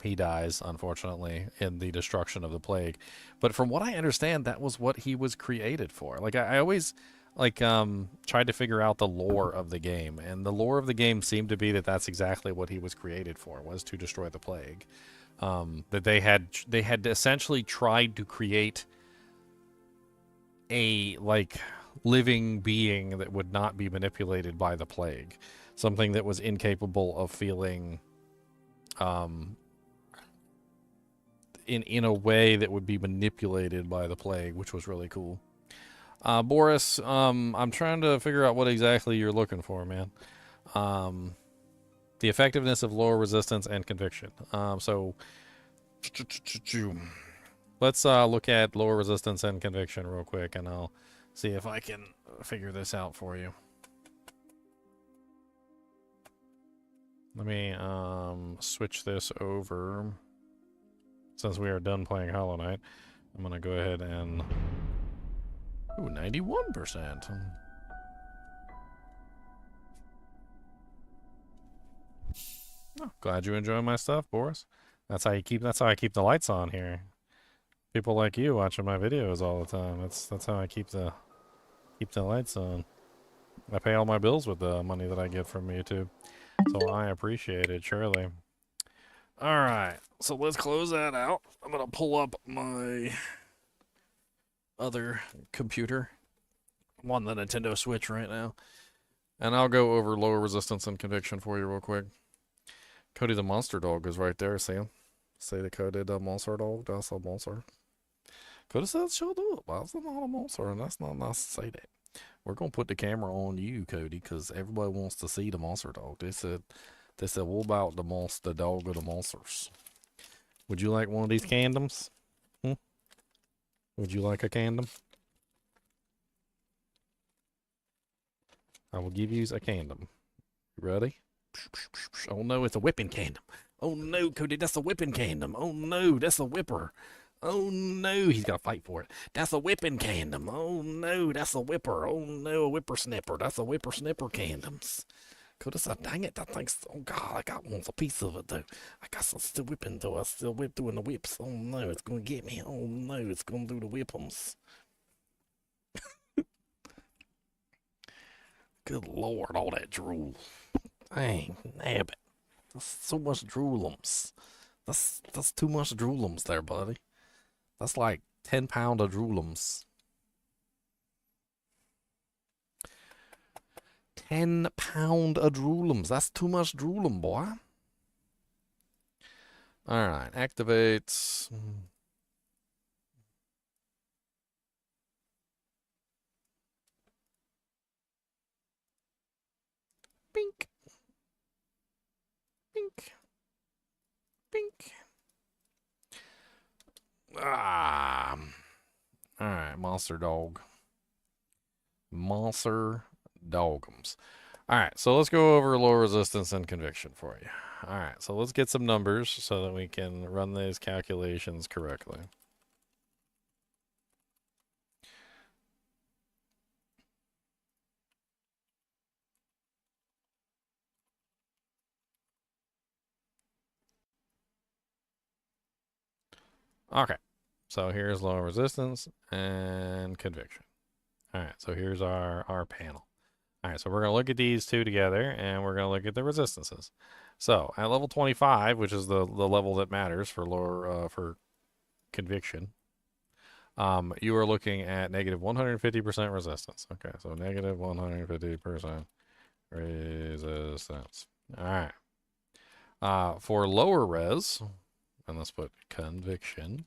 he dies, unfortunately, in the destruction of the plague. But from what I understand, that was what he was created for. Like, I always, tried to figure out the lore of the game. And the lore of the game seemed to be that that's exactly what he was created for, was to destroy the plague. That they had essentially tried to create a, living being that would not be manipulated by the plague. Something that was incapable of feeling in a way that would be manipulated by the plague, which was really cool. Boris, I'm trying to figure out what exactly you're looking for, man. The effectiveness of lower resistance and conviction. So let's look at lower resistance and conviction real quick, and I'll see if I can figure this out for you. Let me switch this over. Since we are done playing Hollow Knight, I'm going to go ahead and... Ooh, 91%. Oh, glad you enjoy my stuff, Boris. That's how I keep the lights on here. People like you watching my videos all the time. That's how I keep the lights on. I pay all my bills with the money that I get from YouTube. So I appreciate it, surely. Alright, so let's close that out. I'm gonna pull up my other computer. I'm on the Nintendo Switch right now. And I'll go over lower resistance and conviction for you real quick. Cody the Monster Dog is right there, see him? Say the Cody the Monster Dog, that's a monster. Cody says, shut up, that's not a monster, and that's not nice to say that. We're gonna put the camera on you, Cody, because everybody wants to see the Monster Dog. They said, what about the dog of the monsters? Would you like one of these condoms? Would you like a condom? I will give you a condom. You ready? Oh no, it's a whipping condom. Oh no, Cody, that's a whipping kingdom. Oh no, that's a whipper. Oh no, he's got to fight for it. That's a whipping kingdom. Oh no, that's a whipper. Oh no, a whippersnipper. That's a whippersnipper kingdoms. Cody said, dang it, that thing's, oh god, I got one, a piece of it though. I got some still whipping though. I still whip doing the whips. Oh no, it's gonna get me. Oh no, it's gonna do the whippums. Good lord, all that drool. Dang, nabbit. That's so much droolums. That's too much droolums there, buddy. That's like 10 pound of droolums. 10 pound of droolums. That's too much droolum, boy. Alright, activates. Bink. Bink. Bink. Ah. Alright, monster dog. Monster dogums. Alright, so let's go over low resistance and conviction for you. Alright, so let's get some numbers so that we can run these calculations correctly. Okay, so here's low resistance and conviction. All right, so here's our panel. All right, so we're going to look at these two together, and we're going to look at the resistances. So at level 25, which is the level that matters for lower for conviction, you are looking at negative 150% resistance. Okay, so negative 150% resistance. All right. For lower res, and let's put conviction.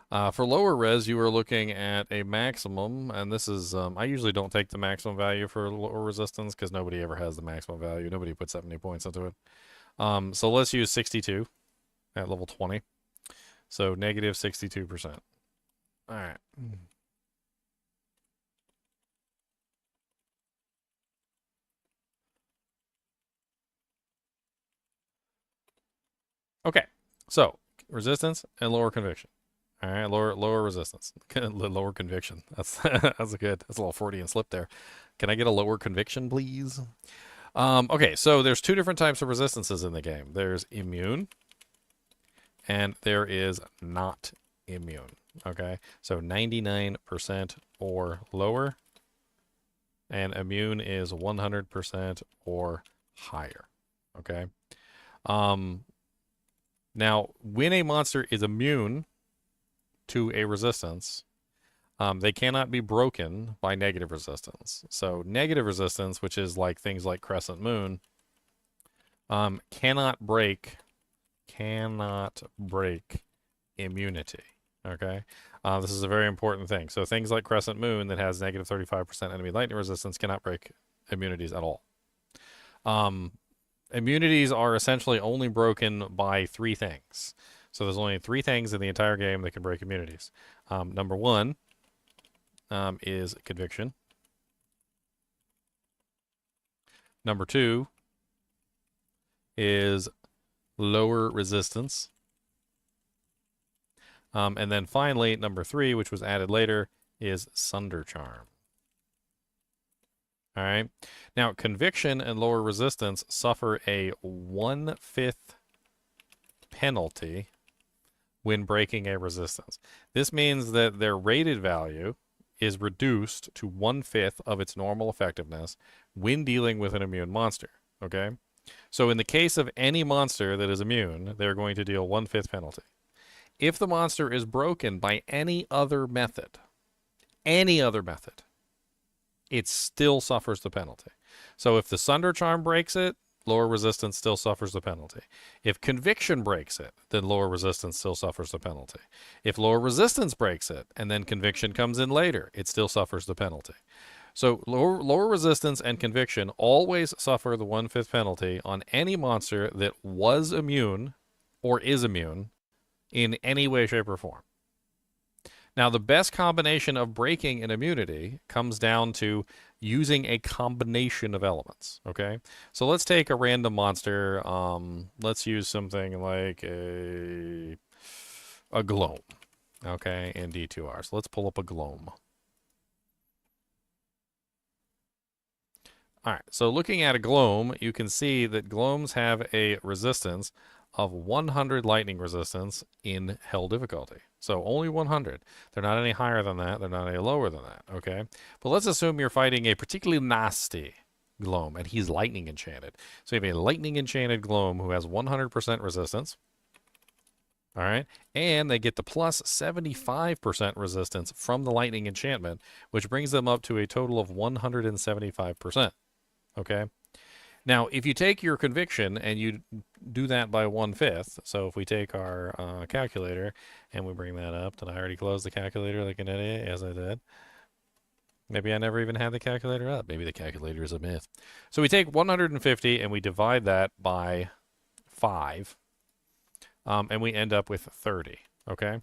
For lower res, you are looking at a maximum, and this is, I usually don't take the maximum value for lower resistance because nobody ever has the maximum value. Nobody puts that many points into it. So let's use 62 at level 20. So negative 62%. All right. Okay, so resistance and lower conviction. All right, lower resistance, lower conviction. That's that's a little Freudian slip there. Can I get a lower conviction, please? Okay, so there's two different types of resistances in the game. There's immune, and there is not immune. Okay, so 99% or lower, and immune is 100% or higher. Okay. Now, when a monster is immune to a resistance, they cannot be broken by negative resistance. So negative resistance, which is like things like Crescent Moon, cannot break immunity. Okay, this is a very important thing. So things like Crescent Moon that has negative 35% enemy lightning resistance cannot break immunities at all. Immunities are essentially only broken by three things. So there's only three things in the entire game that can break immunities. Number one is conviction. Number two is lower resistance. And then finally, number three, which was added later, is Sunder Charm. All right. Now, conviction and lower resistance suffer a 1/5 penalty when breaking a resistance. This means that their rated value is reduced to 1/5 of its normal effectiveness when dealing with an immune monster. Okay. So in the case of any monster that is immune, they're going to deal 1/5 penalty. If the monster is broken by any other method, it still suffers the penalty. So if the Sunder Charm breaks it, lower resistance still suffers the penalty. If conviction breaks it, then lower resistance still suffers the penalty. If lower resistance breaks it, and then conviction comes in later, it still suffers the penalty. So lower resistance and conviction always suffer the 1/5 penalty on any monster that was immune or is immune in any way, shape, or form. Now, the best combination of breaking and immunity comes down to using a combination of elements, okay? So let's take a random monster. Let's use something like a gloam, okay, in D2R. So let's pull up a gloam. All right, so looking at a gloam, you can see that glooms have a resistance of 100 lightning resistance in hell difficulty. So only 100. They're not any higher than that. They're not any lower than that, okay? But let's assume you're fighting a particularly nasty gloam, and he's lightning enchanted. So you have a lightning enchanted gloam who has 100% resistance. All right, and they get the plus 75% resistance from the lightning enchantment, which brings them up to a total of 175%. Okay? Now, if you take your conviction and you do that by 1/5, so if we take our calculator and we bring that up, did I already close the calculator like an idiot? Yes, I did. Maybe I never even had the calculator up. Maybe the calculator is a myth. So we take 150 and we divide that by 5, and we end up with 30, okay?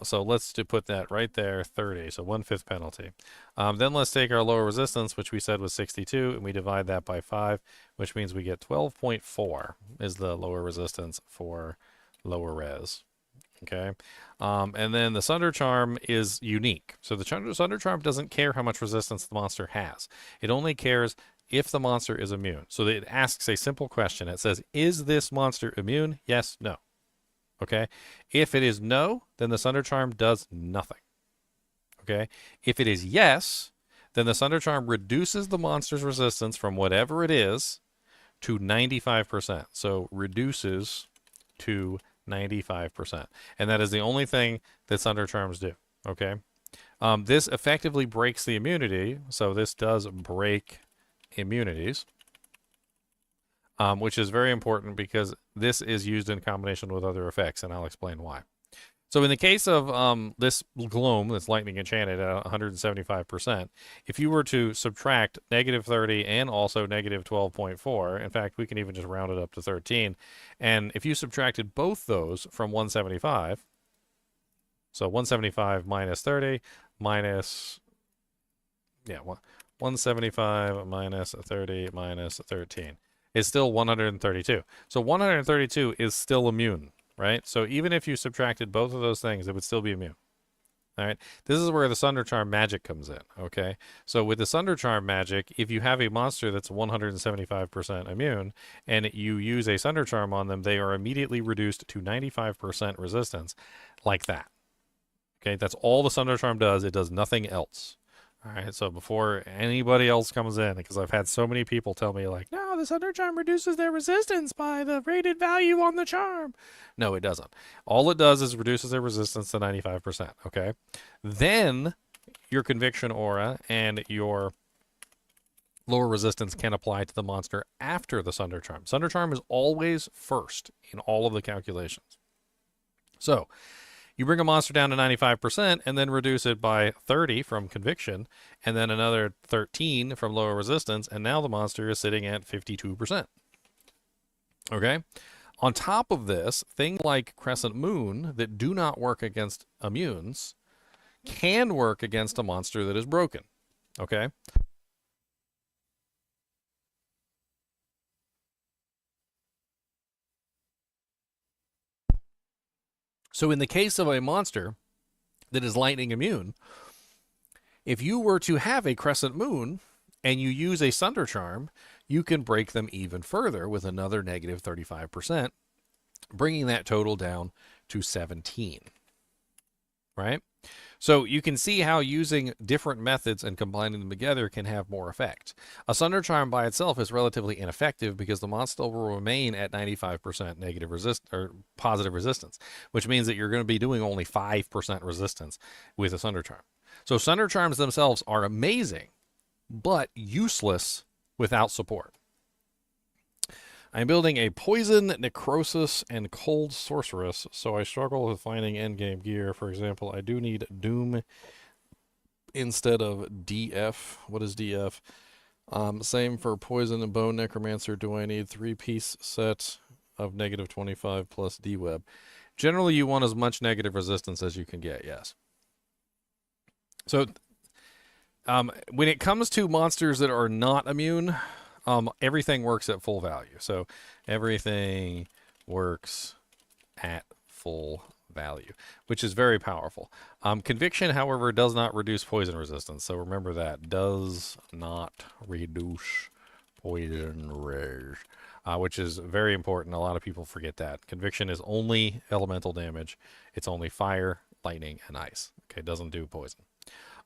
So let's put that right there, 30, so 1/5 penalty. Then let's take our lower resistance, which we said was 62, and we divide that by 5, which means we get 12.4 is the lower resistance for lower res. Okay, and then the Sunder Charm is unique. So the Sunder Charm doesn't care how much resistance the monster has. It only cares if the monster is immune. So it asks a simple question. It says, is this monster immune? Yes, no. Okay, if it is no, then the Sunder Charm does nothing. Okay, if it is yes, then the Sunder Charm reduces the monster's resistance from whatever it is to 95%. So reduces to 95%. And that is the only thing that Sunder Charms do. Okay, this effectively breaks the immunity. So this does break immunities. Which is very important because this is used in combination with other effects, and I'll explain why. So in the case of this gloam that's lightning enchanted at 175%, if you were to subtract -30 and also -12.4, in fact, we can even just round it up to 13, and if you subtracted both those from 175, so 175 minus 30 minus, 175 minus 30 minus 13. Is still 132. So 132 is still immune, right? So even if you subtracted both of those things, it would still be immune. All right. This is where the Sunder Charm magic comes in, okay? So with the Sunder Charm magic, if you have a monster that's 175% immune and you use a Sunder Charm on them, they are immediately reduced to 95% resistance like that. Okay? That's all the Sunder Charm does. It does nothing else. All right, so before anybody else comes in, because I've had so many people tell me, like, no, the Sunder Charm reduces their resistance by the rated value on the charm. No, it doesn't. All it does is reduces their resistance to 95%, okay? Then your Conviction Aura and your lower resistance can apply to the monster after the Sunder Charm. Sunder Charm is always first in all of the calculations. So you bring a monster down to 95% and then reduce it by 30 from Conviction and then another 13 from lower resistance, and now the monster is sitting at 52%. Okay? On top of this, things like Crescent Moon that do not work against immunes can work against a monster that is broken. Okay? So in the case of a monster that is lightning immune, if you were to have a Crescent Moon and you use a Sunder Charm, you can break them even further with another -35%, bringing that total down to 17. Right? So you can see how using different methods and combining them together can have more effect. A Sunder Charm by itself is relatively ineffective because the monster will remain at 95% negative or positive resistance, which means that you're going to be doing only 5% resistance with a Sunder Charm. So Sunder Charms themselves are amazing, but useless without support. I'm building a Poison, Necrosis, and Cold Sorceress, so I struggle with finding endgame gear. For example, I do need Doom instead of DF. What is DF? Same for Poison and Bone Necromancer. Do I need 3-piece set of -25 plus D-Web? Generally, you want as much negative resistance as you can get, yes. So, when it comes to monsters that are not immune, everything works at full value. So, everything works at full value, which is very powerful. Conviction, however, does not reduce poison resistance. So, remember that. Does not reduce poison resistance. Which is very important. A lot of people forget that. Conviction is only elemental damage. It's only fire, lightning, and ice. Okay, it doesn't do poison.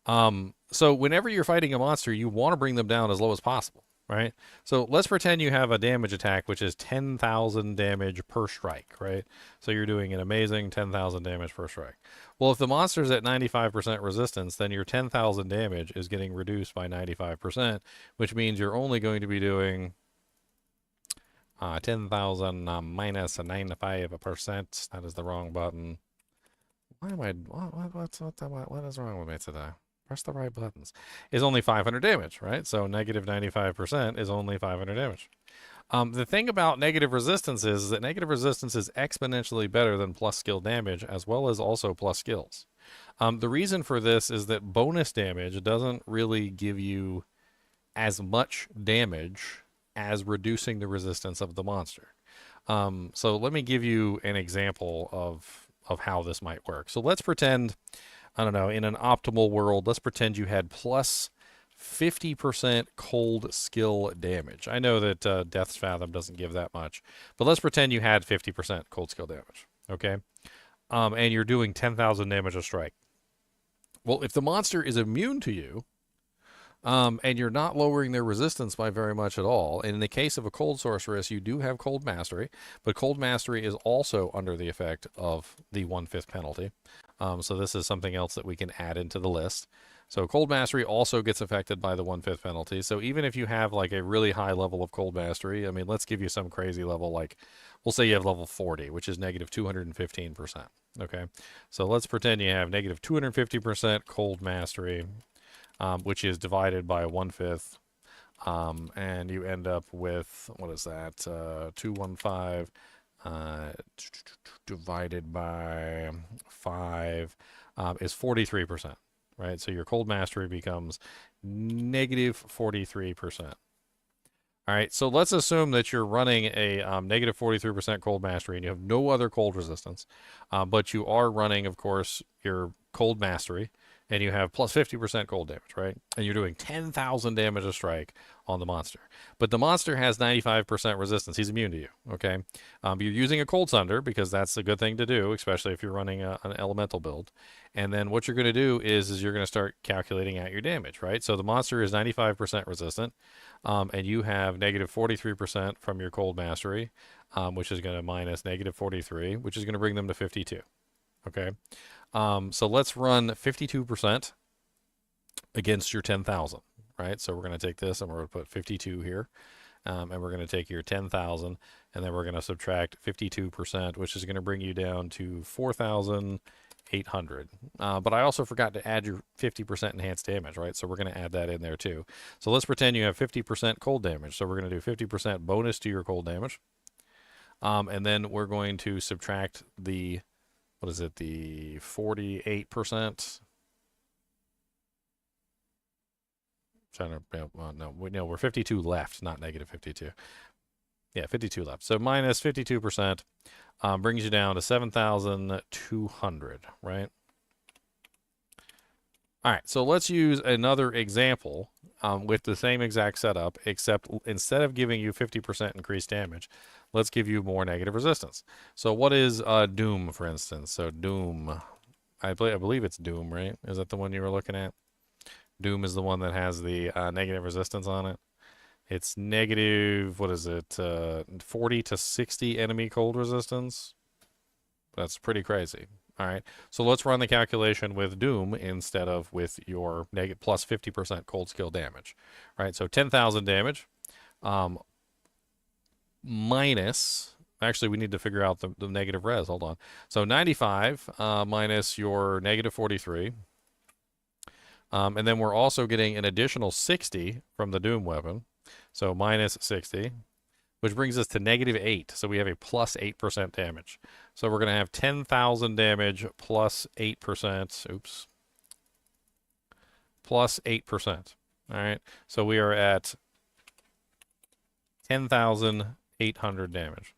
So whenever you're fighting a monster, you want to bring them down as low as possible, right? So let's pretend you have a damage attack, which is 10,000 damage per strike, right? So you're doing an amazing 10,000 damage per strike. Well, if the monster's at 95% resistance, then your 10,000 damage is getting reduced by 95%, which means you're only going to be doing 10,000 minus a 95%. That is the wrong button. Why am I? What is wrong with me today? Press the right buttons. Is only 500 damage, right? So negative 95% is only 500 damage. The thing about negative resistance is that negative resistance is exponentially better than plus skill damage, as well as also plus skills. The reason for this is that bonus damage doesn't really give you as much damage as reducing the resistance of the monster. So let me give you an example of how this might work. So let's pretend, I don't know, in an optimal world, let's pretend you had plus 50% cold skill damage. I know that Death's Fathom doesn't give that much, but let's pretend you had 50% cold skill damage, okay? And you're doing 10,000 damage a strike. Well, if the monster is immune to you, and you're not lowering their resistance by very much at all. And in the case of a cold sorceress, you do have cold mastery, but cold mastery is also under the effect of the 1/5 penalty. So this is something else that we can add into the list. So cold mastery also gets affected by the 1/5 penalty. So even if you have like a really high level of cold mastery, I mean, let's give you some crazy level, like we'll say you have level 40, which is negative 215%. Okay. So let's pretend you have negative 250% cold mastery. Which is divided by 1/5, and you end up with, what is that, 215 divided by 5 is 43%, right? So your cold mastery becomes negative 43%. All right, so let's assume that you're running a negative 43% cold mastery and you have no other cold resistance, but you are running, of course, your cold mastery, and you have plus 50% cold damage, right? And you're doing 10,000 damage a strike on the monster. But the monster has 95% resistance. He's immune to you, okay? You're using a Cold Sunder because that's a good thing to do, especially if you're running an elemental build. And then what you're going to do is you're going to start calculating out your damage, right? So the monster is 95% resistant, and you have negative 43% from your Cold Mastery, which is going to minus negative 43, which is going to bring them to 52, okay? So let's run 52% against your 10,000, right? So we're going to take this and we're going to put 52 here, and we're going to take your 10,000, and then we're going to subtract 52%, which is going to bring you down to 4,800. But I also forgot to add your 50% enhanced damage, right? So we're going to add that in there too. So let's pretend you have 50% cold damage. So we're going to do 50% bonus to your cold damage, and then we're going to subtract the, what is it, the 48%? Trying to, no, we're 52 left, not negative 52. Yeah, 52 left. So minus 52% brings you down to 7,200, right? All right, so let's use another example with the same exact setup, except instead of giving you 50% increased damage, let's give you more negative resistance. So what is Doom, for instance? So Doom, I believe it's Doom, right? Is that the one you were looking at? Doom is the one that has the negative resistance on it. It's negative, what is it, 40 to 60 enemy cold resistance? That's pretty crazy. All right, so let's run the calculation with Doom instead of with your plus 50% cold skill damage. All right, so 10,000 damage minus, actually we need to figure out the negative res, hold on. So 95 minus your negative 43. And then we're also getting an additional 60 from the Doom weapon. So minus 60. which brings us to -8. So we have a plus 8% damage. So we're going to have 10,000 damage plus 8%. Oops. Plus 8%. All right. So we are at 10,800 damage.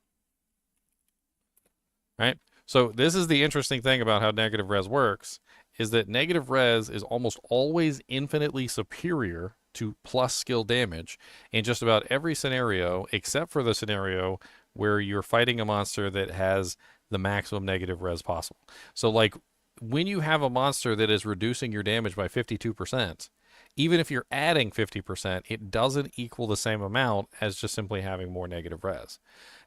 Right? So this is the interesting thing about how negative res works, is that negative res is almost always infinitely superior to plus skill damage in just about every scenario, except for the scenario where you're fighting a monster that has the maximum negative res possible. So like when you have a monster that is reducing your damage by 52%, even if you're adding 50%, it doesn't equal the same amount as just simply having more negative res.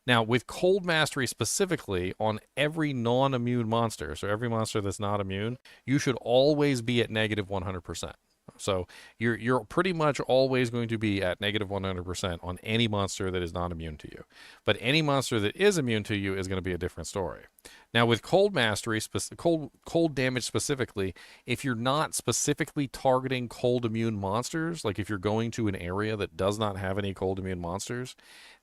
Now, with Cold Mastery specifically, on every non-immune monster, so every monster that's not immune, you should always be at negative 100%. So you're pretty much always going to be at negative 100% on any monster that is not immune to you. But any monster that is immune to you is going to be a different story. Now, with Cold Mastery, cold damage specifically, if you're not specifically targeting cold immune monsters, like if you're going to an area that does not have any cold immune monsters,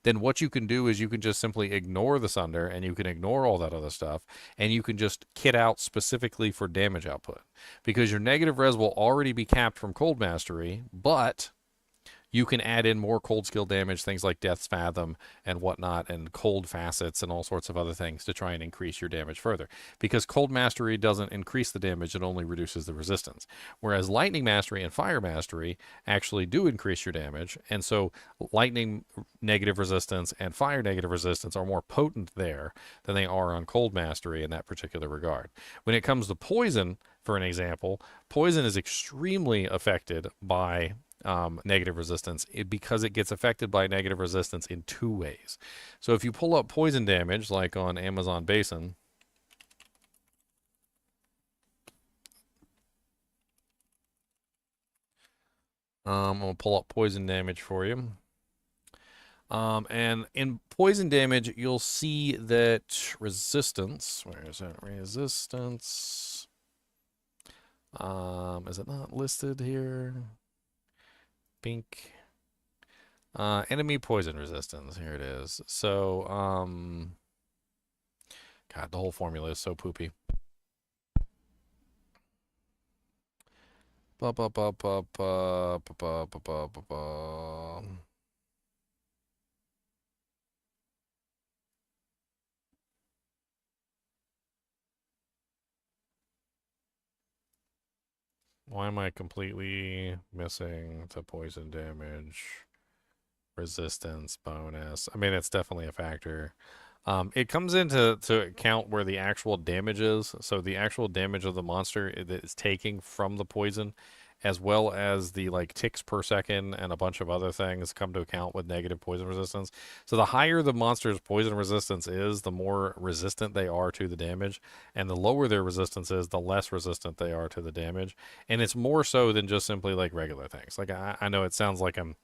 then what you can do is you can just simply ignore the Sunder and you can ignore all that other stuff and you can just kit out specifically for damage output. Because your negative res will already be capped from Cold Mastery, but you can add in more cold skill damage, things like Death's Fathom and whatnot, and cold facets and all sorts of other things to try and increase your damage further. Because Cold Mastery doesn't increase the damage, it only reduces the resistance. Whereas Lightning Mastery and Fire Mastery actually do increase your damage, and so Lightning negative resistance and Fire negative resistance are more potent there than they are on Cold Mastery in that particular regard. When it comes to Poison, for an example, Poison is extremely affected by negative resistance because it gets affected by negative resistance in two ways. So if you pull up poison damage, like on Amazon Basin, I'm going to pull up poison damage for you. And in poison damage, you'll see that resistance, where is that? Resistance. Is it not listed here? Pink. Enemy poison resistance. Here it is. So, God, the whole formula is so poopy. Ba ba ba ba ba ba ba ba ba ba. Why am I completely missing the poison damage? Resistance bonus. I mean, it's definitely a factor. It comes into account where the actual damage is. So the actual damage of the monster that is taking from the poison, as well as the like ticks per second and a bunch of other things come to account with negative poison resistance. So the higher the monster's poison resistance is, the more resistant they are to the damage, and the lower their resistance is, the less resistant they are to the damage. And it's more so than just simply like regular things. Like I know it sounds like I'm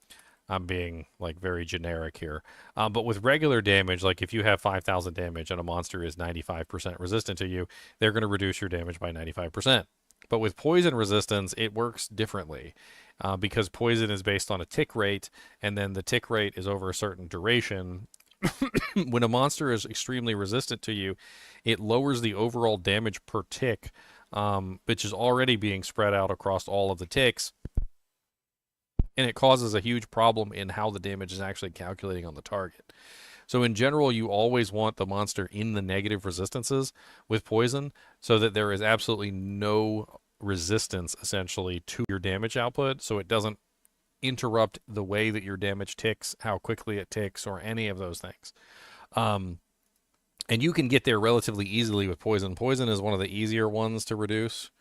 being like very generic here. But with regular damage, like if you have 5,000 damage and a monster is 95% resistant to you, they're going to reduce your damage by 95%. But with poison resistance, it works differently because poison is based on a tick rate, and then the tick rate is over a certain duration. When a monster is extremely resistant to you, it lowers the overall damage per tick, which is already being spread out across all of the ticks. And it causes a huge problem in how the damage is actually calculating on the target. So in general, you always want the monster in the negative resistances with poison so that there is absolutely no resistance essentially to your damage output, so it doesn't interrupt the way that your damage ticks, how quickly it ticks, or any of those things. And you can get there relatively easily with poison. Poison is one of the easier ones to reduce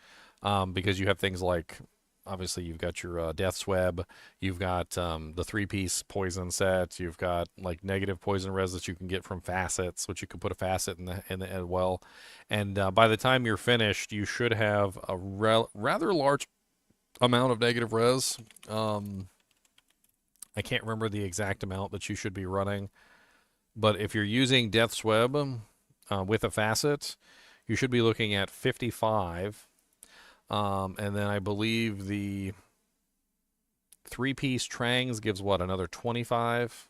because you have things like, obviously, you've got your Death's Web, you've got the 3-piece poison set, you've got like negative poison res that you can get from facets, which you can put a facet in the as well. And by the time you're finished, you should have a rather large amount of negative res. I can't remember the exact amount that you should be running, but if you're using Death's Web with a facet, you should be looking at 55. And then I believe the 3-piece Trangs gives what, another 25?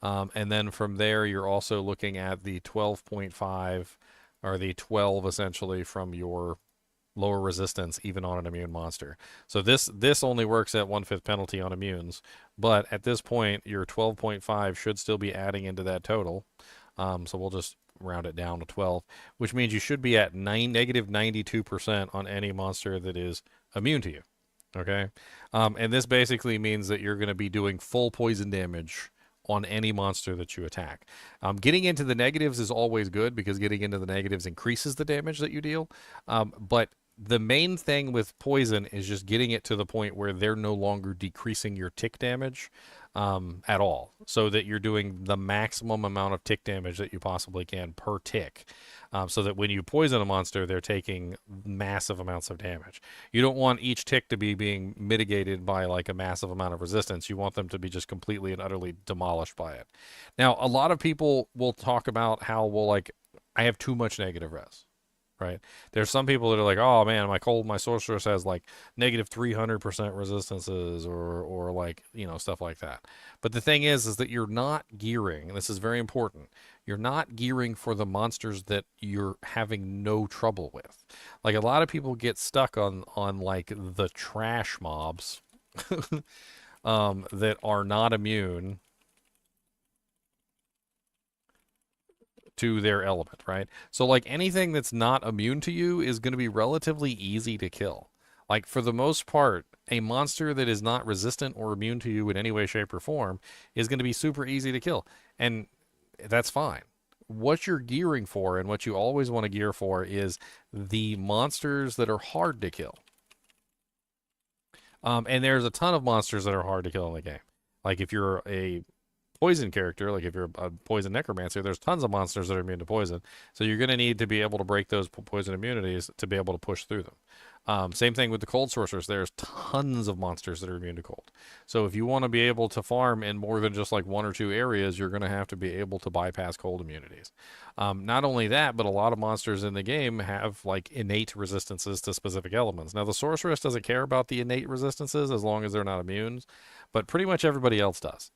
And then from there, you're also looking at the 12.5 or the 12 essentially from your lower resistance even on an immune monster. So this only works at 1/5 penalty on immunes, but at this point your 12.5 should still be adding into that total. So we'll just round it down to 12, which means you should be at negative 92% on any monster that is immune to you. Okay, and this basically means that you're going to be doing full poison damage on any monster that you attack. Getting into the negatives is always good because getting into the negatives increases the damage that you deal. But the main thing with poison is just getting it to the point where they're no longer decreasing your tick damage at all, so that you're doing the maximum amount of tick damage that you possibly can per tick, so that when you poison a monster, they're taking massive amounts of damage. You don't want each tick to be being mitigated by like a massive amount of resistance. You want them to be just completely and utterly demolished by it. Now, a lot of people will talk about how, well, like, I have too much negative res. Right? There's some people that are like, oh man, my sorceress has like negative 300% resistances or like, you know, stuff like that. But the thing is that you're not gearing, and this is very important, you're not gearing for the monsters that you're having no trouble with. Like, a lot of people get stuck on like the trash mobs that are not immune to their element, right? So like anything that's not immune to you is going to be relatively easy to kill. Like, for the most part, a monster that is not resistant or immune to you in any way, shape, or form is going to be super easy to kill. And that's fine. What you're gearing for, and what you always want to gear for, is the monsters that are hard to kill. And there's a ton of monsters that are hard to kill in the game. Like, if you're a poison character, like if you're a poison necromancer, there's tons of monsters that are immune to poison. So you're going to need to be able to break those poison immunities to be able to push through them. Same thing with the cold sorcerers. There's tons of monsters that are immune to cold. So if you want to be able to farm in more than just like 1 or 2 areas, you're going to have to be able to bypass cold immunities. Not only that, but a lot of monsters in the game have like innate resistances to specific elements. Now, the sorceress doesn't care about the innate resistances as long as they're not immune, but pretty much everybody else does.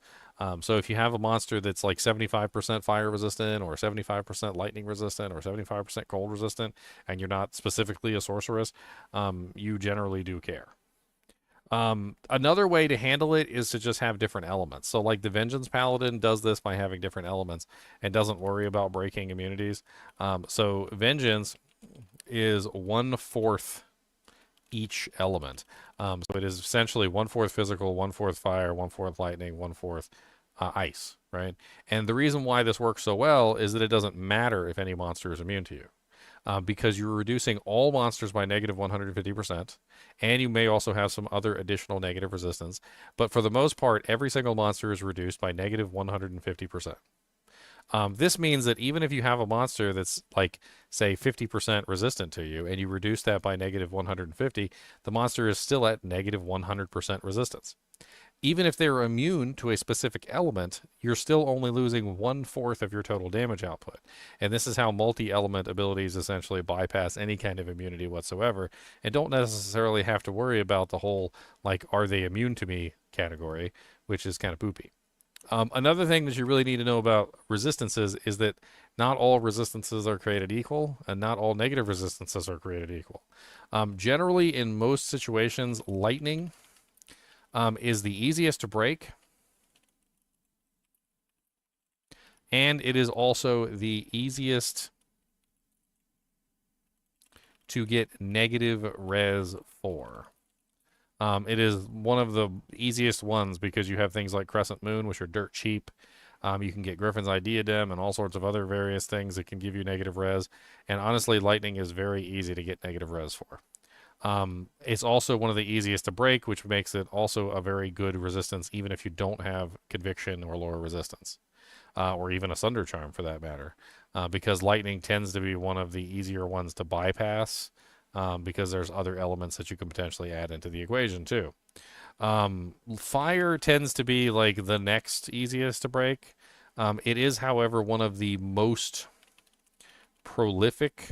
So if you have a monster that's like 75% fire resistant, or 75% lightning resistant, or 75% cold resistant, and you're not specifically a sorceress, you generally do care. Another way to handle it is to just have different elements. So like the Vengeance Paladin does this by having different elements and doesn't worry about breaking immunities. So Vengeance is 1/4 each element. So it is essentially 1/4 physical, 1/4 fire, 1/4 lightning, 1/4 ice, right? And the reason why this works so well is that it doesn't matter if any monster is immune to you, because you're reducing all monsters by negative 150%, and you may also have some other additional negative resistance. But for the most part, every single monster is reduced by negative 150%. This means that even if you have a monster that's like, say, 50% resistant to you, and you reduce that by negative 150, the monster is still at negative 100% resistance. Even if they're immune to a specific element, you're still only losing 1/4 of your total damage output. And this is how multi-element abilities essentially bypass any kind of immunity whatsoever, and don't necessarily have to worry about the whole, like, are they immune to me category, which is kind of poopy. Another thing that you really need to know about resistances is that not all resistances are created equal, and not all negative resistances are created equal. Generally, in most situations, lightning is the easiest to break, and it is also the easiest to get negative res for. It is one of the easiest ones because you have things like Crescent Moon, which are dirt cheap. You can get Griffin's Eye Diadem and all sorts of other various things that can give you negative res. And honestly, lightning is very easy to get negative res for. It's also one of the easiest to break, which makes it also a very good resistance, even if you don't have Conviction or lower resistance, or even a Sunder Charm for that matter, because lightning tends to be one of the easier ones to bypass. Because there's other elements that you can potentially add into the equation too. Fire tends to be like the next easiest to break. It is, however, one of the most prolific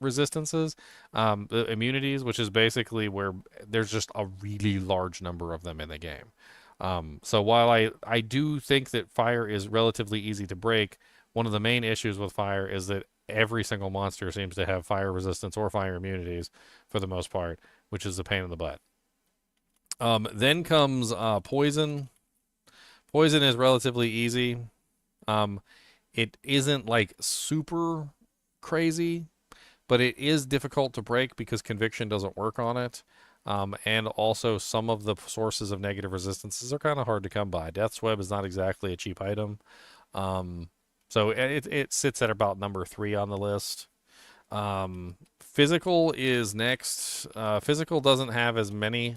resistances, the immunities, which is basically where there's just a really large number of them in the game. So while I do think that fire is relatively easy to break, one of the main issues with fire is that every single monster seems to have fire resistance or fire immunities for the most part, which is a pain in the butt. Then comes poison. Poison is relatively easy. It isn't like super crazy, but it is difficult to break because conviction doesn't work on it. And also some of the sources of negative resistances are kind of hard to come by. Death's Web is not exactly a cheap item. So it sits at about number 3 on the list. Physical is next. Physical doesn't have as many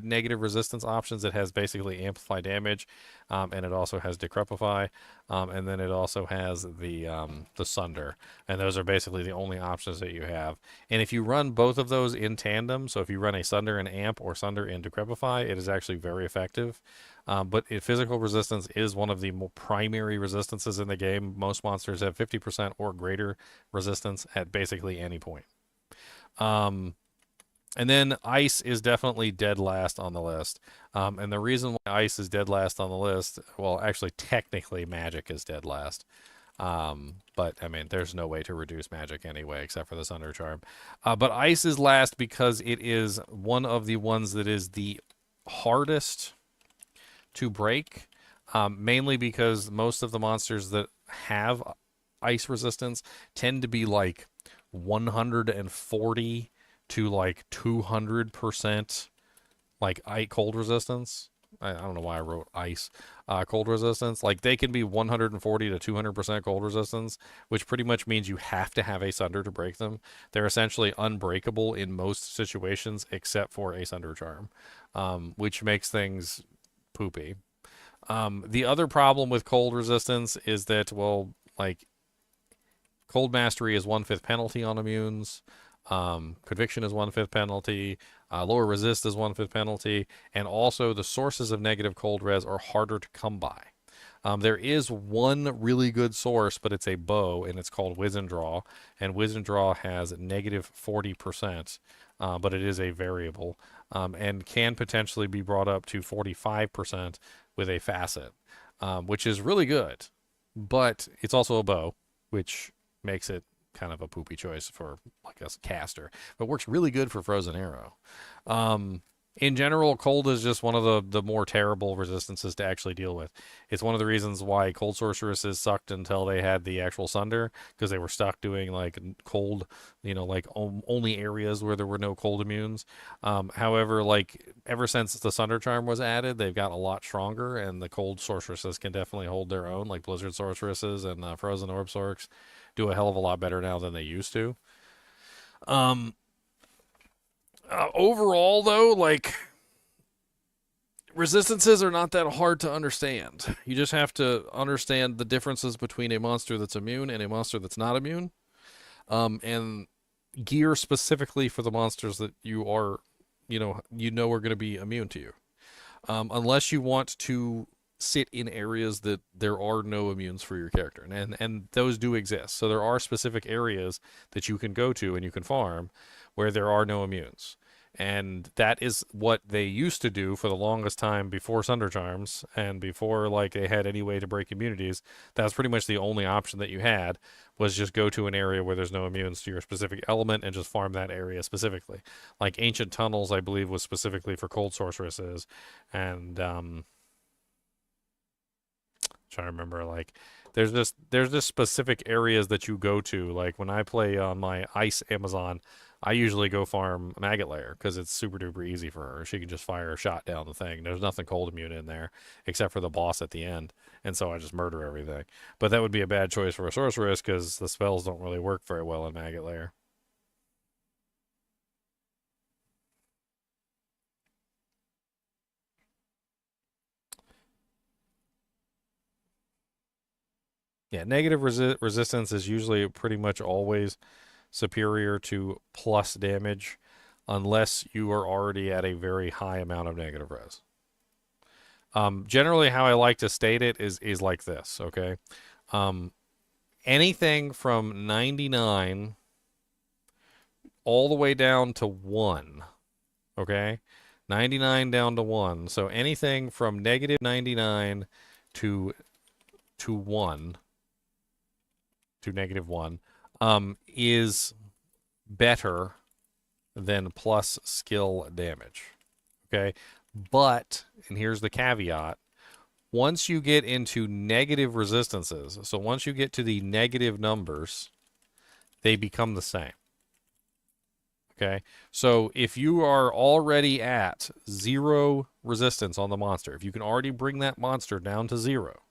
negative resistance options. It has basically amplify damage, and it also has decrepify, and then it also has the sunder, and those are basically the only options that you have. And if you run both of those in tandem, so if you run a sunder and amp or sunder and decrepify, it is actually very effective. But physical resistance is one of the more primary resistances in the game. Most monsters have 50% or greater resistance at basically any point. And then ice is definitely dead last on the list. And the reason why ice is dead last on the list, well, actually, technically, magic is dead last. But, I mean, there's no way to reduce magic anyway, except for the Sunder Charm. But ice is last because it is one of the ones that is the hardest to break, mainly because most of the monsters that have ice resistance tend to be like 140 to like 200% like cold resistance. I don't know why I wrote ice. Cold resistance. Like they can be 140 to 200% cold resistance, which pretty much means you have to have a Sunder to break them. They're essentially unbreakable in most situations except for a Sunder Charm, which makes things poopy. The other problem with cold resistance is that, well, like cold mastery is 1/5 penalty on immunes. Conviction is 1/5 penalty. Lower resist is 1/5 penalty. And also the sources of negative cold res are harder to come by. There is one really good source, but it's a bow, and it's called Wiz and Draw. And Wiz and Draw has negative 40%, but it is a variable, and can potentially be brought up to 45% with a facet, which is really good. But it's also a bow, which makes it kind of a poopy choice for like a caster, but works really good for Frozen Arrow. In general, cold is just one of the more terrible resistances to actually deal with. It's one of the reasons why cold sorceresses sucked until they had the actual Sunder, because they were stuck doing like cold, like only areas where there were no cold immunes. However, like ever since the Sunder Charm was added, they've got a lot stronger, and the cold sorceresses can definitely hold their own. Like Blizzard sorceresses and Frozen Orb Sorcs do a hell of a lot better now than they used to. Overall, though, like, resistances are not that hard to understand. You just have to understand the differences between a monster that's immune and a monster that's not immune, and gear specifically for the monsters that you are, are going to be immune to you. Unless you want to sit in areas that there are no immunes for your character, and those do exist. So there are specific areas that you can go to and you can farm where there are no immunes. And that is what they used to do for the longest time before Sunder Charms and before like they had any way to break immunities. That was pretty much the only option that you had, was just go to an area where there's no immunes to your specific element and just farm that area specifically. Like Ancient Tunnels, I believe, was specifically for cold sorceresses, and trying to remember, like there's just specific areas that you go to. Like when I play on my ice Amazon, I usually go farm Maggot Lair because it's super duper easy for her. She can just fire a shot down the thing. There's nothing cold immune in there except for the boss at the end, and so I just murder everything. But that would be a bad choice for a sorceress because the spells don't really work very well in Maggot Lair. Yeah, negative resistance is usually pretty much always superior to plus damage unless you are already at a very high amount of negative res. Generally, how I like to state it is like this, okay? Anything from 99 all the way down to 1, okay? 99 down to 1. So anything from negative 99 to 1 to negative 1 is better than plus skill damage. Okay? But, and here's the caveat, once you get into negative resistances, so once you get to the negative numbers, they become the same. Okay, so if you are already at 0 resistance on the monster, if you can already bring that monster down to 0,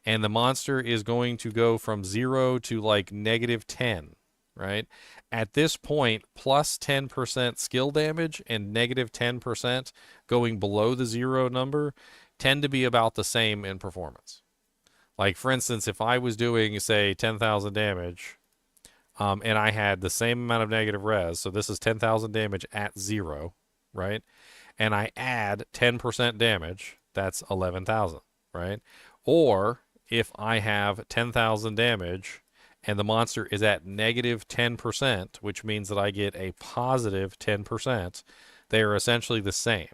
and the monster is going to go from 0 to like negative 10, right? At this point, plus 10% skill damage and negative 10% going below the 0 number tend to be about the same in performance. Like, for instance, if I was doing, say, 10,000 damage, and I had the same amount of negative res, so this is 10,000 damage at 0, right? And I add 10% damage, that's 11,000, right? Or if I have 10,000 damage and the monster is at negative 10%, which means that I get a positive 10%, they are essentially the same.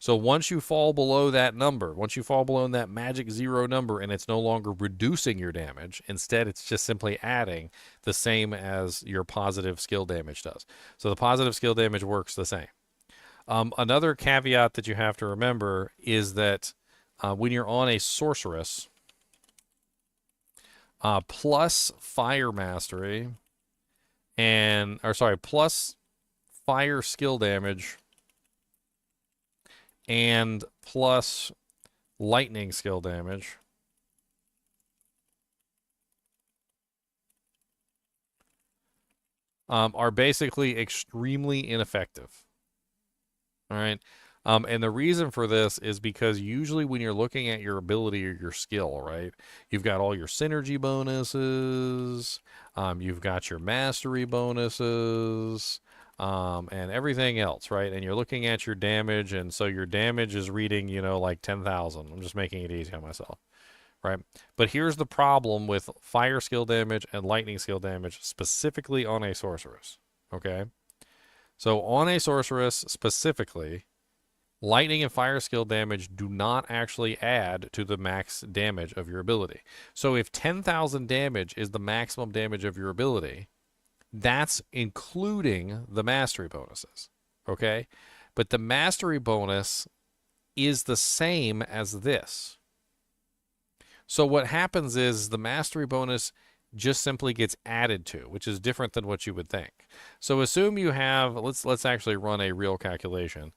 So once you fall below that number, once you fall below that magic 0 number and it's no longer reducing your damage, instead it's just simply adding the same as your positive skill damage does. So the positive skill damage works the same. Another caveat that you have to remember is that when you're on a sorceress, plus fire mastery plus fire skill damage and plus lightning skill damage are basically extremely ineffective. All right. And the reason for this is because usually when you're looking at your ability or your skill, right, you've got all your synergy bonuses, you've got your mastery bonuses, and everything else, right? And you're looking at your damage, and so your damage is reading, like 10,000. I'm just making it easy on myself, right? But here's the problem with fire skill damage and lightning skill damage, specifically on a sorceress, okay? So on a sorceress specifically, lightning and fire skill damage do not actually add to the max damage of your ability. So if 10,000 damage is the maximum damage of your ability, that's including the mastery bonuses, okay? But the mastery bonus is the same as this. So what happens is the mastery bonus just simply gets added to, which is different than what you would think. So assume you have, let's actually run a real calculation.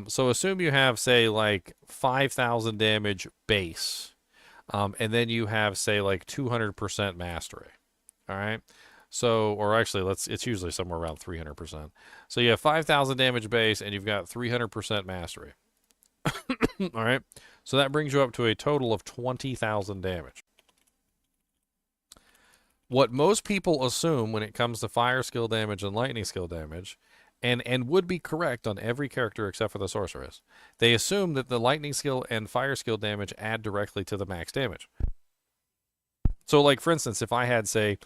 So assume you have, say, like 5,000 damage base, and then you have, say, like 200% mastery, all right? So, or actually, it's usually somewhere around 300%. So you have 5,000 damage base, and you've got 300% mastery. All right? So that brings you up to a total of 20,000 damage. What most people assume when it comes to fire skill damage and lightning skill damage, and would be correct on every character except for the sorceress, they assume that the lightning skill and fire skill damage add directly to the max damage. So, like, for instance, if I had, say,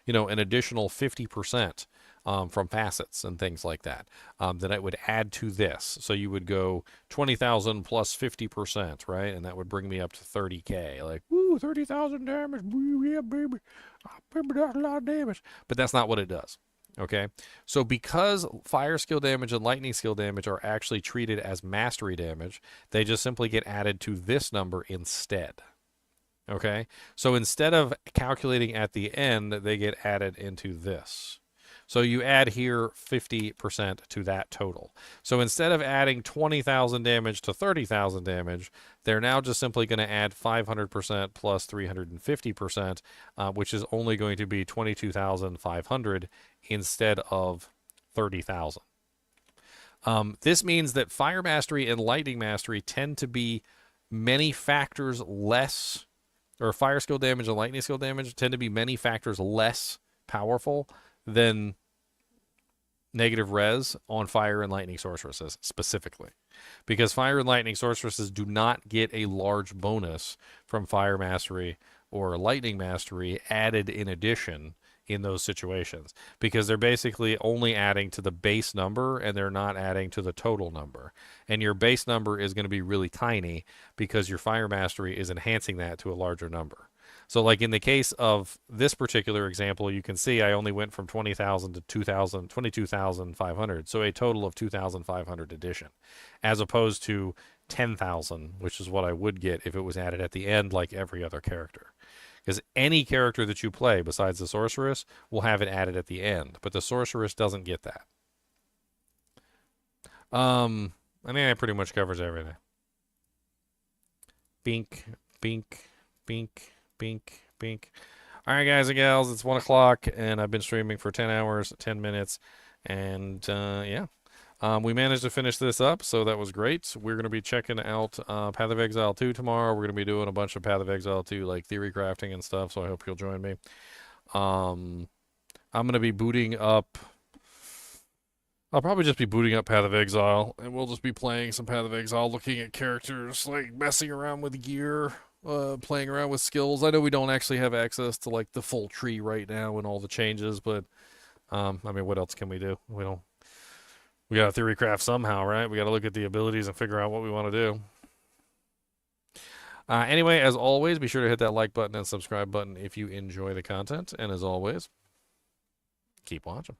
an additional 50% from facets and things like that, then it would add to this. So you would go 20,000 plus 50%, right? And that would bring me up to 30K. Like, woo, 30,000 damage. Woo, yeah, baby. Baby, that's a lot of damage. But that's not what it does. Okay? So because fire skill damage and lightning skill damage are actually treated as mastery damage, they just simply get added to this number instead. Okay, so instead of calculating at the end, they get added into this. So you add here 50% to that total. So instead of adding 20,000 damage to 30,000 damage, they're now just simply going to add 500% plus 350%, which is only going to be 22,500 instead of 30,000. This means that fire mastery and lightning mastery tend to be many factors less, or fire skill damage and lightning skill damage tend to be many factors less powerful than negative res on fire and lightning sorceresses specifically. Because fire and lightning sorceresses do not get a large bonus from fire mastery or lightning mastery added in addition in those situations, because they're basically only adding to the base number and they're not adding to the total number. And your base number is going to be really tiny because your fire mastery is enhancing that to a larger number. So like in the case of this particular example, you can see I only went from 20,000 to 22,500. So a total of 2,500 addition, as opposed to 10,000, which is what I would get if it was added at the end like every other character. Because any character that you play besides the sorceress will have it added at the end, but the sorceress doesn't get that. I think that pretty much covers everything. Bink, bink, bink, bink, bink. All right, guys and gals, it's 1 o'clock, and I've been streaming for 10 hours, 10 minutes, and yeah. We managed to finish this up, so that was great. We're going to be checking out Path of Exile 2 tomorrow. We're going to be doing a bunch of Path of Exile 2, like theory crafting and stuff, so I hope you'll join me. I'm going to be booting up... I'll probably just be booting up Path of Exile, and we'll just be playing some Path of Exile, looking at characters, like messing around with gear, playing around with skills. I know we don't actually have access to like the full tree right now and all the changes, but I mean, what else can we do? We got to theory craft somehow, right? We got to look at the abilities and figure out what we want to do. Anyway, as always, be sure to hit that like button and subscribe button if you enjoy the content. And as always, keep watching.